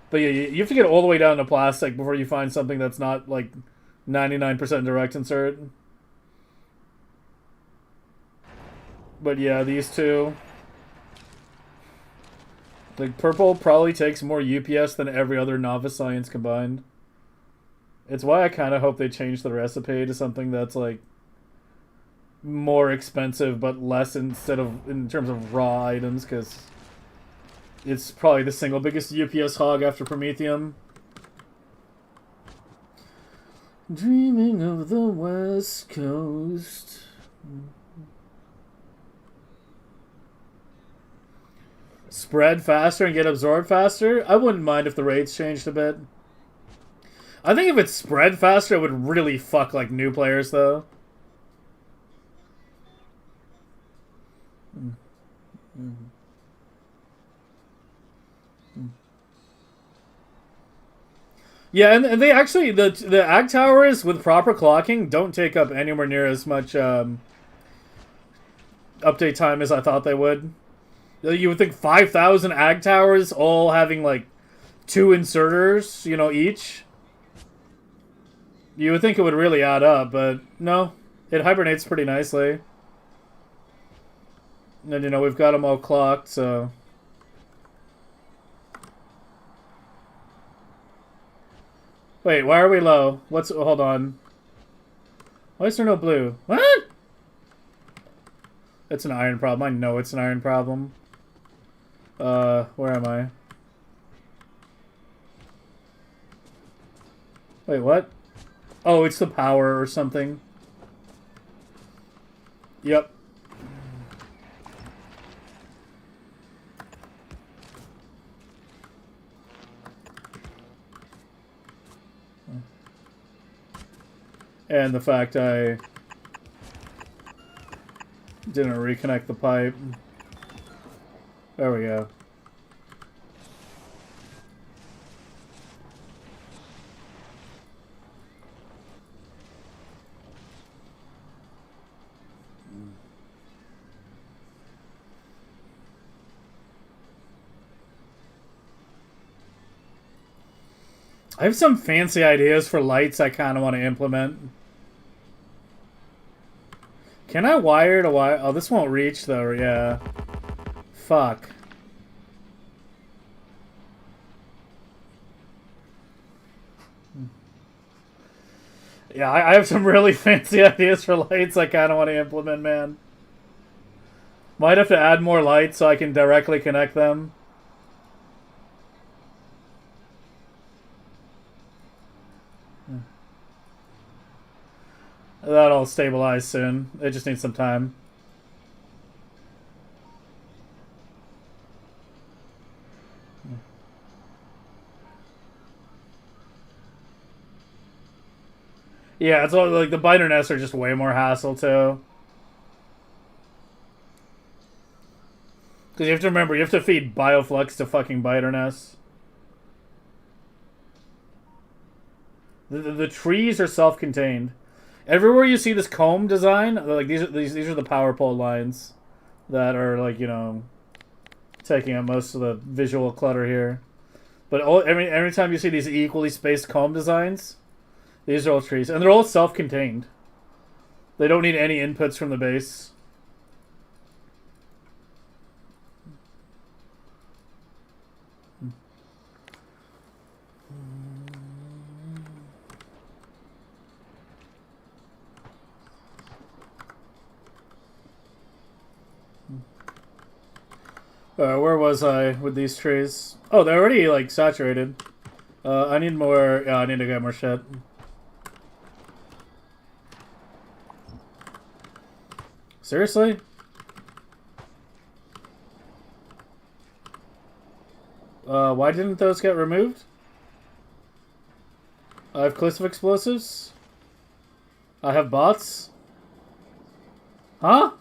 But yeah, you have to get all the way down to plastic before you find something that's not like 99% direct insert. But yeah, these two. Like, purple probably takes more UPS than every other novice science combined. It's why I kind of hope they change the recipe to something that's like more expensive but less instead of in terms of raw items, because it's probably the single biggest UPS hog after Prometheium. Dreaming of the West Coast. Spread faster and get absorbed faster? I wouldn't mind if the rates changed a bit. I think if it's spread faster, it would really fuck like new players though. Yeah, and they actually the ag towers with proper clocking don't take up anywhere near as much update time as I thought they would. You would think 5,000 ag towers all having like 2 inserters, you know, each. You would think it would really add up, but no, it hibernates pretty nicely. And you know we've got them all clocked, so. Wait, why are we low? Hold on. Why is there no blue? What? It's an iron problem. I know it's an iron problem. Where am I? Wait, what? Oh, it's the power or something. Yep. And the fact I didn't reconnect the pipe. There we go. I have some fancy ideas for lights I kind of want to implement. Can I wire to wire? Oh, this won't reach though, yeah. Fuck. Yeah, I have some really fancy ideas for lights I kind of want to implement, man. Might have to add more lights so I can directly connect them. That'll stabilize soon. It just needs some time. Yeah, it's all like the biter nests are just way more hassle too. Because you have to remember, you have to feed bioflux to fucking biter nests. The trees are self-contained. Everywhere you see this comb design, like these are the power pole lines that are like, you know, taking up most of the visual clutter here. But every time you see these equally spaced comb designs, these are all trees, and they're all self-contained. They don't need any inputs from the base. Where was I with these trees? Oh, they're already, like, saturated. I need more... I need to get more shit. Seriously? Why didn't those get removed? I have cliffs of explosives? I have bots? Huh?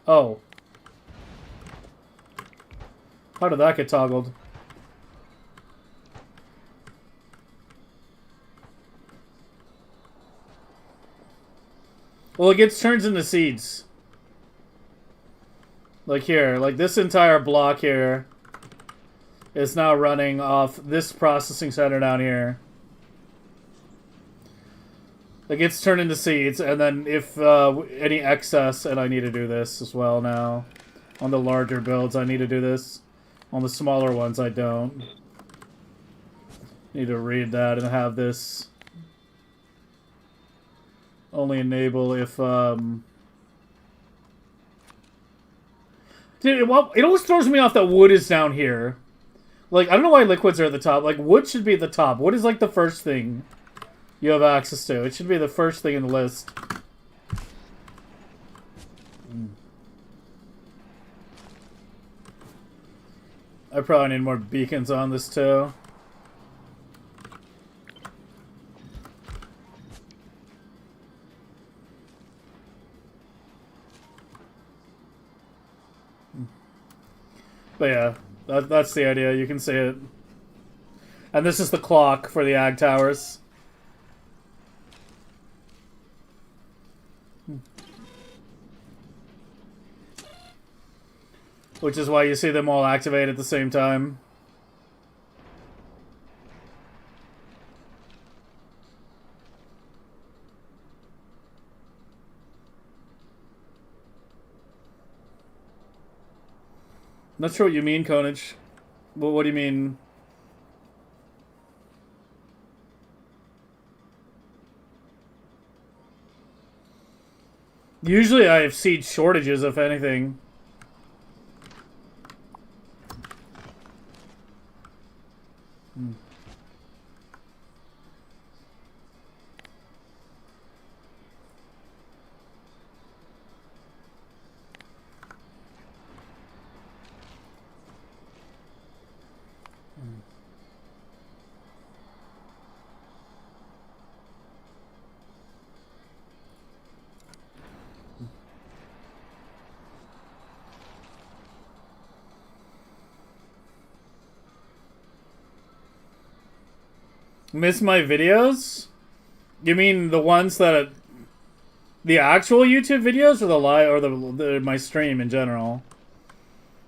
Oh. How did that get toggled? Well, it gets turns into seeds. Like here, like this entire block here is now running off this processing center down here. Like it's turned into seeds, and then if any excess, and I need to do this as well now. On the larger builds, I need to do this. On the smaller ones, I don't. Need to read that and have this only enable if Dude, it always throws me off that wood is down here. Like, I don't know why liquids are at the top. Like, wood should be at the top. Wood is like the first thing you have access to. It should be the first thing in the list. I probably need more beacons on this too. But yeah, that's the idea. You can see it. And this is the clock for the ag towers. Which is why you see them all activate at the same time. Not sure what you mean, Konich. Well, what do you mean? Usually I have seed shortages, if anything. Miss my videos? You mean the ones that... the actual YouTube videos or the live... or the my stream in general?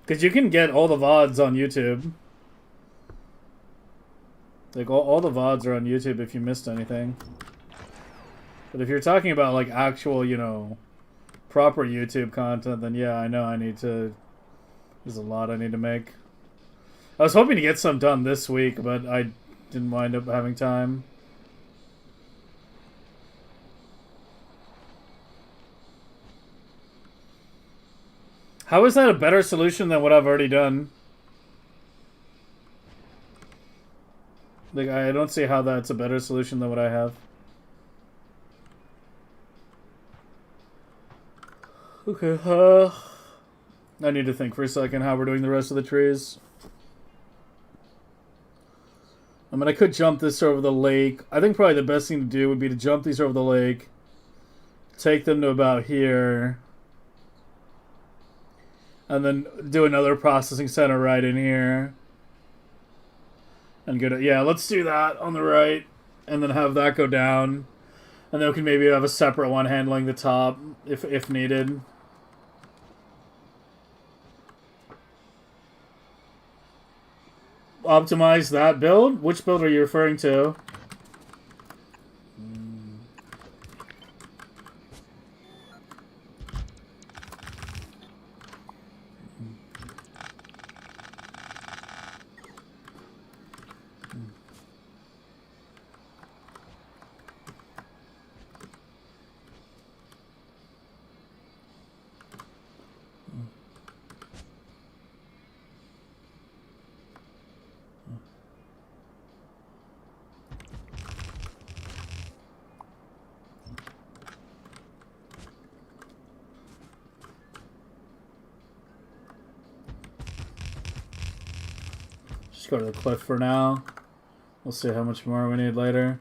Because you can get all the VODs on YouTube. Like, all the VODs are on YouTube if you missed anything. But if you're talking about, like, actual, you know, proper YouTube content, then yeah, I know I need to... there's a lot I need to make. I was hoping to get some done this week, but I didn't wind up having time. How is that a better solution than what I've already done? Like, I don't see how that's a better solution than what I have. Okay, I need to think for a second how we're doing the rest of the trees. I mean, I could jump this over the lake. I think probably the best thing to do would be to jump these over the lake. Take them to about here. And then do another processing center right in here. And go to... yeah, let's do that on the right. And then have that go down. And then we can maybe have a separate one handling the top if needed. Optimize that build? Which build are you referring to? Just go to the cliff for now. We'll see how much more we need later.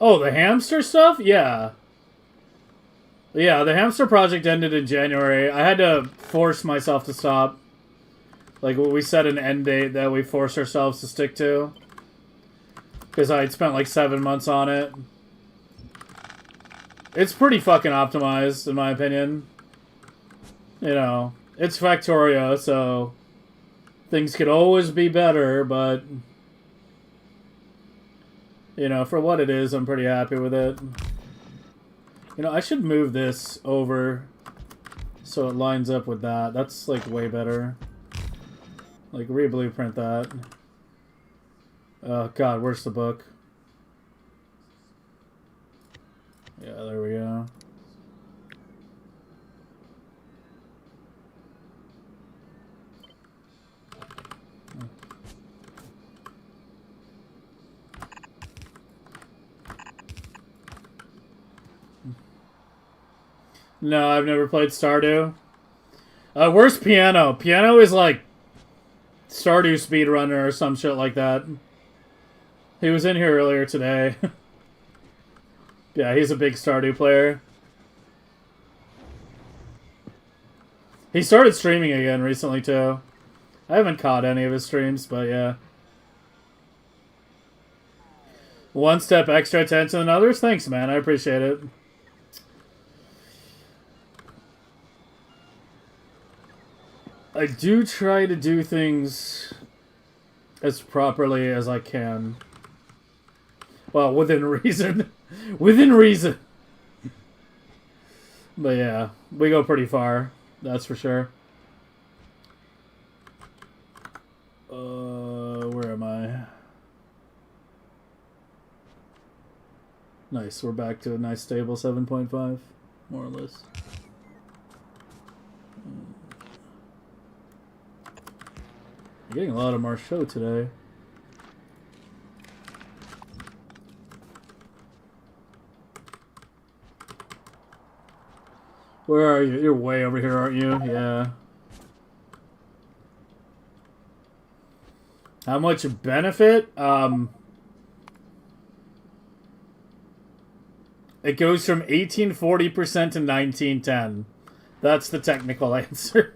Oh, the hamster stuff? Yeah. Yeah, the hamster project ended in January. I had to force myself to stop. Like, we set an end date that we forced ourselves to stick to. Because I'd spent like 7 months on it. It's pretty fucking optimized, in my opinion. You know, it's Factorio, so things could always be better, but you know, for what it is, I'm pretty happy with it. You know, I should move this over so it lines up with that. That's like way better. Like, re-blueprint that. Oh god, where's the book? Yeah, there we go. No, I've never played Stardew. Where's Piano? Piano is like Stardew speedrunner or some shit like that. He was in here earlier today. Yeah, he's a big Stardew player. He started streaming again recently, too. I haven't caught any of his streams, but yeah. One step extra attention than others? Thanks, man. I appreciate it. I do try to do things as properly as I can. Well, within reason. Within reason. But yeah, we go pretty far. That's for sure. Where am I? Nice, we're back to a nice stable 7.5, more or less. You're getting a lot of Marchot today. Where are you? You're way over here, aren't you? Yeah. How much benefit? It goes from 1840% to 1910. That's the technical answer.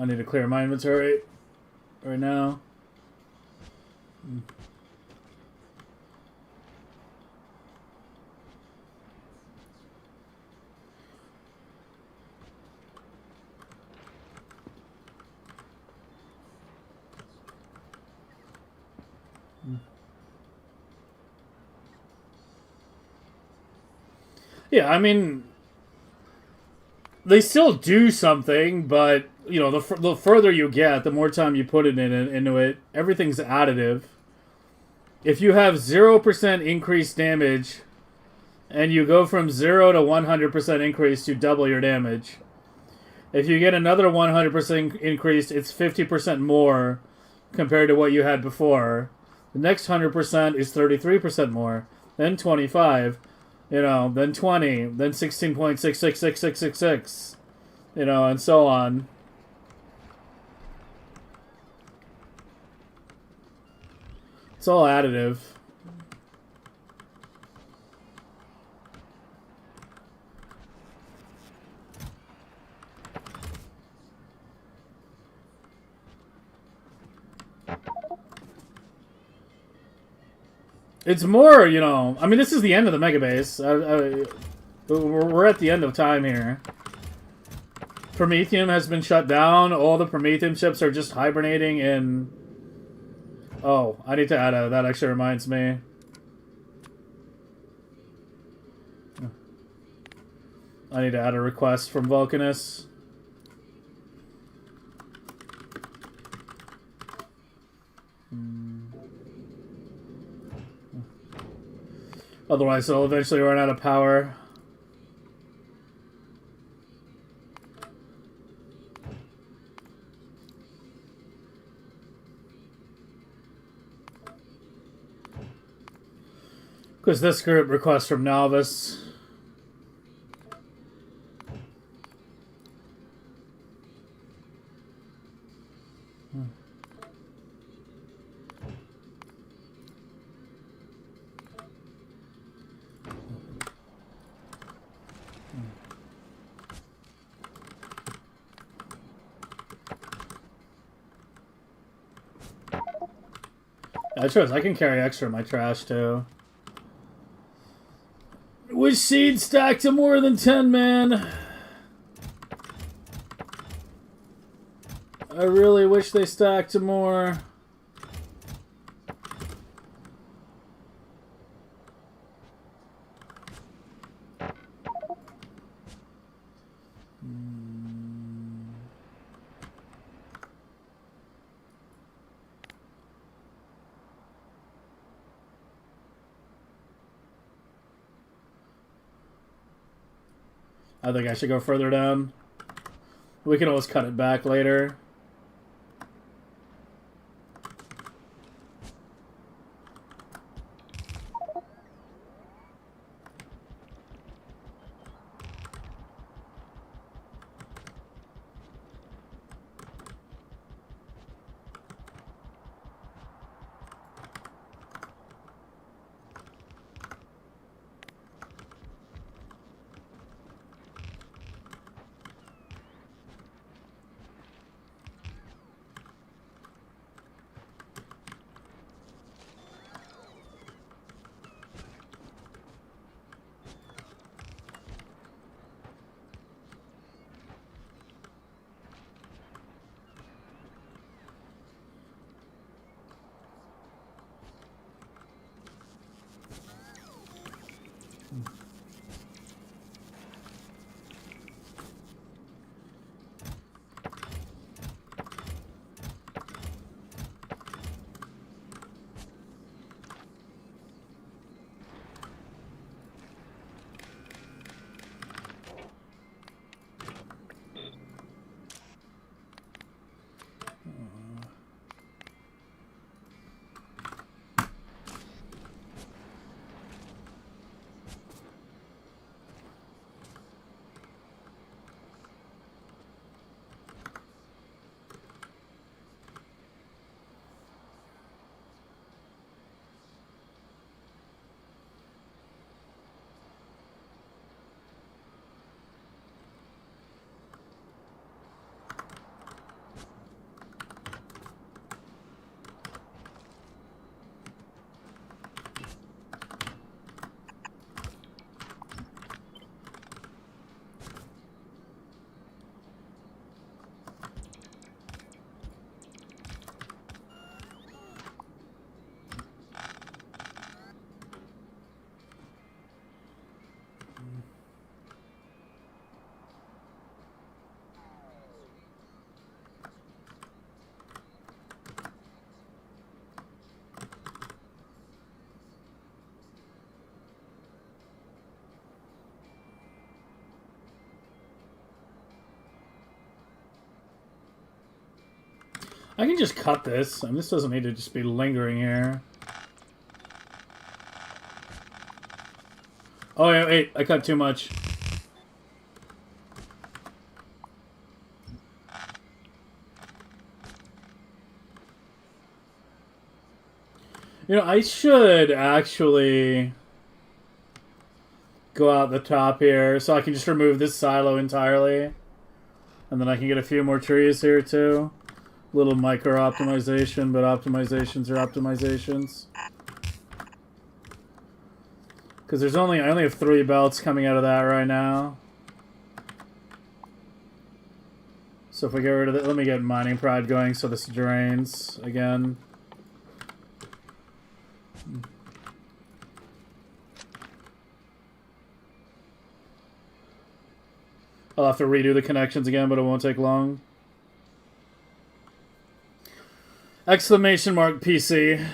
I need to clear my inventory right now. Yeah, I mean, they still do something, but you know, the further you get, the more time you put into it. Everything's additive. If you have 0% increased damage, and you go from 0 to 100% increase, you double your damage. If you get another 100% increase, it's 50% more compared to what you had before. The next 100% is 33% more. Then 25. You know, then 20, then 16.666666, you know, and so on. It's all additive. It's more, you know, I mean, this is the end of the Megabase. We're at the end of time here. Prometheium has been shut down. All the Prometheium ships are just hibernating in... Oh, I need to add a... That actually reminds me. I need to add a request from Vulcanus. Otherwise, it'll eventually run out of power. Because this group requests from novice. I chose. I can carry extra in my trash too. Wish seed stacked to more than 10, man. I really wish they stacked to more. I think I should go further down. We can always cut it back later. I can just cut this. I mean, this doesn't need to just be lingering here. Oh, yeah, wait. I cut too much. You know, I should actually go out the top here so I can just remove this silo entirely. And then I can get a few more trees here, too. Little micro optimization, but optimizations are optimizations. Because I only have 3 belts coming out of that right now. So if we get rid of it, let me get mining pride going so this drains again. I'll have to redo the connections again, but it won't take long. Exclamation mark PC.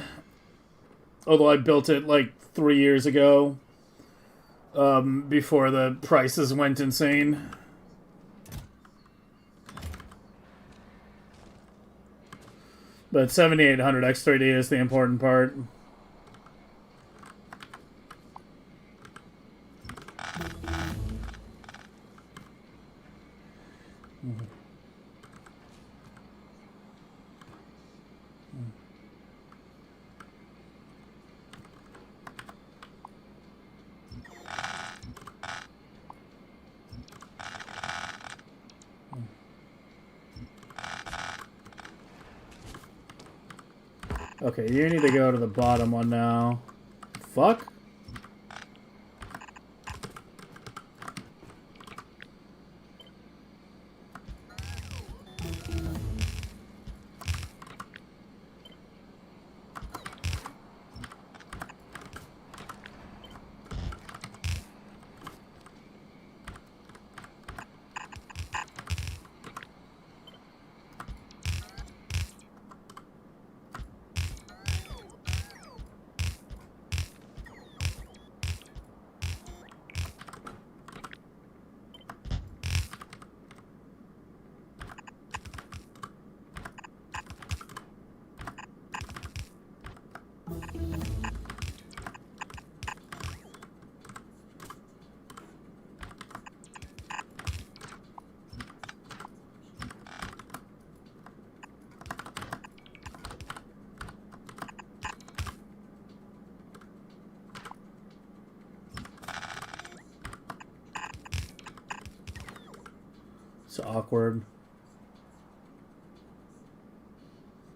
Although I built it like 3 years ago. Before the prices went insane. But 7800 X3D is the important part. Okay, you need to go to the bottom one now. Fuck? It's awkward.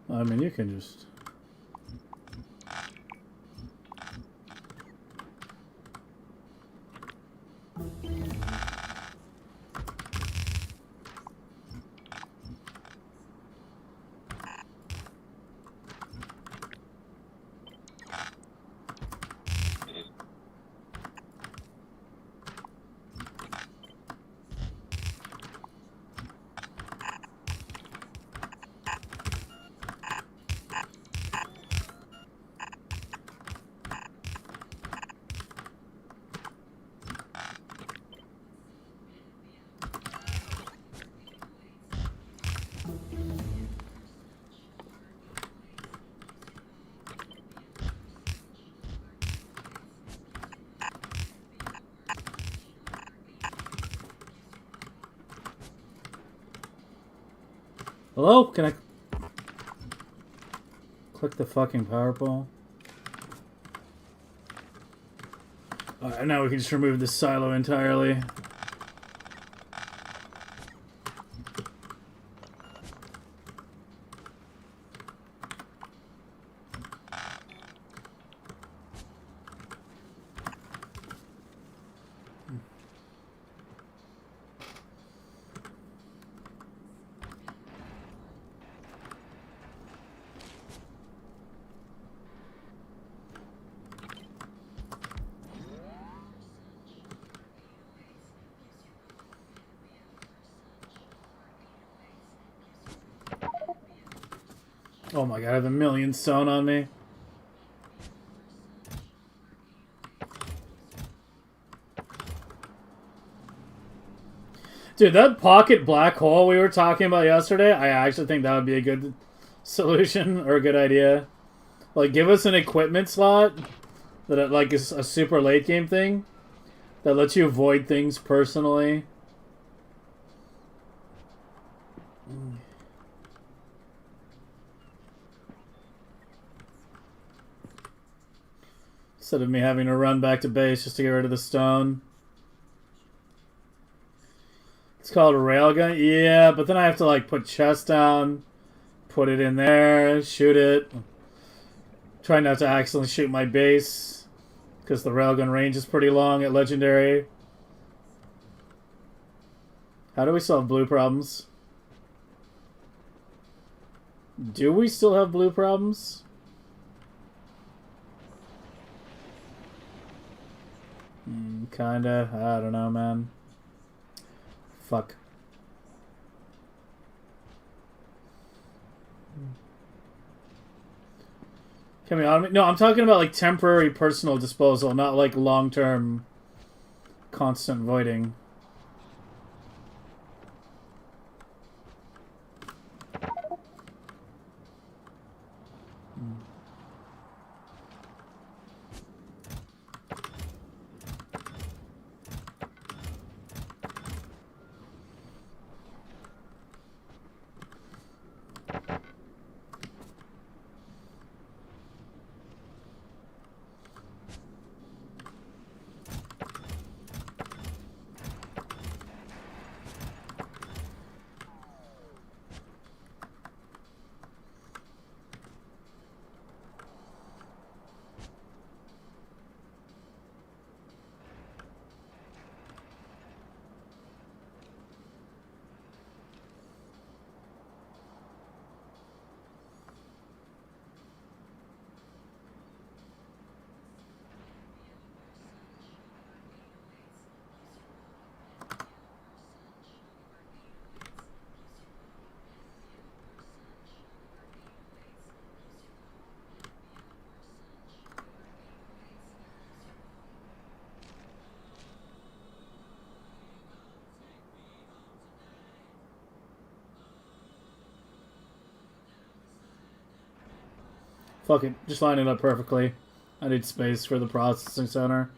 I mean, you can just... Hello? Can I... click the fucking power pole? Alright, now we can just remove this silo entirely. Oh my god, I have a million stone on me. Dude, that pocket black hole we were talking about yesterday, I actually think that would be a good solution or a good idea. Like, give us an equipment slot that, like, is a super late game thing that lets you avoid things personally. Instead of me having to run back to base just to get rid of the stone. It's called a railgun? Yeah, but then I have to, like, put chest down, put it in there, shoot it. Try not to accidentally shoot my base, because the railgun range is pretty long at Legendary. How do we solve blue problems? Do we still have blue problems? Kinda. I don't know, man. Fuck. Can we automate? No, I'm talking about like temporary personal disposal, not like long-term constant voiding. Fuck it, just line it up perfectly. I need space for the processing center.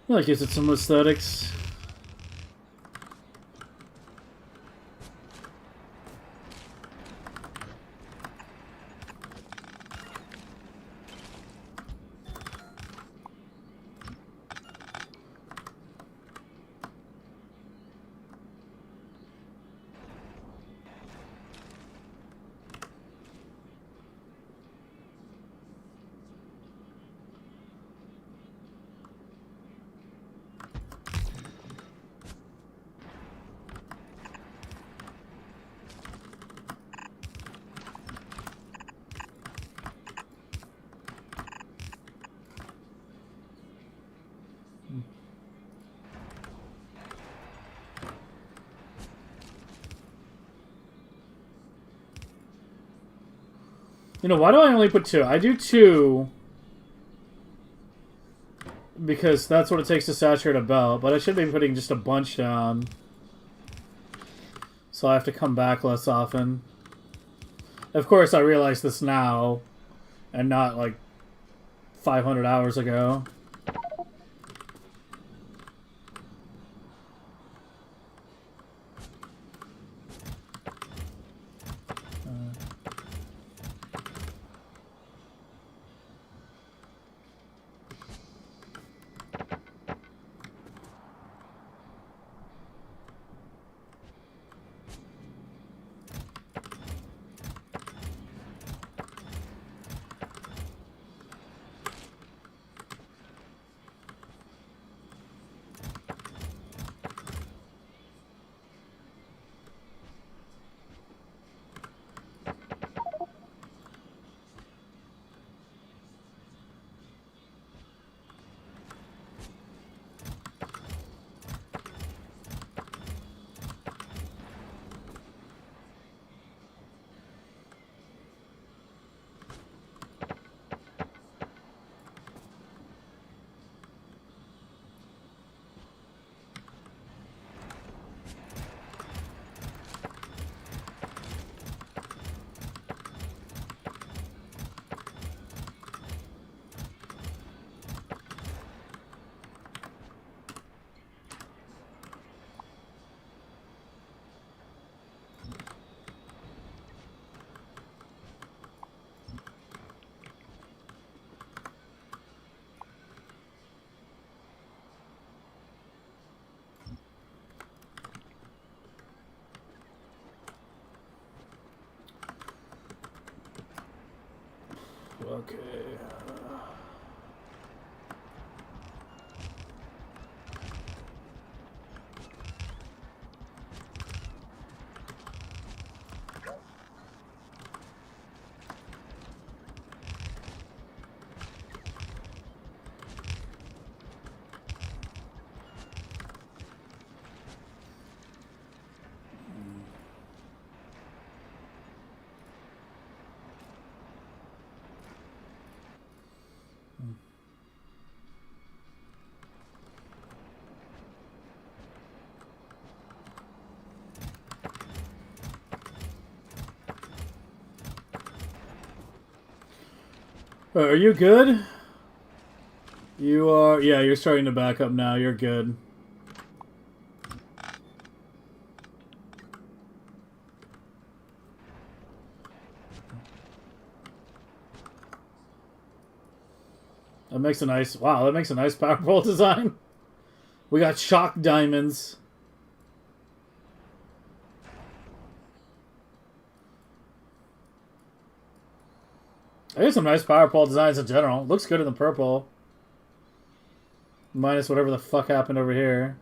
That gives it some aesthetics. You know, why do I only put 2? I do 2 because that's what it takes to saturate a belt, but I should be putting just a bunch down. So I have to come back less often. Of course, I realize this now, and not like 500 hours ago. Okay. Are you good? You are... Yeah, you're starting to back up now. You're good. That makes a nice... Wow, that makes a nice power pole design. We got shock diamonds. I got some nice power pole designs in general. Looks good in the purple. Minus whatever the fuck happened over here.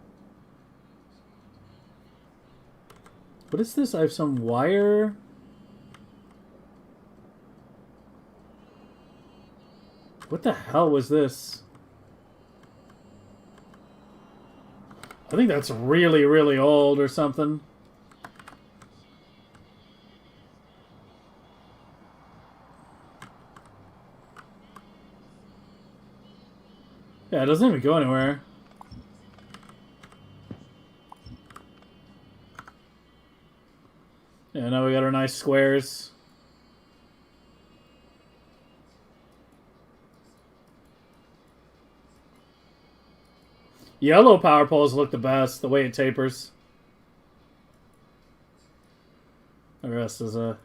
What is this? I have some wire. What the hell was this? I think that's really, really old or something. Yeah, it doesn't even go anywhere. Yeah, now we got our nice squares. Yellow power poles look the best, the way it tapers. The rest is a...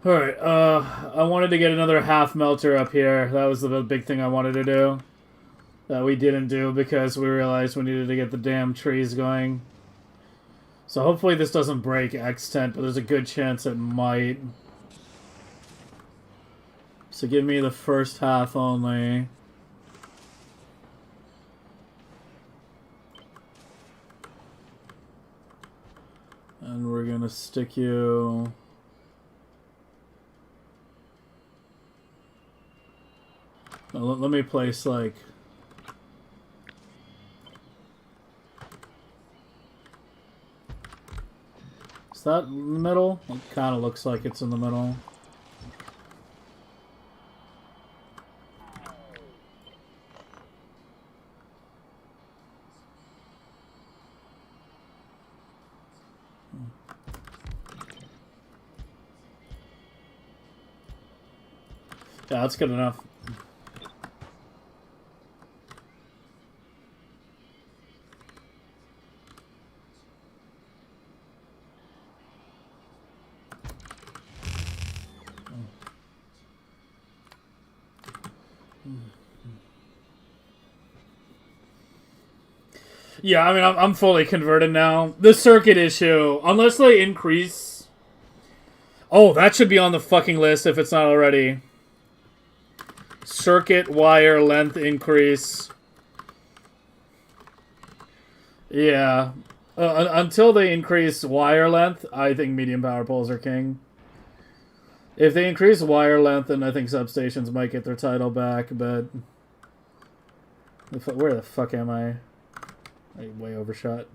Alright, I wanted to get another half melter up here. That was the big thing I wanted to do. That we didn't do because we realized we needed to get the damn trees going. So hopefully this doesn't break extent, but there's a good chance it might. So give me the first half only. And we're gonna stick you... Let me place, like... Is that in the middle? It kind of looks like it's in the middle. Yeah, that's good enough. Yeah, I mean, I'm fully converted now. The circuit issue, unless they increase... Oh, that should be on the fucking list if it's not already. Circuit wire length increase. Yeah. Until they increase wire length, I think medium power poles are king. If they increase wire length, then I think substations might get their title back, but... Where the fuck am I? I way overshot.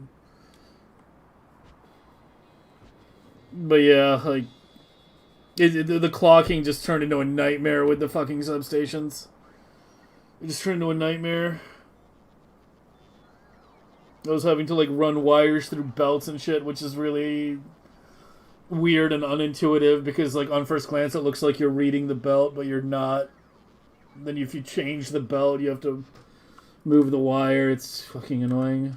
But yeah, like... the clocking just turned into a nightmare with the fucking substations. It just turned into a nightmare. I was having to, like, run wires through belts and shit, which is really weird and unintuitive, because, like, on first glance it looks like you're reading the belt, but you're not. Then if you change the belt, you have to move the wire. It's fucking annoying.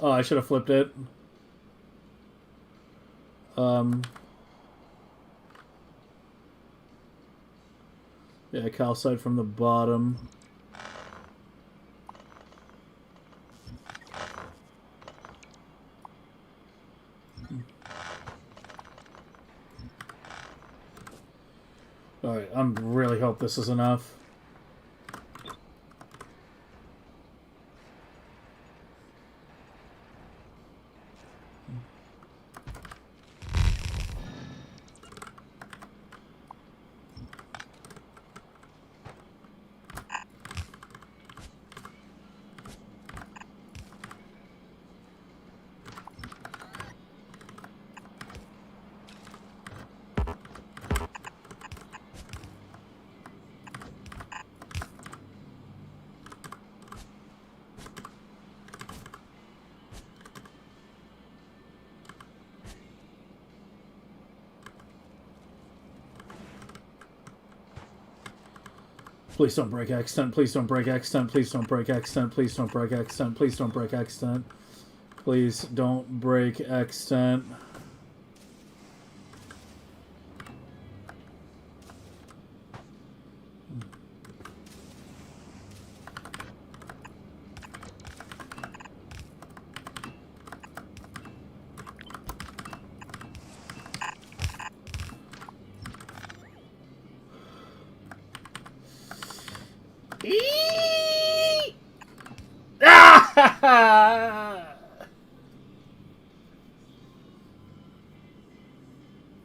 Oh, I should have flipped it. Yeah, calcite from the bottom. Alright, I'm really hope this is enough. Please don't break extent. Please don't break extent. Please don't break extent. Please don't break extent. Please don't break extent. Please don't break extent.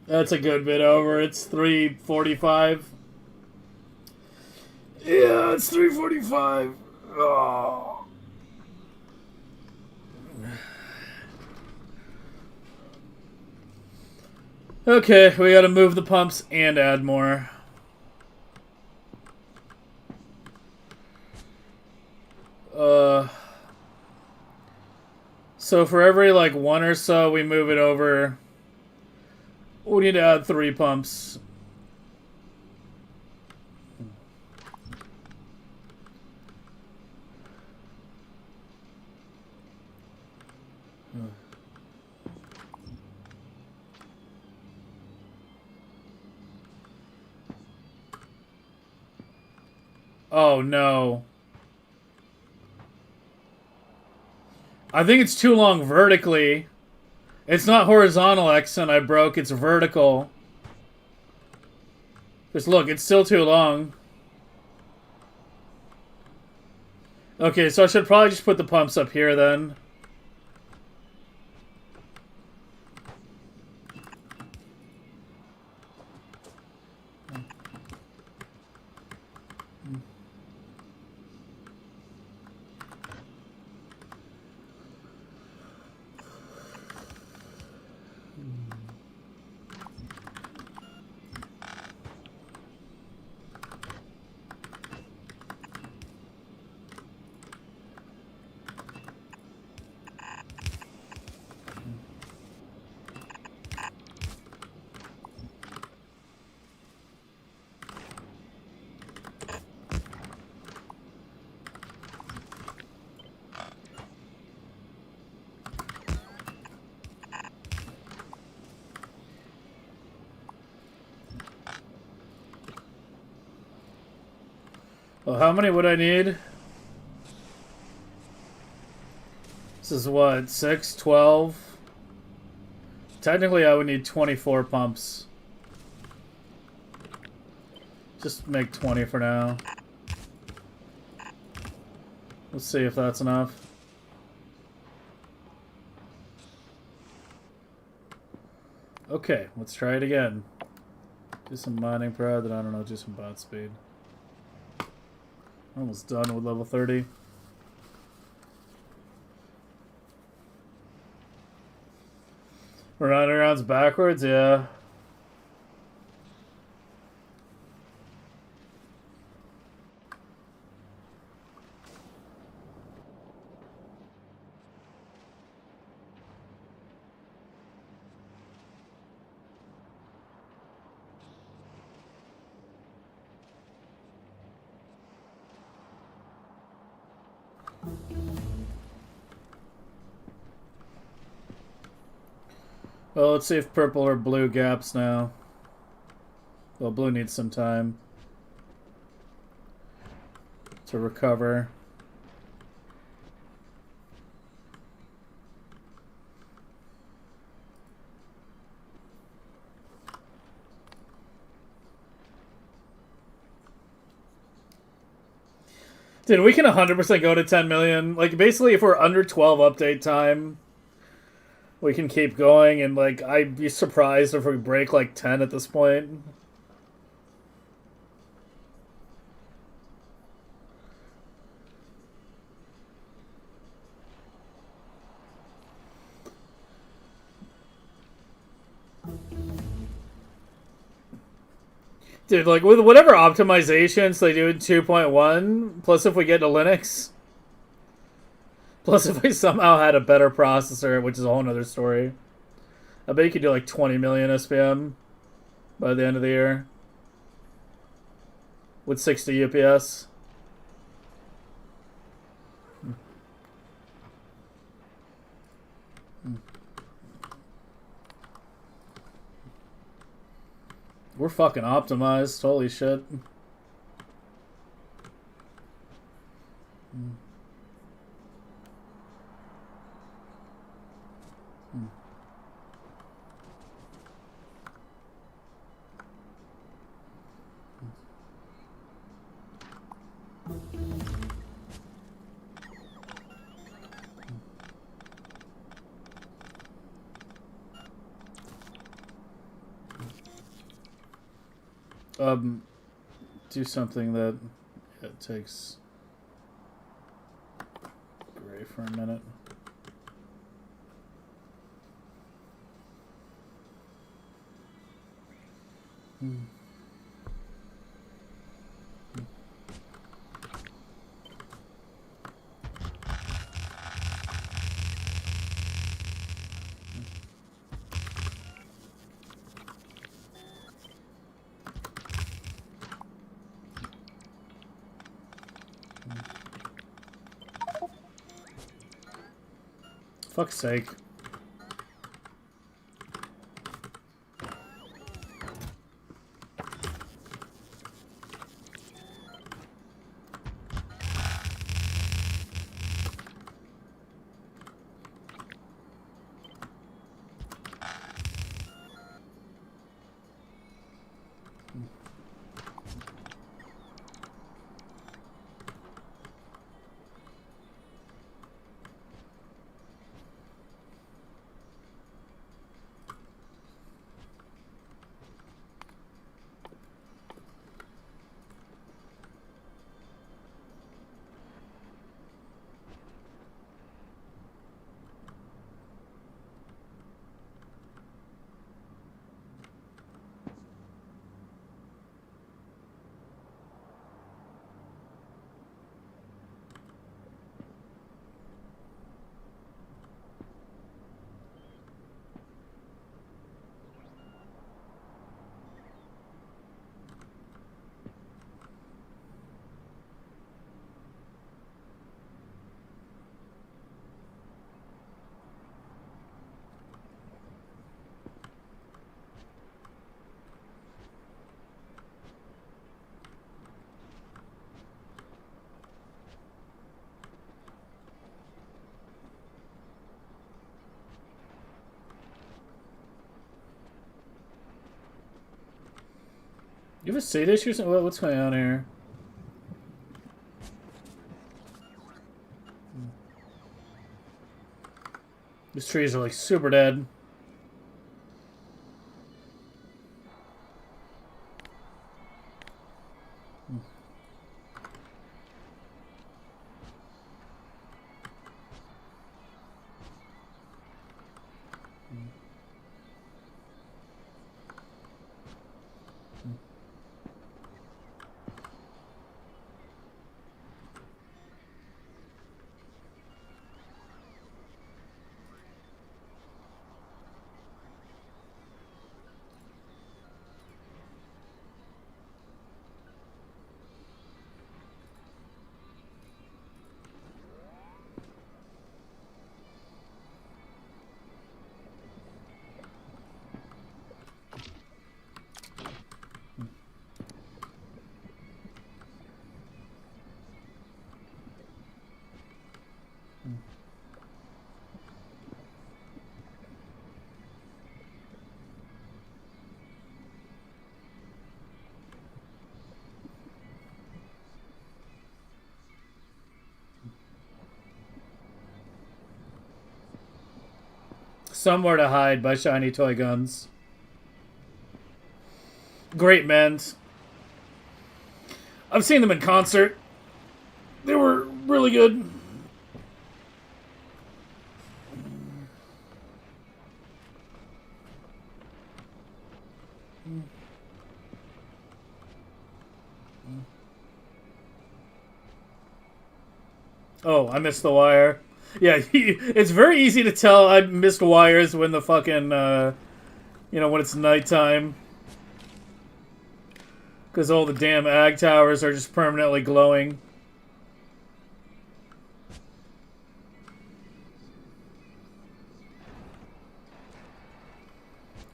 That's a good bit over. It's 3:45. Yeah, it's 3:45. Oh. Okay, we gotta move the pumps and add more. So for every like one or so we move it over, we need to add 3 pumps. Oh no. I think it's too long vertically. It's not horizontal accent I broke, it's vertical. Just look, it's still too long. Okay, so I should probably just put the pumps up here then. Well, how many would I need? This is what, 6, 12? Technically, I would need 24 pumps. Just make 20 for now. Let's see if that's enough. Okay, let's try it again. Do some mining prod, then I don't know, do some bot speed. Almost done with level 30. We're 9 rounds backwards, yeah. Well, let's see if purple or blue gaps now. Well, blue needs some time to recover. Dude, we can 100% go to 10 million. Like, basically, if we're under 12 update time, we can keep going, and, like, I'd be surprised if we break, like, 10 at this point. Dude, like, with whatever optimizations they do in 2.1, plus if we get to Linux, plus if we somehow had a better processor, which is a whole nother story, I bet you could do like 20 million SPM by the end of the year with 60 UPS. We're fucking optimized. Holy shit. Do something that it takes gray for a minute. Fuck's sake. You have a SATA issue or something? What's going on here? These trees are like super dead. Somewhere to Hide by Shiny Toy Guns. Great bands. I've seen them in concert. They were really good. Oh, I missed the wire. Yeah, it's very easy to tell I missed wires when the fucking, when it's nighttime. Because all the damn ag towers are just permanently glowing.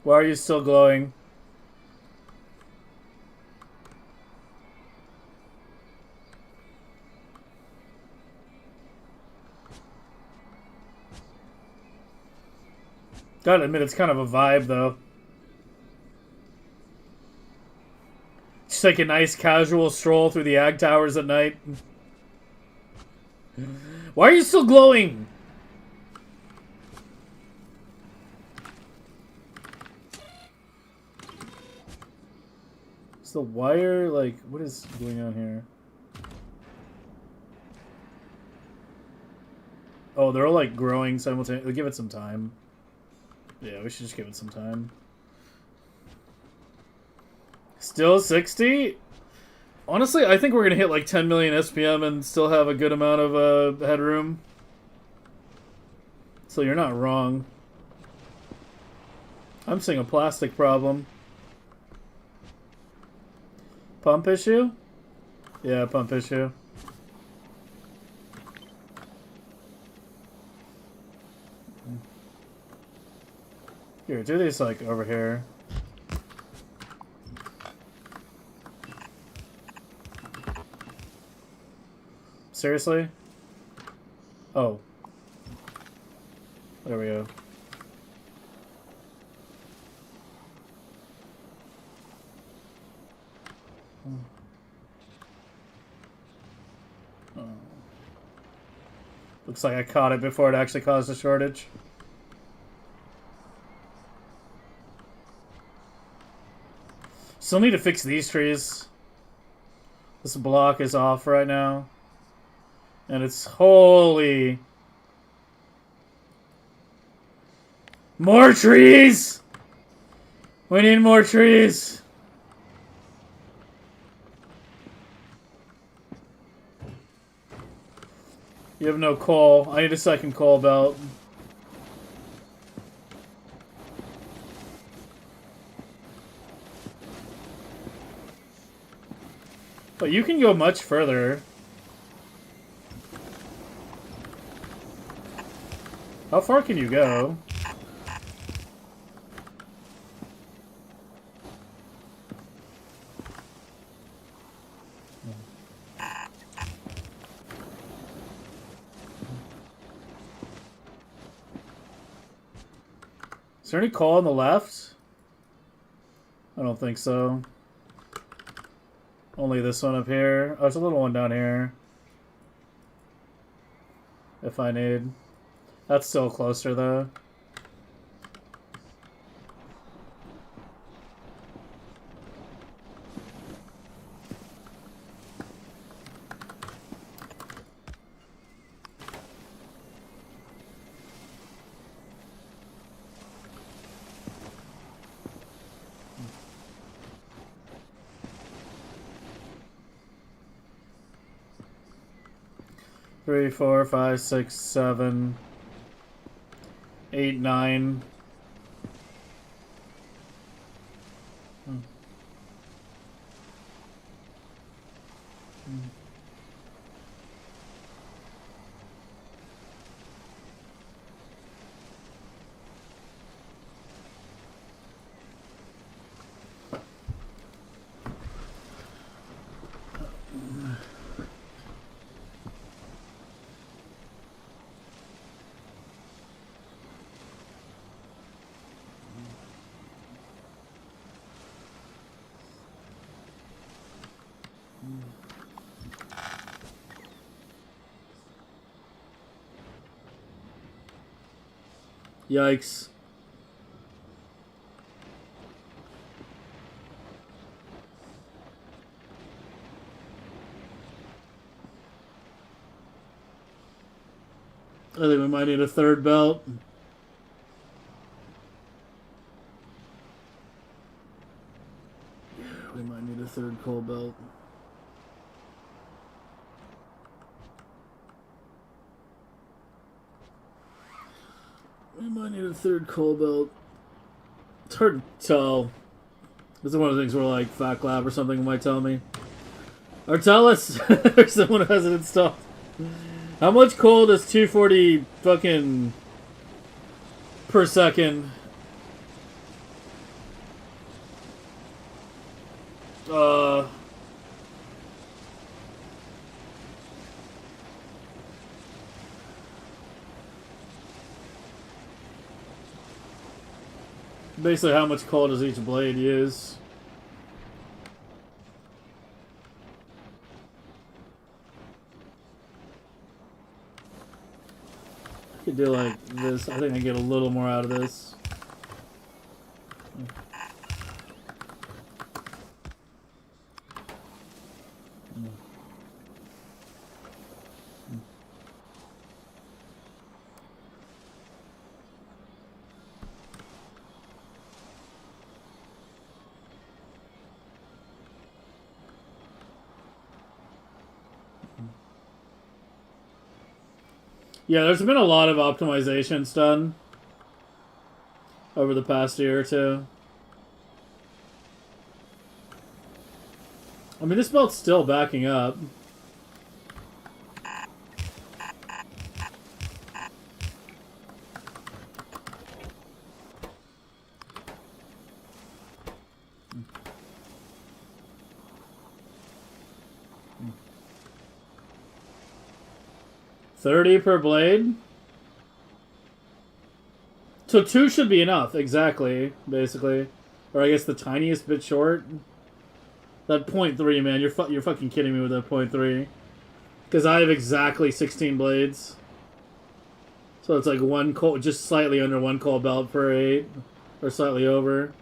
Why are you still glowing? Gotta admit, it's kind of a vibe, though. Just like a nice casual stroll through the ag towers at night. Why are you still glowing? Is the wire, like, what is going on here? Oh, they're all like growing simultaneously. Give it some time. Yeah, we should just give it some time. Still 60? Honestly, I think we're gonna hit like 10 million SPM and still have a good amount of headroom. So you're not wrong. I'm seeing a plastic problem. Pump issue? Yeah, pump issue. Here, do these like over here. Seriously? Oh. There we go. Oh. Looks like I caught it before it actually caused a shortage. Still need to fix these trees. This block is off right now. And it's holy... More trees! We need more trees! You have no coal. I need a second coal belt. But you can go much further. How far can you go? Is there any coal on the left? I don't think so. Only this one up here. Oh, there's a little one down here. If I need. That's still closer, though. Three, 4, 5, 6, 7, 8, 9. Yikes. I think we might need a third belt. We might need a third coal belt. We might need a third coal belt. It's hard to tell. This is one of the things where like Fact Lab or something might tell me. Or tell us or someone who has it installed. How much coal does 240 fucking per second? Basically, how much coal does each blade use? I could do like this. I think I get a little more out of this. Yeah, there's been a lot of optimizations done over the past year or two. I mean, this belt's still backing up. $30 per blade. So 2 should be enough, exactly, basically. Or I guess the tiniest bit short. That 0.3, man, you're fucking kidding me with that 0.3. Because I have exactly 16 blades. So it's like 1 coal, just slightly under 1 coal belt per 8. Or slightly over.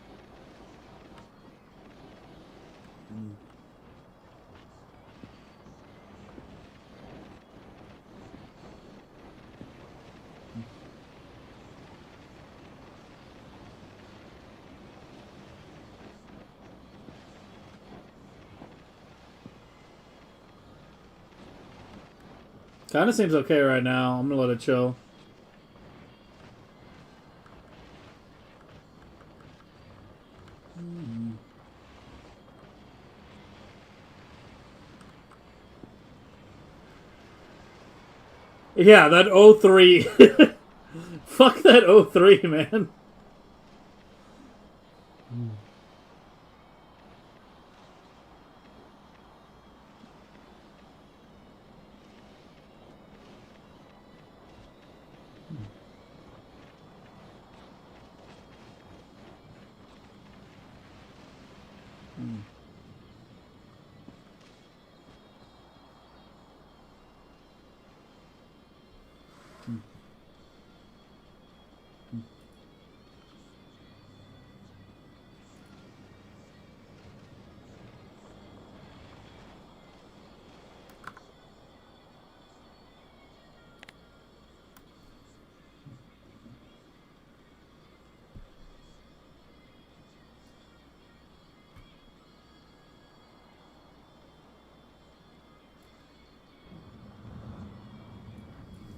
Kind of seems okay right now. I'm gonna let it chill. Yeah, that 03. Fuck that 03, man.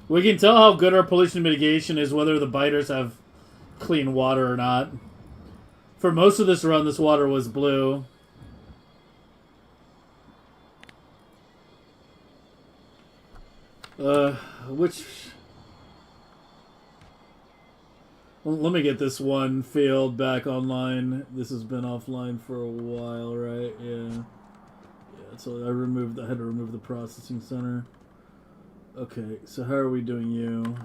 We can tell how good our pollution mitigation is whether the biters have clean water or not. For most of this run, this water was blue. Which... Well, let me get this one field back online. This has been offline for a while, right? Yeah. Yeah, so I had to remove the processing center. Okay, so how are we doing you?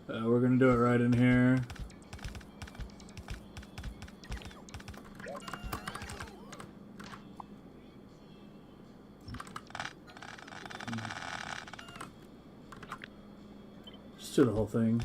We're gonna do it right in here. Just do the whole thing.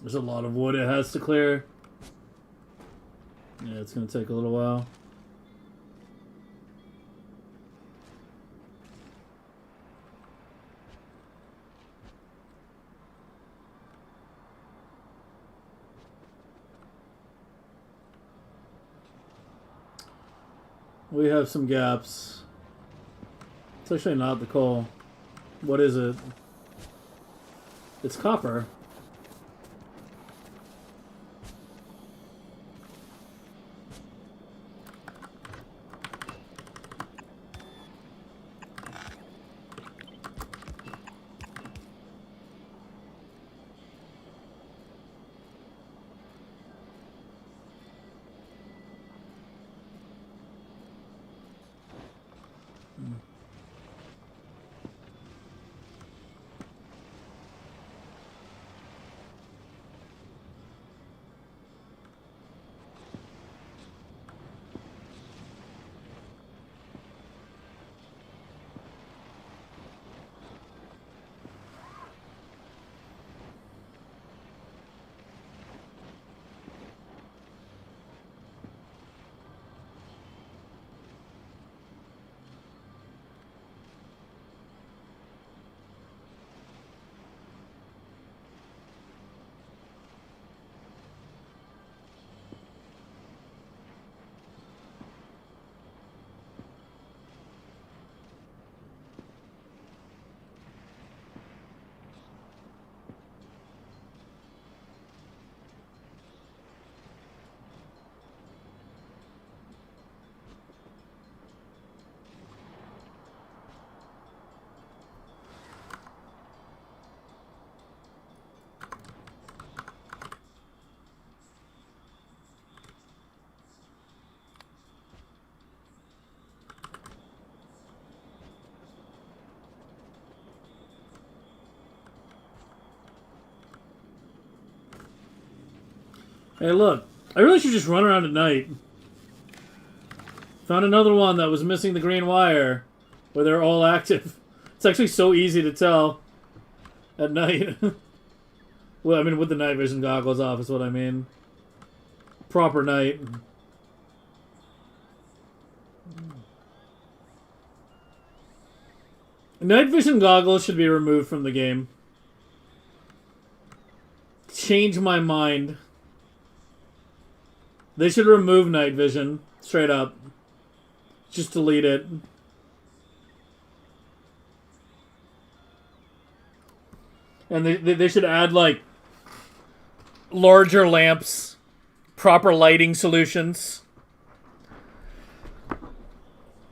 There's a lot of wood it has to clear. Yeah, it's going to take a little while. We have some gaps. It's actually not the coal. What is it? It's copper. Hey, look. I really should just run around at night. Found another one that was missing the green wire, where they're all active. It's actually so easy to tell at night. Well, I mean, with the night vision goggles off is what I mean. Proper night. Night vision goggles should be removed from the game. Change my mind. They should remove night vision. Straight up. Just delete it. And they should add, like, larger lamps. Proper lighting solutions.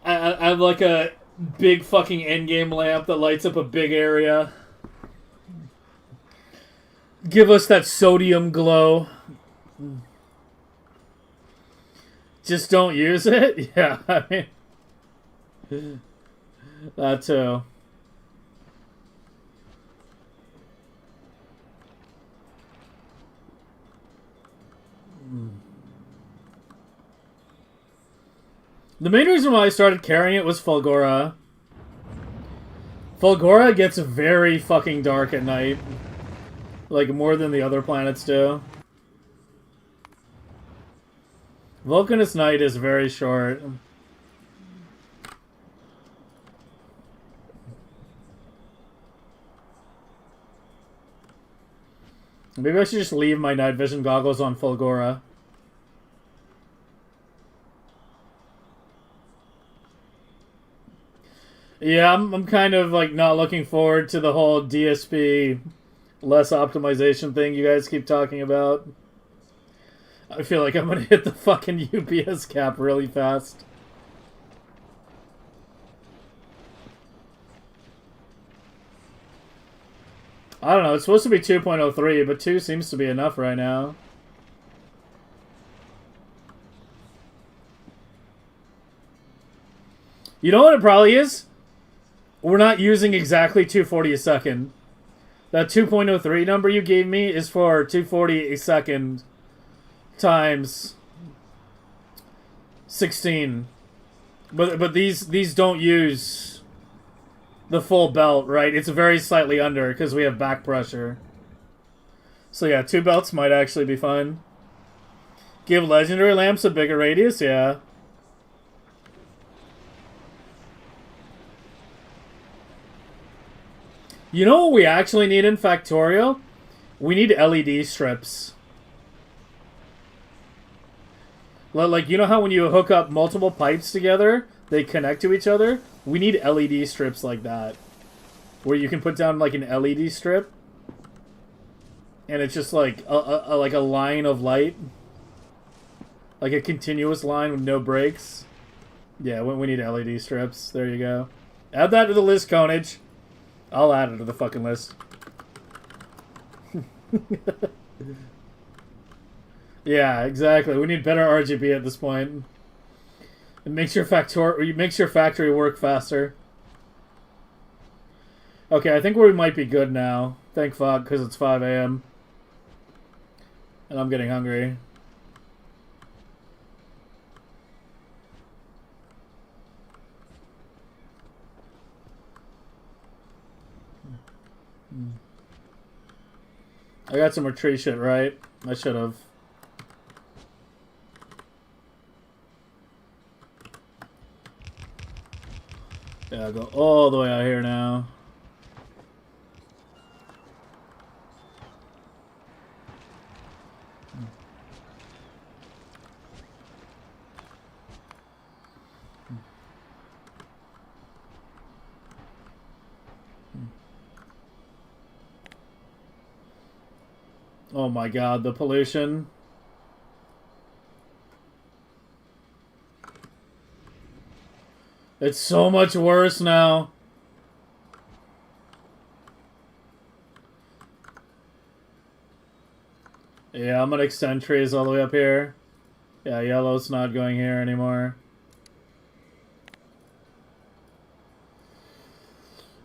I have, like, a big fucking endgame lamp that lights up a big area. Give us that sodium glow. Just don't use it? Yeah, I mean... that too. The main reason why I started carrying it was Fulgora. Fulgora gets very fucking dark at night. Like, more than the other planets do. Vulcanus night is very short. Maybe I should just leave my night vision goggles on Fulgora. Yeah, I'm kind of like not looking forward to the whole DSP less optimization thing you guys keep talking about. I feel like I'm gonna hit the fucking UPS cap really fast. I don't know, it's supposed to be 2.03, but 2 seems to be enough right now. You know what it probably is? We're not using exactly 240 a second. That 2.03 number you gave me is for 240 a second times 16. But these don't use the full belt, right? It's very slightly under because we have back pressure. So yeah, 2 belts might actually be fine. Give legendary lamps a bigger radius, yeah. You know what we actually need in Factorio? We need LED strips. Like, you know how when you hook up multiple pipes together, they connect to each other? We need LED strips like that. Where you can put down, like, an LED strip. And it's just, like, like a line of light. Like a continuous line with no breaks. Yeah, we need LED strips. There you go. Add that to the list, Conage. I'll add it to the fucking list. Yeah, exactly. We need better RGB at this point. It makes your factory work faster. Okay, I think we might be good now. Thank fuck, because it's 5 a.m. And I'm getting hungry. I got some retreat shit, right? I should have. Yeah, I'll go all the way out here now. Oh my god, the pollution. It's so much worse now. Yeah, I'm gonna extend trees all the way up here. Yeah, yellow's not going here anymore.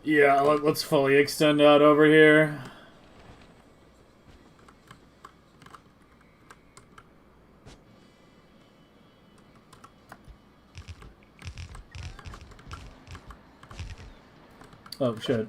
Yeah, let's fully extend out over here. Oh, shit.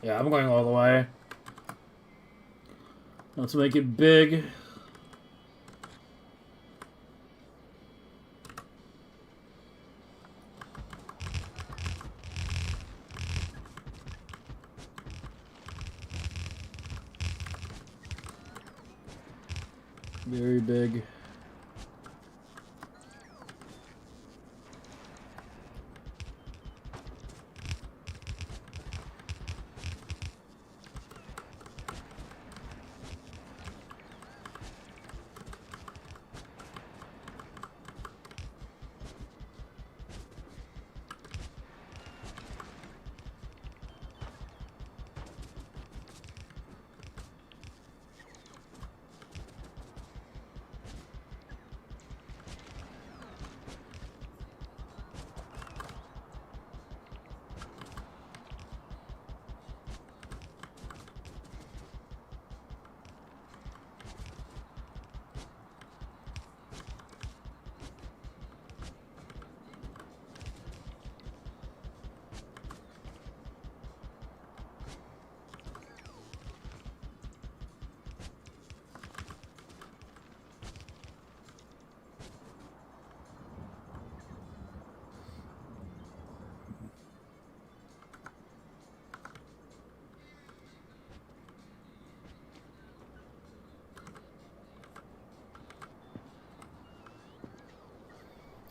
Yeah, I'm going all the way. Let's make it big. Very big.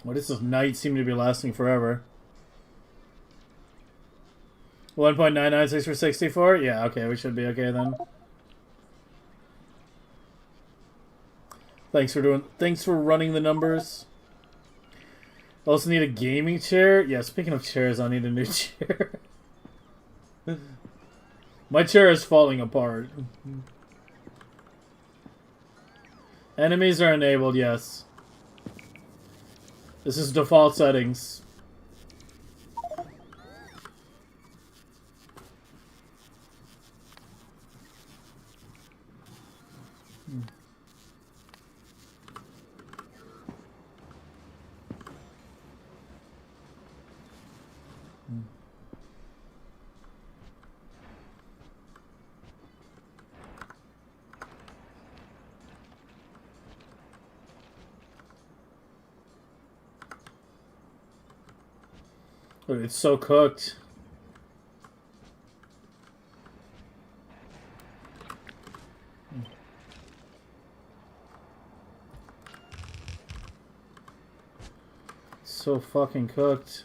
What is this night seem to be lasting forever? 1.996 for 64? Yeah, okay, we should be okay then. Thanks for running the numbers. Also need a gaming chair. Yeah, speaking of chairs, I need a new chair. My chair is falling apart. Enemies are enabled, yes. This is default settings. Look, it's so cooked. So fucking cooked.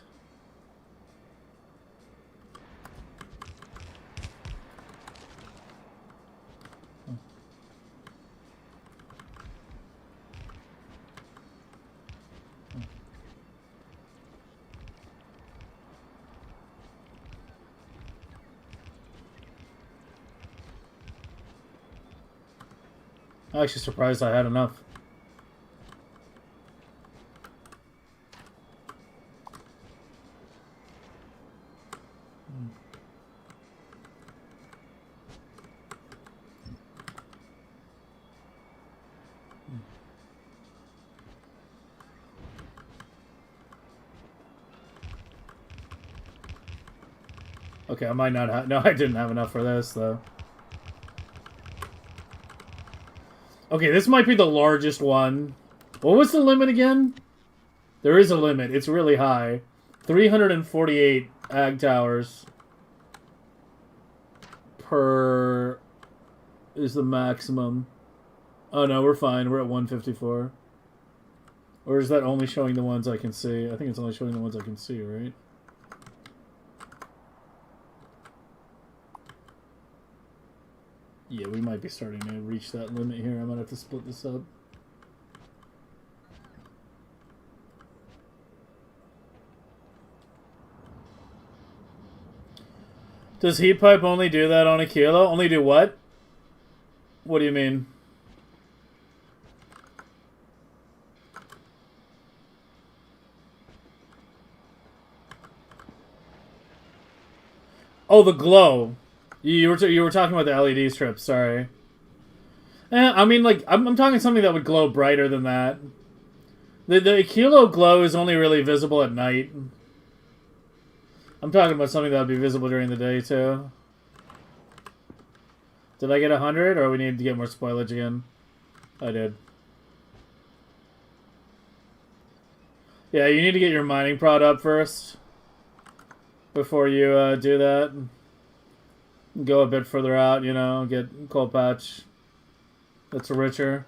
I'm actually surprised I had enough. Okay, I might not have... No, I didn't have enough for this, though. Okay, this might be the largest one. What was the limit again? There is a limit. It's really high. 348 ag towers per is the maximum. Oh no, we're fine. We're at 154. Or is that only showing the ones I can see? I think it's only showing the ones I can see, right? Yeah, we might be starting to reach that limit here. I might have to split this up. Does heat pipe only do that on a kilo? Only do what? What do you mean? Oh, the glow. You were talking about the LED strips. Sorry. I mean, like I'm talking something that would glow brighter than that. The kilo glow is only really visible at night. I'm talking about something that would be visible during the day too. Did I get 100, or we need to get more spoilage again? I did. Yeah, you need to get your mining prod up first before you do that. Go a bit further out, you know, get coal patch that's richer.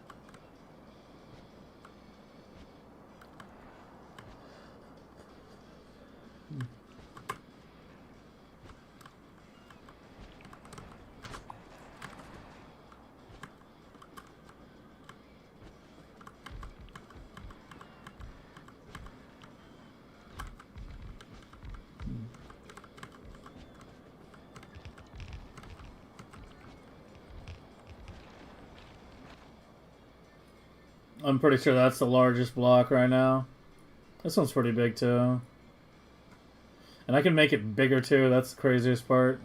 I'm pretty sure that's the largest block right now. This one's pretty big too. And I can make it bigger too, that's the craziest part.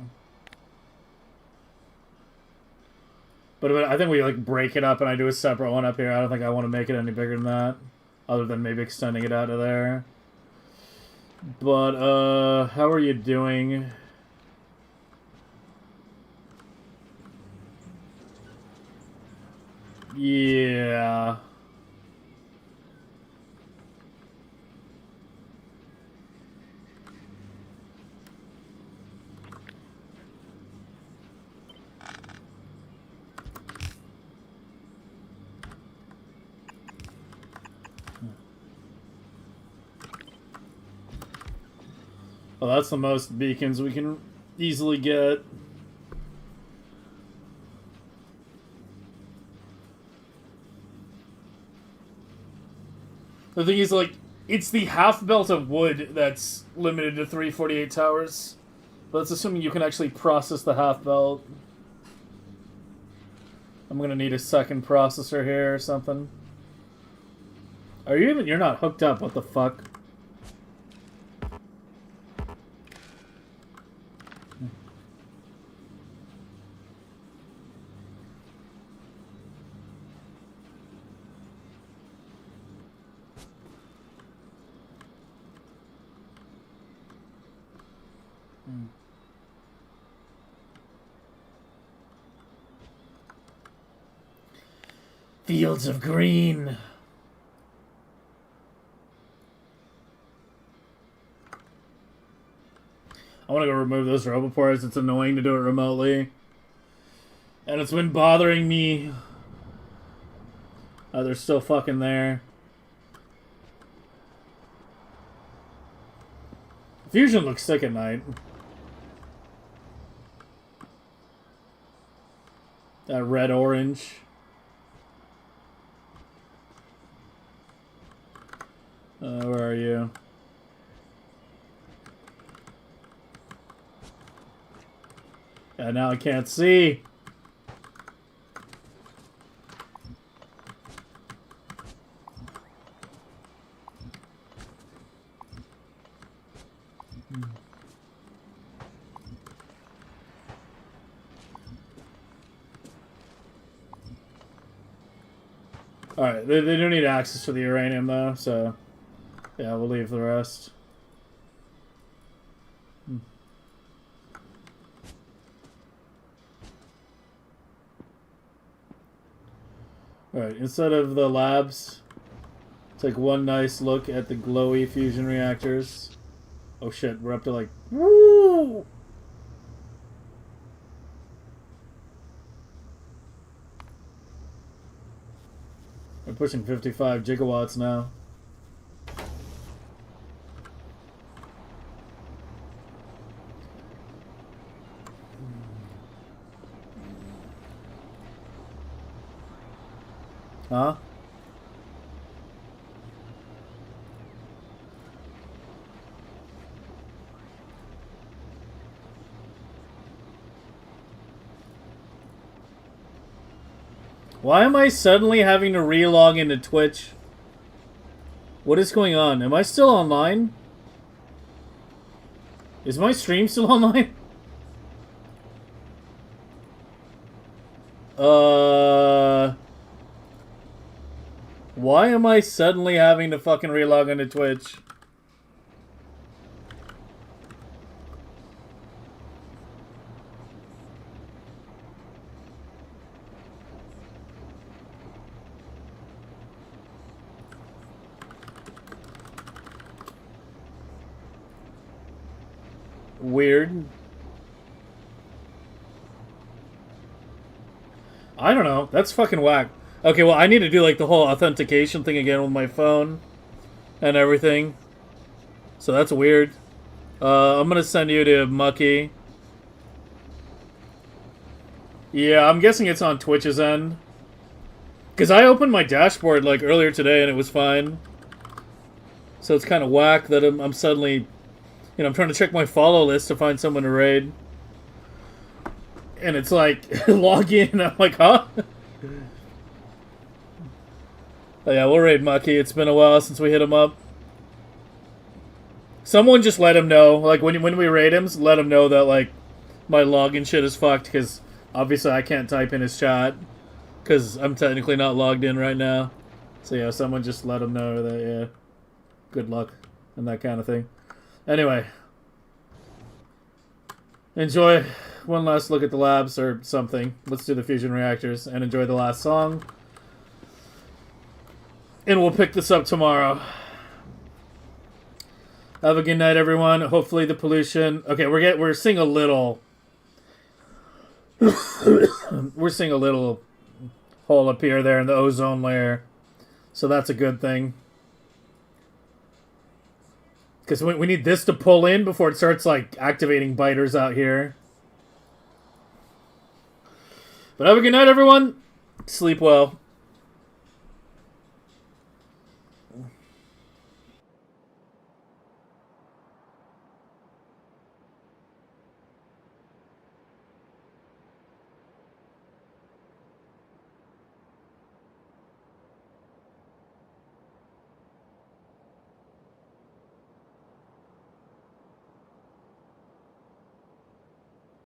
But I think we like break it up and I do a separate one up here. I don't think I want to make it any bigger than that. Other than maybe extending it out to there. But, how are you doing? Yeah. Well, that's the most beacons we can easily get. The thing is, like, it's the half belt of wood that's limited to 348 towers. But that's assuming you can actually process the half belt. I'm gonna need a second processor here or something. Are you even? You're not hooked up. What the fuck? Fields of green. I want to go remove those roboports. It's annoying to do it remotely. And it's been bothering me. Oh, they're still fucking there. Fusion looks sick at night. That red-orange. Where are you? Yeah, now I can't see. Alright, they do need access to the uranium though, so yeah, we'll leave the rest. Alright, instead of the labs, take one nice look at the glowy fusion reactors. Oh shit, we're up to like... Woo! We're pushing 55 gigawatts now. Huh? Why am I suddenly having to re-log into Twitch? What is going on? Am I still online? Is my stream still online? Why am I suddenly having to fucking re-log into Twitch? Weird. I don't know. That's fucking whack. Okay, well, I need to do, like, the whole authentication thing again with my phone and everything. So that's weird. I'm gonna send you to Mucky. Yeah, I'm guessing it's on Twitch's end. Because I opened my dashboard, like, earlier today and it was fine. So it's kind of whack that I'm suddenly... You know, I'm trying to check my follow list to find someone to raid. And it's like, log in. I'm like, huh? Oh yeah, we'll raid Mucky. It's been a while since we hit him up. Someone just let him know. Like, when we raid him, let him know that, like, my login shit is fucked. Because, obviously, I can't type in his chat. Because I'm technically not logged in right now. So, yeah, someone just let him know that, yeah, good luck. And that kind of thing. Anyway. Enjoy one last look at the labs or something. Let's do the fusion reactors and enjoy the last song. And we'll pick this up tomorrow. Have a good night, everyone. Hopefully the pollution... Okay, we're seeing a little... we're seeing a little hole appear there in the ozone layer. So that's a good thing. Because we need this to pull in before it starts, like, activating biters out here. But have a good night, everyone. Sleep well.